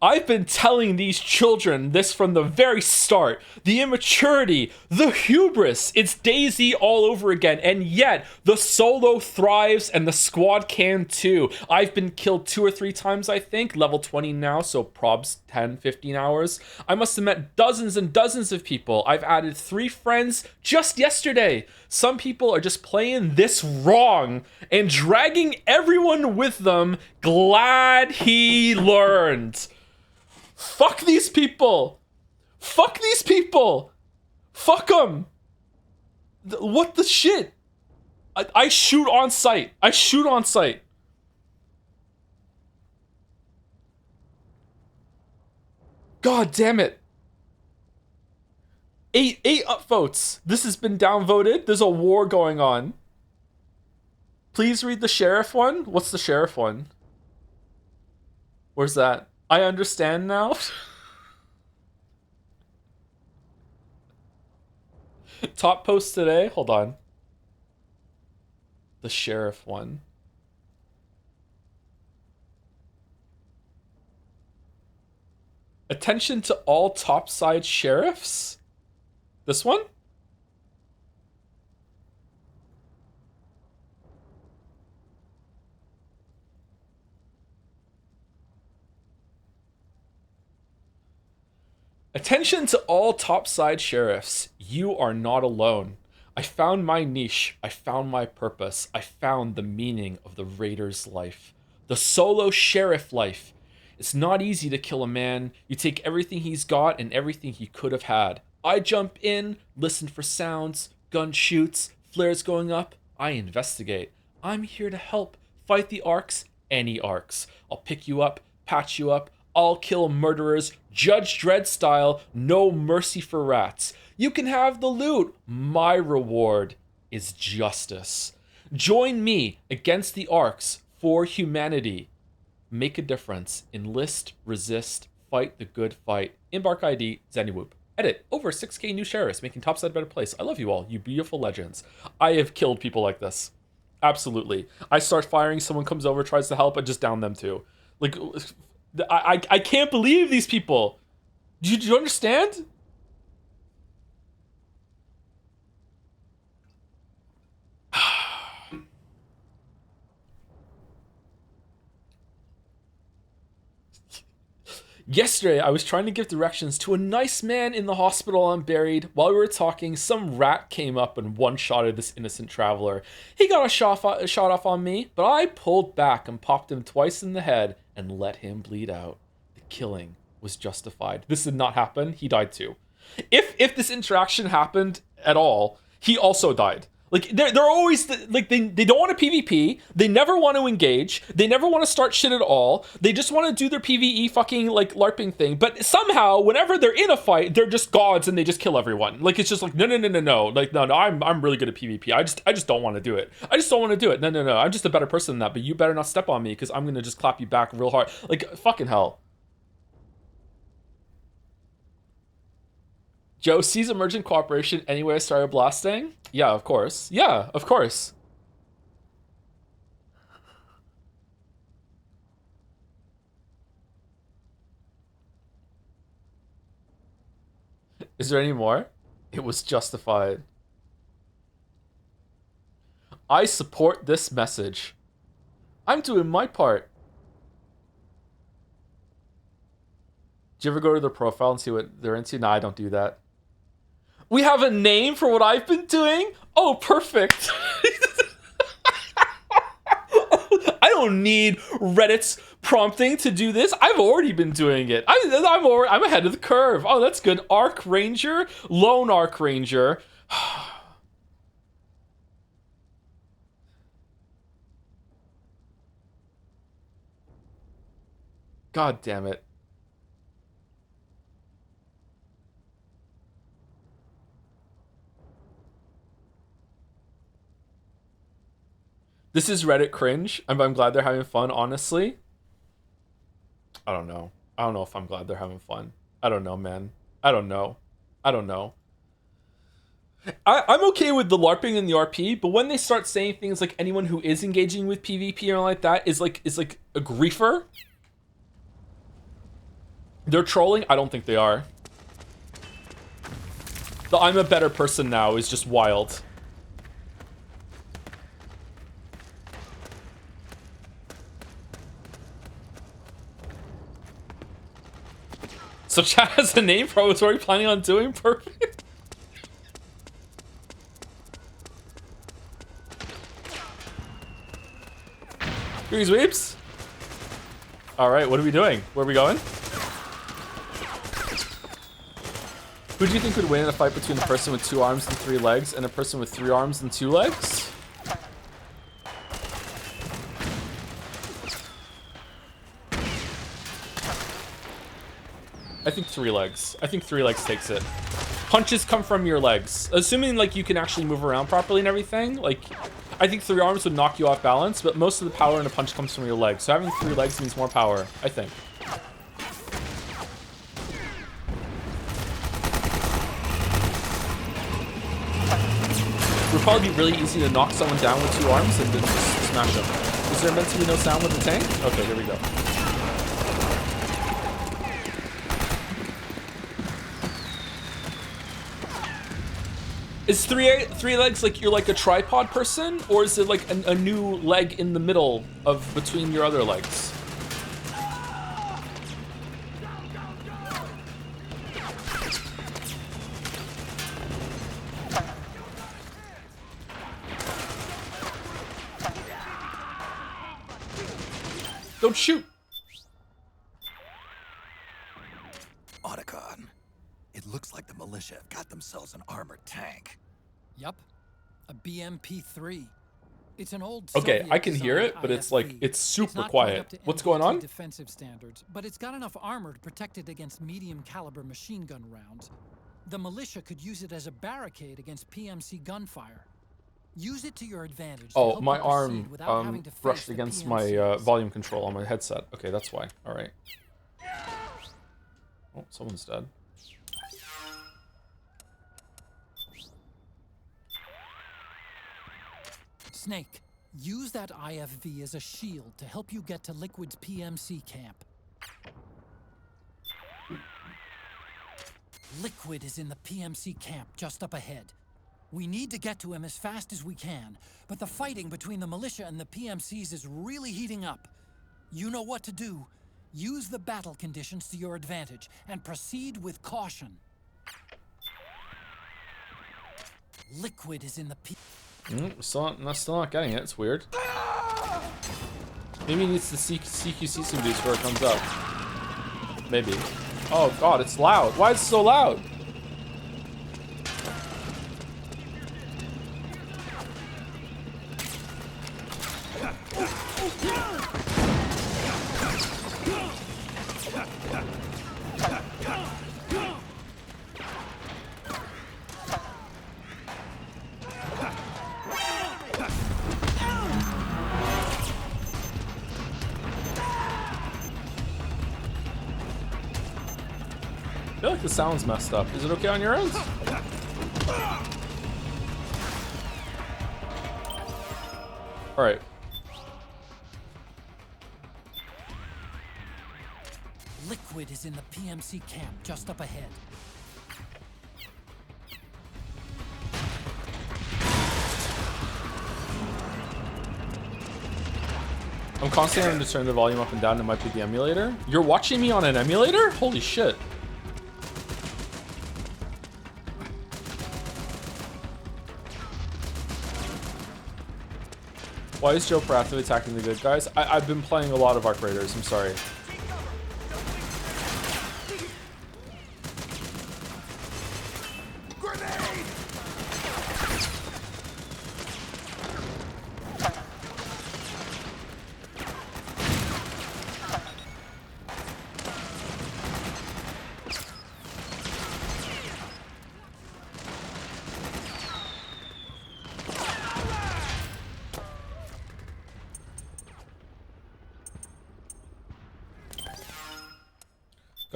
I've been telling these children this from the very start. The immaturity, the hubris, it's DayZ all over again, and yet the solo thrives and the squad can too. I've been killed 2 or 3 times, I think, level 20 now, so probs 10, 15 hours. I must have met dozens and dozens of people. I've added 3 friends just yesterday. Some people are just playing this wrong and dragging everyone with them. Glad he learned. Fuck these people! Fuck these people! Fuck them! What the shit? I shoot on sight. I shoot on sight. God damn it. 8 upvotes. This has been downvoted. There's a war going on. Please read the sheriff one. What's the sheriff one? Where's that? I understand now. Top post today. Hold on. The sheriff one. Attention to all topside sheriffs. This one? Attention to all topside sheriffs. You are not alone. I found my niche. I found my purpose. I found the meaning of the Raider's life. The solo sheriff life. It's not easy to kill a man. You take everything he's got and everything he could have had. I jump in, listen for sounds, gun shoots, flares going up. I investigate. I'm here to help. Fight the arcs, any arcs. I'll pick you up, patch you up. I'll kill murderers, Judge Dredd style, no mercy for rats. You can have the loot. My reward is justice. Join me against the arcs for humanity. Make a difference. Enlist, resist, fight the good fight. Embark ID, Zanywoop. Edit. Over 6k new sheriffs, making topside a better place. I love you all, you beautiful legends. I have killed people like this. Absolutely. I start firing, someone comes over, tries to help, I just down them too. Like, I can't believe these people. Do you understand? Yesterday, I was trying to give directions to a nice man in the hospital unburied. While we were talking, some rat came up and one-shotted this innocent traveler. He got a shot off on me, but I pulled back and popped him twice in the head and let him bleed out. The killing was justified. This did not happen. He died too. If this interaction happened at all, he also died. Like, they're always, like, they don't want to PvP, they never want to engage, they never want to start shit at all, they just want to do their PvE fucking, like, LARPing thing, but somehow, whenever they're in a fight, they're just gods and they just kill everyone. Like, it's just like, no, like, no, I'm really good at PvP, I just don't want to do it. I just don't want to do it. No, I'm just a better person than that, but you better not step on me, because I'm gonna just clap you back real hard. Like, fucking hell. Joe sees emergent cooperation anyway I started blasting? Yeah, of course. Yeah, of course. Is there any more? It was justified. I support this message. I'm doing my part. Do you ever go to their profile and see what they're into? Nah, I don't do that. We have a name for what I've been doing? Oh, perfect. I don't need Reddit's prompting to do this. I've already been doing it. I'm ahead of the curve. Oh, that's good. Arc Ranger, Lone Arc Ranger. God damn it. This is Reddit cringe. I'm glad they're having fun, honestly. I don't know. I don't know if I'm glad they're having fun. I don't know, man. I don't know. I'm okay with the LARPing and the RP, but when they start saying things like anyone who is engaging with PvP or like that is like a griefer. They're trolling? I don't think they are. The I'm a better person now is just wild. So chat has a name for what it's already planning on doing? Perfect. Grease weeps. Alright, what are we doing? Where are we going? Who do you think would win in a fight between a person with 2 arms and 3 legs and a person with 3 arms and 2 legs? I think 3 legs. I think 3 legs takes it. Punches come from your legs. Assuming, like, you can actually move around properly and everything. Like, I think 3 arms would knock you off balance, but most of the power in a punch comes from your legs. So having 3 legs means more power, I think. It would probably be really easy to knock someone down with 2 arms and then just smash them. Is there meant to be no sound with the tank? Okay, here we go. Is three legs like you're like a tripod person, or is it like a new leg in the middle of between your other legs? Don't shoot. Otacon, it looks like the militia have got themselves an armored tank. Yup. A BMP-3. It's an old Okay, Soviet I can hear it, but it's like, IFV. it's super not quite quiet. up to What's going NPT on? defensive standards, but it's got enough armor to protect it against medium caliber machine gun rounds. The militia could use it as a barricade against PMC gunfire. Use it to your advantage. To Oh, help my you proceed arm without having to face brushed the against PMCs. my volume control on my headset. Okay, that's why. All right. Oh, someone's dead. Snake, use that IFV as a shield to help you get to Liquid's PMC camp. Liquid is in the PMC camp just up ahead. We need to get to him as fast as we can, but the fighting between the militia and the PMCs is really heating up. You know what to do. Use the battle conditions to your advantage and proceed with caution. Liquid is in the Still not getting it. It's weird. Maybe he needs to CQC some dudes before it comes up. Maybe. Oh god, it's loud. Why is it so loud? I feel like the sound's messed up. Is it okay on your end? Alright. Liquid is in the PMC camp just up ahead. I'm constantly having to turn the volume up and down. It might be the emulator. You're watching me on an emulator? Holy shit. Why is Joe proactively attacking the good guys? I've been playing a lot of Arc Raiders. I'm sorry.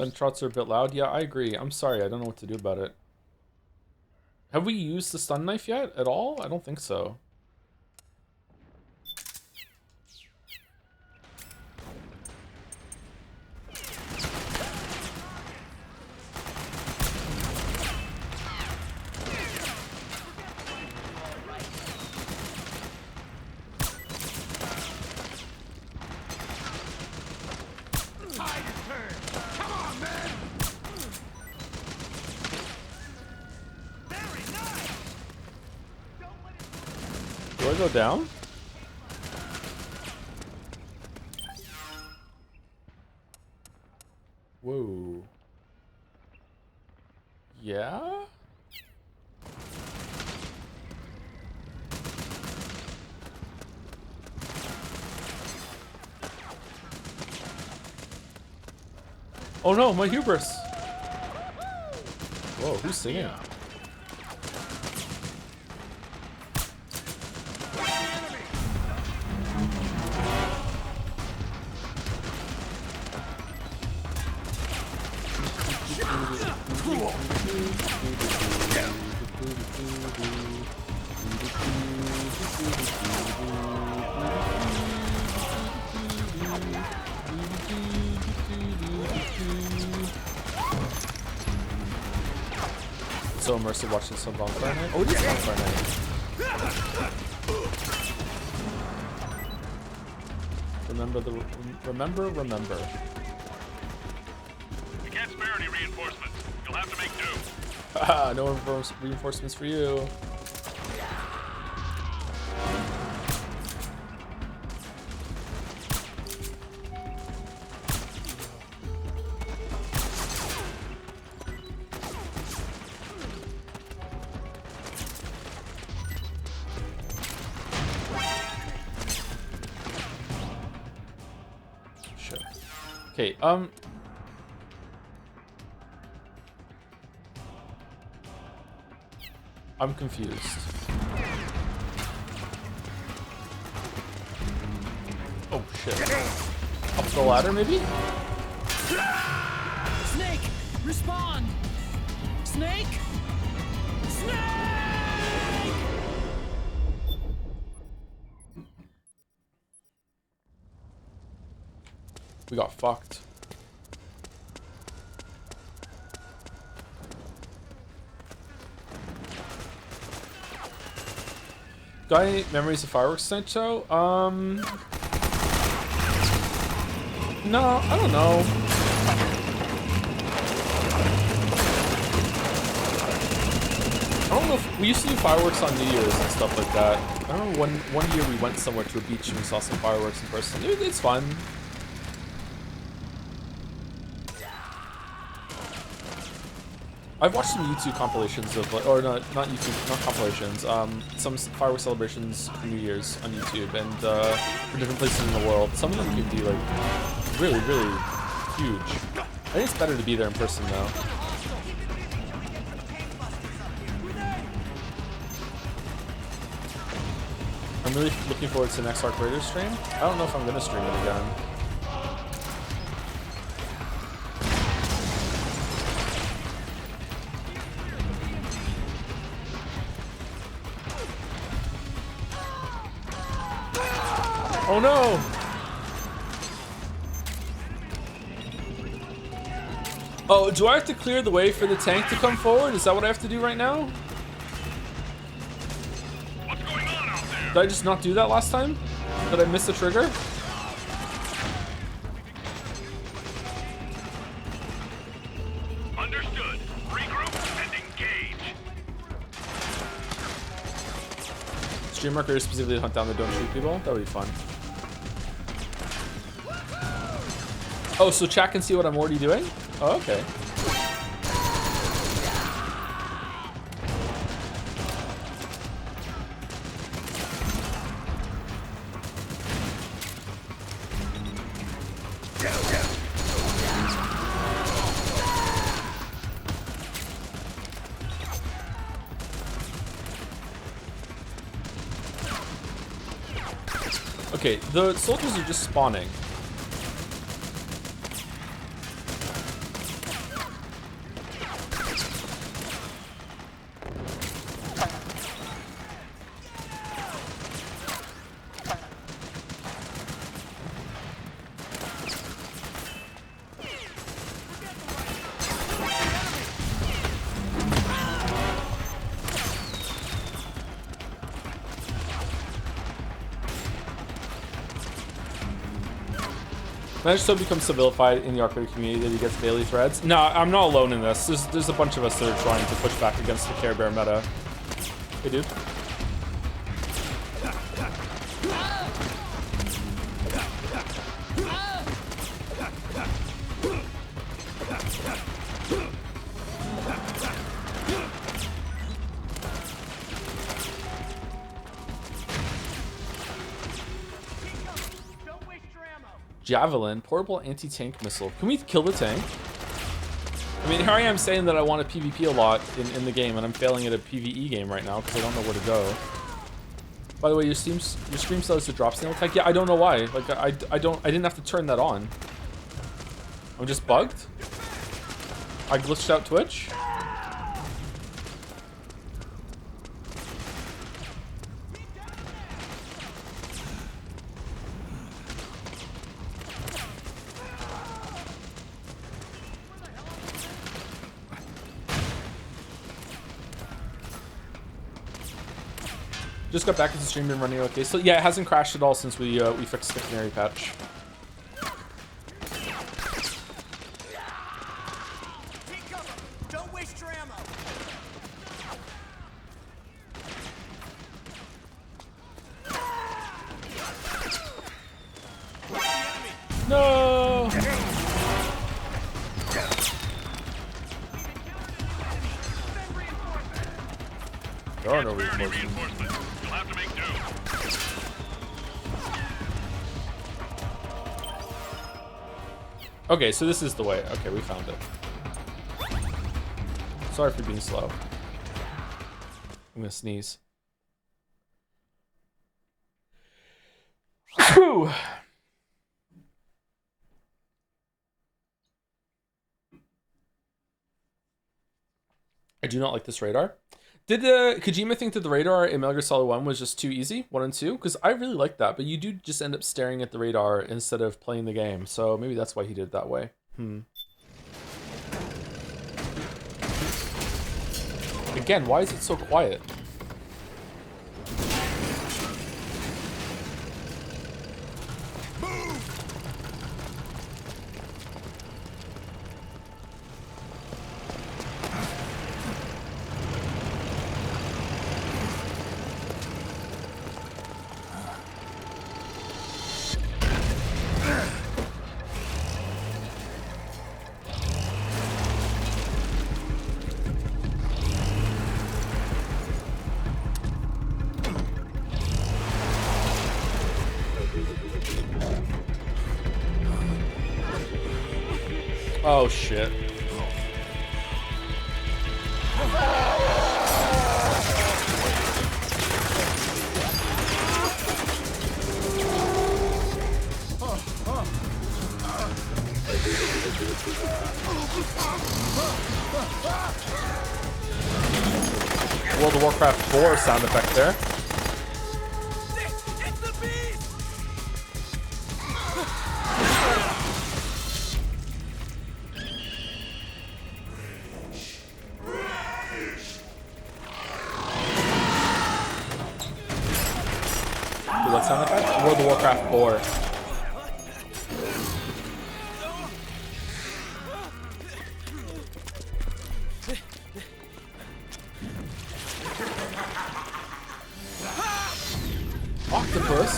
Gunshots are a bit loud. Yeah, I agree. I'm sorry. I don't know what to do about it. Have we used the stun knife yet at all? I don't think so. Do I go down? Whoa. Yeah? Oh no, my hubris! Whoa, who's singing? So immersive watching some Bonfire Night. Oh, it is Bonfire Night. Remember. You can't spare any reinforcements. You'll have to make do. Ah, no reinforcements for you. Okay, I'm confused. Oh shit. Up the ladder, maybe? Snake, respond! Snake! Snake! We got fucked. Got any memories of fireworks tonight, show? No, I don't know. I don't know if we used to do fireworks on New Year's and stuff like that. I don't know, one year we went somewhere to a beach and we saw some fireworks in person. It's fun. I've watched some YouTube compilations of, like, or not YouTube, not compilations, some fireworks celebrations for New Year's on YouTube and for different places in the world. Some of them can be like really, really huge. I think it's better to be there in person now. I'm really looking forward to the next Arc Raiders stream. I don't know if I'm gonna stream it again. Oh no! Oh, do I have to clear the way for the tank to come forward? Is that what I have to do right now? What's going on out there? Did I just not do that last time? Did I miss the trigger? Understood. Regroup and engage. Stream marker is specifically to hunt down the don't shoot people? That would be fun. Oh, so chat can see what I'm already doing? Oh, okay. Okay, the soldiers are just spawning. I just hope he becomes civilified in the Arcade community that he gets daily threads. No, I'm not alone in this. There's a bunch of us that are trying to push back against the Care Bear meta. Hey, dude. Javelin, portable anti-tank missile. Can we kill the tank? I mean, here I am saying that I want to PvP a lot in the game, and I'm failing at a PvE game right now because I don't know where to go. By the way, your stream still has the drop snail attack. Yeah, I don't know why. Like, I didn't have to turn that on. I'm just bugged. I glitched out Twitch. Just got back into stream and running okay. So yeah, it hasn't crashed at all since we fixed the canary patch. Don't waste your ammo. No. There are no reinforcements. You'll have to make do. Okay, so this is the way. Okay, we found it. Sorry for being slow. I'm gonna sneeze. Phew. I do not like this radar. Did Kojima think that the radar in Metal Gear Solid 1 was just too easy? 1 and 2? Because I really like that, but you do just end up staring at the radar instead of playing the game. So maybe that's why he did it that way. Again, why is it so quiet? Oh shit. World of Warcraft 4 sound effect there. What sound effect? World of Warcraft 4. Octopus.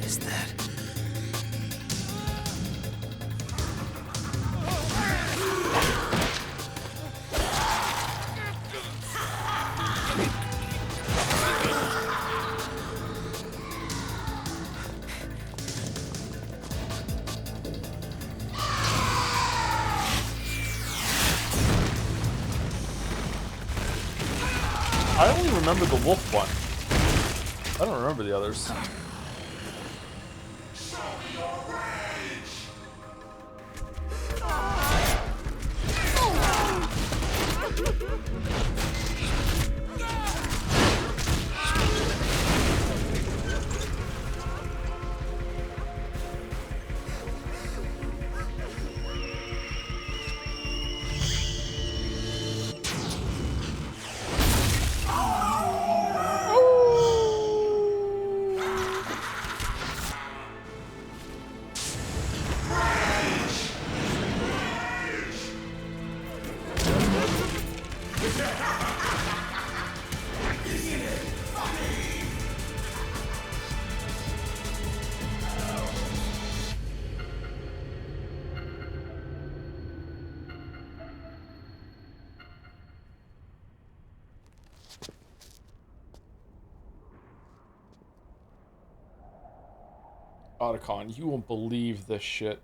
Is that? I only remember the wolf one. I don't remember the others. Otacon, you won't believe this shit.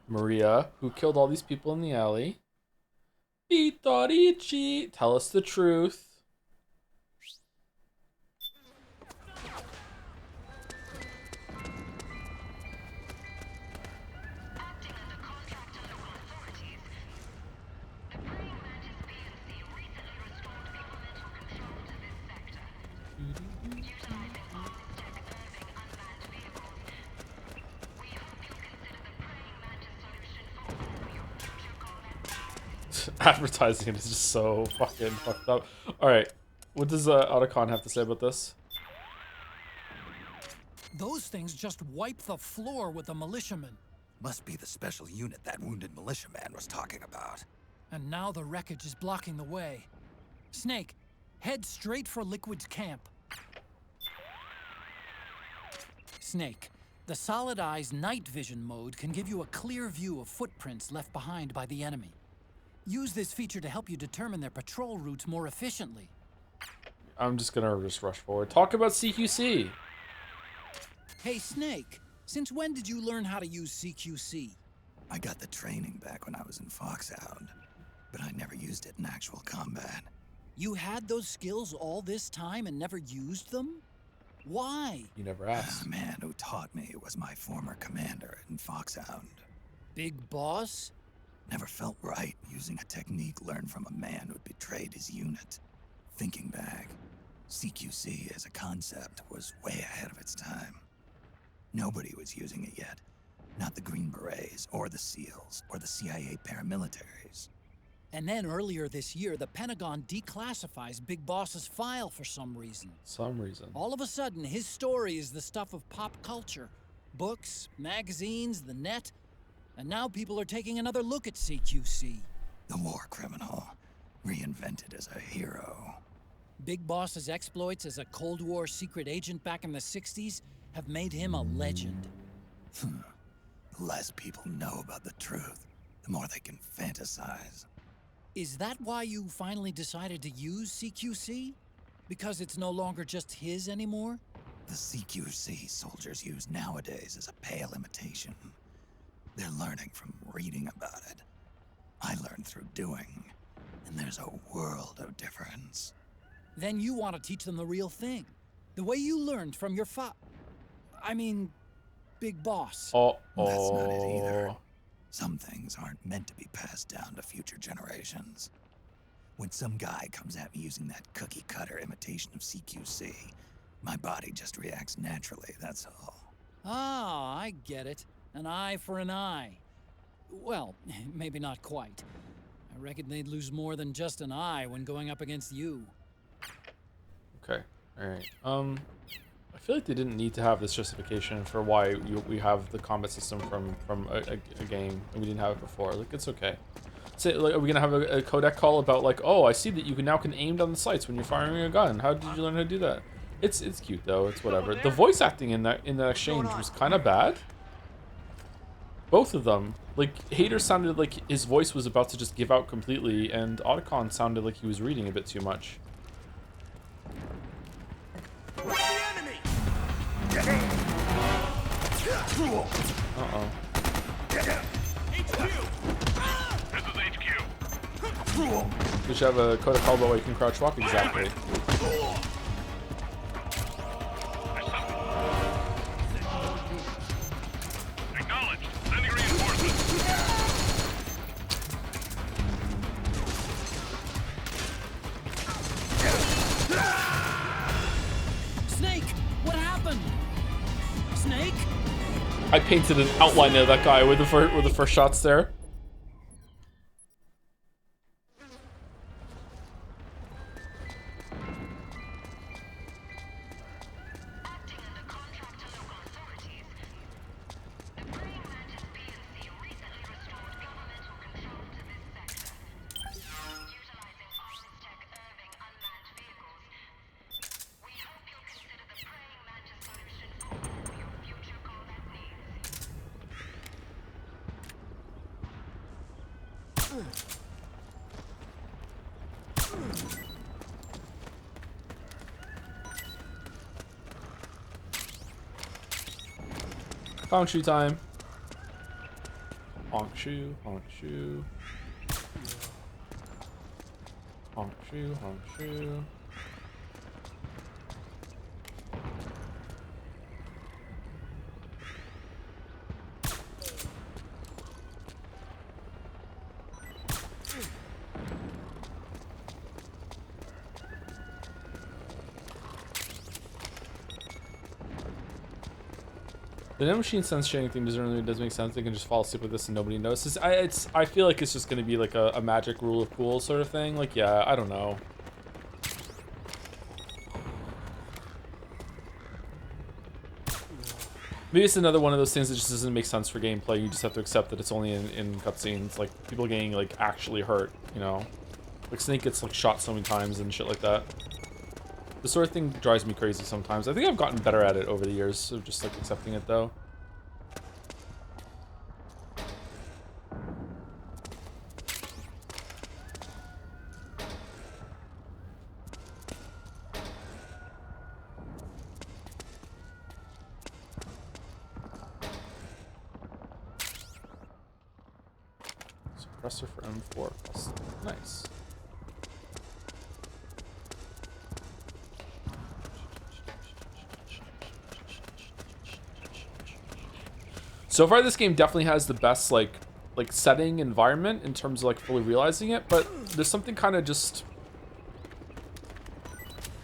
Maria, who killed all these people in the alley. Vitorici, tell us the truth. Advertising is just so fucking fucked up. Alright, what does Otacon have to say about this? Those things just wipe the floor with the militiamen. Must be the special unit that wounded militiaman was talking about. And now the wreckage is blocking the way. Snake, head straight for Liquid's camp. Snake, the Solid Eye's night vision mode can give you a clear view of footprints left behind by the enemy. Use this feature to help you determine their patrol routes more efficiently. I'm just gonna rush forward. Talk about CQC. Hey, Snake, since when did you learn how to use CQC? I got the training back when I was in Foxhound, but I never used it in actual combat. You had those skills all this time and never used them? Why? You never asked. The man who taught me was my former commander in Foxhound. Big Boss? Never felt right using a technique learned from a man who'd betrayed his unit. Thinking back, CQC as a concept was way ahead of its time. Nobody was using it yet. Not the Green Berets, or the SEALs, or the CIA paramilitaries. And then earlier this year, the Pentagon declassifies Big Boss's file for some reason. All of a sudden, his story is the stuff of pop culture. Books, magazines, the net. And now people are taking another look at CQC. The war criminal, reinvented as a hero. Big Boss's exploits as a Cold War secret agent back in the 60s have made him a legend. The less people know about the truth, the more they can fantasize. Is that why you finally decided to use CQC? Because it's no longer just his anymore? The CQC soldiers use nowadays is a pale imitation. They're learning from reading about it. I learned through doing, and there's a world of difference. Then you want to teach them the real thing. The way you learned from your Big Boss. That's not it either. Some things aren't meant to be passed down to future generations. When some guy comes at me using that cookie-cutter imitation of CQC, my body just reacts naturally, that's all. Ah, I get it. An eye for an eye. Well, maybe not quite. I reckon they'd lose more than just an eye when going up against you. Okay, alright. I feel like they didn't need to have this justification for why we have the combat system from a game and we didn't have it before. Like, it's okay. Say, like, are we gonna have a codec call about like, oh, I see that you now can aim down the sights when you're firing a gun. How did you learn how to do that? It's cute though. It's whatever. The voice acting in that exchange was kind of bad. Both of them. Like, Hader sounded like his voice was about to just give out completely, and Otacon sounded like he was reading a bit too much. Uh-oh. We should have a code of call about where you can crouch walk exactly. Acknowledged. Sending reinforcements. Snake, what happened? Snake? I painted an outline of that guy with the first shots there. Honk shoe time. Honk shoe, honk shoe. Honk shoe, honk shoe. The no machine sense sharing thing doesn't make sense. They can just fall asleep with this and nobody notices. I feel like it's just going to be like a magic rule of cool sort of thing. Like, yeah, I don't know. Maybe it's another one of those things that just doesn't make sense for gameplay. You just have to accept that it's only in cutscenes. Like, people getting, like, actually hurt, you know? Like, Snake gets, like, shot so many times and shit like that. This sort of thing drives me crazy sometimes. I think I've gotten better at it over the years of just, like, accepting it, though. Suppressor for M4. Nice. So far, this game definitely has the best like setting environment in terms of like fully realizing it, but there's something kind of just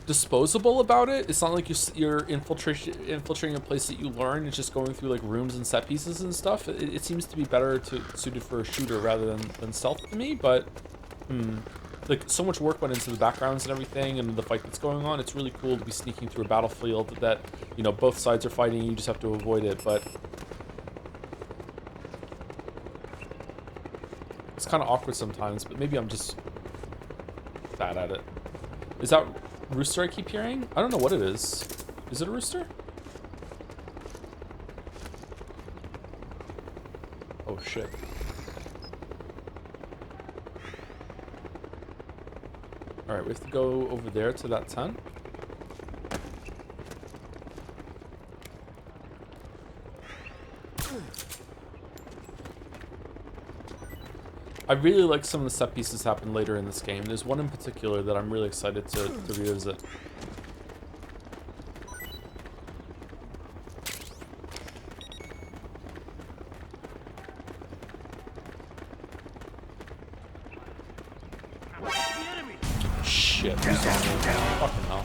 disposable about it. It's not like you're infiltrating a place that you learn. It's just going through like rooms and set pieces and stuff. It seems to be better suited for a shooter rather than stealth to me, but like so much work went into the backgrounds and everything and the fight that's going on. It's really cool to be sneaking through a battlefield that, you know, both sides are fighting, you just have to avoid it, but it's kind of awkward sometimes, but maybe I'm just bad at it. Is that rooster I keep hearing? I don't know what it is. Is it a rooster? Oh shit. Alright, we have to go over there to that tent. I really like some of the set pieces happen later in this game. There's one in particular that I'm really excited to revisit. Shit, he's on me. Fucking hell.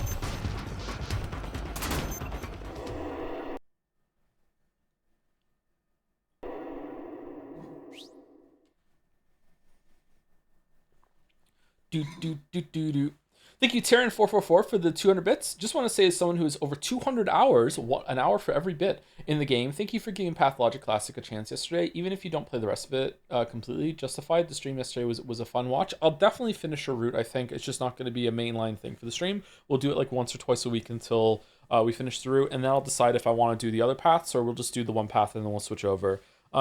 Thank you, Terran444, for the 200 bits. Just want to say, as someone who has over 200 hours, an hour for every bit in the game, thank you for giving Pathologic Classic a chance yesterday. Even if you don't play the rest of it completely, justified. The stream yesterday was a fun watch. I'll definitely finish a route, I think. It's just not going to be a mainline thing for the stream. We'll do it like once or twice a week until we finish the route, and then I'll decide if I want to do the other paths, or we'll just do the one path and then we'll switch over.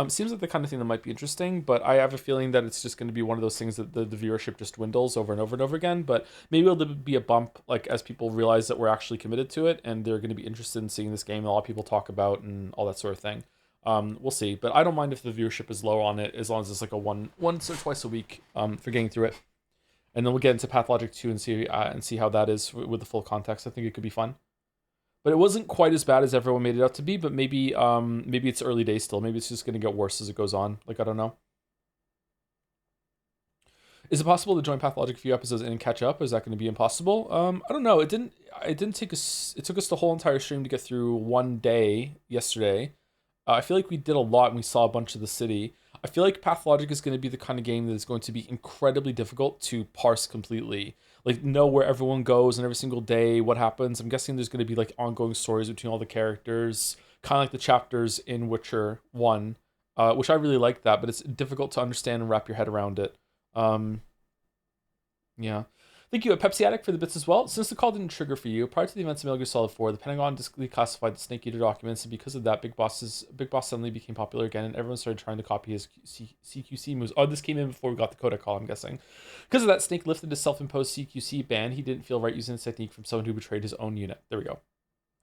Seems like the kind of thing that might be interesting, but I have a feeling that it's just going to be one of those things that the viewership just dwindles over and over and over again. But maybe it'll be a bump, like as people realize that we're actually committed to it and they're going to be interested in seeing this game and a lot of people talk about and all that sort of thing. We'll see, but I don't mind if the viewership is low on it as long as it's like a once or twice a week for getting through it. And then we'll get into Pathologic 2 and see how that is with the full context. I think it could be fun. But it wasn't quite as bad as everyone made it out to be, but maybe it's early days still. Maybe it's just going to get worse as it goes on. Like, I don't know. Is it possible to join Pathologic a few episodes in and catch up? Or is that going to be impossible? I don't know. It didn't take us... It took us the whole entire stream to get through one day yesterday. I feel like we did a lot and we saw a bunch of the city. I feel like Pathologic is going to be the kind of game that is going to be incredibly difficult to parse completely. Like, know where everyone goes and every single day, what happens. I'm guessing there's going to be, like, ongoing stories between all the characters, kind of like the chapters in Witcher 1, which I really like that, but it's difficult to understand and wrap your head around it. Yeah. Thank you, Pepsi Addict, for the bits as well. Since the call didn't trigger for you, prior to the events of Metal Gear Solid 4, the Pentagon declassified the Snake Eater documents, and because of that, Big Boss suddenly became popular again, and everyone started trying to copy his CQC moves. Oh, this came in before we got the Coda call, I'm guessing. Because of that, Snake lifted his self-imposed CQC ban. He didn't feel right using this technique from someone who betrayed his own unit. There we go.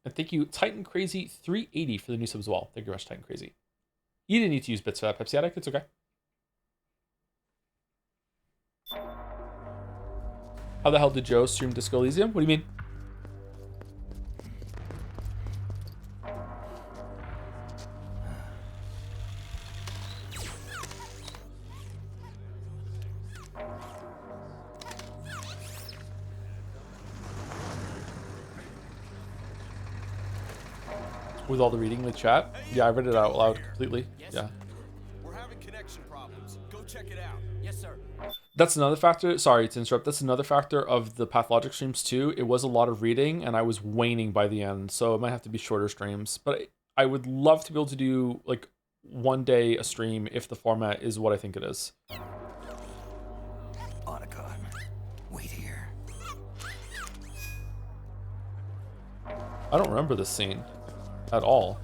And thank you, Titan Crazy 380 for the new sub as well. Thank you very much, Titan Crazy. You didn't need to use bits for that, Pepsi Addict. It's okay. How the hell did Joe stream Disco Elysium? What do you mean? With all the reading in the chat? Yeah, I read it out loud completely. Yeah. We're having connection problems. Go check it out. Yes, sir. That's another factor. Sorry to interrupt. That's another factor of the Pathologic streams too. It was a lot of reading and I was waning by the end. So it might have to be shorter streams. But I would love to be able to do like one day a stream if the format is what I think it is. Otacon, wait here. I don't remember this scene at all.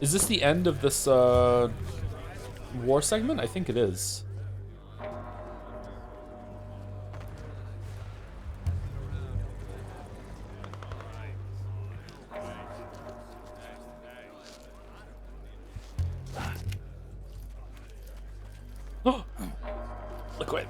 Is this the end of this war segment? I think it is. Oh, liquid.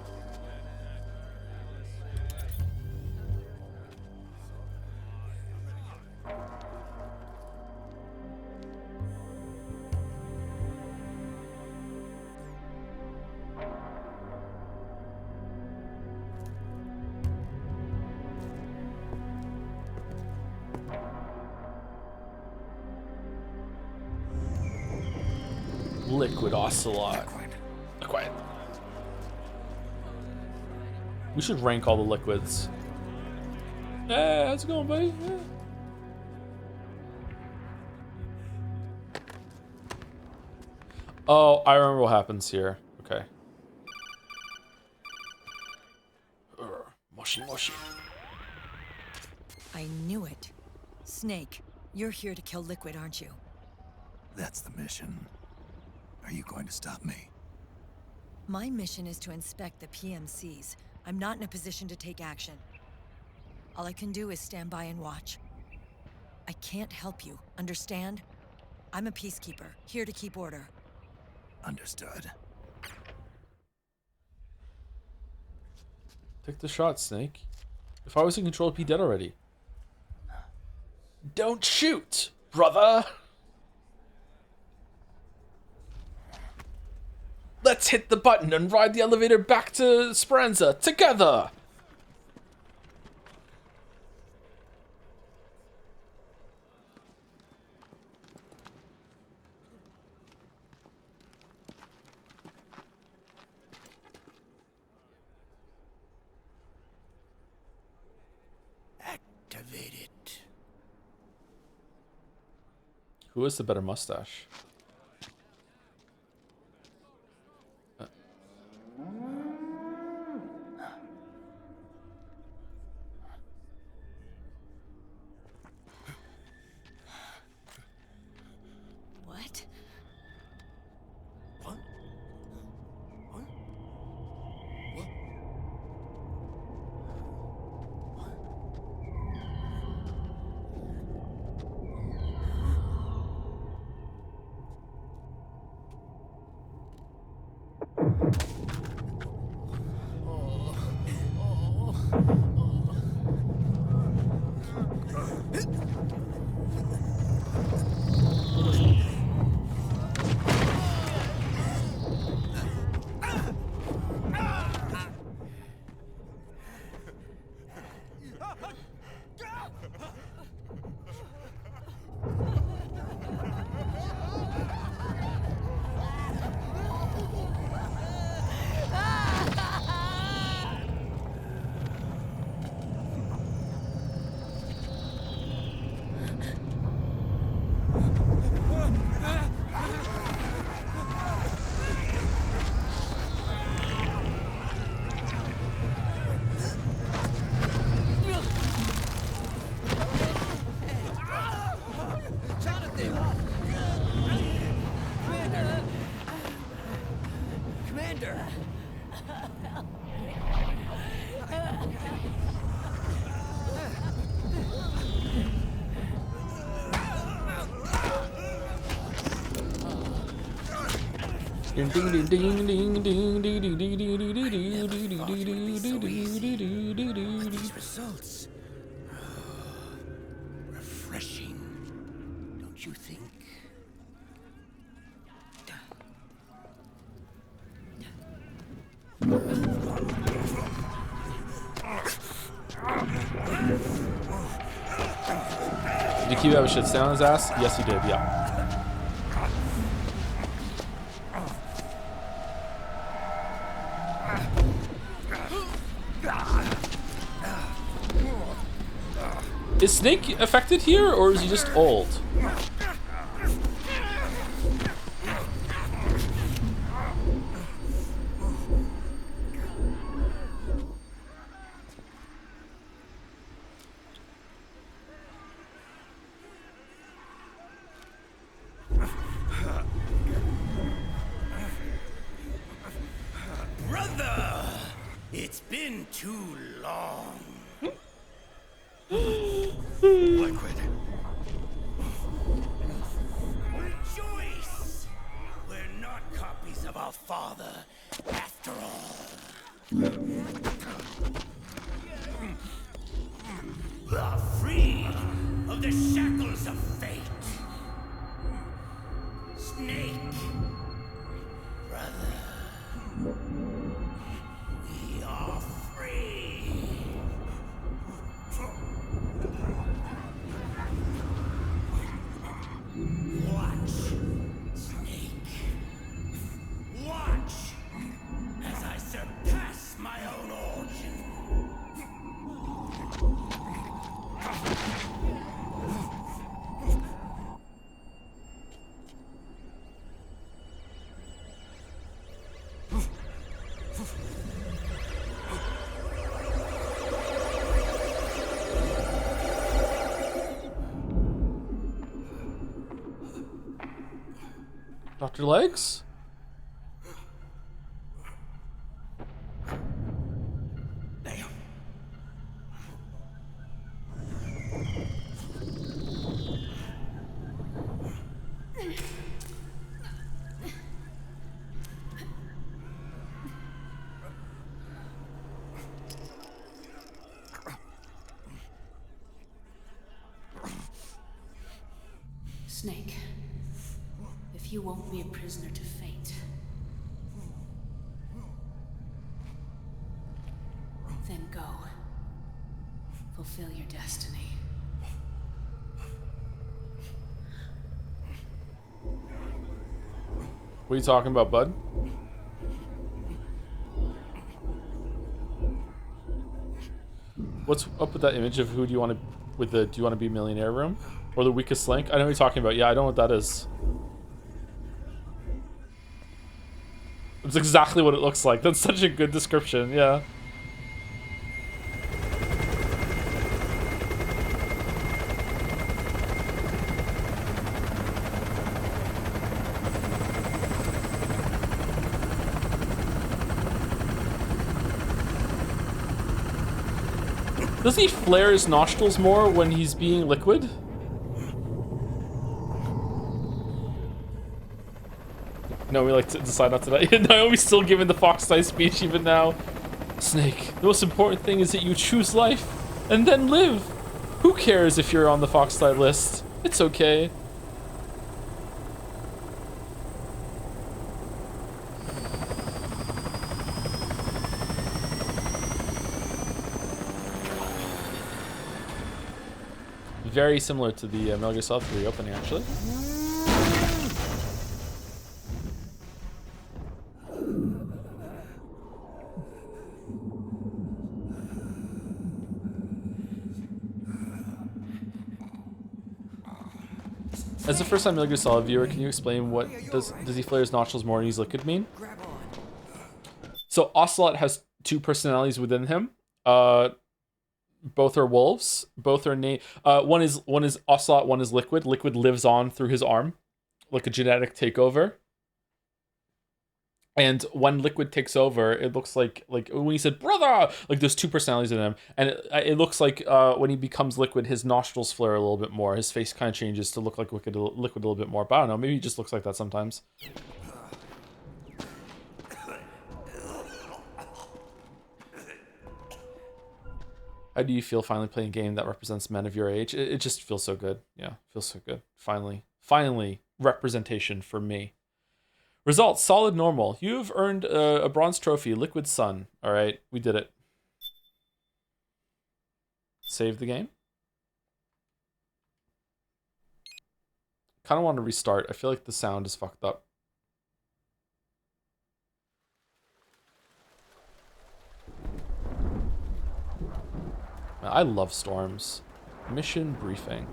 Liquid Ocelot. Liquid. We should rank all the liquids. Hey, how's it going, buddy? Yeah. Oh, I remember what happens here. Okay. Moshi moshi. I knew it. Snake, you're here to kill Liquid, aren't you? That's the mission. Are you going to stop me? My mission is to inspect the PMCs. I'm not in a position to take action. All I can do is stand by and watch. I can't help you, understand? I'm a peacekeeper, here to keep order. Understood. Take the shot, Snake. If I was in control, I'd be dead already. Don't shoot, brother! Let's hit the button and ride the elevator back to Speranza together! Activate it. Who has the better mustache? What? What? What? What? Commander! Ding ding ding ding ding ding ding ding ding These results. Refreshing, don't you think? Did Kiwi have a shit stand on his ass? Yes, he did, yeah. Is Snake affected here, or is he just old? Brother! It's been too long. Liquid. Rejoice! We're not copies of our father, after all. We are free of the shackles of fate. Snake, brother. We are free. Watch, Snake. Watch as I surpass my own origin. Dr. Legs? Snake, if you won't be a prisoner to fate, then go. Fulfill your destiny. What are you talking about, bud? What's up with that image of who do you want to, with the do you want to be a millionaire room? Or the weakest link? I know what you're talking about. Yeah, I know what that is. It's exactly what it looks like. That's such a good description, yeah. Does he flare his nostrils more when he's being liquid? No, we like to decide not to. Naomi's still giving the fox size speech even now. Snake, the most important thing is that you choose life and then live. Who cares if you're on the fox side list? It's okay. Very similar to the Metal Gear Solid 3 opening, actually. As a first-time Metal Gear Solid viewer, can you explain what does he flare his nostrils more and use liquid mean? So Ocelot has two personalities within him. Both are wolves. Both are one is Ocelot, one is Liquid. Liquid lives on through his arm, like a genetic takeover. And when Liquid takes over, it looks like when he said brother, like there's two personalities in him, and it looks like when he becomes Liquid, his nostrils flare a little bit more. His face kind of changes to look like Liquid a little bit more. But I don't know, maybe he just looks like that sometimes. How do you feel finally playing a game that represents men of your age? It just feels so good. Yeah, feels so good. Finally, representation for me. Results, solid normal. You've earned a bronze trophy, Liquid Sun. All right, we did it. Save the game. Kind of want to restart. I feel like the sound is fucked up. Man, I love storms. Mission briefing.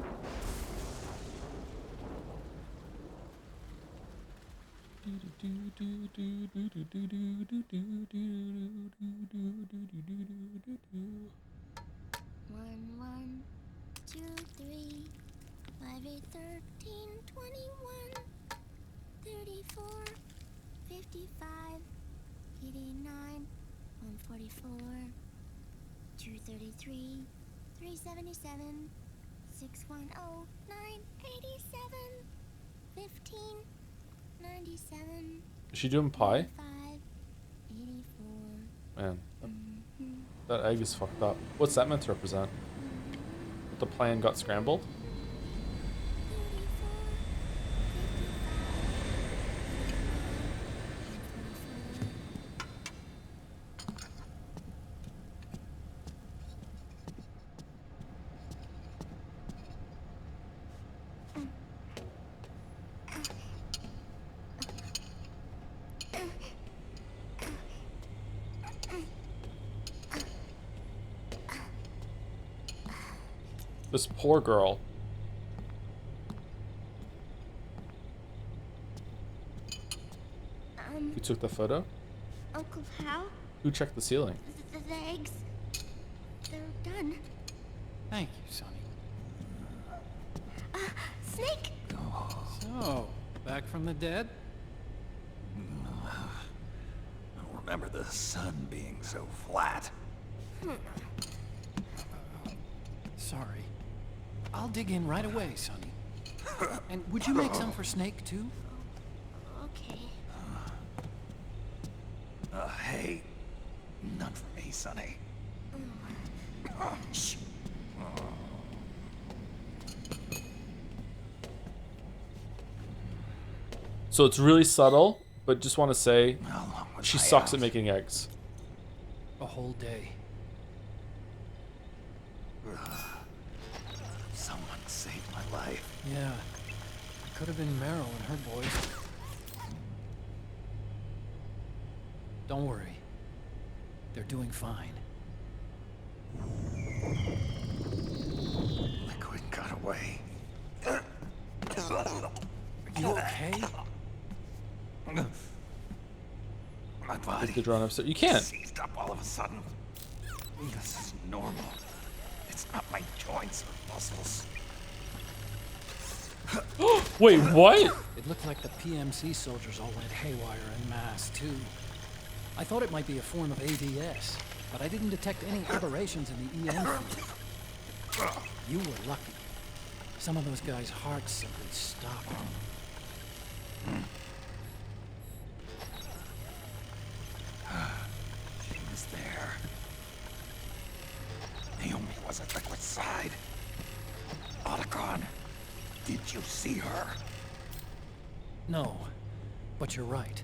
One, 2, 3, 5, 8, 13, 21, 34, 55, 89, 144, 233, 377, 610, 987, 15, 97. Is she doing pie? 84. Man, that egg is fucked up. What's that meant to represent? The plan got scrambled? This poor girl. Who took the photo? Uncle Hal? Who checked the ceiling? The eggs. They're done. Thank you, Sonny. Snake! So, back from the dead? I don't remember the sun being so flat. Sorry. I'll dig in right away, Sonny. And would you make some for Snake, too? Okay. Hey, none for me, Sonny. Shh. So it's really subtle, but just want to say she sucks at making eggs. A whole day. Someone saved my life. Yeah. It could have been Meryl and her boys. Don't worry. They're doing fine. Liquid got away. Are you okay? My body The drone upstairs. You can't. seized up all of a sudden. This is normal. It's not my joints or muscles. Wait, what? It looked like the PMC soldiers all went haywire en masse, too. I thought it might be a form of ADS, but I didn't detect any aberrations in the EM field. You were lucky. Some of those guys' hearts simply stopped. She was there. Naomi was at Liquid's side. Otacon, did you see her? No, but you're right.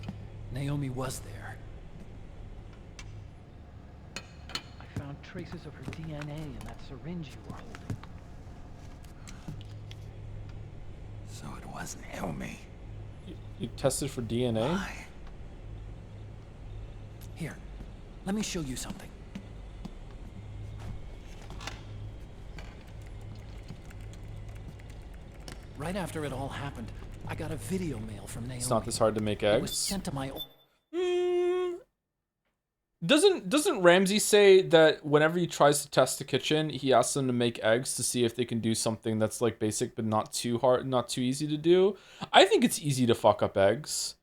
Naomi was there. I found traces of her DNA in that syringe you were holding. So it was Naomi. You tested for DNA? Why? Here, let me show you something. Right after it all happened, I got a video mail from Naomi. It's not this hard to make It was eggs. sent to my... Doesn't Ramsey say that whenever he tries to test the kitchen, he asks them to make eggs to see if they can do something that's like basic but not too hard, not too easy to do? I think it's easy to fuck up eggs.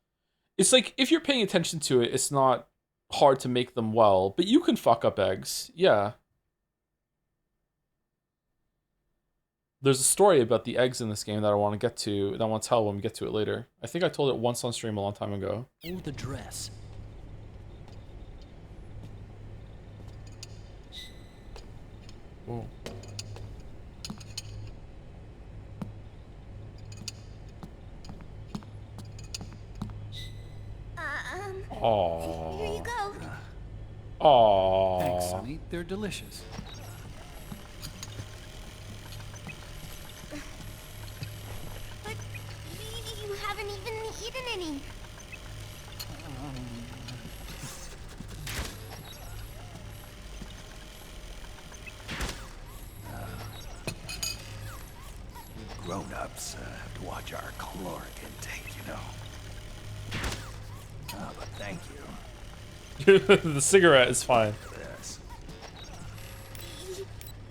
It's like if you're paying attention to it, it's not hard to make them well, but you can fuck up eggs. Yeah. There's a story about the eggs in this game that I want to get to, that I want to tell when we get to it later. I think I told it once on stream a long time ago. Oh, the dress. Whoa. Aww. Here you go. Aww. Thanks, Sonny. They're delicious. hidden any. Grown-ups have to watch our caloric intake, you know. Oh, but thank you. The cigarette is fine. Yes.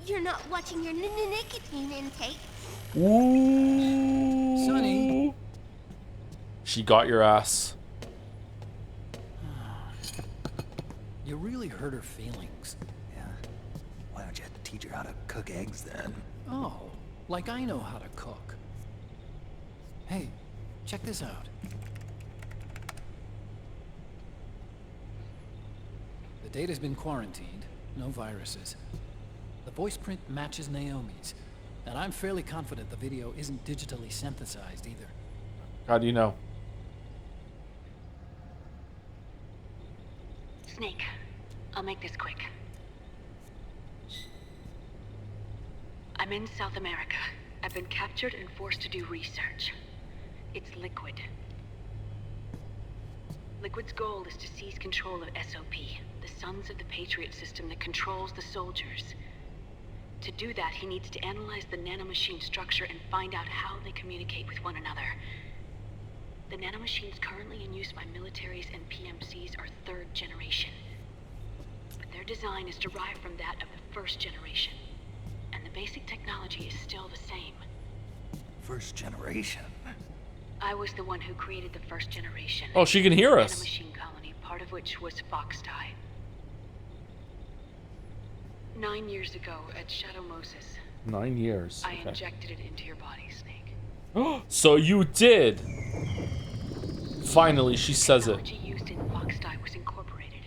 You're not watching your nicotine intake. Ooh. Sonny. She got your ass. You really hurt her feelings. Yeah. Why don't you teach her how to cook eggs then? Oh, like I know how to cook. Hey, check this out. The data's been quarantined, no viruses. The voice print matches Naomi's, and I'm fairly confident the video isn't digitally synthesized either. How do you know? Snake, I'll make this quick. I'm in South America. I've been captured and forced to do research. It's Liquid. Liquid's goal is to seize control of SOP, the Sons of the Patriot system that controls the soldiers. To do that, he needs to analyze the nanomachine structure and find out how they communicate with one another. The nanomachines currently in use by militaries and PMCs are third generation. But their design is derived from that of the first generation. And the basic technology is still the same. First generation? I was the one who created the first generation. Oh, she can hear us. Nanomachine colony, part of which was Foxtie. 9 years ago at Shadow Moses. 9 years. I Okay. injected it into your body, Snake. So you did. Finally, she says it. Technology used in Foxtie was incorporated,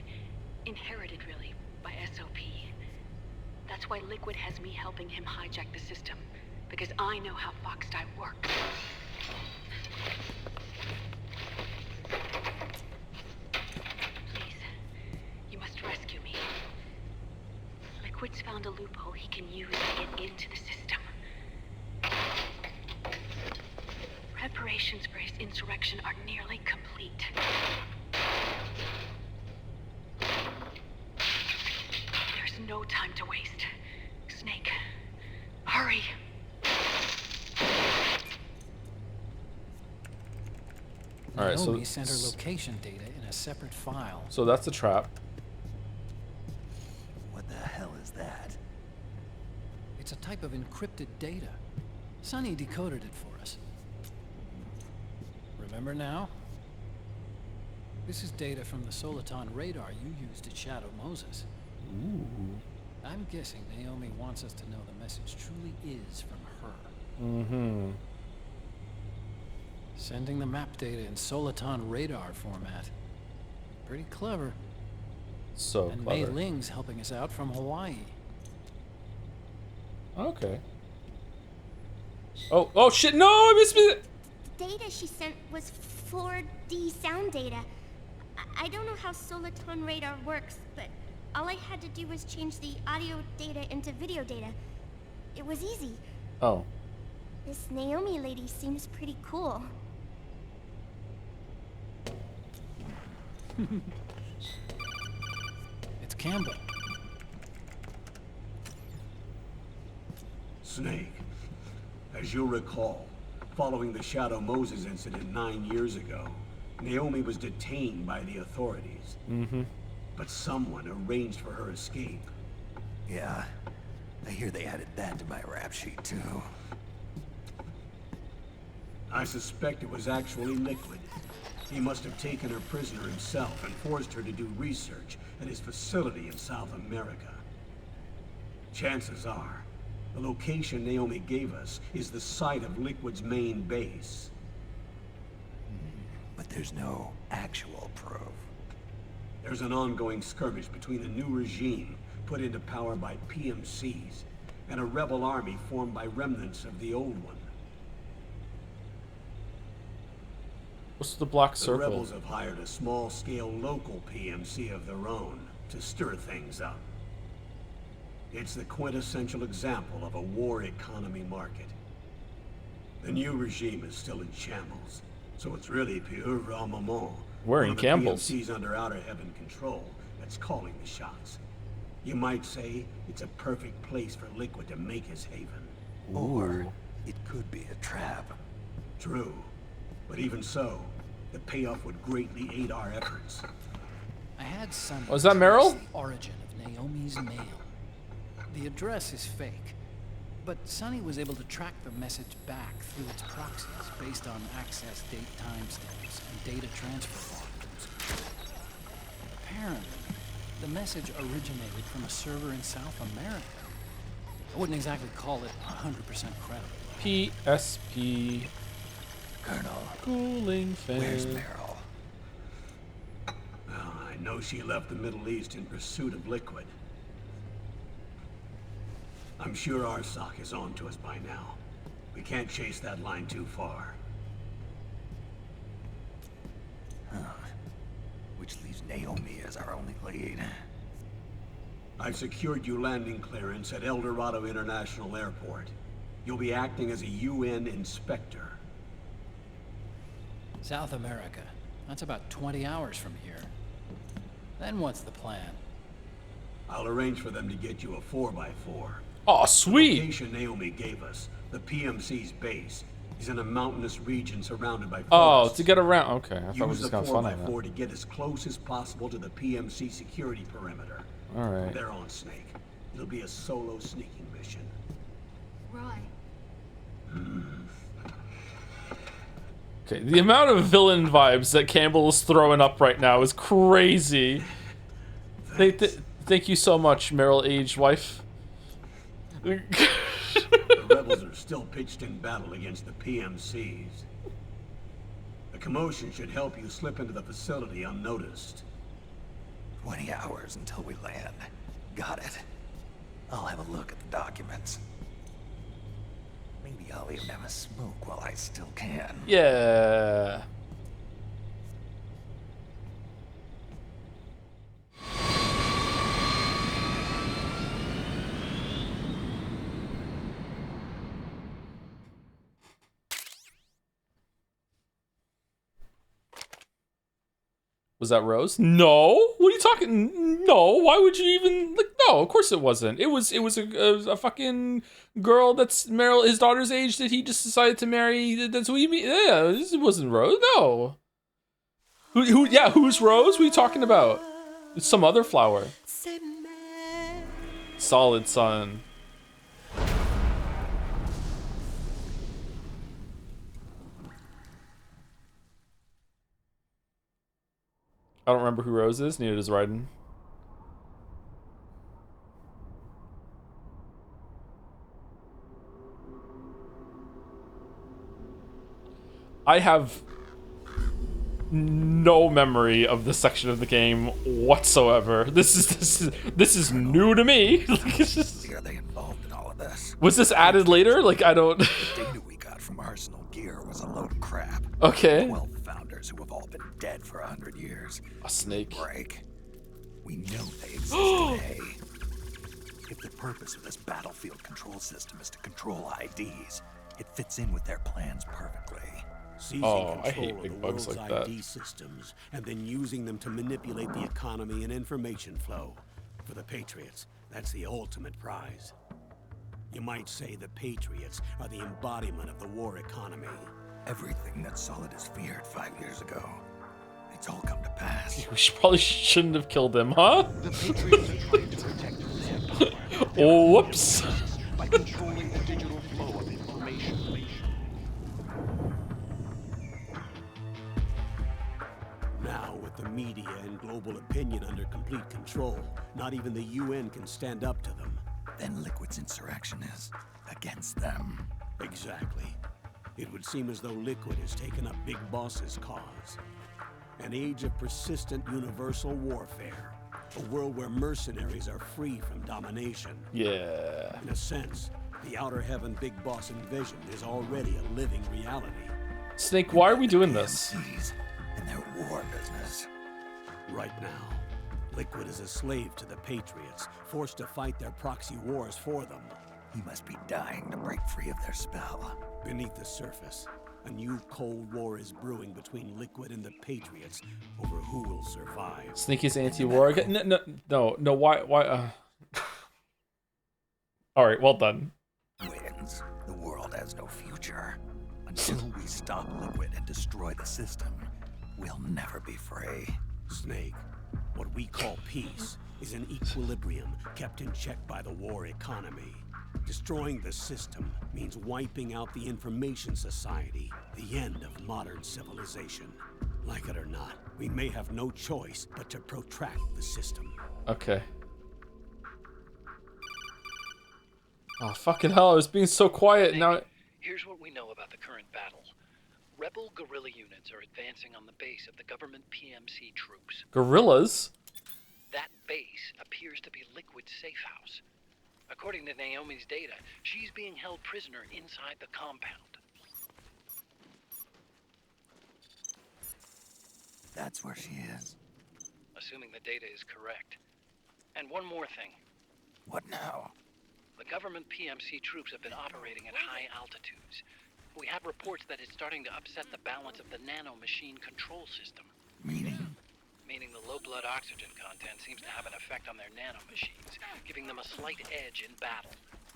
inherited really, by SOP. That's why Liquid has me helping him hijack the system, because I know how Foxtie works. Please, you must rescue me. Liquid's found a loophole he can use to get into the system. Preparations for his insurrection are nearly complete. There's no time to waste. Snake, hurry. All right, Naomi sent her location data in a separate file. So that's a trap. What the hell is that? It's a type of encrypted data. Sonny decoded it for us. Remember now? This is data from the Soliton radar you used at Shadow Moses. Ooh. I'm guessing Naomi wants us to know the message truly is from her. Mm-hmm. Sending the map data in Soliton radar format. Pretty clever. So and clever. Mei Ling's helping us out from Hawaii. Okay. Oh shit! No, I missed it. The data she sent was 4D sound data. I don't know how Soliton radar works, but all I had to do was change the audio data into video data. It was easy. Oh. This Naomi lady seems pretty cool. It's Campbell. Snake, as you'll recall, following the Shadow Moses incident 9 years ago, Naomi was detained by the authorities. Mm-hmm. But someone arranged for her escape. Yeah, I hear they added that to my rap sheet too. I suspect it was actually Liquid. He must have taken her prisoner himself and forced her to do research at his facility in South America. Chances are, the location Naomi gave us is the site of Liquid's main base. But there's no actual proof. There's an ongoing skirmish between a new regime put into power by PMCs and a rebel army formed by remnants of the old one. What's the black The circle? rebels have hired a small-scale local PMC of their own to stir things up. It's the quintessential example of a war economy market. The new regime is still in shambles, So it's really pure raw maman. Wearing one of Campbell's. the PMCs under outer heaven control that's calling the shots. You might say it's a perfect place for Liquid to make his haven. Or it could be a trap. True. But even so, the payoff would greatly aid our efforts. I had Sonny Was that Meryl? trace the origin of Naomi's mail. The address is fake, but Sonny was able to track the message back through its proxies based on access date timestamps and data transfer volumes. Apparently, the message originated from a server in South America. I wouldn't exactly call it 100% credible. PSP. Colonel, Cooling fan. where's Meryl? Well, I know she left the Middle East in pursuit of Liquid. I'm sure Arsak is on to us by now. We can't chase that line too far. Which leaves Naomi as our only lead. I've secured you landing clearance at El Dorado International Airport. You'll be acting as a UN inspector. South America. That's about 20 hours from here. Then what's the plan? I'll arrange for them to get you a 4x4. Oh, sweet! The location Naomi gave us, the PMC's base, is in a mountainous region surrounded by forests. Oh, to get around. Okay, I thought it was Use just the kind of fun on 4x4 that. to get as close as possible to the PMC security perimeter. All right. They're on Snake. It'll be a solo sneaking mission. Roy. Okay, the amount of villain vibes that Campbell is throwing up right now is crazy. Thank you so much, Meryl aged wife. The rebels are still pitched in battle against the PMCs. The commotion should help you slip into the facility unnoticed. 20 hours until we land. Got it. I'll have a look at the documents. Maybe I'll even have a smoke while I still can. Yeah. Was that Rose? No. What are you talking? No. Why would you even like? No, of course it wasn't. It was a fucking girl that's Meryl, his daughter's age that he just decided to marry. That's what you mean? Yeah, this wasn't Rose. No. Who? Yeah, who's Rose? What are you talking about? It's some other flower. Solid Sun. I don't remember who Rose is, neither does Raiden. I have no memory of this section of the game whatsoever. This is new to me. Are they involved in all of this? Was this added later? Like, I don't... The data we got from Arsenal Gear was a load of crap. Okay. 12 founders who have all been dead for 100 years. A snake. Break. We know they exist today. If the purpose of this battlefield control system is to control IDs, it fits in with their plans perfectly. Seizing I control hate of big the bugs world's like that. ID systems and then using them to manipulate the economy and information flow. For the Patriots, that's the ultimate prize. You might say the Patriots are the embodiment of the war economy. Everything that Solidus feared 5 years ago, it's all come to pass. We probably shouldn't have killed him, huh? The Patriots are trying to protect their power. Oh, whoops. By controlling the digital flow of information. Now, with the media and global opinion under complete control, not even the UN can stand up to them. Then Liquid's insurrection is against them. Exactly. It would seem as though Liquid has taken up Big Boss's cause. An age of persistent universal warfare. A world where mercenaries are free from domination. Yeah. In a sense, the Outer Heaven Big Boss invasion is already a living reality. Snake, why are we doing this? And their war business. Right now, Liquid is a slave to the Patriots, forced to fight their proxy wars for them. He must be dying to break free of their spell. Beneath the surface, A new Cold War is brewing between Liquid and the Patriots over who will survive. Sneaky's anti-war. No. Why? All right, well done. Wins. The world has no future. Until we stop Liquid and destroy the system, we'll never be free. Snake, what we call peace is an equilibrium kept in check by the war economy. Destroying the system means wiping out the information society, the end of modern civilization. Like it or not, we may have no choice but to protract the system. Okay. Oh, fucking hell, I was being so quiet now. Here's what we know about the current battle. Rebel guerrilla units are advancing on the base of the government PMC troops. Gorillas? That base appears to be Liquid's safe house. According to Naomi's data, she's being held prisoner inside the compound. That's where she is. Assuming the data is correct. And one more thing. What now? The government PMC troops have been operating at high altitudes. We have reports that it's starting to upset the balance of the nano-machine control system. Meaning? Meaning the low blood oxygen content seems to have an effect on their nano-machines, giving them a slight edge in battle.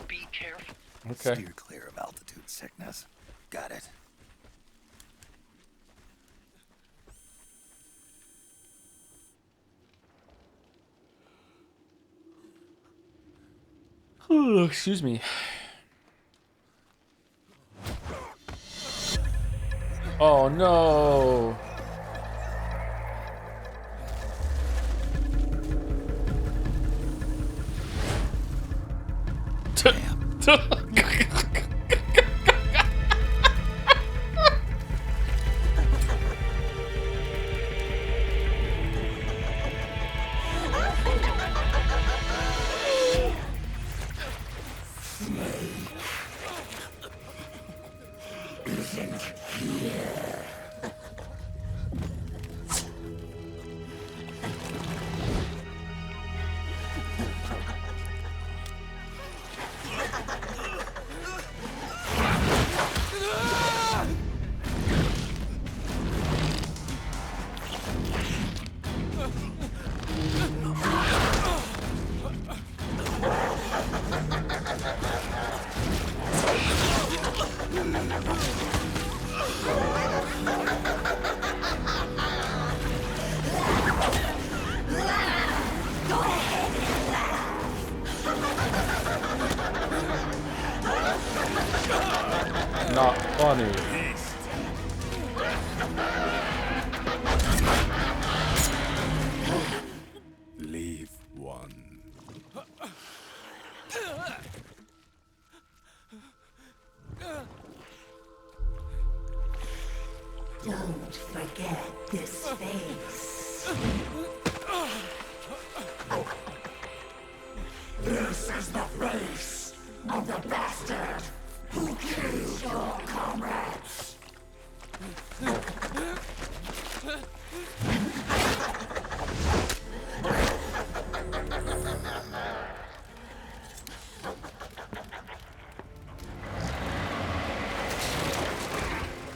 Be careful. Okay. Steer clear of altitude sickness. Got it. Excuse me. Oh no. Not funny. Leave one. Don't forget this face. This is the face of the bastard who killed your comrades.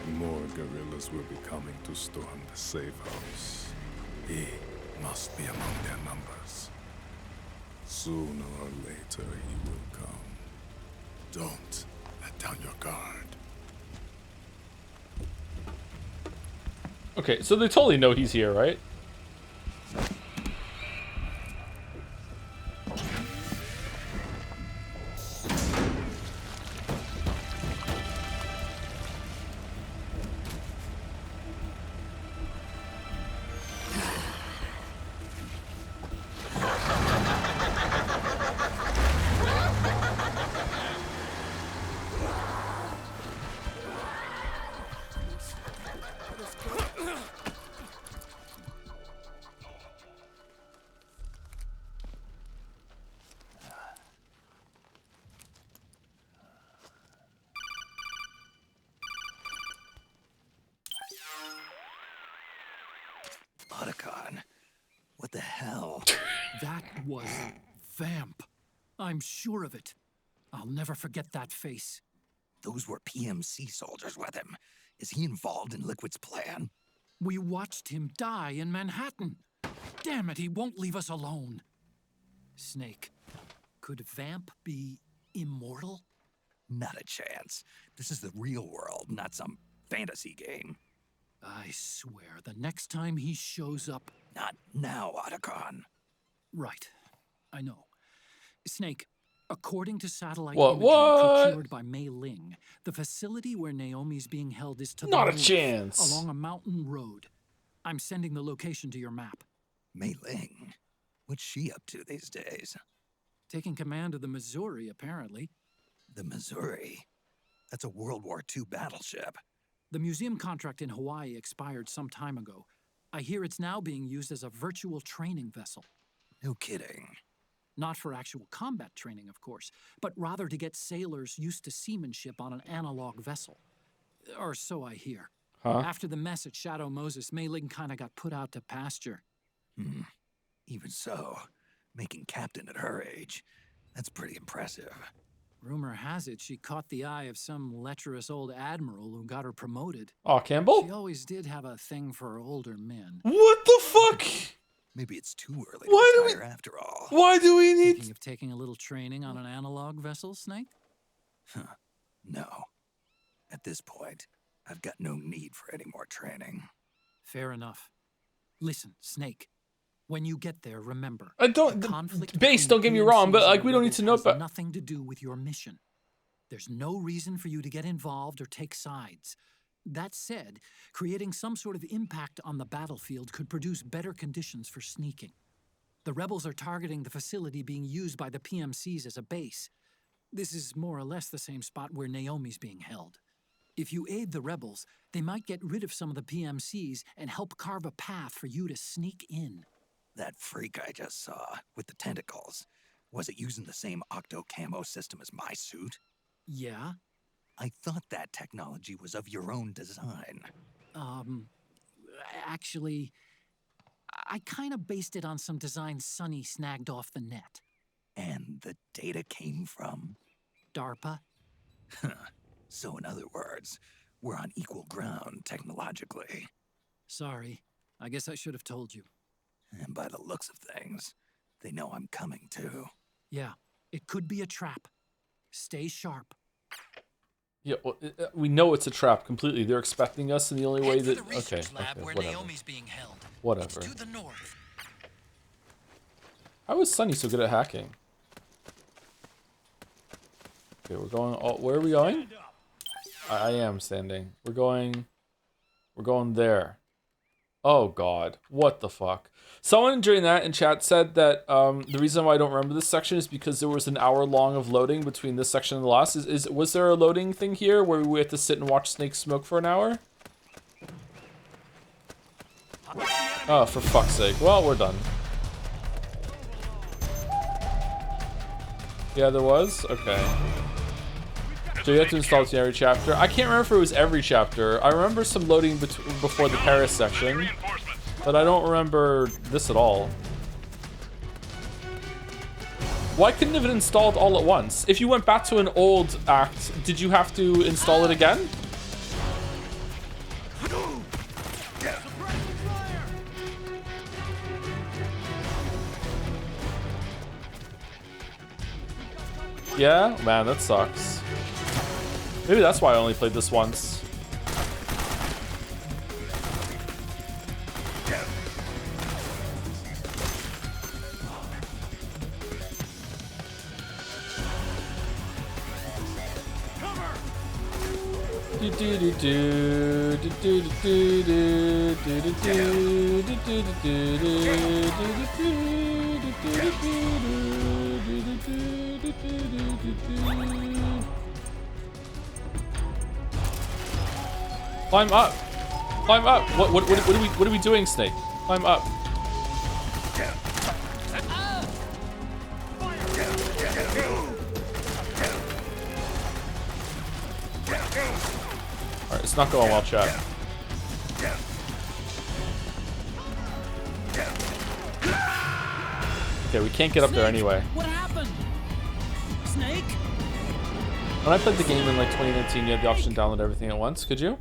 More guerrillas will be coming to storm the safe house. He must be among their numbers. Sooner or later he will come. Don't let down your guard. Okay, so they totally know he's here, right? Otacon, what the hell? That was Vamp. I'm sure of it. I'll never forget that face. Those were PMC soldiers with him. Is he involved in Liquid's plan? We watched him die in Manhattan. Damn it, he won't leave us alone. Snake, could Vamp be immortal? Not a chance. This is the real world, not some fantasy game. I swear, the next time he shows up... Not now, Otacon. Right. I know. Snake, according to satellite What? imagery What? procured by Mei Ling, the facility where Naomi's being held is to the Not a north, chance. along a mountain road. I'm sending the location to your map. Mei Ling? What's she up to these days? Taking command of the Missouri, apparently. The Missouri? That's a World War II battleship. The museum contract in Hawaii expired some time ago. I hear it's now being used as a virtual training vessel. No kidding. Not for actual combat training, of course, but rather to get sailors used to seamanship on an analog vessel. Or so I hear. Huh? After the mess at Shadow Moses, Mei Ling kinda got put out to pasture. Even so, making captain at her age, that's pretty impressive. Rumor has it she caught the eye of some lecherous old admiral who got her promoted. Aw, Campbell? She always did have a thing for older men. What the fuck? Maybe it's too early Why to do retire after all. Why do we need... Thinking of taking a little training on an analog vessel, Snake? No. At this point, I've got no need for any more training. Fair enough. Listen, Snake. When you get there, remember. I don't... the conflict Base, between don't get me wrong, but PMCs like and we don't need to know rebels about... has nothing to do with your mission. There's no reason for you to get involved or take sides. That said, creating some sort of impact on the battlefield could produce better conditions for sneaking. The rebels are targeting the facility being used by the PMCs as a base. This is more or less the same spot where Naomi's being held. If you aid the rebels, they might get rid of some of the PMCs and help carve a path for you to sneak in. That freak I just saw, with the tentacles, was it using the same octo-camo system as my suit? Yeah? I thought that technology was of your own design. Actually, I kind of based it on some designs Sonny snagged off the net. And the data came from? DARPA. So in other words, we're on equal ground technologically. Sorry, I guess I should have told you. And by the looks of things, they know I'm coming too. Yeah, it could be a trap. Stay sharp. Yeah, well, we know it's a trap completely. They're expecting us, and the only way that... Okay, where whatever. Naomi's being held. Whatever. It's to the north. How is Sonny so good at hacking? Okay, we're going... where are we going? I am standing. We're going there. Oh, God. What the fuck? Someone during that in chat said that the reason why I don't remember this section is because there was an hour long of loading between this section and the last. Was there a loading thing here where we have to sit and watch Snake smoke for an hour? Oh, for fuck's sake. Well, we're done. Yeah, there was? Okay. So you have to install it in every chapter. I can't remember if it was every chapter. I remember some loading before the Paris section, but I don't remember this at all. Why couldn't it have installed all at once? If you went back to an old act, did you have to install it again? Yeah? Man, that sucks. Maybe that's why I only played this once. Climb up! Climb up! What are we doing, Snake? Climb up. Alright, it's not going well, chat. Okay, we can't get up there anyway. What happened? Snake? When I played the game in like 2019, you had the option to download everything at once. Could you?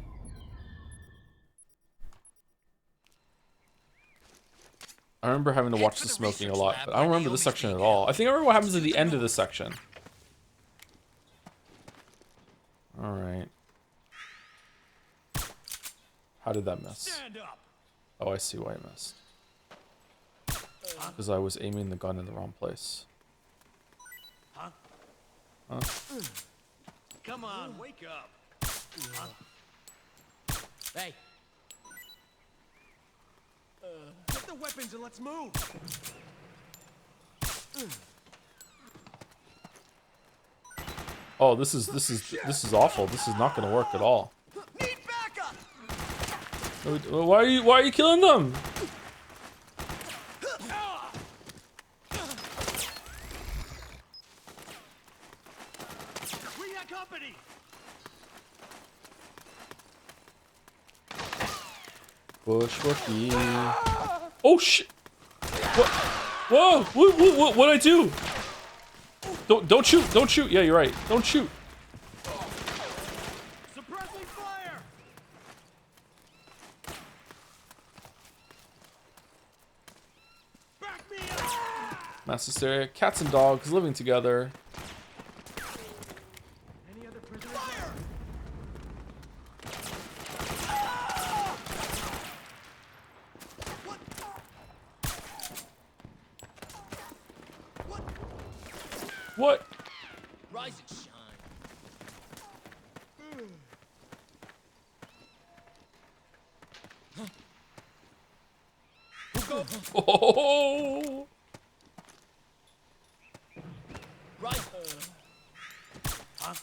I remember having to watch the smoking a lot, but I don't remember this section at all. I think I remember what happens at the end of this section. Alright. How did that miss? Oh, I see why I missed. Because I was aiming the gun in the wrong place. Huh? Come on, wake up. Hey. Get the weapons and let's move. Oh, this is awful. This is not going to work at all. Why are you killing them? We got company. Bushwookie. Oh shit! What? Whoa! What'd I do? Don't shoot! Don't shoot! Yeah, you're right. Don't shoot. Suppressing fire. Back me up. Mass hysteria. Cats and dogs living together. Any other prisoners there? What? Rise and shine. Oh! Rise. Huh?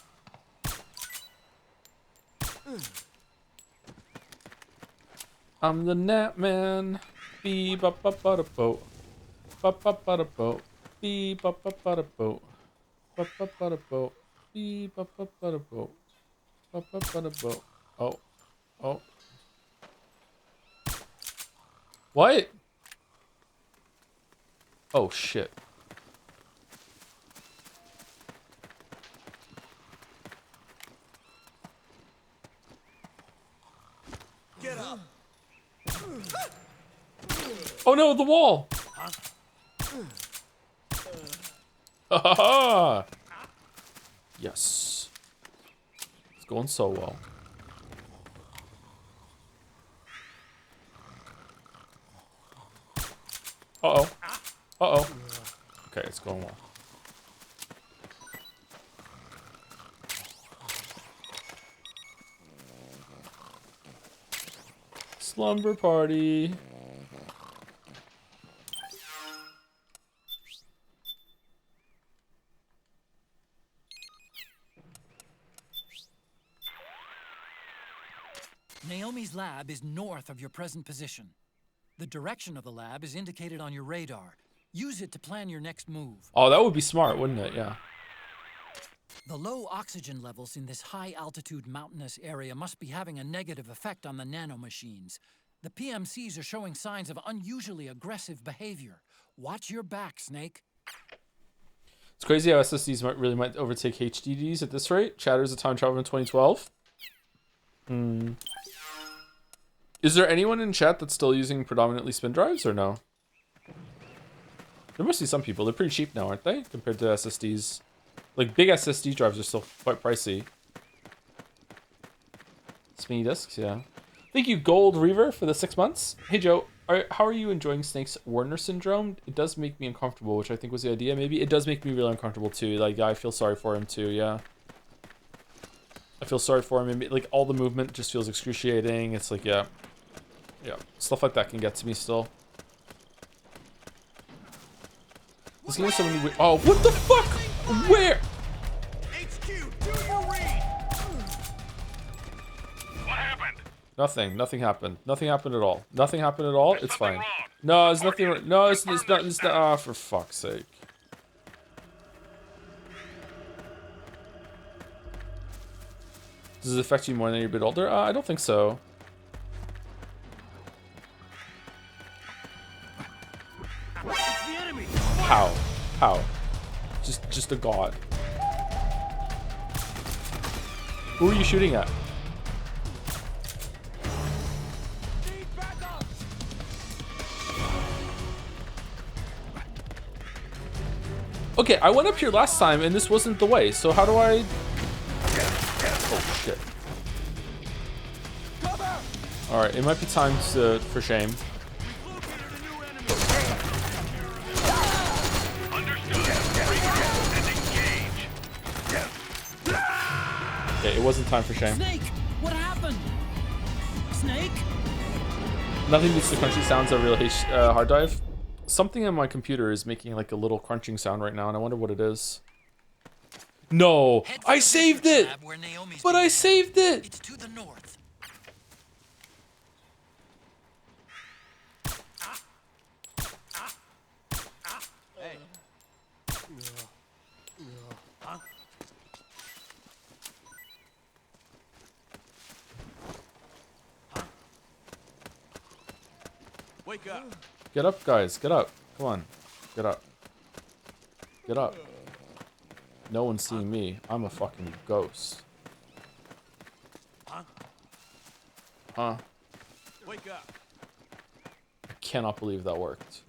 I'm the Nat Man. Beep up up up a boat. Up up up a boat. Beep up up up a boat. Up up up a boat. Beep up up up a boat. Up up up a boat. Oh. Oh. What? Oh shit. Get up. Oh no, the wall. Huh? Yes. It's going so well. Uh-oh. Uh-oh. Okay, it's going well. Slumber party. Naomi's lab is north of your present position. The direction of the lab is indicated on your radar. Use it to plan your next move. Oh, that would be smart, wouldn't it? Yeah. The low oxygen levels in this high-altitude mountainous area must be having a negative effect on the nanomachines. The PMCs are showing signs of unusually aggressive behavior. Watch your back, Snake. It's crazy how SSDs might overtake HDDs at this rate. Chatters of time travel in 2012. Is there anyone in chat that's still using predominantly spin drives or no? There must be some people. They're pretty cheap now, aren't they? Compared to SSDs. Like, big SSD drives are still quite pricey. Spinny discs, yeah. Thank you, Gold Reaver, for the 6 months. Hey, Joe, how are you enjoying Snake's Werner syndrome? It does make me uncomfortable, which I think was the idea. Maybe it does make me really uncomfortable, too. Like, I feel sorry for him, too, yeah. I feel sorry for him. Maybe, like, all the movement just feels excruciating. It's like, yeah. Yeah, stuff like that can get to me still. This game has so many. Oh, what the fuck? Where? HQ, do your read. What happened? Nothing. Nothing happened. Nothing happened at all. Nothing happened at all. It's fine. No, there's nothing. No, it's not. It's not. Ah, for fuck's sake. Does it affect you more than you're a bit older? I don't think so. How? How? Just a god. Who are you shooting at? Okay, I went up here last time and this wasn't the way, so how do I... Oh, shit. Alright, it might be time for shame. Okay, it wasn't time for shame. Snake, what happened? Snake? Nothing beats the crunchy sounds of real hard drive. Something on my computer is making like a little crunching sound right now, and I wonder what it is. No, I saved it! But I saved it! It's to the north. Hey. Huh? Wake up. Get up, guys. Get up. Come on. Get up. Get up. No one's seeing me. I'm a fucking ghost. Huh? Wake up. I cannot believe that worked.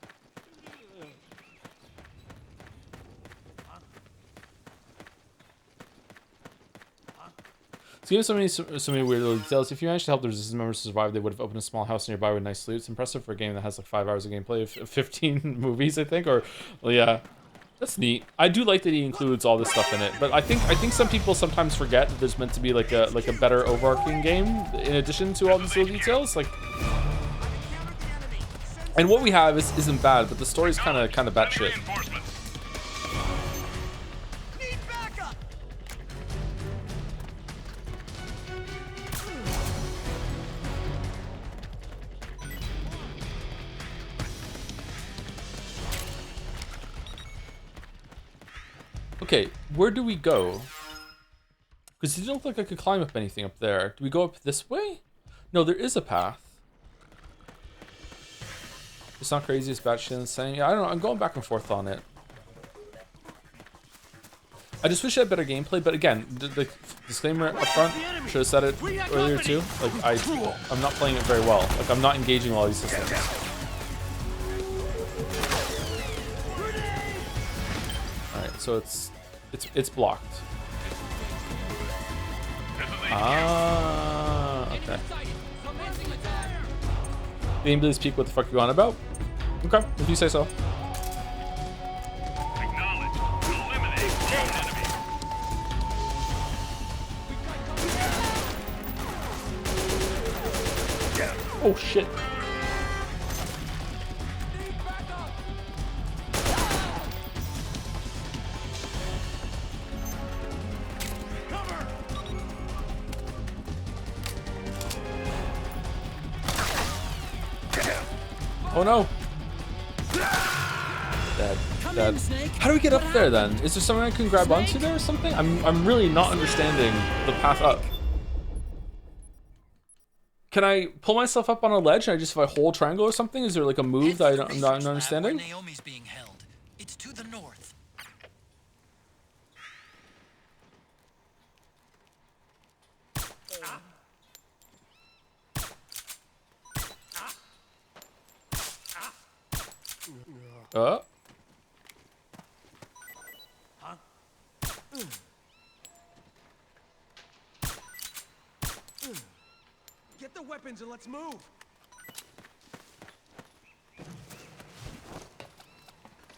It's given so many weird little details. If you managed to help the resistance members survive, they would have opened a small house nearby with nice loot. It's impressive for a game that has like 5 hours of gameplay of 15 movies, I think. Or, well, yeah, that's neat. I do like that he includes all this stuff in it, but I think some people sometimes forget that there's meant to be like a better overarching game in addition to all these little details. Like, and what we have isn't bad, but the story's kind of batshit. Okay, where do we go? Because it didn't look like I could climb up anything up there. Do we go up this way? No, there is a path. It's not crazy, it's batshit insane. Yeah, I don't know, I'm going back and forth on it. I just wish I had better gameplay, but again, the disclaimer up front, should have said it earlier too. Like, I'm not playing it very well. Like, I'm not engaging all these systems. Alright, so it's blocked. Ah, okay. The ability to speak what the fuck you on about? Okay, if you say so. Oh shit. Oh no. Dead. How do we get up there then? Is there something I can grab onto there or something? I'm really not understanding the path up. Can I pull myself up on a ledge and I just if I hold triangle or something? Is there like a move that I'm not understanding? Naomi's being held. It's to the north. Get the weapons and let's move.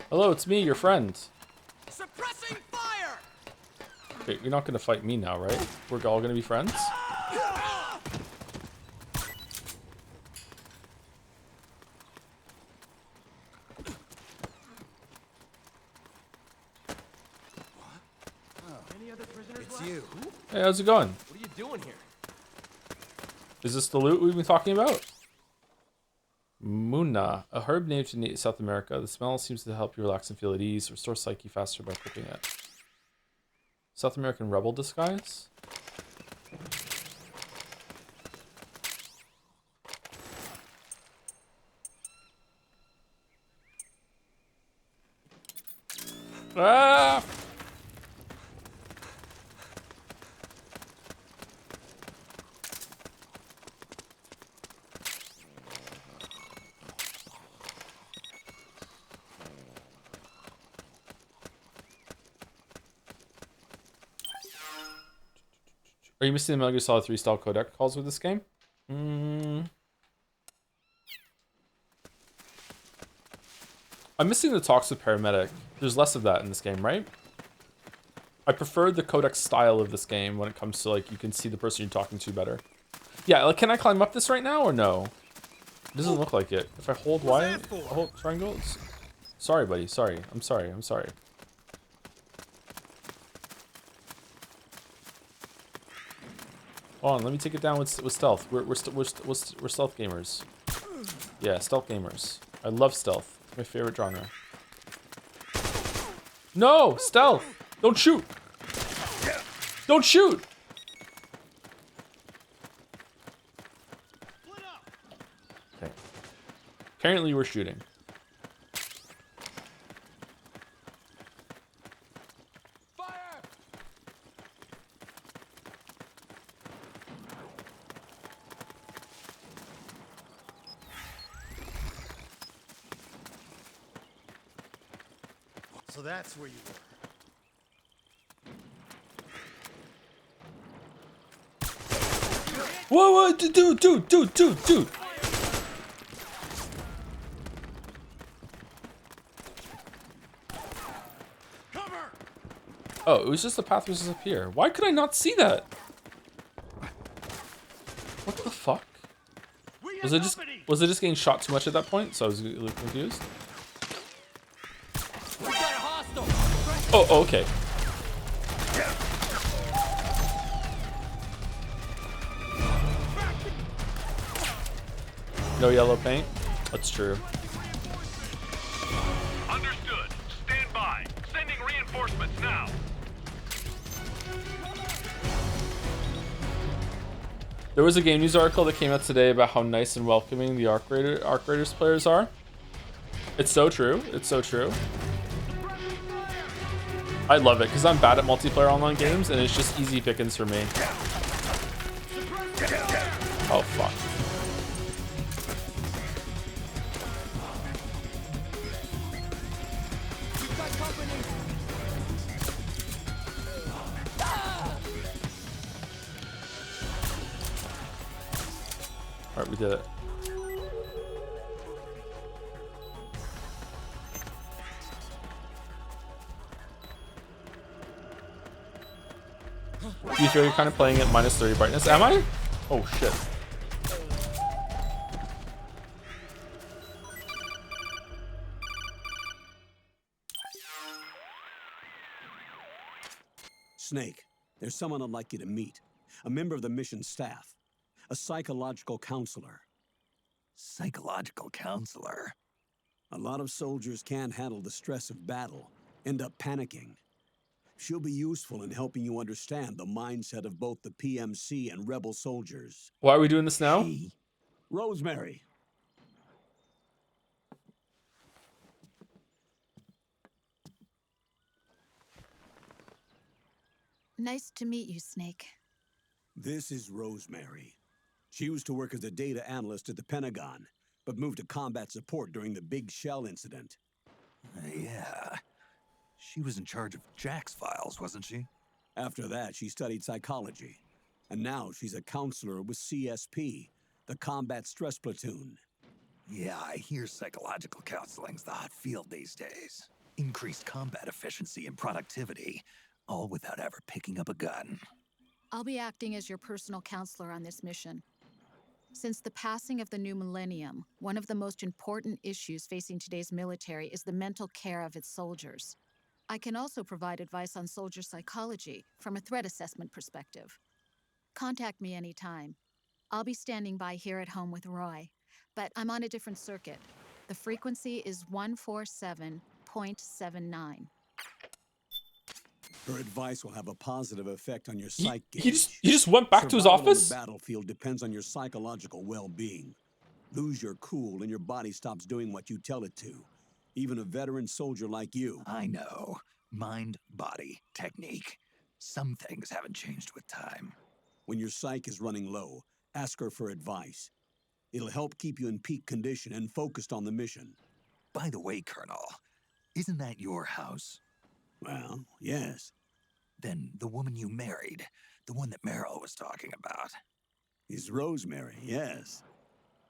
Hello, it's me, your friend. Suppressing fire. Okay, you're not gonna fight me now, right? We're all gonna be friends? It's you. Hey, how's it going? What are you doing here? Is this the loot we've been talking about? Muna, a herb native to South America. The smell seems to help you relax and feel at ease. Restore psyche faster by cooking it. South American rebel disguise? Ah! Are you missing the Metal Gear Solid 3 style codec calls with this game? I'm missing the talks with paramedic. There's less of that in this game, right? I prefer the codec style of this game when it comes to like you can see the person you're talking to better. Yeah, like can I climb up this right now or no? It doesn't look like it. If I hold Y, hold triangle. Sorry, buddy. Sorry. I'm sorry. I'm sorry. Hold on. Let me take it down with stealth. We're stealth gamers. Yeah, stealth gamers. I love stealth. It's my favorite genre. No, stealth. Don't shoot. Don't shoot. Okay. Apparently we're shooting. So that's where you were. Whoa, dude. Oh, it was just the path was just up here. Why could I not see that? What the fuck? Was it just getting shot too much at that point? So I was a little confused. Oh, okay. No yellow paint? That's true. Understood. Stand by. Sending reinforcements now. There was a game news article that came out today about how nice and welcoming the Arc Raiders players are. It's so true. It's so true. I love it because I'm bad at multiplayer online games and it's just easy pickings for me. Oh, fuck. Alright, we did it. Do you feel you're kind of playing at -30 brightness? Am I? Oh, shit. Snake, there's someone I'd like you to meet. A member of the mission staff. A psychological counselor. Psychological counselor? A lot of soldiers can't handle the stress of battle, end up panicking. She'll be useful in helping you understand the mindset of both the PMC and rebel soldiers. Why are we doing this now? Rosemary. Nice to meet you, Snake. This is Rosemary. She used to work as a data analyst at the Pentagon, but moved to combat support during the Big Shell incident. Yeah. She was in charge of Jack's files, wasn't she? After that, she studied psychology. And now she's a counselor with CSP, the Combat Stress Platoon. Yeah, I hear psychological counseling's the hot field these days. Increased combat efficiency and productivity, all without ever picking up a gun. I'll be acting as your personal counselor on this mission. Since the passing of the new millennium, one of the most important issues facing today's military is the mental care of its soldiers. I can also provide advice on soldier psychology from a threat assessment perspective. Contact me anytime. I'll be standing by here at home with Roy, but I'm on a different circuit. The frequency is 147.79. Her advice will have a positive effect on your psyche. He just went back to his office? The battlefield depends on your psychological well-being. Lose your cool and your body stops doing what you tell it to. Even a veteran soldier like you. I know. Mind, body, technique. Some things haven't changed with time. When your psyche is running low, ask her for advice. It'll help keep you in peak condition and focused on the mission. By the way, Colonel, isn't that your house? Well, yes. Then the woman you married, the one that Meryl was talking about. Is Rosemary, yes.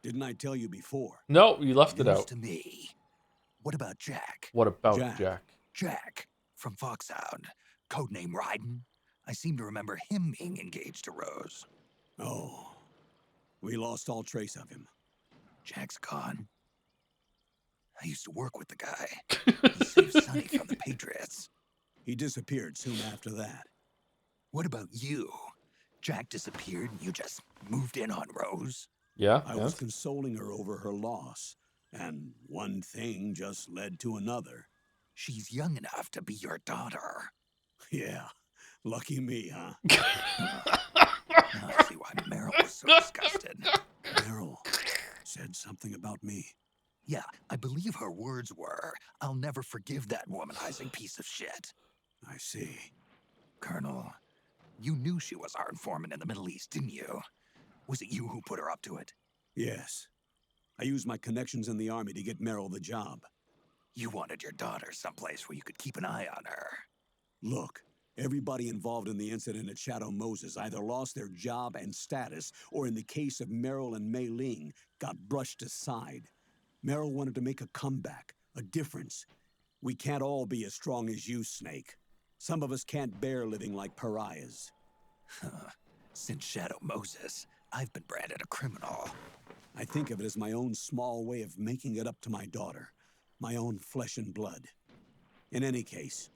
Didn't I tell you before? No, you left it News out. to me. What about Jack? What about Jack? Jack from Foxhound, codename Ryden. I seem to remember him being engaged to Rose. Oh, we lost all trace of him. Jack's gone. I used to work with the guy. He saved Sonny from the Patriots. He disappeared soon after that. What about you? Jack disappeared and you just moved in on Rose? Yeah. I was consoling her over her loss, and one thing just led to another. She's young enough to be your daughter. Yeah, lucky me, huh? Now I see why Meryl was so disgusted. Meryl said something about me. Yeah, I believe her words were, "I'll never forgive that womanizing piece of shit." I see. Colonel, you knew she was our informant in the Middle East, didn't you? Was it you who put her up to it? Yes. I used my connections in the army to get Meryl the job. You wanted your daughter someplace where you could keep an eye on her. Look, everybody involved in the incident at Shadow Moses either lost their job and status, or in the case of Meryl and Mei Ling, got brushed aside. Meryl wanted to make a comeback, a difference. We can't all be as strong as you, Snake. Some of us can't bear living like pariahs. Since Shadow Moses, I've been branded a criminal. I think of it as my own small way of making it up to my daughter, my own flesh and blood. In any case,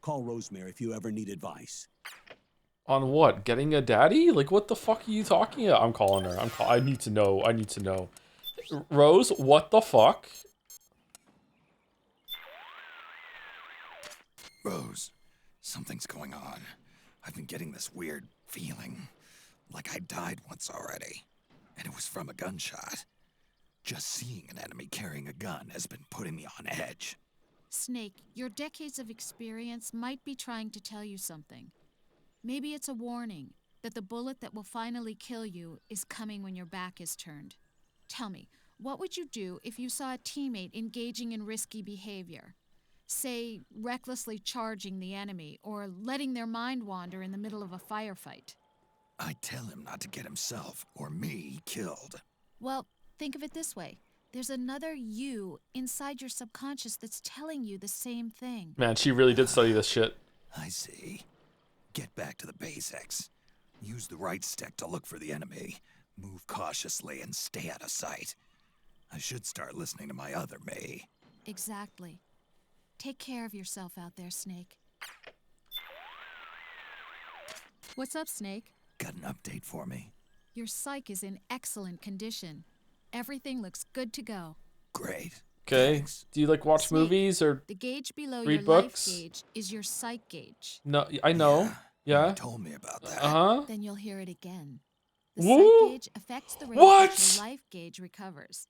call Rosemary if you ever need advice. On what? Getting a daddy? Like, what the fuck are you talking about? I'm calling her. I need to know. I need to know. Rose, what the fuck? Rose, something's going on. I've been getting this weird feeling, like I died once already, and it was from a gunshot. Just seeing an enemy carrying a gun has been putting me on edge. Snake, your decades of experience might be trying to tell you something. Maybe it's a warning that the bullet that will finally kill you is coming when your back is turned. Tell me, what would you do if you saw a teammate engaging in risky behavior? Say, recklessly charging the enemy or letting their mind wander in the middle of a firefight. I'd tell him not to get himself or me killed. Well, think of it this way. There's another you inside your subconscious that's telling you the same thing. Man, she really did study this shit. I see. Get back to the basics. Use the right stick to look for the enemy. Move cautiously and stay out of sight. I should start listening to my other me. Exactly. Take care of yourself out there, Snake. What's up, Snake? Got an update for me? Your psych is in excellent condition. Everything looks good to go. Great. Okay. Thanks. Do you like watch Snake, movies or the gauge below read your books? life gauge is your psych gauge. No, I know. Yeah. You told me about that. Uh-huh. Then you'll hear it again. The Woo! psych gauge affects the rate at which your life gauge recovers.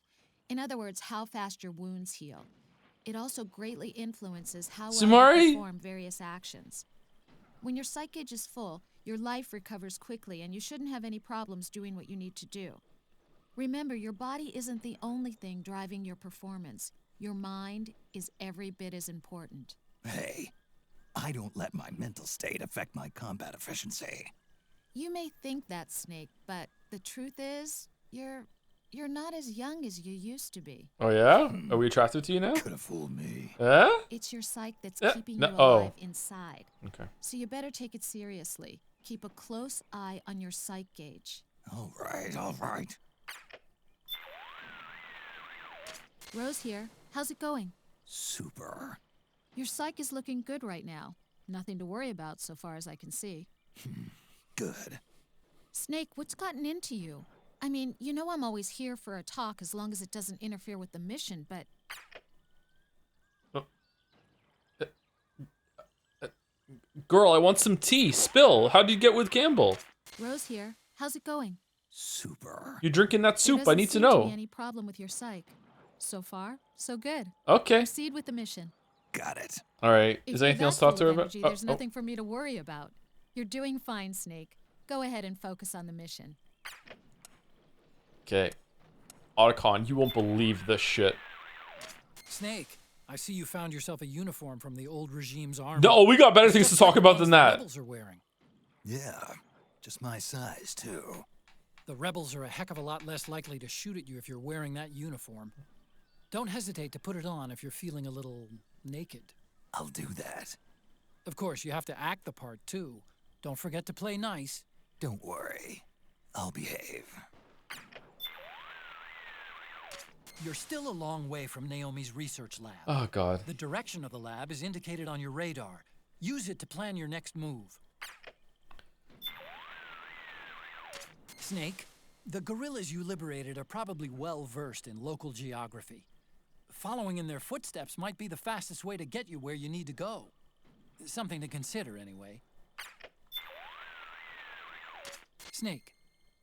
In other words, how fast your wounds heal. It also greatly influences how well Sumari? you perform various actions. When your psych gauge is full, your life recovers quickly and you shouldn't have any problems doing what you need to do. Remember, your body isn't the only thing driving your performance. Your mind is every bit as important. Hey, I don't let my mental state affect my combat efficiency. You may think that, Snake, but the truth is, you're not as young as you used to be. Oh yeah? Are we attracted to you now? Could have fooled me. Yeah? It's your psyche that's Yeah. keeping No- you oh. alive inside. Okay. So you better take it seriously. Keep a close eye on your psych gauge. All right, all right. Rose here. How's it going? Super. Your psych is looking good right now. Nothing to worry about so far as I can see. Good. Snake, what's gotten into you? I mean, you know I'm always here for a talk as long as it doesn't interfere with the mission, but... Girl, I want some tea. Spill. How'd you get with Campbell? Rose here. How's it going? Super. You drinking that soup? I There need to doesn't seem know. be any problem with your psych. So far, so good. Okay. Proceed with the mission. Got it. All right. If Is you're anything else that to talk to full her of about? energy, there's nothing for me to worry about. You're doing fine, Snake. Go ahead and focus on the mission. Okay. Otacon, you won't believe this shit. Snake, I see you found yourself a uniform from the old regime's army. No, we got better It's things to just talk like the about than ones the that. rebels are wearing. Yeah, just my size, too. The rebels are a heck of a lot less likely to shoot at you if you're wearing that uniform. Don't hesitate to put it on if you're feeling a little naked. I'll do that. Of course, you have to act the part, too. Don't forget to play nice. Don't worry. I'll behave. You're still a long way from Naomi's research lab. Oh, God. The direction of the lab is indicated on your radar. Use it to plan your next move. Snake, the guerrillas you liberated are probably well versed in local geography. Following in their footsteps might be the fastest way to get you where you need to go. Something to consider, anyway. Snake,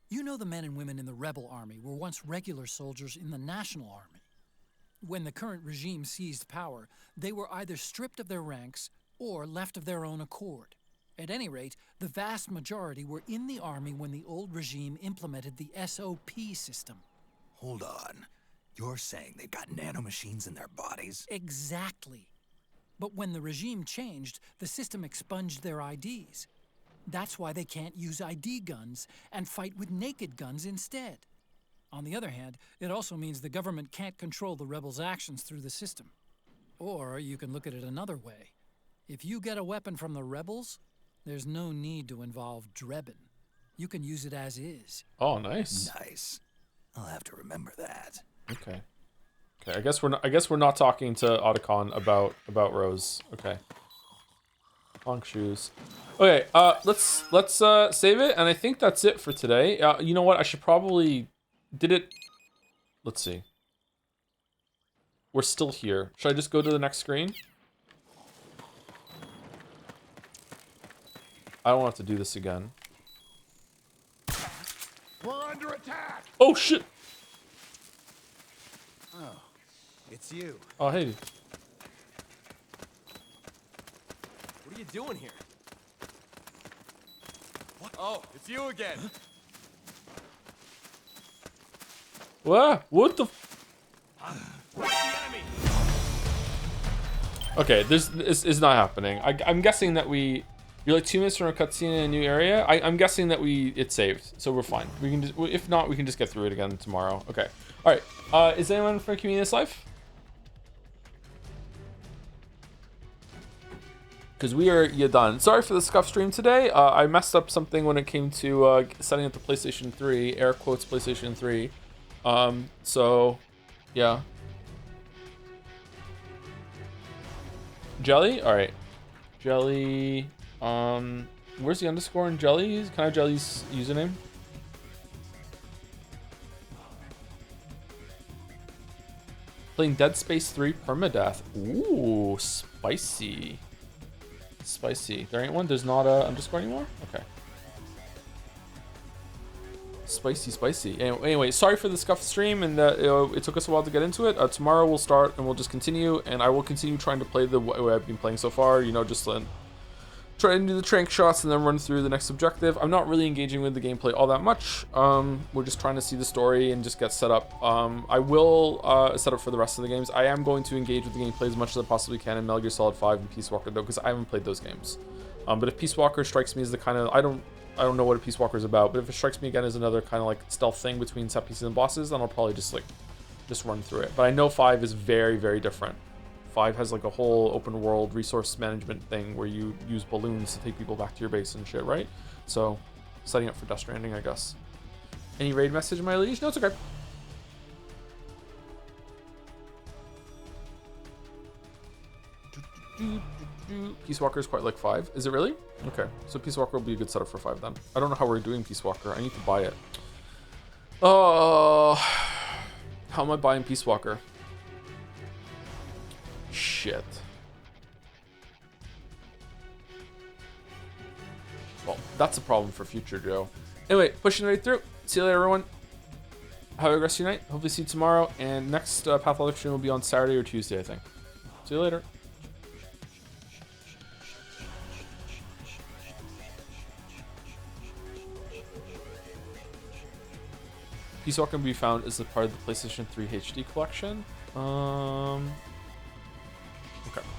you know the men and women in the rebel army were once regular soldiers in the national army. When the current regime seized power, they were either stripped of their ranks or left of their own accord. At any rate, the vast majority were in the army when the old regime implemented the SOP system. Hold on. You're saying they've got nanomachines in their bodies? Exactly. But when the regime changed, the system expunged their IDs. That's why they can't use ID guns and fight with naked guns instead. On the other hand, it also means the government can't control the rebels' actions through the system. Or you can look at it another way. If you get a weapon from the rebels, there's no need to involve Drebin. You can use it as is. Oh, nice. Nice. I'll have to remember that. Okay. Okay, I guess we're not talking to Otacon about Rose. Okay. Long shoes. Okay, let's save it, and I think that's it for today. You know what? I should probably let's see. We're still here. Should I just go to the next screen? I don't want to have to do this again. We're under attack. Oh shit. Oh, it's you. Oh hey. What are you doing here? What? Oh, it's you again. What? What the? Where's the enemy? Okay, this is not happening. I'm guessing that you're like 2 minutes from a cutscene in a new area. I'm guessing that it's saved, so we're fine. We can just, if not, we can just get through it again tomorrow. Okay. All right. Is anyone from Community Life? Because we are done. Sorry for the scuff stream today. I messed up something when it came to setting up the PlayStation 3, air quotes PlayStation 3. So, yeah. Jelly? All right. Jelly. Where's the underscore in Jelly? Can I have Jelly's username? Playing Dead Space 3 permadeath. Ooh, spicy. Spicy. There ain't one? There's not a underscore anymore? Okay. Spicy. Anyway, sorry for the scuffed stream and that it took us a while to get into it. Tomorrow we'll start and we'll just continue, and I will continue trying to play the way I've been playing so far. You know, just try and do the trank shots and then run through the next objective. I'm not really engaging with the gameplay all that much. We're just trying to see the story and just get set up. I will set up for the rest of the games. I am going to engage with the gameplay as much as I possibly can in Metal Gear Solid 5 and Peace Walker though, because I haven't played those games. But if Peace Walker strikes me as the kind of I don't know what a Peace Walker is about, but if it strikes me again as another kind of like stealth thing between set pieces and bosses, then I'll probably just run through it. But I know 5 is very, very different. 5 has like a whole open world resource management thing where you use balloons to take people back to your base and shit, right? So, setting up for Death Stranding, I guess. Any raid message, my liege? No, it's okay. Peace Walker is quite like 5. Is it really? Okay, so Peace Walker will be a good setup for 5 then. I don't know how we're doing Peace Walker. I need to buy it. Oh, how am I buying Peace Walker? Shit. Well, that's a problem for future Joe. Anyway, pushing right through. See you later, everyone. Have a good rest of your night. Hopefully see you tomorrow. And next Pathologic stream will be on Saturday or Tuesday, I think. See you later. Peace Walker can be found as a part of the PlayStation 3 HD collection. Okay.